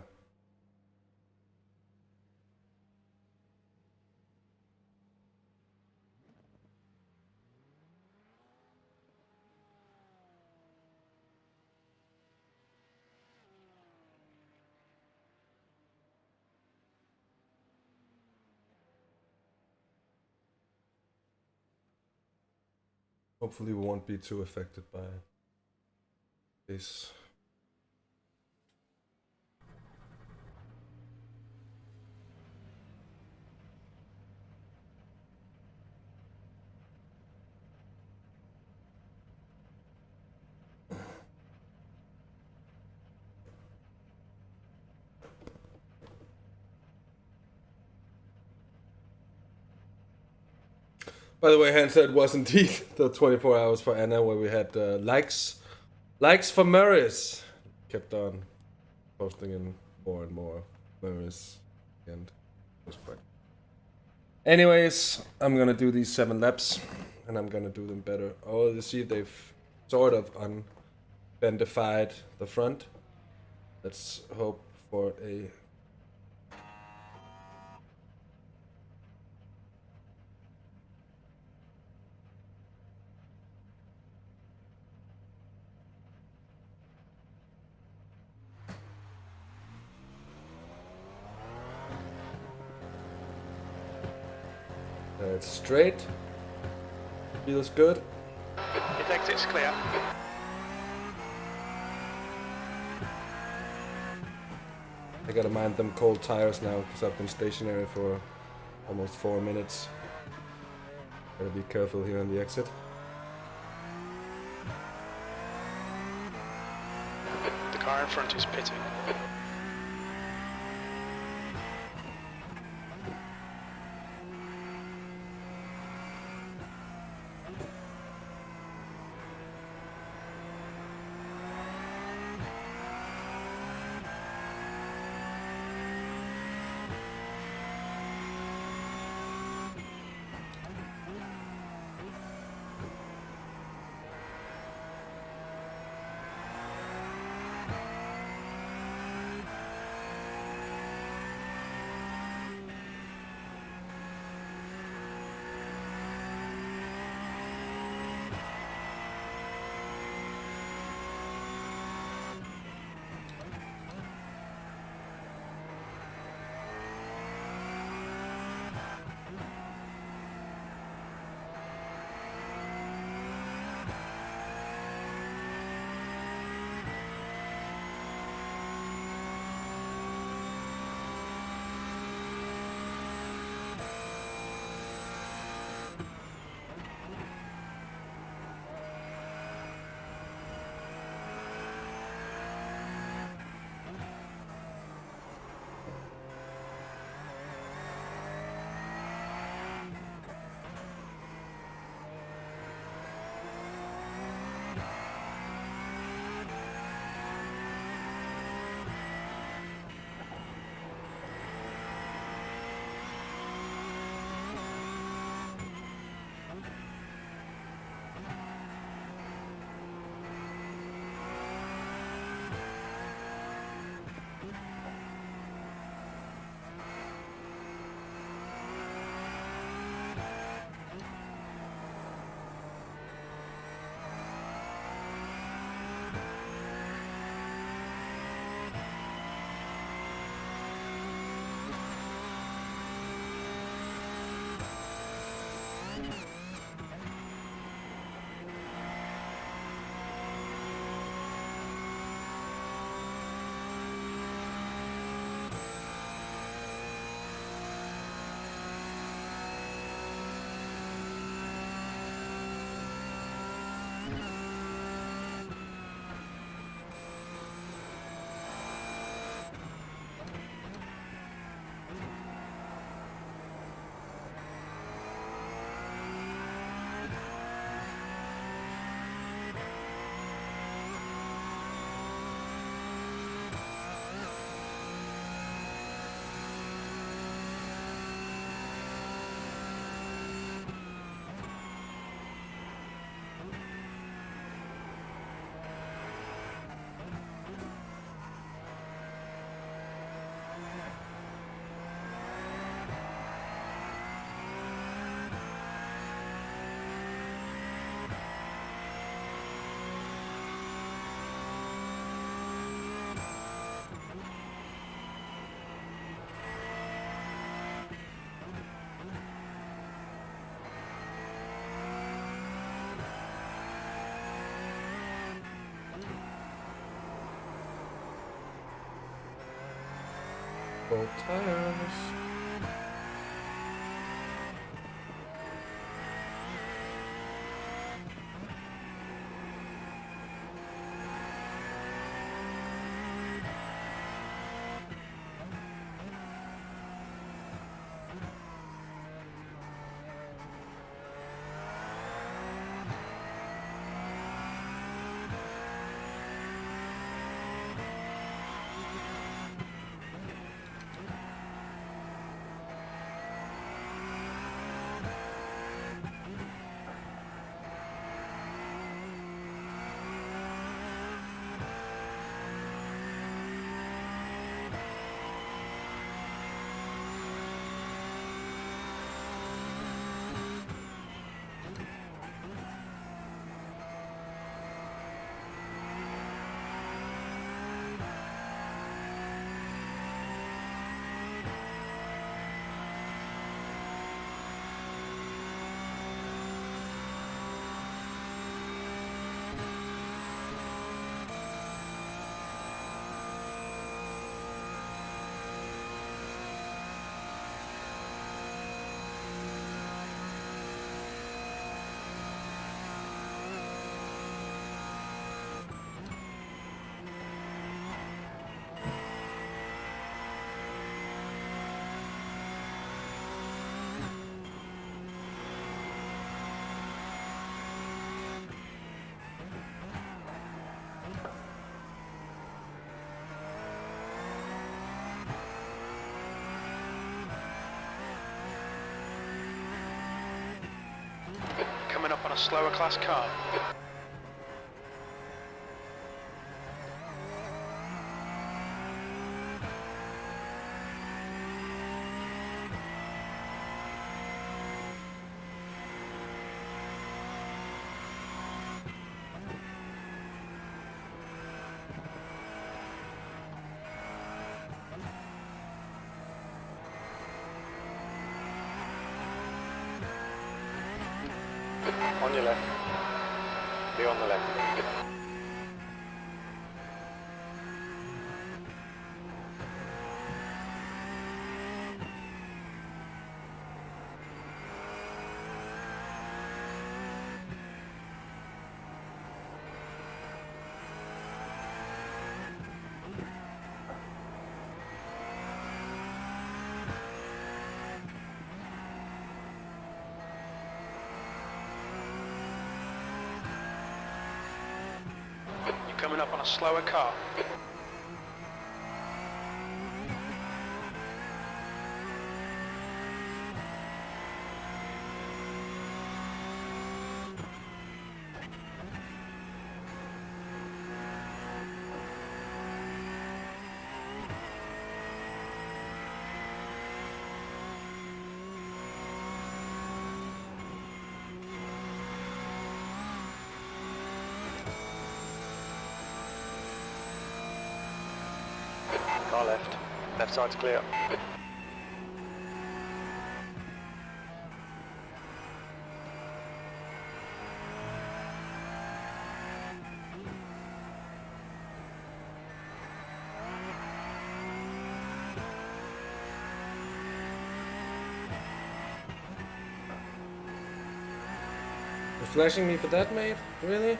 C: Hopefully we won't be too affected by this. By the way, Hans, it was indeed the 24 hours for Anna where we had likes for Maris. Kept on posting in more and more Maris, and it was fun. Anyways, I'm gonna do these 7 laps, and I'm gonna do them better. Oh, you see, they've sort of unbendified the front. Let's hope for a. It's straight. Feels good.
G: His exit's clear.
C: I gotta mind them cold tires now because I've been stationary for almost 4 minutes. Gotta be careful here on the exit.
G: The car in front is pitting.
C: Both tires.
G: Coming up on a slower class car. On your left. Be on the left. Coming up on a slower car. Car left. Left side's clear.
C: You're flashing me for that, mate? Really?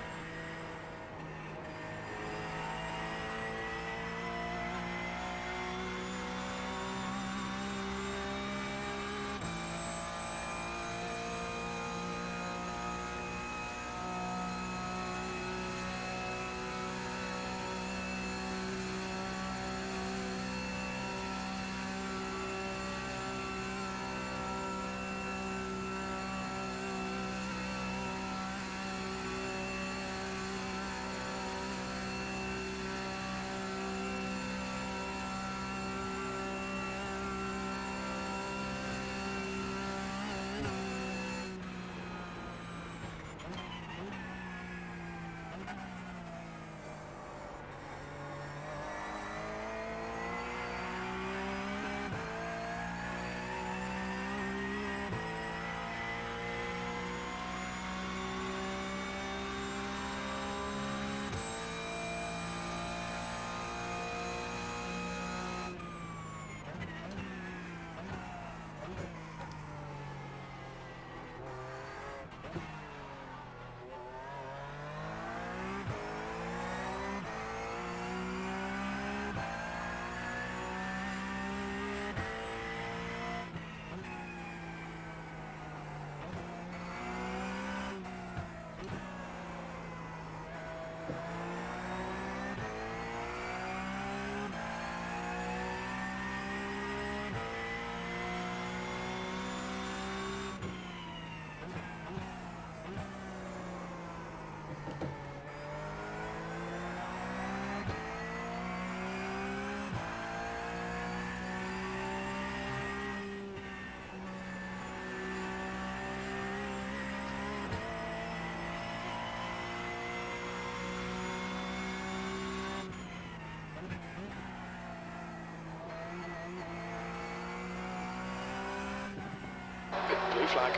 G: flag.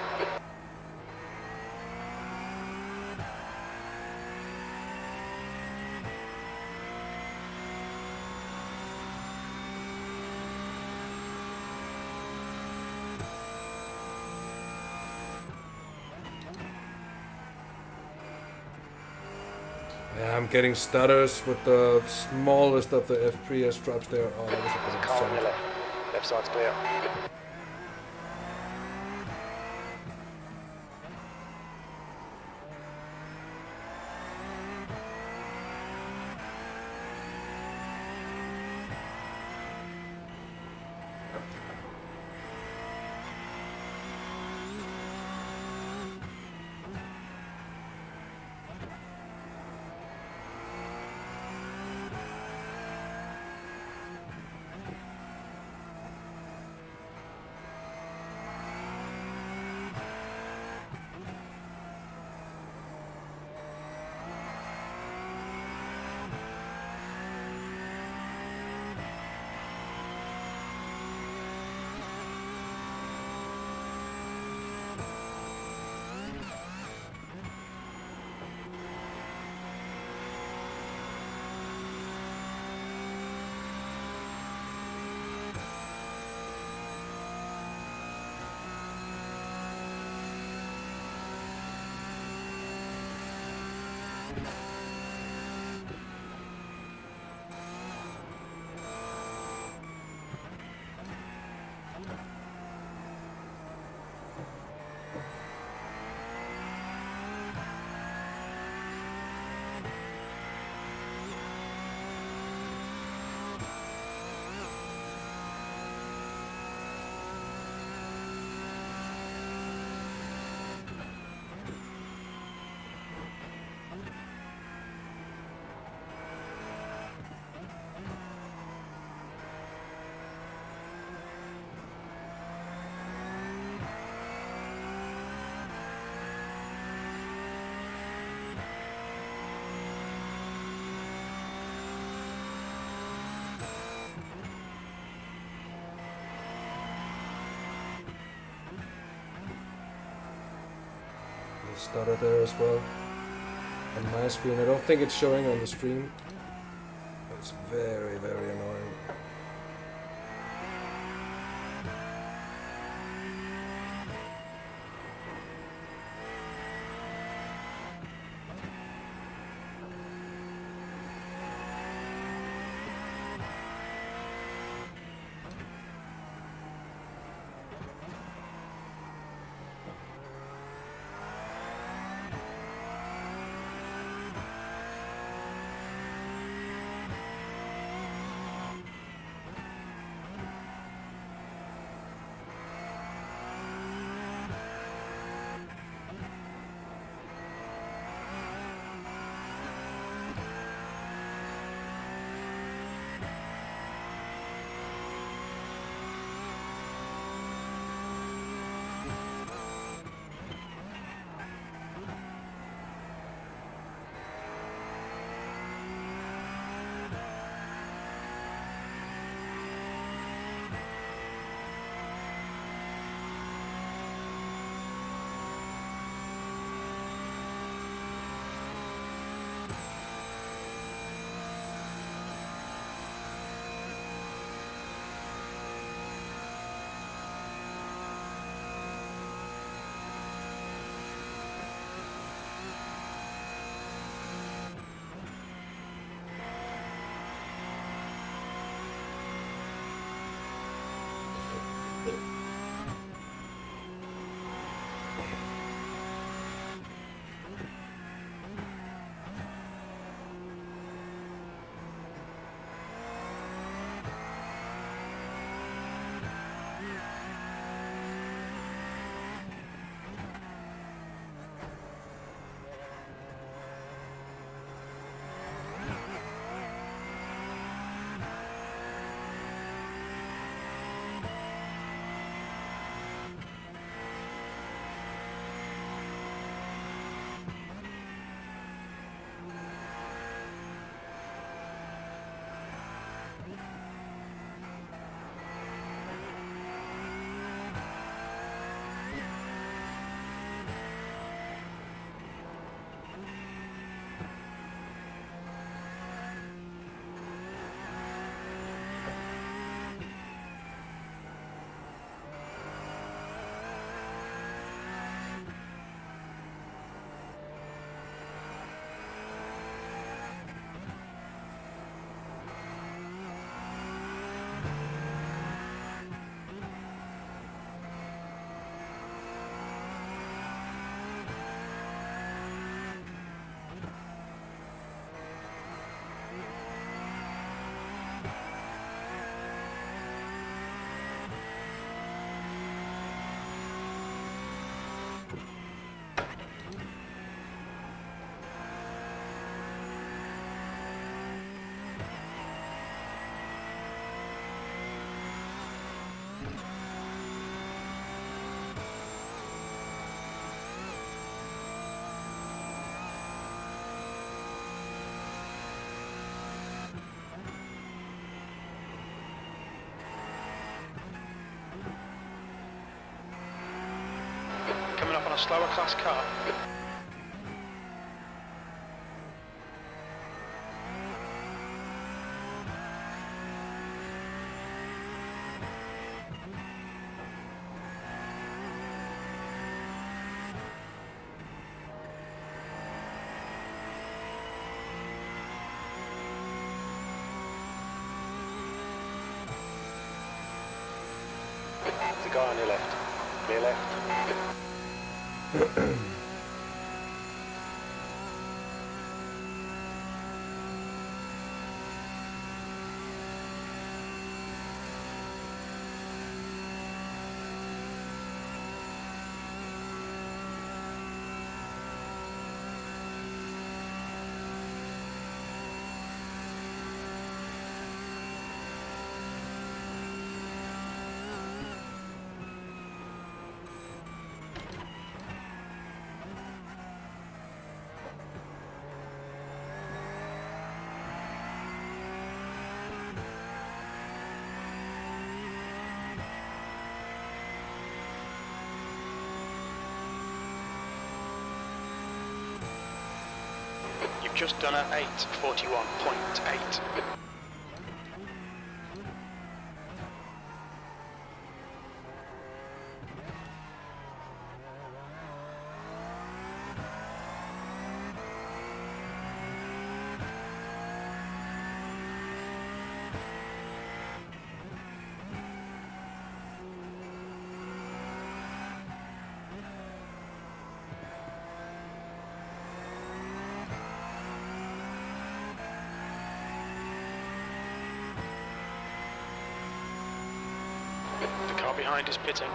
C: Yeah, I'm getting stutters with the smallest of the FPS drops there. Oh, that was a bit of a
I: Car on
C: sound.
I: your left. Left side's clear.
C: Stutter there as well on my screen. I don't think it's showing on the stream. It's very, very annoying.
G: a slower class car.
I: The guy on your left. Clear left.
G: You've just done a 8:41.8. The car behind is pitting.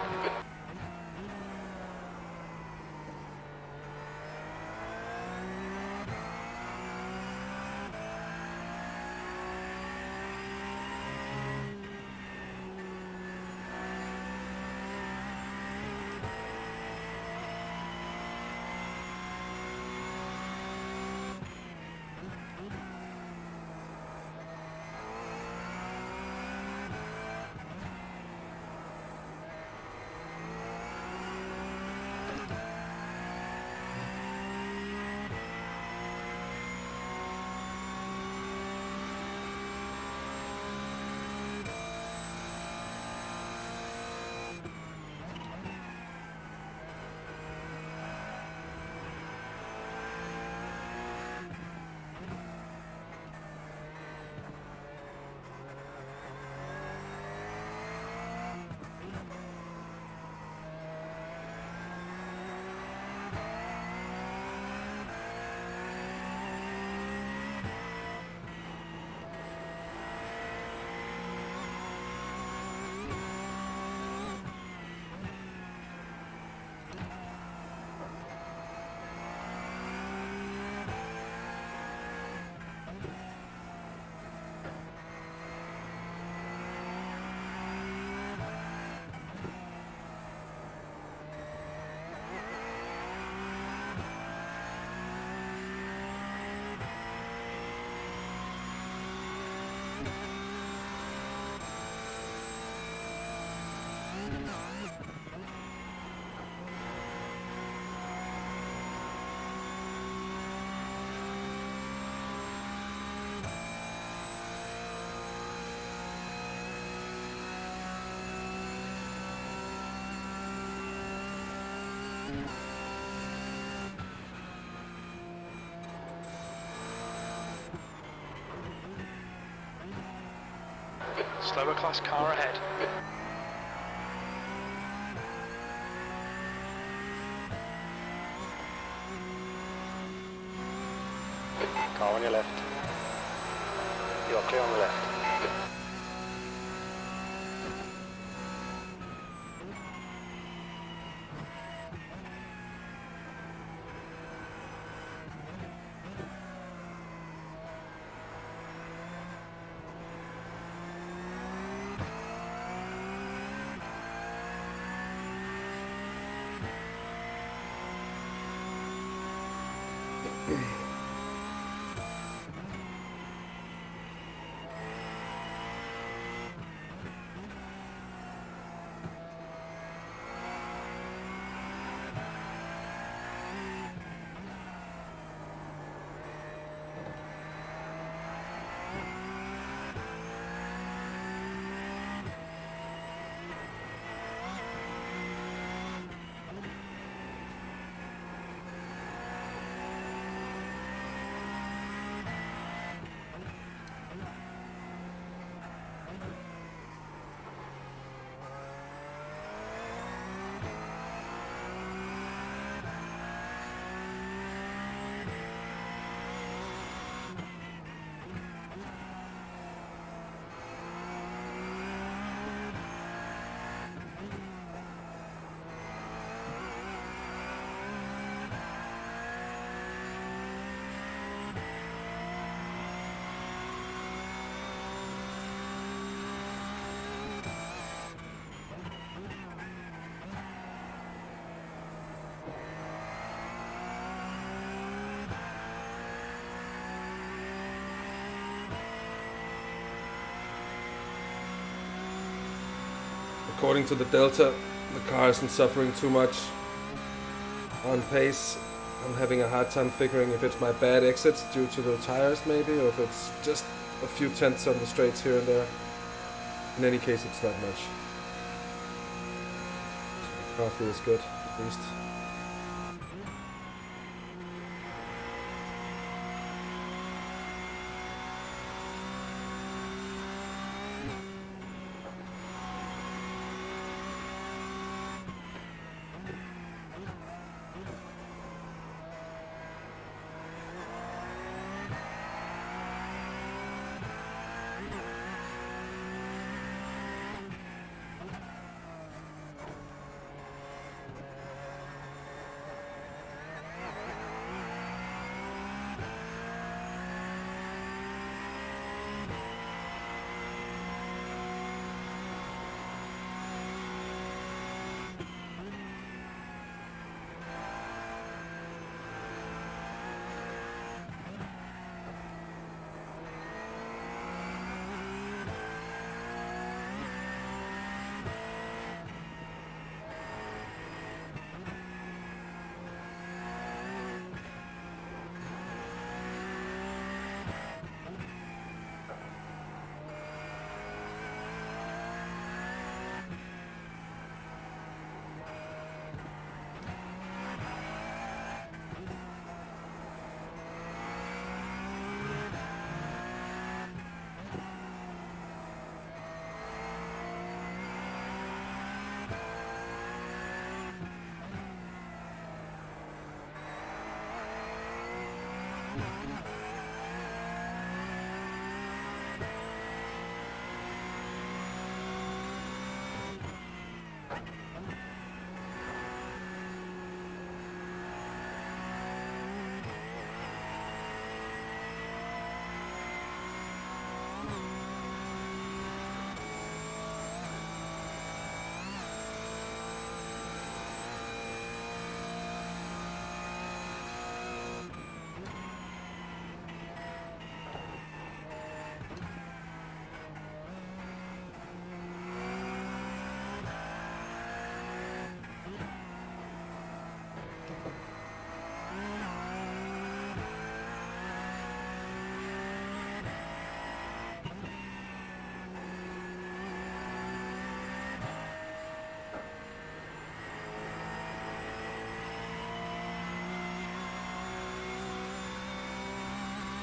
G: Slower class car ahead.
I: Car on your left. You are clear on the left.
C: according to the Delta, the car isn't suffering too much on pace. I'm having a hard time figuring if it's my bad exits due to the tires maybe, or if it's just a few tenths on the straights here and there. In any case, it's not much. The car feels good, at least.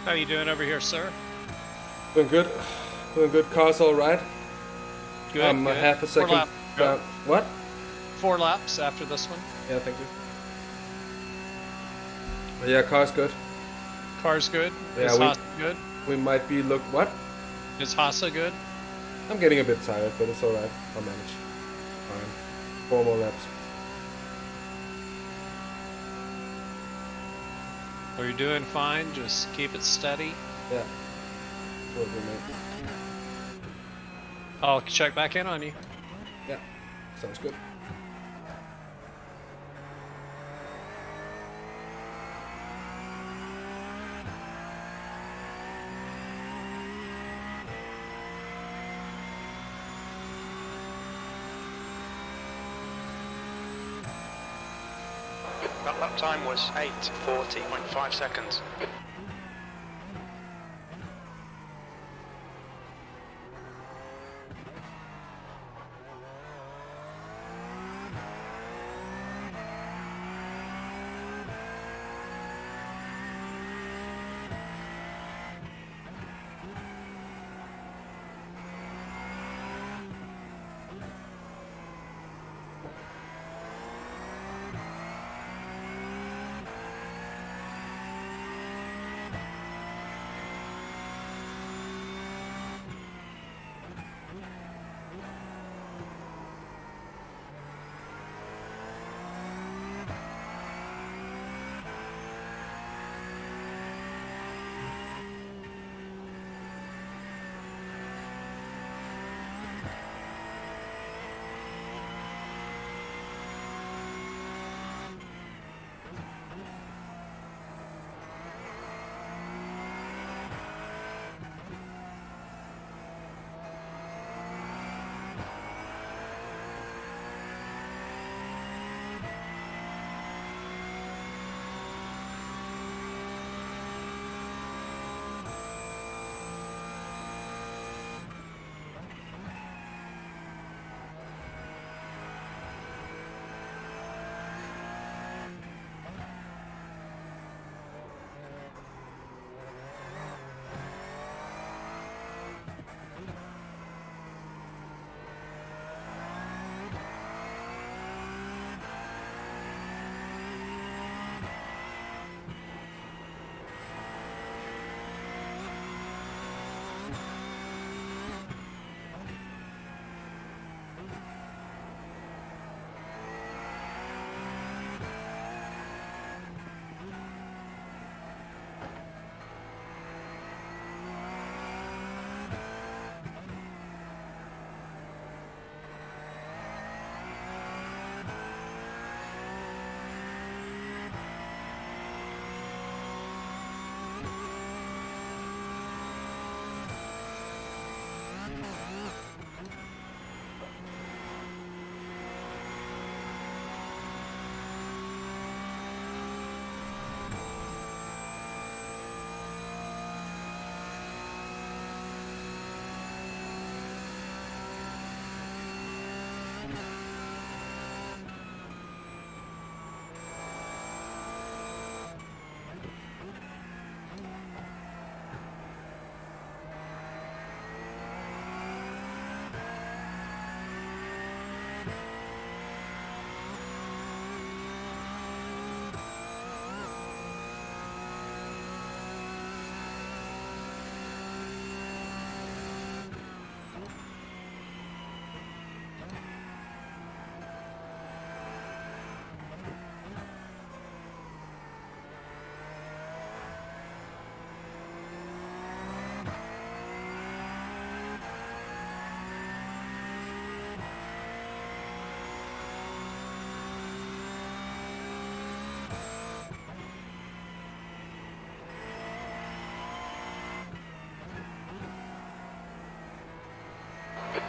B: How you doing over here, sir?
C: Doing good. Doing good. Car's all right.
B: Good.
C: I'm
B: good.
C: half a second.
B: 4 laps.
C: Down. What?
B: 4 laps after this one.
C: Yeah, thank you. Yeah, car's good.
B: Car's good.
C: Yeah,
B: Is Hasa good?
C: We might be what?
B: Is Hasa good?
C: I'm getting a bit tired, but it's all right. I'll manage. Fine. 4 more laps.
B: Are you doing fine? Just keep it steady.
C: Yeah. Will do, mate.
B: I'll check back in on you.
C: Yeah. Sounds good.
G: That lap time was 8:40.5 seconds.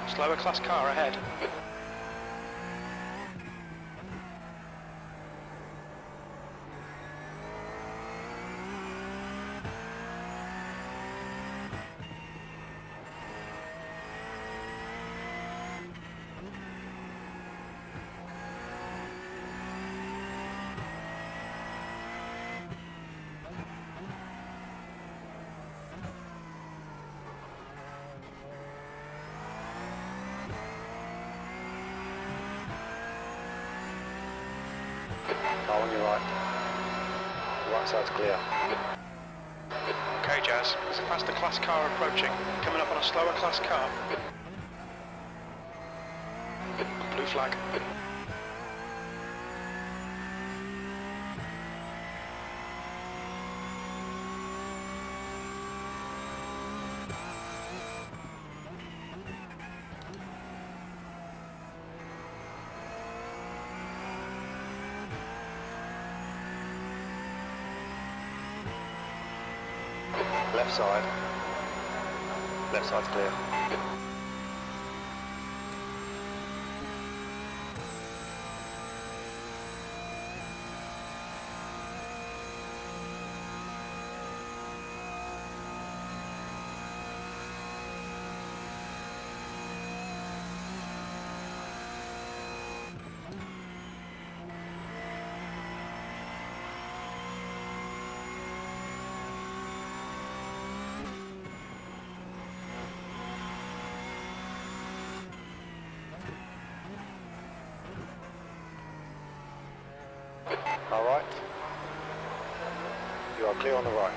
G: Slower class car ahead.
I: Car on your right. The right side's clear.
G: Okay, Jazz. There's a faster class car approaching. Coming up on a slower class car. Blue flag.
I: Left side. Left side's clear. All right. You are clear on the right.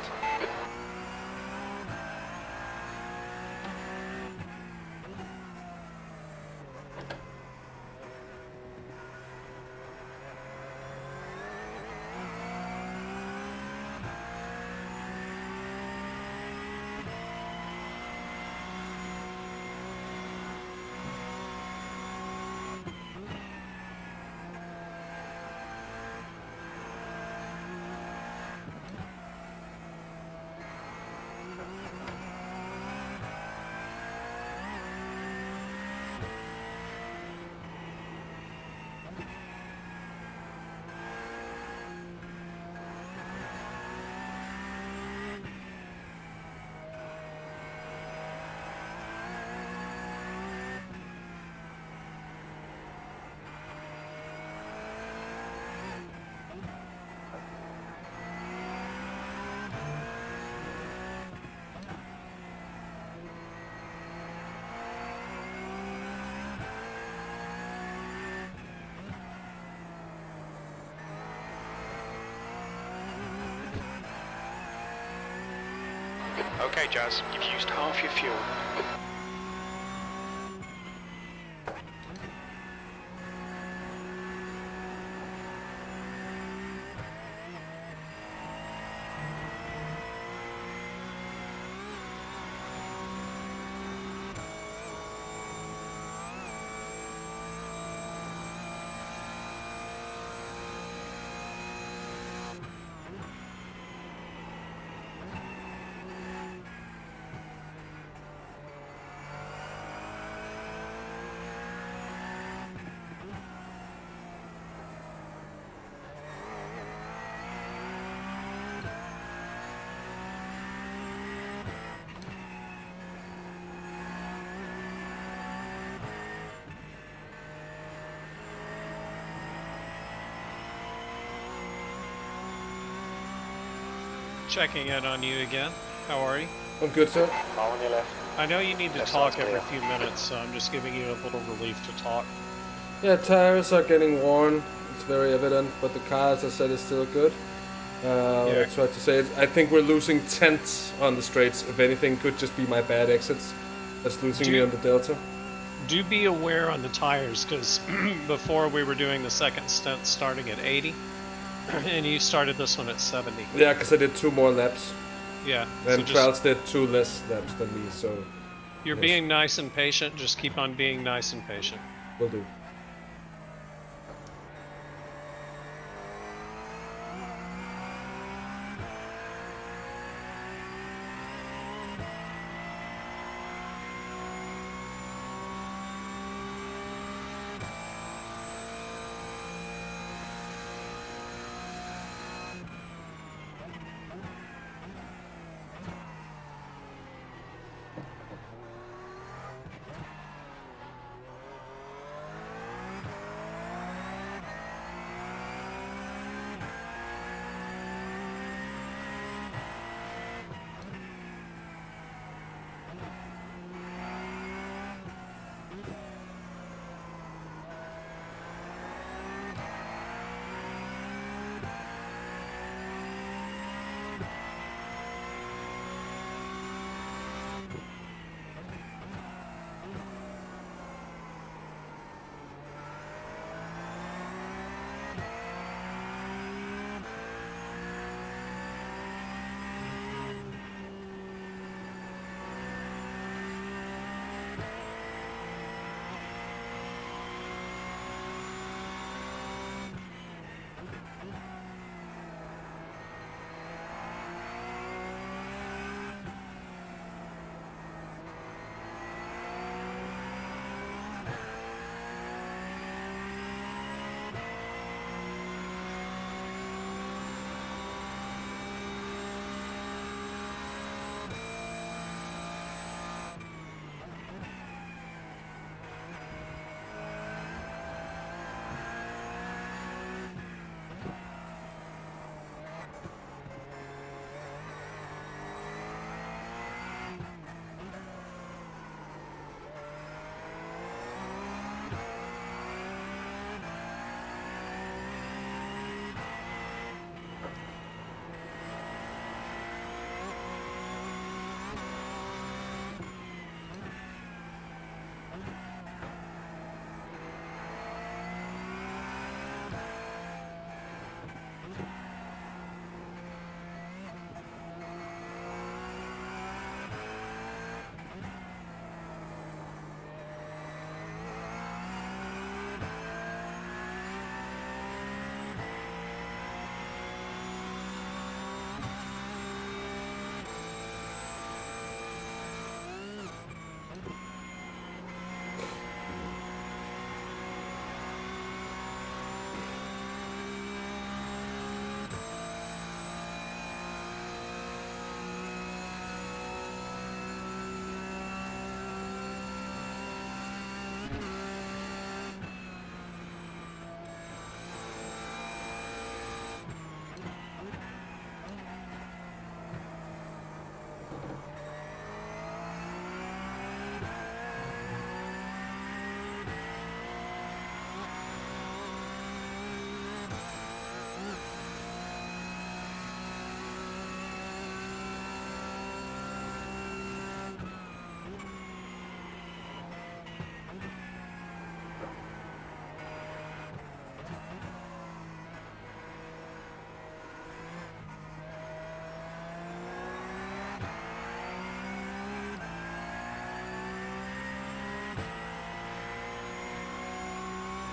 G: Okay, Jazz. You've used half your fuel.
B: Checking in on you again. How are you?
C: I'm good, sir.
I: Car on your left.
B: I know you need to
I: Left
B: talk
I: side's
B: every
I: clear.
B: few minutes, so I'm just giving you a little relief to talk.
C: Yeah, tires are getting worn. It's very evident, but the car, as I said, is still good. I tried to say it. I think we're losing tenths on the straights. If anything, could just be my bad exits that's losing me on the delta.
B: Do be aware on the tires, because before we were doing the second stint starting at 80, and you started this one at 70.
C: Yeah, because I did 2 more laps.
B: Yeah.
C: And
B: so
C: Trials did 2 less laps than me, so...
B: You're
C: yes.
B: being nice and patient. Just keep on being nice and patient.
C: Will do.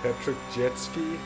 C: Patrick jet ski.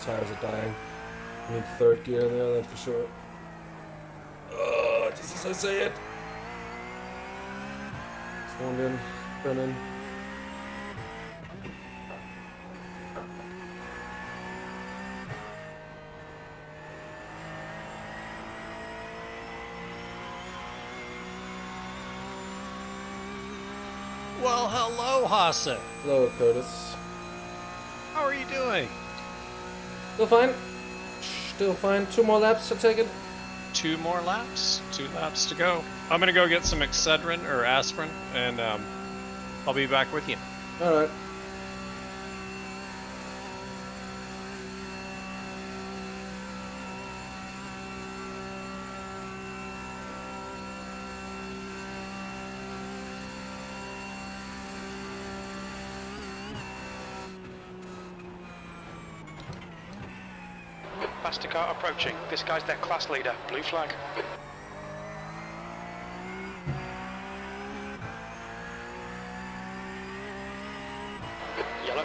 C: Tires are dying. I need third gear in there, that's for sure. Oh, just as I say it. Swarmed in, been in.
B: Well, hello, Hasse.
C: Hello, Curtis.
B: How are you doing?
C: Still fine. Still fine. 2 more laps, I take it.
B: 2 more laps. 2 laps to go. I'm gonna go get some Excedrin or aspirin, and I'll be back with you.
C: All right.
G: Faster car approaching. This guy's their class leader. Blue flag.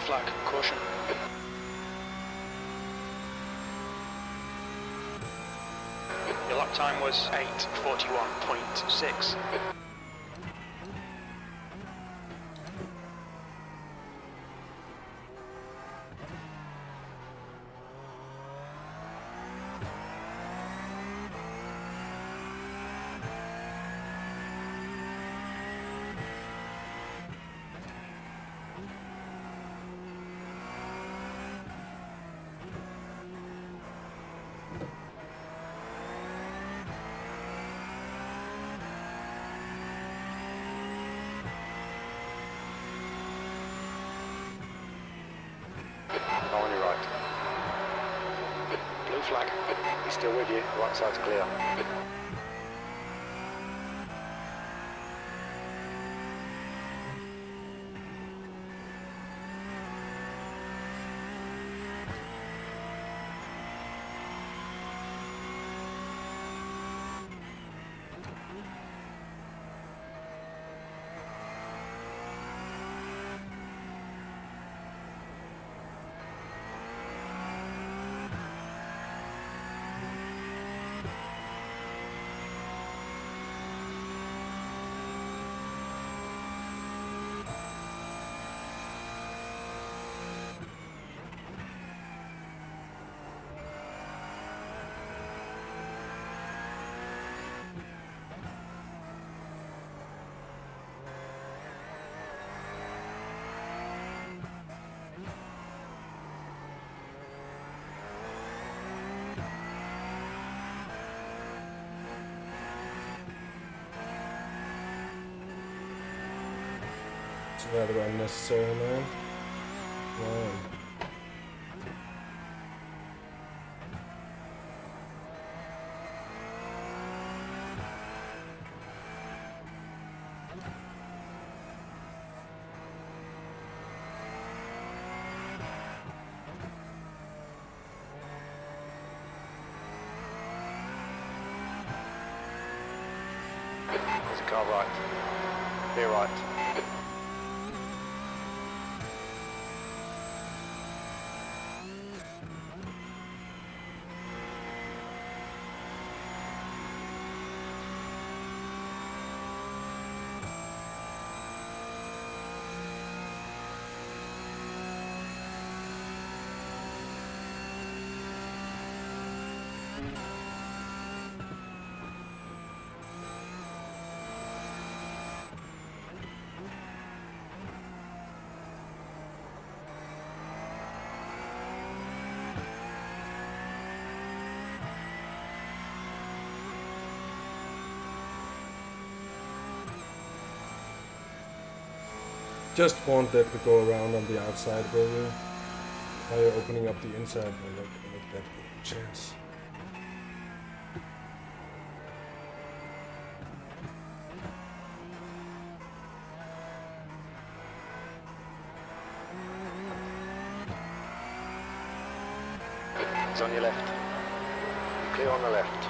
G: flag, caution. Your lap time was 8:41.6. On your right. Blue flag. He's still with you. Right side's clear.
C: It's rather unnecessary, man. Wow.
G: There's a car right. Clear right.
C: Just won't let me go around on the outside, will you? Now you're opening up the inside, and like that chance.
G: It's on your left. Clear on the left.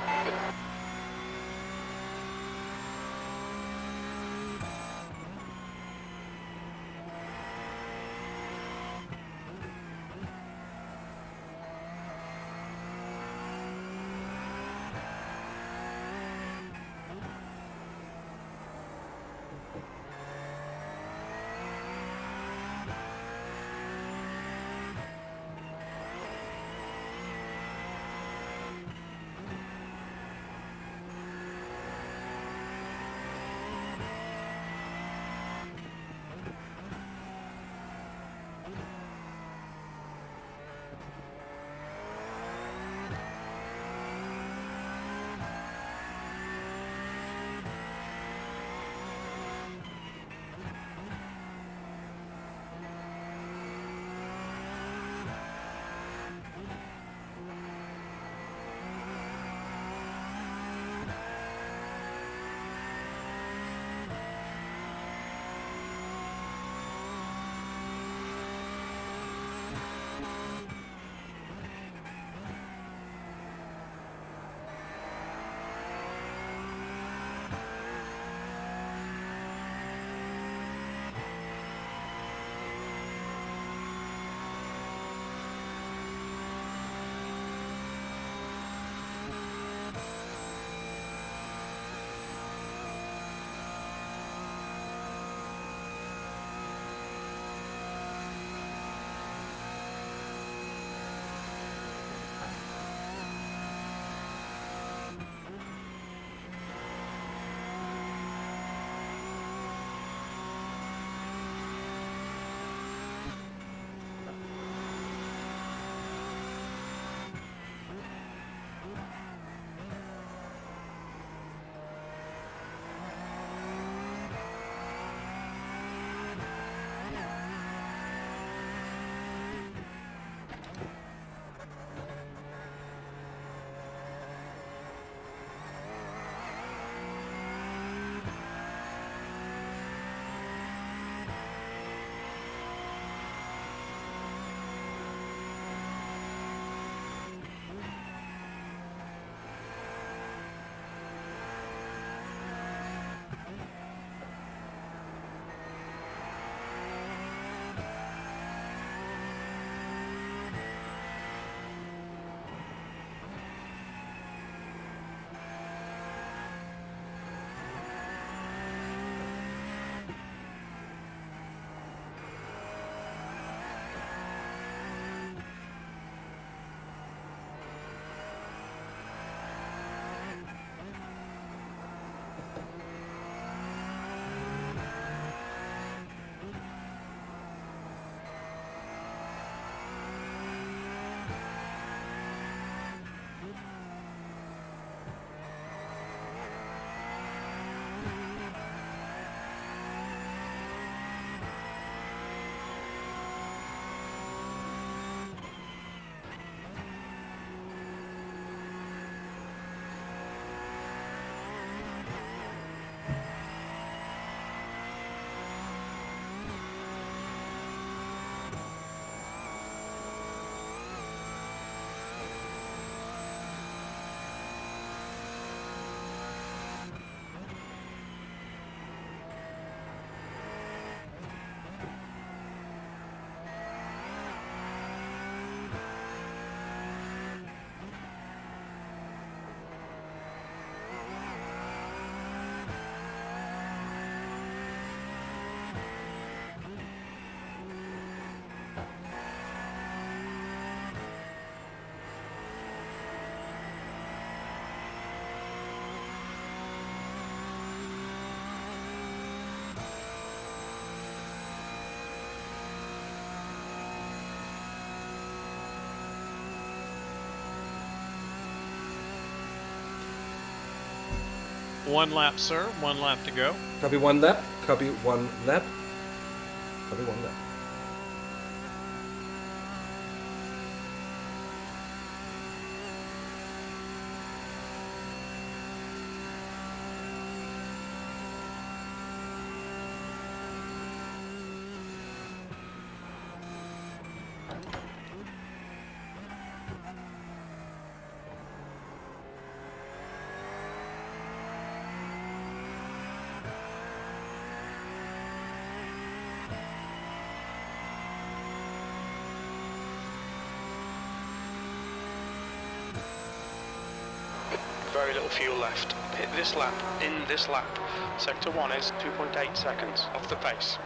B: 1 lap, sir. 1 lap to go.
C: Copy 1 lap. Copy 1 lap. Copy 1 lap.
G: Very little fuel left. Hit this lap, in this lap. Sector 1 is 2.8 seconds off the pace.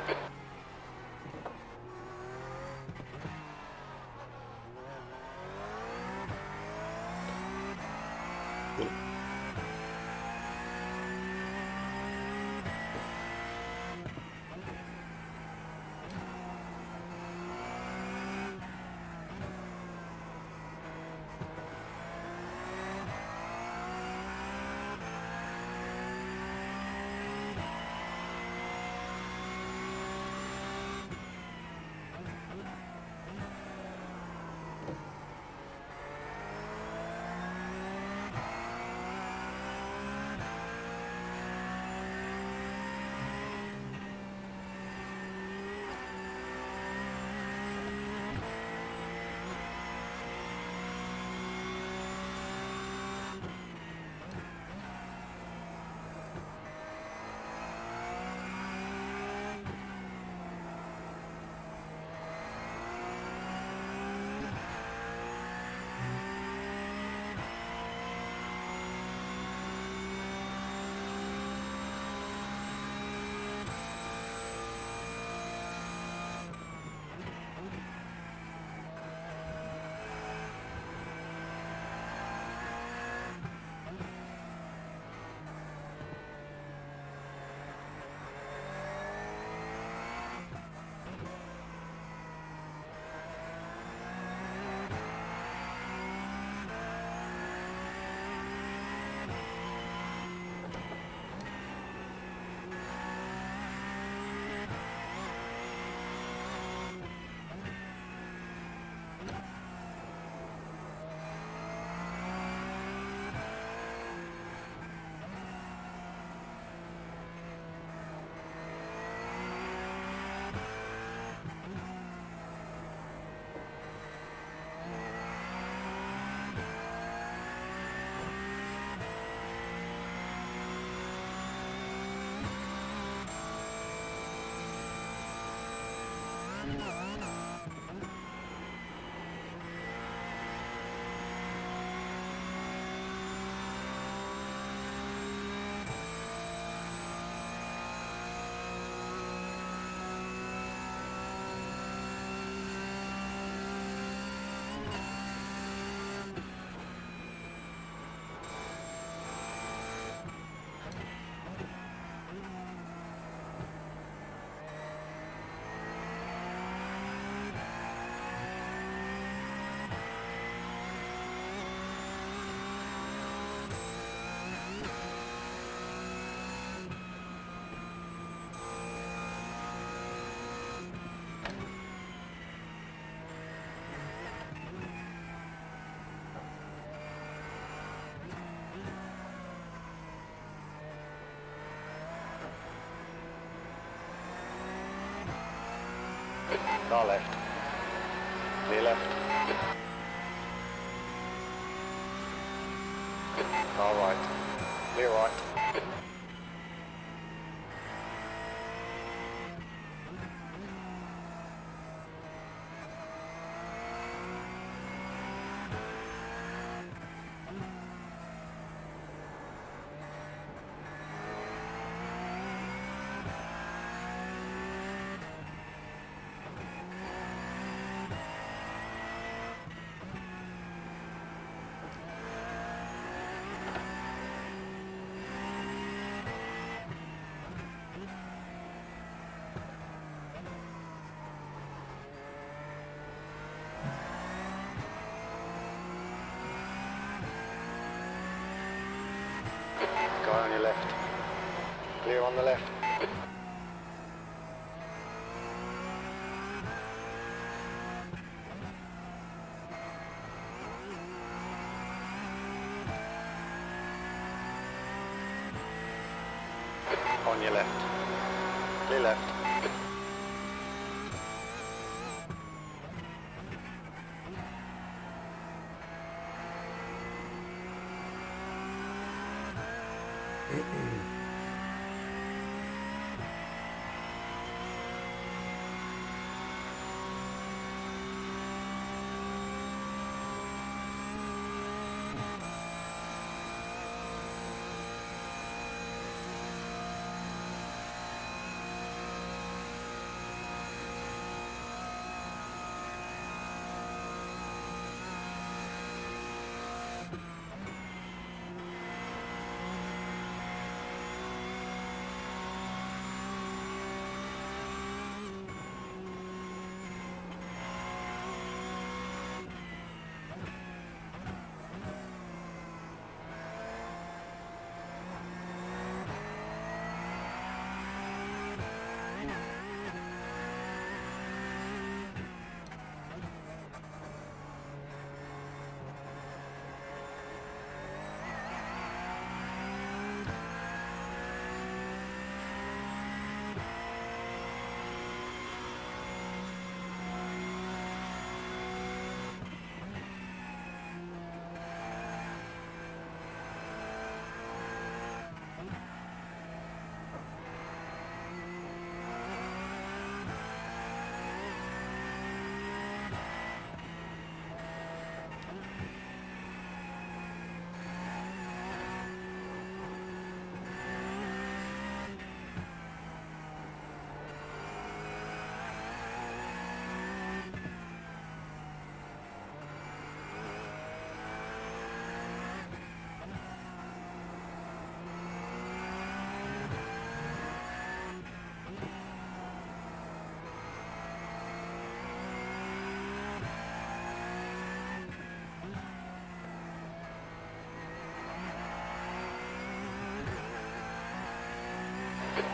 I: Car left. Clear left. Car right. Clear right. Clear on the left. On your left. Clear left.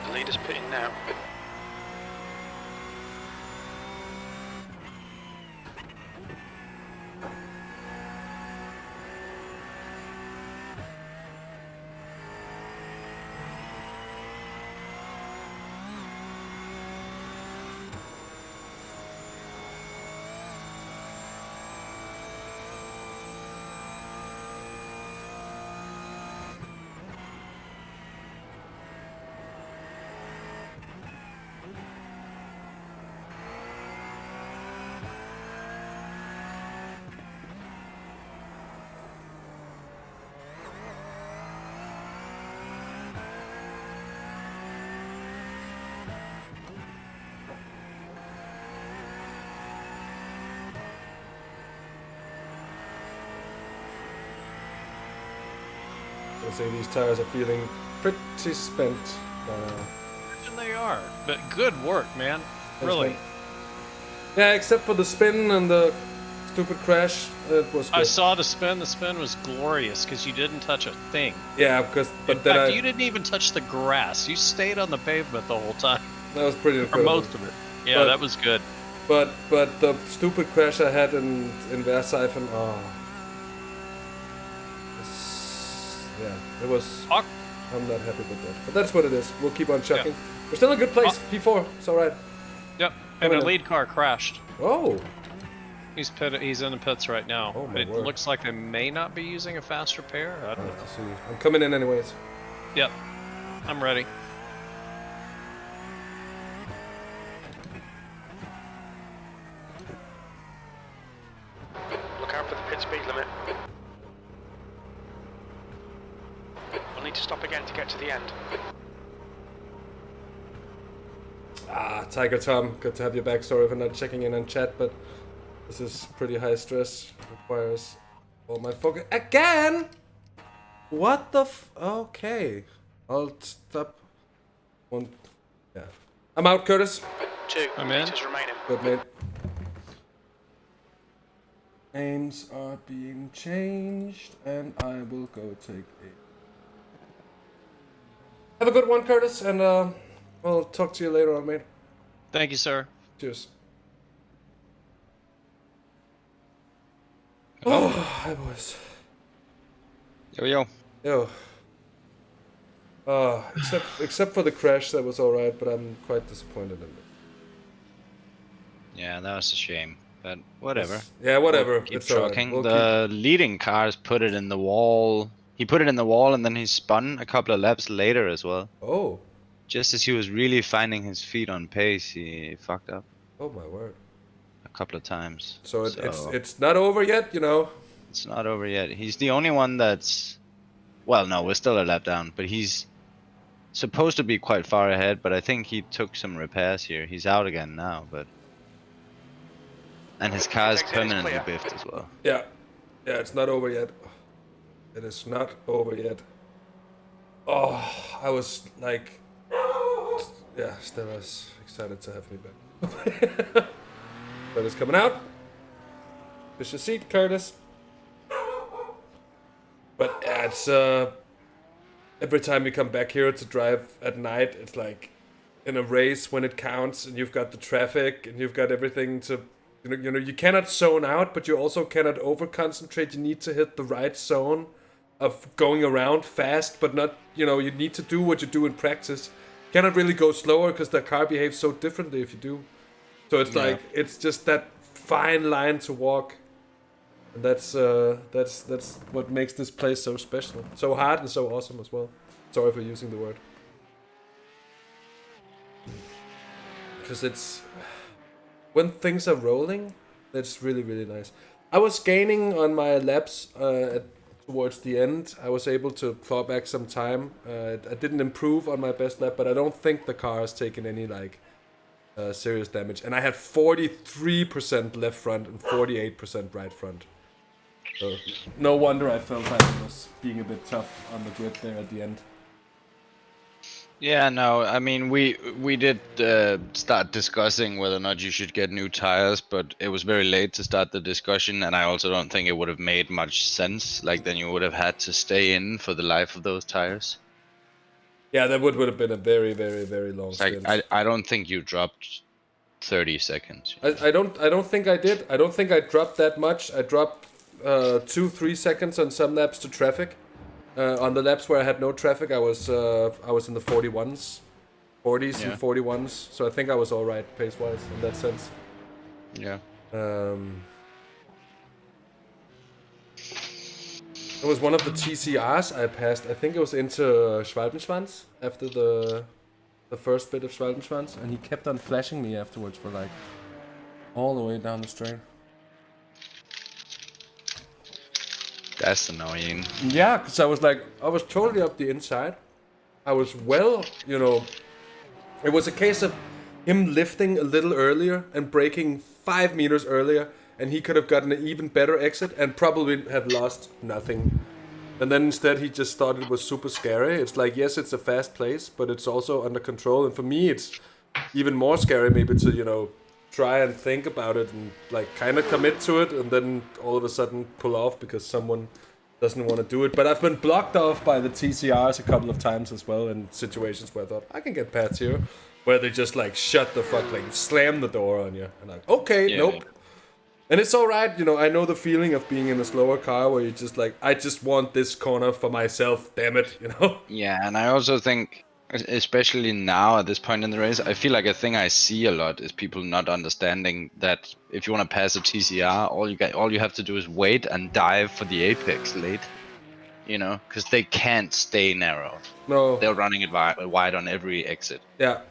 I: The leader's pitting now.
C: I say these tires are feeling pretty spent.
B: And they are, but good work, man. Really.
C: Yeah, except for the spin and the stupid crash, it was good.
B: I saw the spin. The spin was glorious because you didn't touch a thing.
C: Yeah, because
B: In fact, you didn't even touch the grass. You stayed on the pavement the whole time.
C: That was pretty
B: For
C: incredible.
B: most of it. Yeah, that was good.
C: But the stupid crash I had in Versailles, yeah, it was. I'm not happy with that, but that's what it is. We'll keep on checking.
B: Yeah.
C: We're still in a good place. P4, it's all right.
B: Yep, and the lead car crashed.
C: Oh.
B: He's in the pits right now.
C: Oh, my
B: it
C: word.
B: looks like they may not be using a faster pair. I don't know.
C: To see. I'm coming in anyways.
B: Yep, I'm ready.
G: Look out for the pit speed limit. We'll need to stop again to get to the end.
C: Tiger Tom, good to have your back. Sorry for not checking in on chat, but this is pretty high stress. It requires all my focus. Again? What the okay. I'll stop. One. Yeah. I'm out, Curtis.
G: 2 meters remaining.
C: Good, mate. Names are being changed, and I will go take a Have a good one, Curtis, and I'll talk to you later on, mate.
B: Thank you, sir.
C: Cheers.
F: Oh.
C: Hi, boys.
F: Yo.
C: Yo. Except for the crash, that was alright, but I'm quite disappointed in it.
F: Yeah, that was a shame. But whatever.
C: Yeah, whatever.
F: We'll keep
C: It's alright.
F: trucking.
C: We'll
F: The leading cars put it in the wall. He put it in the wall and then he spun a couple of laps later as well.
C: Oh.
F: Just as he was really finding his feet on pace, he fucked up.
C: Oh my word.
F: A couple of times.
C: So it's not over yet, you know.
F: It's not over yet. He's the only one that's... Well, no, we're still a lap down, but he's supposed to be quite far ahead, but I think he took some repairs here. He's out again now, but... And his car is permanently biffed as well.
C: Yeah. Yeah, it's not over yet. It is not over yet. Oh, I was like... Yeah, still was excited to have me back. But it's coming out. Push your seat, Curtis. But yeah, it's every time you come back here to drive at night, it's like in a race when it counts, and you've got the traffic and you've got everything to, you know, you cannot zone out, but you also cannot over concentrate. You need to hit the right zone of going around fast, but not, you know, you need to do what you do in practice. Cannot really go slower because the car behaves so differently if you do. So it's like it's just that fine line to walk. And that's what makes this place so special. So hard and so awesome as well. Sorry for using the word. Because it's... When things are rolling, that's really, really nice. I was gaining on my laps towards the end. I was able to claw back some time. I didn't improve on my best lap, but I don't think the car has taken any, like, serious damage. And I had 43% left front and 48% right front. So no wonder I felt like it was being a bit tough on the grid there at the end.
F: Yeah, no, I mean, we did start discussing whether or not you should get new tires, but it was very late to start the discussion, and I also don't think it would have made much sense. Like, then you would have had to stay in for the life of those tires.
C: Yeah, that would have been a very, very, very long stint.
F: I don't think you dropped 30 seconds.
C: I don't think I did. I don't think I dropped that much. I dropped 2-3 seconds on some laps to traffic. On the laps where I had no traffic, I was in the 40s and 41s. So I think I was all right pace-wise in that sense.
F: Yeah.
C: It was one of the TCRs I passed. I think it was into Schwalbenschwanz after the first bit of Schwalbenschwanz, and he kept on flashing me afterwards for like all the way down the straight.
F: That's annoying.
C: Yeah, because I was totally up the inside. I was well, you know, it was a case of him lifting a little earlier and braking 5 meters earlier, and he could have gotten an even better exit and probably have lost nothing. And then instead he just thought it was super scary. It's like, yes, it's a fast place, but it's also under control. And for me, it's even more scary maybe to, you know, try and think about it and like kind of commit to it and then all of a sudden pull off because someone doesn't want to do it. But I've been blocked off by the TCRs a couple of times as well in situations where I thought, I can get past here. Where they just like shut the fuck, like slam the door on you. And like, okay, nope. And it's alright, you know, I know the feeling of being in a slower car where you just like, I just want this corner for myself, damn it, you know?
F: Yeah, and I also think, especially now at this point in the race, I feel like a thing I see a lot is people not understanding that if you want to pass a TCR, all you have to do is wait and dive for the apex late. You know, because they can't stay narrow.
C: No.
F: They're running it wide on every exit.
C: Yeah.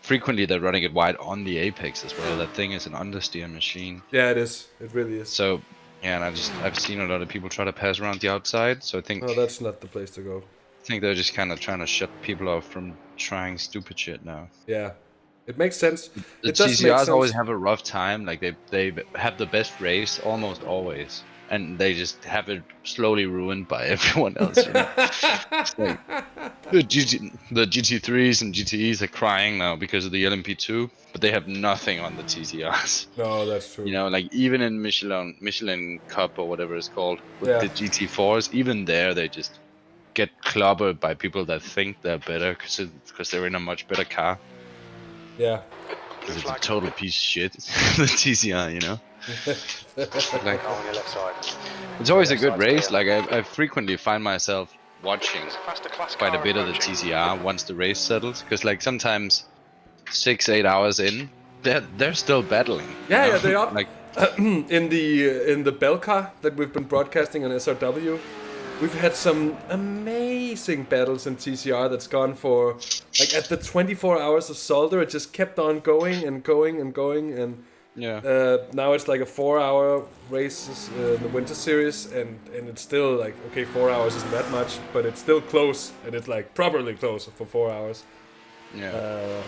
F: Frequently they're running it wide on the apex as well. That thing is an understeer machine.
C: Yeah, it is. It really is.
F: So, yeah, and I've seen a lot of people try to pass around the outside, so I think...
C: No, that's not the place to go.
F: I think they're just kind of trying to shut people off from trying stupid shit now.
C: Yeah. It makes sense.
F: The TCRs always have a rough time, like they have the best race almost always. And they just have it slowly ruined by everyone else. You know? It's like, the GT3s and GTEs are crying now because of the LMP2, but they have nothing on the TCRs.
C: No, that's true.
F: You know, like even in Michelin Cup or whatever it's called, with the GT4s, even there they just get clobbered by people that think they're better because they're in a much better car.
C: Yeah.
F: Because it's a total piece of shit. The TCR, you know. Like,
I: On your left side.
F: it's always a
I: Left
F: good
I: side's
F: race.
I: clear.
F: Like I frequently find myself watching
I: Faster class
F: quite a
I: car
F: bit of the
I: approaching.
F: TCR once the race settles. Because like sometimes 6-8 hours in, they're still battling. you
C: Yeah,
F: know?
C: yeah, they are.
F: Like,
C: in the bell car that we've been broadcasting on SRW, we've had some amazing battles in TCR that's gone for like at the 24 hours of Solder, it just kept on going and going and going, and
F: yeah.
C: now it's like a 4-hour race in the winter series, and it's still like, okay, 4 hours isn't that much, but it's still close, and it's like properly close for 4 hours.
F: Yeah.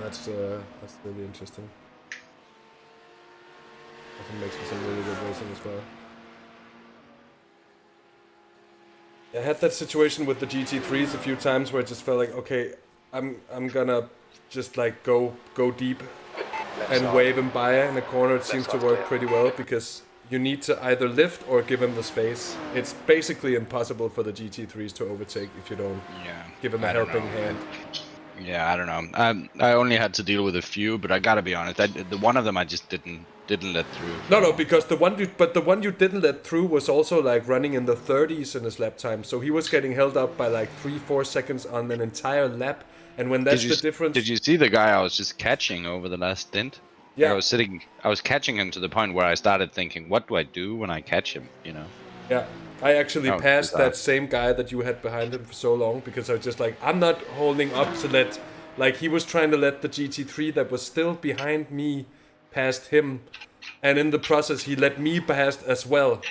C: That's really interesting. Often makes for some really good racing as well. I had that situation with the GT3s a few times where it just felt like, okay, I'm gonna just like go deep and wave him by in the corner. It seems to work pretty well because you need to either lift or give him the space. It's basically impossible for the GT3s to overtake if you don't give him a helping hand.
F: Yeah, I don't know. I only had to deal with a few, but I gotta be honest. The one of them I just didn't let through.
C: No, because the one you didn't let through was also like running in the 30s in his lap time, so he was getting held up by like 3-4 seconds on an entire lap. And when that's the difference.
F: Did you see the guy I was just catching over the last stint?
C: Yeah.
F: Like I was catching him to the point where I started thinking, what do I do when I catch him? You know?
C: Yeah. I actually passed that same guy that you had behind him for so long because I was just like, I'm not holding up to let, like he was trying to let the GT3 that was still behind me past him, and in the process he let me past as well,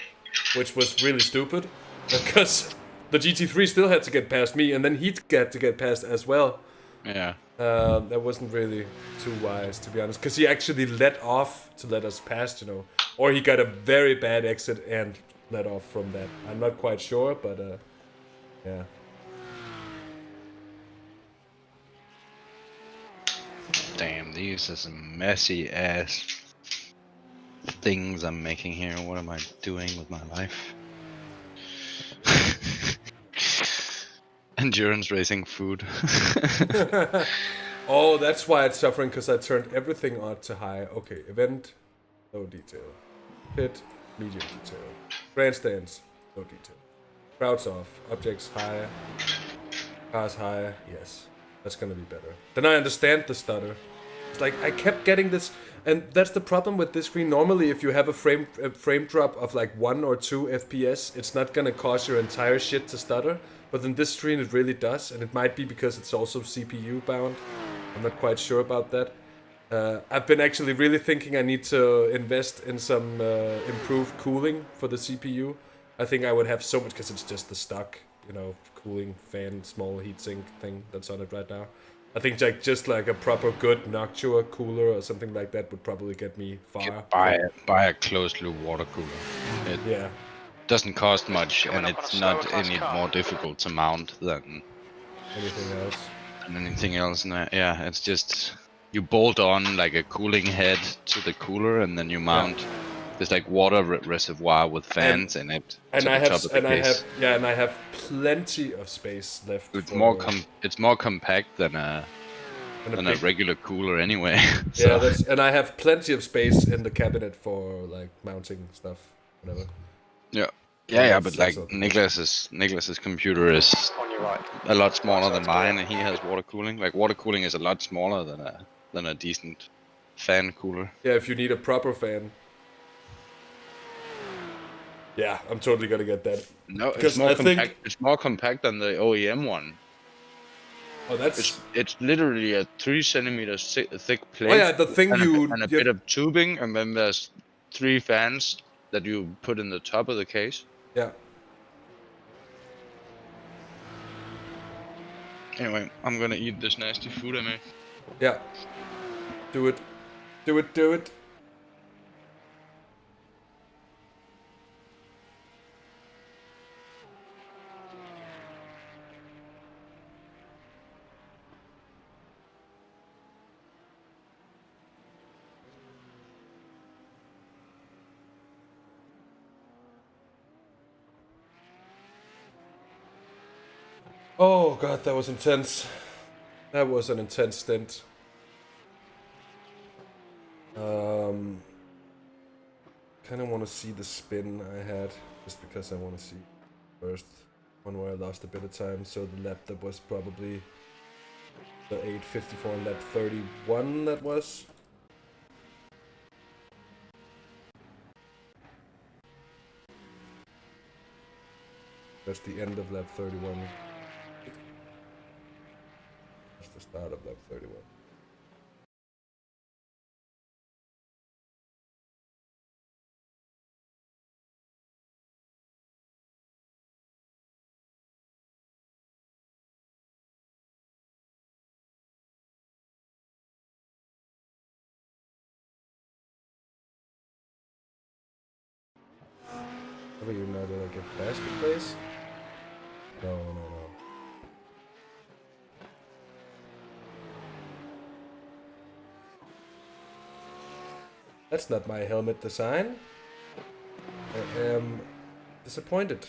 C: which was really stupid because the GT3 still had to get past me and then he'd get to get past as well.
F: Yeah.
C: That wasn't really too wise, to be honest, because he actually let off to let us past, you know, or he got a very bad exit and let off from that. I'm not quite sure, but yeah.
F: Damn, these are some messy ass things I'm making here. What am I doing with my life? Endurance racing food.
C: Oh, that's why it's suffering, because I turned everything on to high. Okay, event, no detail. Pit, medium detail. Grandstands, no detail. Crowds off, objects high, cars high, yes. That's gonna be better. Then I understand the stutter. It's like, I kept getting this, and that's the problem with this screen. Normally, if you have a frame drop of like 1 or 2 FPS, it's not gonna cause your entire shit to stutter. But in this screen, it really does, and it might be because it's also CPU bound. I'm not quite sure about that. I've been actually really thinking I need to invest in some improved cooling for the CPU. I think I would have so much, because it's just the stock, you know, cooling fan, small heatsink thing that's on it right now. I think like just like a proper good Noctua cooler or something like that would probably get me far.
F: Buy a closed loop water cooler. It doesn't cost much, and it's not any more difficult to mount than anything else. Yeah, it's just you bolt on like a cooling head to the cooler, and then you mount this like water reservoir with fans in it.
C: And
F: I
C: have plenty of space left.
F: It's more compact than a regular cooler anyway.
C: So. Yeah, and I have plenty of space in the cabinet for like mounting stuff, whatever.
F: Yeah, but like Niklas's computer is a lot smaller than mine, and he has water cooling. Like water cooling is a lot smaller than a decent fan cooler.
C: Yeah, if you need a proper fan. Yeah, I'm totally gonna get that.
F: No, it's more compact. It's more compact than the OEM one.
C: Oh, that's.
F: It's literally a 3 centimeters thick plate.
C: Oh yeah, the thing
F: and a bit of tubing, and then there's 3 fans that you put in the top of the case.
C: Yeah.
F: Anyway, I'm gonna eat this nasty food I made.
C: Yeah. Do it. Do it. Do it. Oh god, that was intense. That was an intense stint. Kind of want to see the spin I had, just because I want to see first one where I lost a bit of time. So the lap that was probably the 8:54 and lap 31 that was. That's the end of lap 31. That's the start of lap 31. How you know that I get past the place? No. That's not my helmet design. I am disappointed.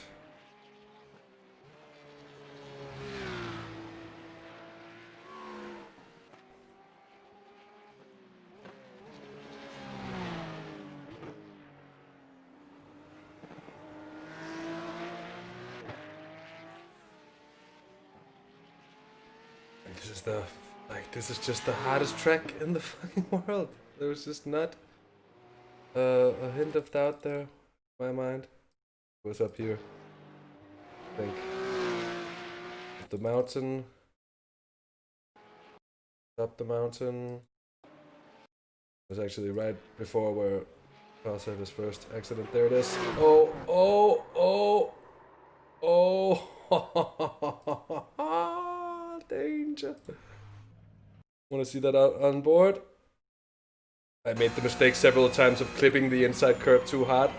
C: This is just the hardest track in the fucking world. There's just not a hint of doubt there in my mind. It was up here. I think. The mountain. Up the mountain. It was actually right before where Klaus had his first accident. There it is. Oh, danger. Want to see that out on board? I made the mistake several times of clipping the inside curb too hard.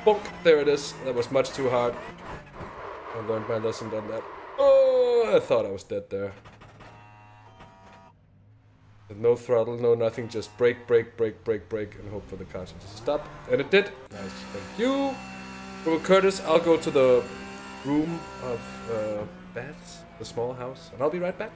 C: Bonk, there it is. That was much too hard. I learned my lesson on that. Oh, I thought I was dead there. With no throttle, no nothing, just brake, and hope for the car to stop. And it did. Nice, thank you. Well, Curtis, I'll go to the room of baths, the small house, and I'll be right back.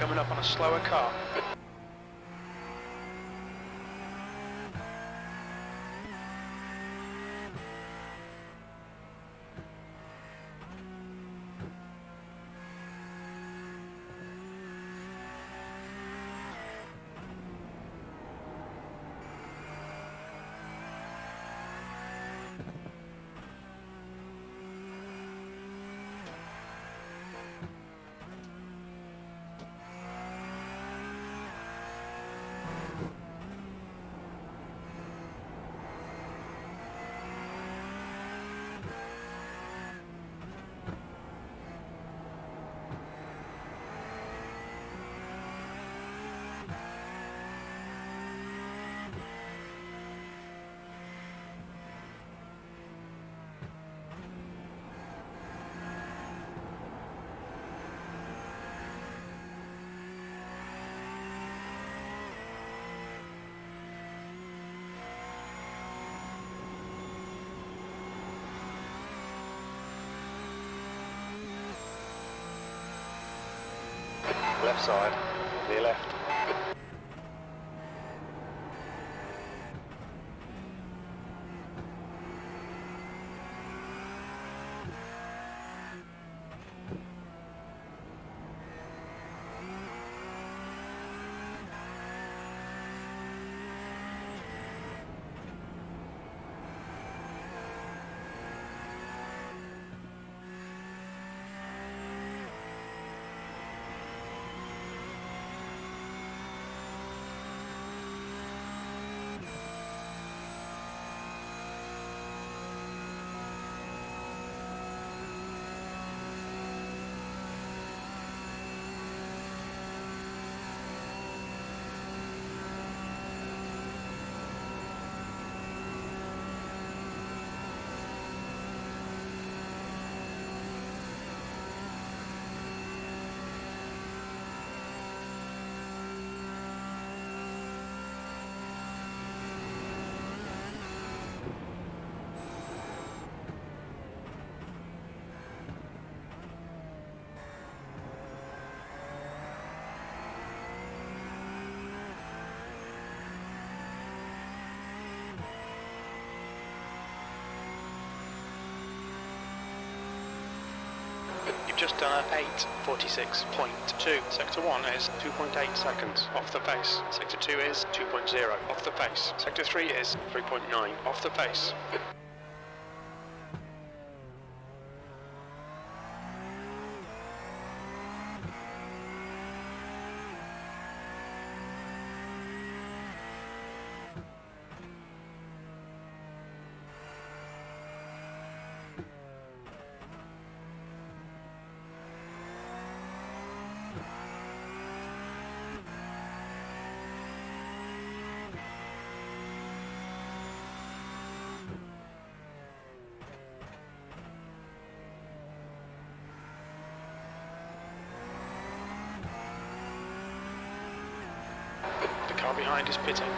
G: coming up on a slower car. Left side, near left. You've just done a 8:46.2. Sector 1 is 2.8 seconds off the pace. Sector 2 is 2.0 off the pace. Sector 3 is 3.9 off the pace. The car behind is pitting.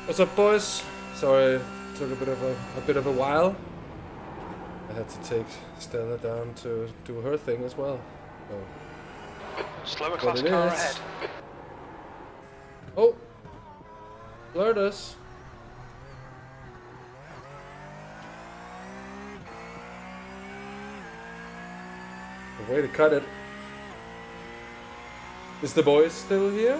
C: What's up, boys? Sorry, took a bit of a while. I had to take Stella down to do her thing as well. So.
G: Slower class car ahead.
C: Oh, blurred us. A way to cut it. Is the boys still here?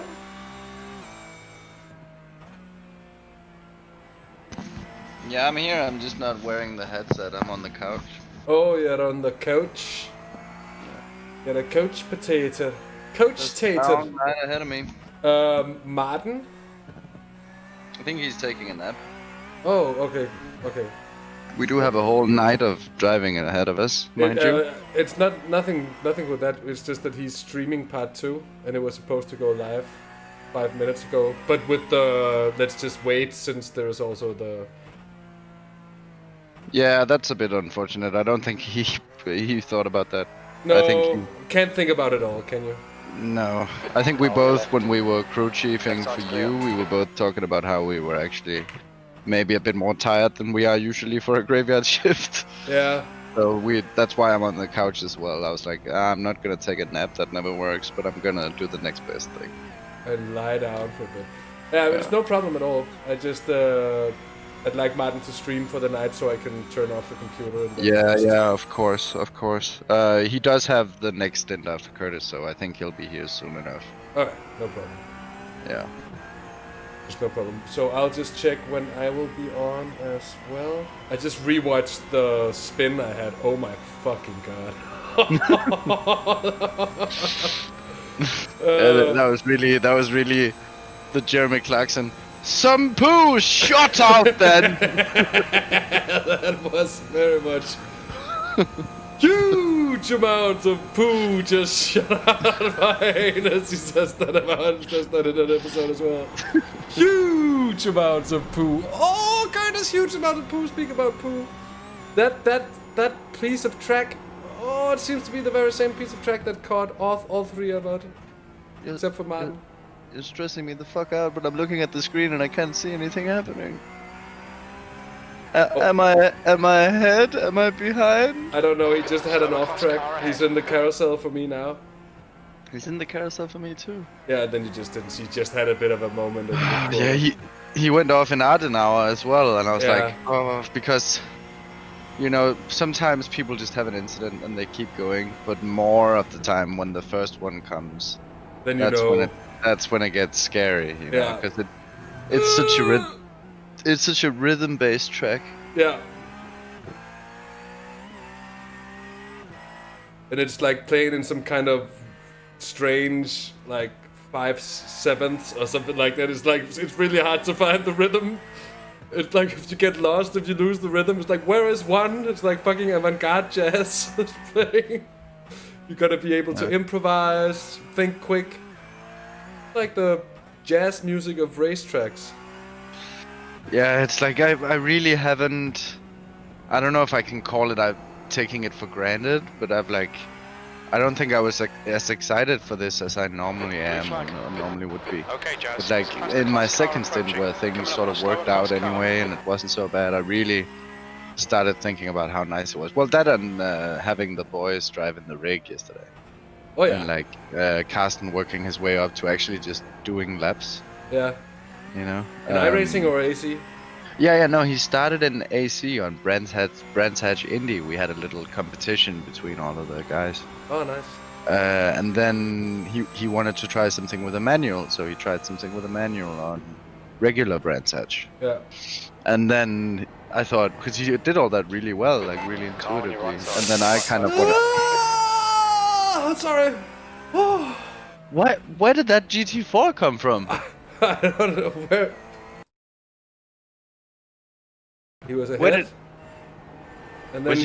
F: Yeah, I'm here. I'm just not wearing the headset. I'm on the couch.
C: Oh, you're on the couch. You're a couch potato. Couch-tater.
F: Down right ahead of me.
C: Maarten?
F: I think he's taking a nap.
C: Oh, okay, okay.
F: We do have a whole night of driving ahead of us, mind you.
C: It's nothing with that. It's just that he's streaming part 2, and it was supposed to go live 5 minutes ago. But with the let's just wait, since there's also the.
F: Yeah, that's a bit unfortunate. I don't think he thought about that.
C: No,
F: I think
C: can't think about it all, can you?
F: No, I think we both, when we were crew chiefing for you, we were both talking about how we were actually maybe a bit more tired than we are usually for a graveyard shift.
C: Yeah.
F: So that's why I'm on the couch as well. I was like, I'm not gonna take a nap, that never works, but I'm gonna do the next best thing.
C: And lie down for a bit. Yeah, it's no problem at all. I just I'd like Maarten to stream for the night so I can turn off the computer. And
F: Yeah, of course. He does have the next stint after Curtis, so I think he'll be here soon enough.
C: Alright, no problem.
F: Yeah.
C: There's no problem. So I'll just check when I will be on as well. I just rewatched the spin I had. Oh my fucking god.
F: That was really the Jeremy Clarkson. Some poo shot out then.
C: That was very much huge amounts of poo just shot out of my anus. He says that in an episode as well. Huge amounts of poo. All kinds of huge amount of poo. Speak about poo. That piece of track. Oh, it seems to be the very same piece of track that caught off all three of us, except for Maarten.
F: You're stressing me the fuck out, but I'm looking at the screen and I can't see anything happening. Am I ahead? Am I behind?
C: I don't know, he just had an off track. He's in the carousel for me now.
F: He's in the carousel for me too.
C: Yeah, then you just didn't see, just had a bit of a moment.
F: Yeah, he went off in Adenauer as well, and I was like, oh, because, you know, sometimes people just have an incident and they keep going, but more of the time when the first one comes,
C: then
F: that's when it gets scary, you know, because it's such a rhythm-based track.
C: Yeah. And it's like playing in some kind of strange, like 5/7 or something like that. It's like, it's really hard to find the rhythm. It's like if you get lost, if you lose the rhythm, it's like, where is one? It's like fucking avant-garde jazz playing. You gotta be able to improvise, think quick. Like the jazz music of racetracks.
F: Yeah, it's like I really haven't. I don't know if I can call it. I'm taking it for granted, but I don't think I was as excited for this as I normally am or normally would be.
G: Okay,
F: but like in my second stint where things sort of worked out anyway and it wasn't so bad, I really started thinking about how nice it was. Well, that and having the boys driving the rig yesterday.
C: Oh yeah.
F: And like Carsten working his way up to actually just doing laps.
C: Yeah.
F: You know.
C: In iRacing or AC?
F: Yeah, no, he started in AC on Brands Hatch Indy. We had a little competition between all of the guys.
C: Oh, nice.
F: And then he wanted to try something with a manual, so he tried something with a manual on regular Brands Hatch.
C: Yeah.
F: And then I thought, because he did all that really well, like really intuitively, and then I kind of wanted...
C: Oh, sorry. Oh.
F: Where did that GT4 come from?
C: I don't know where. He was ahead. And then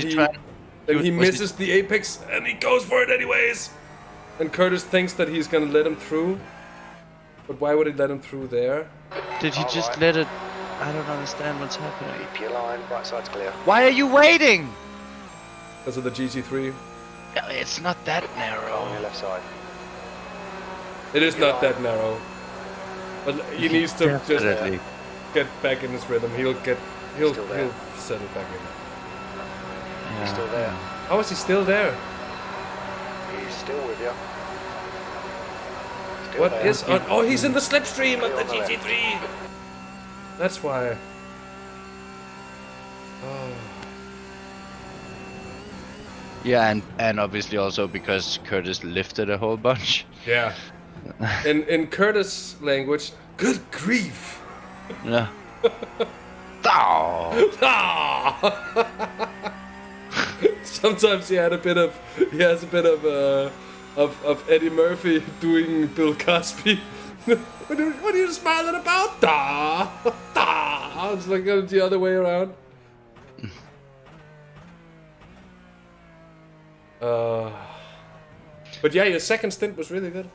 C: he misses the apex and he goes for it anyways. And Curtis thinks that he's gonna let him through. But why would he let him through there?
F: Did he just let it? I don't understand what's happening.
G: Keep your line, right side's clear.
F: Why are you waiting?
C: Because of the GT3.
F: It's not that narrow.
G: On your left side.
C: It is not that narrow. But he needs to just... get back in his rhythm. He'll
I: Still there.
C: he'll settle back in.
I: He's still there.
C: How is he still there?
I: He's still with you. Still
C: What
I: there.
C: is on? Oh, he's in the slipstream of the
I: Still on the
C: GT3. That's why. Oh.
F: Yeah, and obviously also because Curtis lifted a whole bunch.
C: Yeah. In Curtis language, good grief.
F: Yeah. Oh.
C: Sometimes he has a bit of Eddie Murphy doing Bill Cosby. What are you smiling about? Da, da. It's like the other way around. But yeah, your second stint was really good.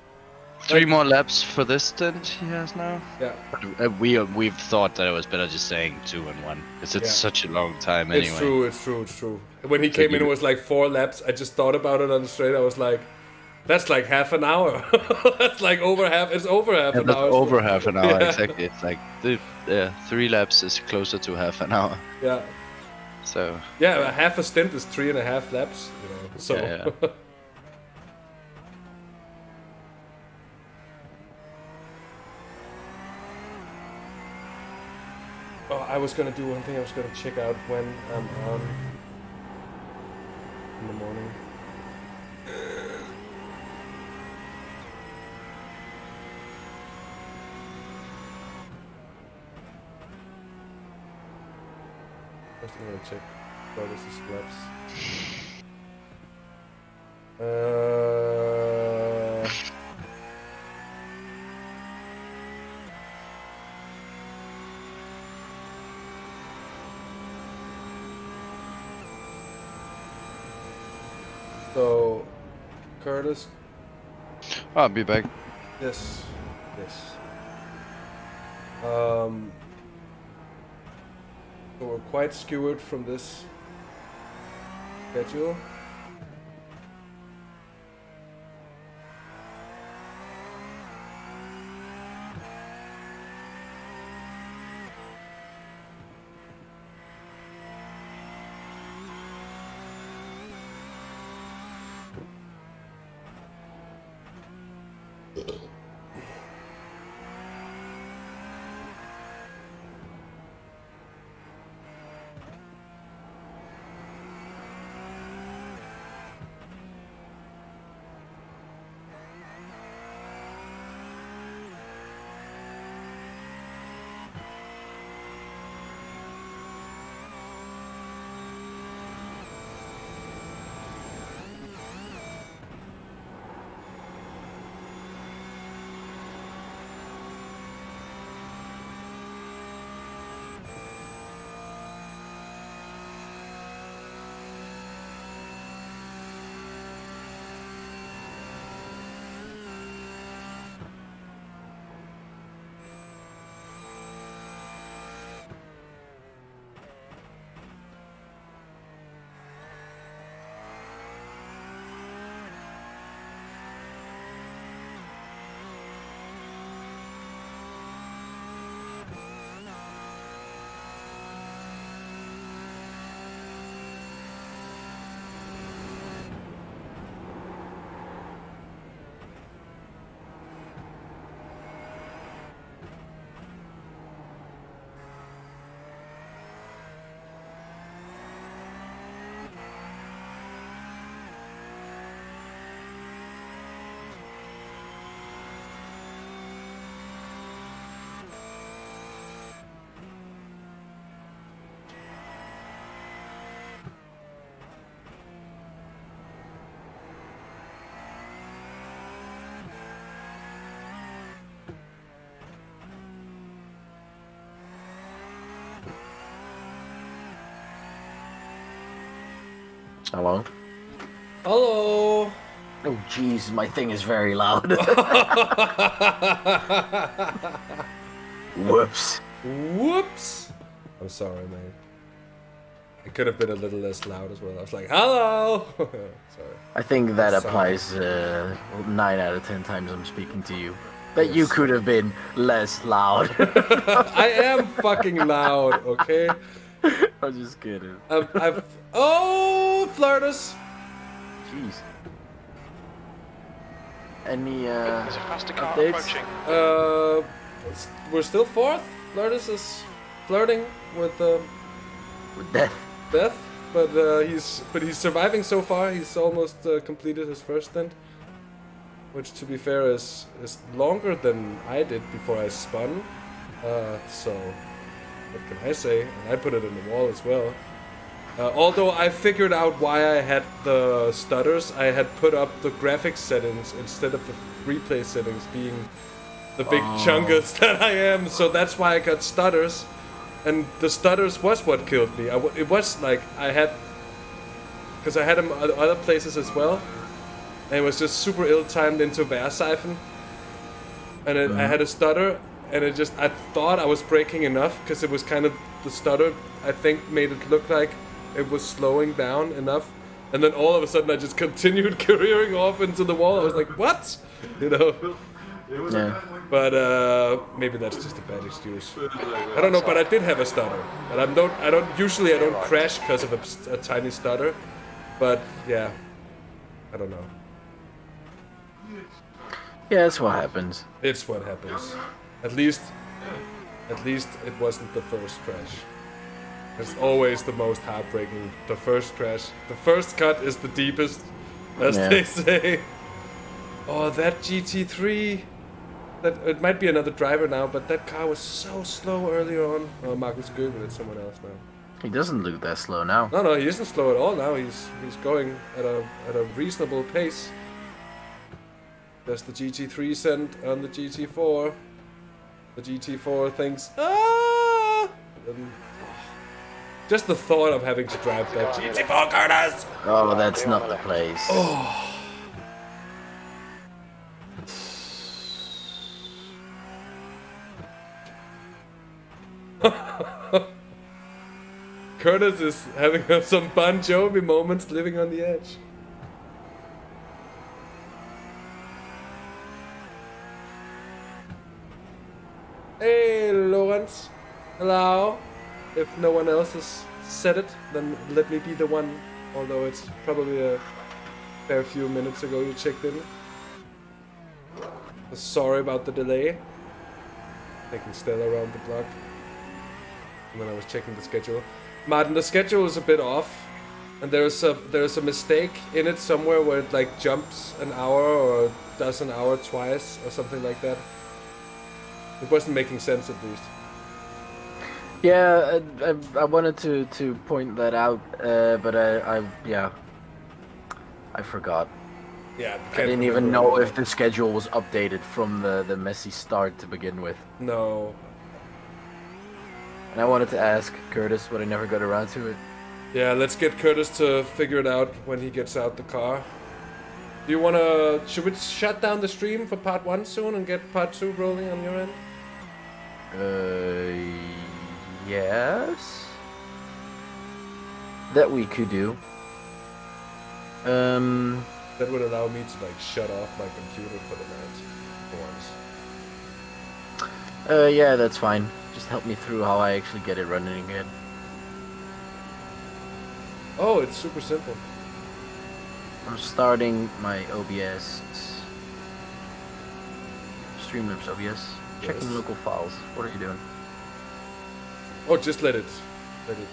F: 3 more laps for this stint he has now.
C: Yeah.
F: But we've thought that it was better just saying 2 and 1 because it's such a long time anyway.
C: It's true. When he came in, it was like 4 laps. I just thought about it on the straight. I was like, that's like half an hour. That's like over half. It's over half an hour.
F: Over half an hour, exactly. It's like 3 laps is closer to half an hour.
C: Yeah.
F: So.
C: Yeah, half a stint is 3.5 laps. You know. So.
F: Yeah.
C: Oh, I was gonna do one thing. I was gonna check out when I'm on in the morning. First I'm gonna check Curtis's laps. So, Curtis.
F: I'll be back.
C: Yes. So we're quite skewered from this schedule.
D: Hello?
C: Hello!
D: Oh jeez, my thing is very loud. Whoops.
C: Whoops! I'm sorry, man. It could have been a little less loud as well. I was like, hello! Sorry.
D: I think that
C: Sorry.
D: applies 9 out of 10 times I'm speaking to you. That you
C: Yes.
D: could have been less loud.
C: I am fucking loud, okay?
D: I'm just kidding.
C: Oh, Flirtus!
D: Jeez. Any
G: There's a faster car
D: updates?
G: approaching.
C: We're still fourth. Flirtus is flirting with
D: With death.
C: death, but he's surviving so far. He's almost completed his first stint, which, to be fair, is longer than I did before I spun. So what can I say? And I put it in the wall as well. Although I figured out why I had the stutters, I had put up the graphics settings instead of the replay settings, being the big chungus that I am. So that's why I got stutters, and the stutters was what killed me. It was like because I had them at other places as well, and it was just super ill-timed into Versiphon, and I had a stutter, and I thought I was braking enough because it was kind of the stutter I think made it look like it was slowing down enough, and then all of a sudden I just continued careering off into the wall. I was like, what? You know?
D: Yeah.
C: But maybe that's just a bad excuse. I don't know, but I did have a stutter, and I don't usually crash because of a tiny stutter, but yeah, I don't know.
D: Yeah, that's what happens.
C: It's what happens. At least it wasn't the first crash. It's always the most heartbreaking. The first crash. The first cut is the deepest, as they say. Oh, that GT3. It might be another driver now, but that car was so slow earlier on. Oh, Marcus Goebel, it's someone else now.
D: He doesn't look that slow now.
C: No, he isn't slow at all now. He's going at a reasonable pace. There's the GT3 sent on the GT4. The GT4 thinks, ah! Just the thought of having to drive that GT4, Curtis!
D: Oh, that's not the place.
C: Oh. Curtis is having some Bon Jovi moments, living on the edge. Hey, Lawrence. Hello. If no one else has said it, then let me be the one. Although it's probably a fair few minutes ago you checked in. Sorry about the delay. Taking Stella around the block. And then I was checking the schedule. Maarten, the schedule is a bit off. And there's a mistake in it somewhere where it like jumps an hour or does an hour twice or something like that. It wasn't making sense at least.
D: Yeah, I wanted to point that out, but I forgot.
C: Yeah,
D: I didn't even know if the schedule was updated from the messy start to begin with.
C: No.
D: And I wanted to ask Curtis, but I never got around to it.
C: Yeah, let's get Curtis to figure it out when he gets out the car. Do you wanna... Should we shut down the stream for part 1 soon and get part 2 rolling on your end?
D: Yes. That we could do.
C: That would allow me to like shut off my computer for the night. For once.
D: Yeah, that's fine. Just help me through how I actually get it running again.
C: Oh, it's super simple.
D: I'm starting my OBS. Streamlabs OBS. Checking local files. What are you doing?
C: Oh, just let it open.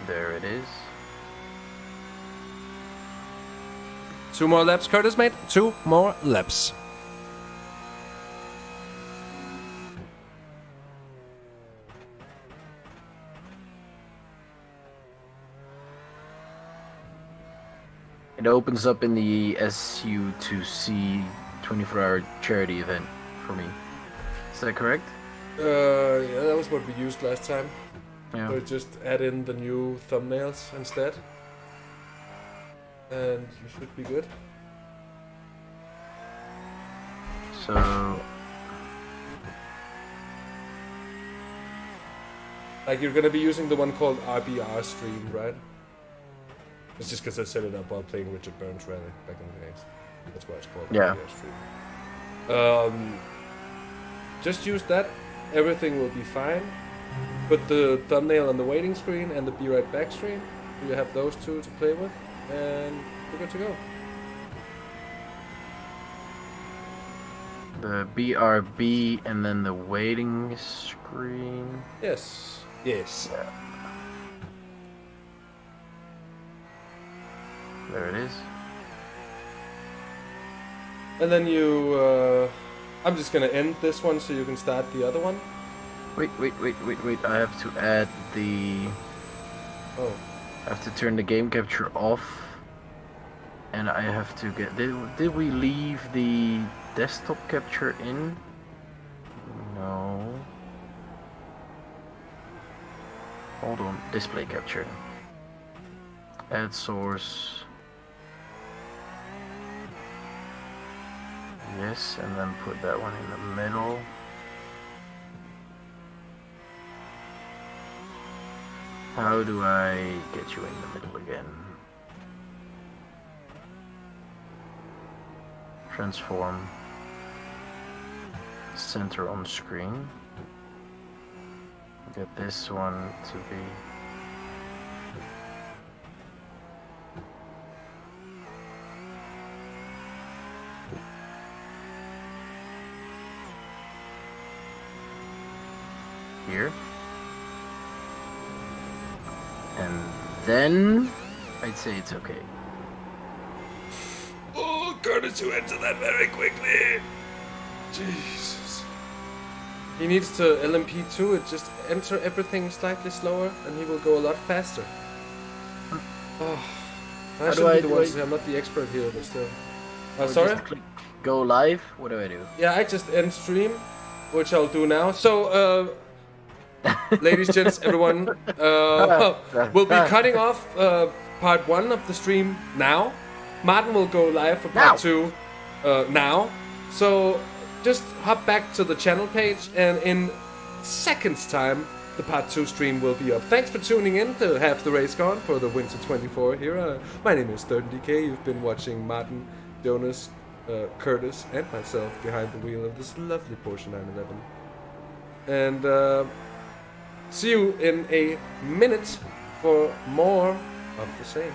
D: There it is.
C: 2 more laps, Curtis, mate. 2 more laps.
D: It opens up in the SU2C 24-hour charity event for me. Is that correct?
C: Yeah, that was what we used last time.
D: Yeah.
C: So just add in the new thumbnails instead. And you should be good.
D: So
C: Like you're gonna be using the one called RBR stream, right? It's just because I set it up while playing Richard Burns Rally back in the days. That's why it's called RBR stream. Just use that. Everything will be fine. Put the thumbnail on the waiting screen and the Be Right Back screen. You have those two to play with, and we're good to go.
D: the BRB and then the waiting screen.
C: Yes. Yes.
D: Yeah. There it is.
C: And then you, I'm just gonna end this one so you can start the other one.
D: Wait. I have to add the...
C: Oh.
D: I have to turn the game capture off. And I have to get... Did we leave the desktop capture in? No. Hold on. Display capture. Add source. Yes, and then put that one in the middle. How do I get you in the middle again? Transform. Center on screen. Get this one to be... here. And then I'd say it's okay.
C: Oh, Curtis, you answered that very quickly. Jesus. He needs to LMP2 it, just enter everything slightly slower and he will go a lot faster. Oh, I should be the one to say I'm not the expert here, but still. Sorry?
D: Just click go live? What do I do?
C: Yeah, I just end stream, which I'll do now. So, ladies, gents, everyone, we'll be cutting off part 1 of the stream now. Maarten will go live for part 2 now. So just hop back to the channel page, and in seconds time, the part 2 stream will be up. Thanks for tuning in to Have the Race Gone for the Winter 24 here. My name is Dirten DK. You've been watching Maarten, Jonas, Curtis, and myself behind the wheel of this lovely Porsche 911. And see you in a minute for more of the same.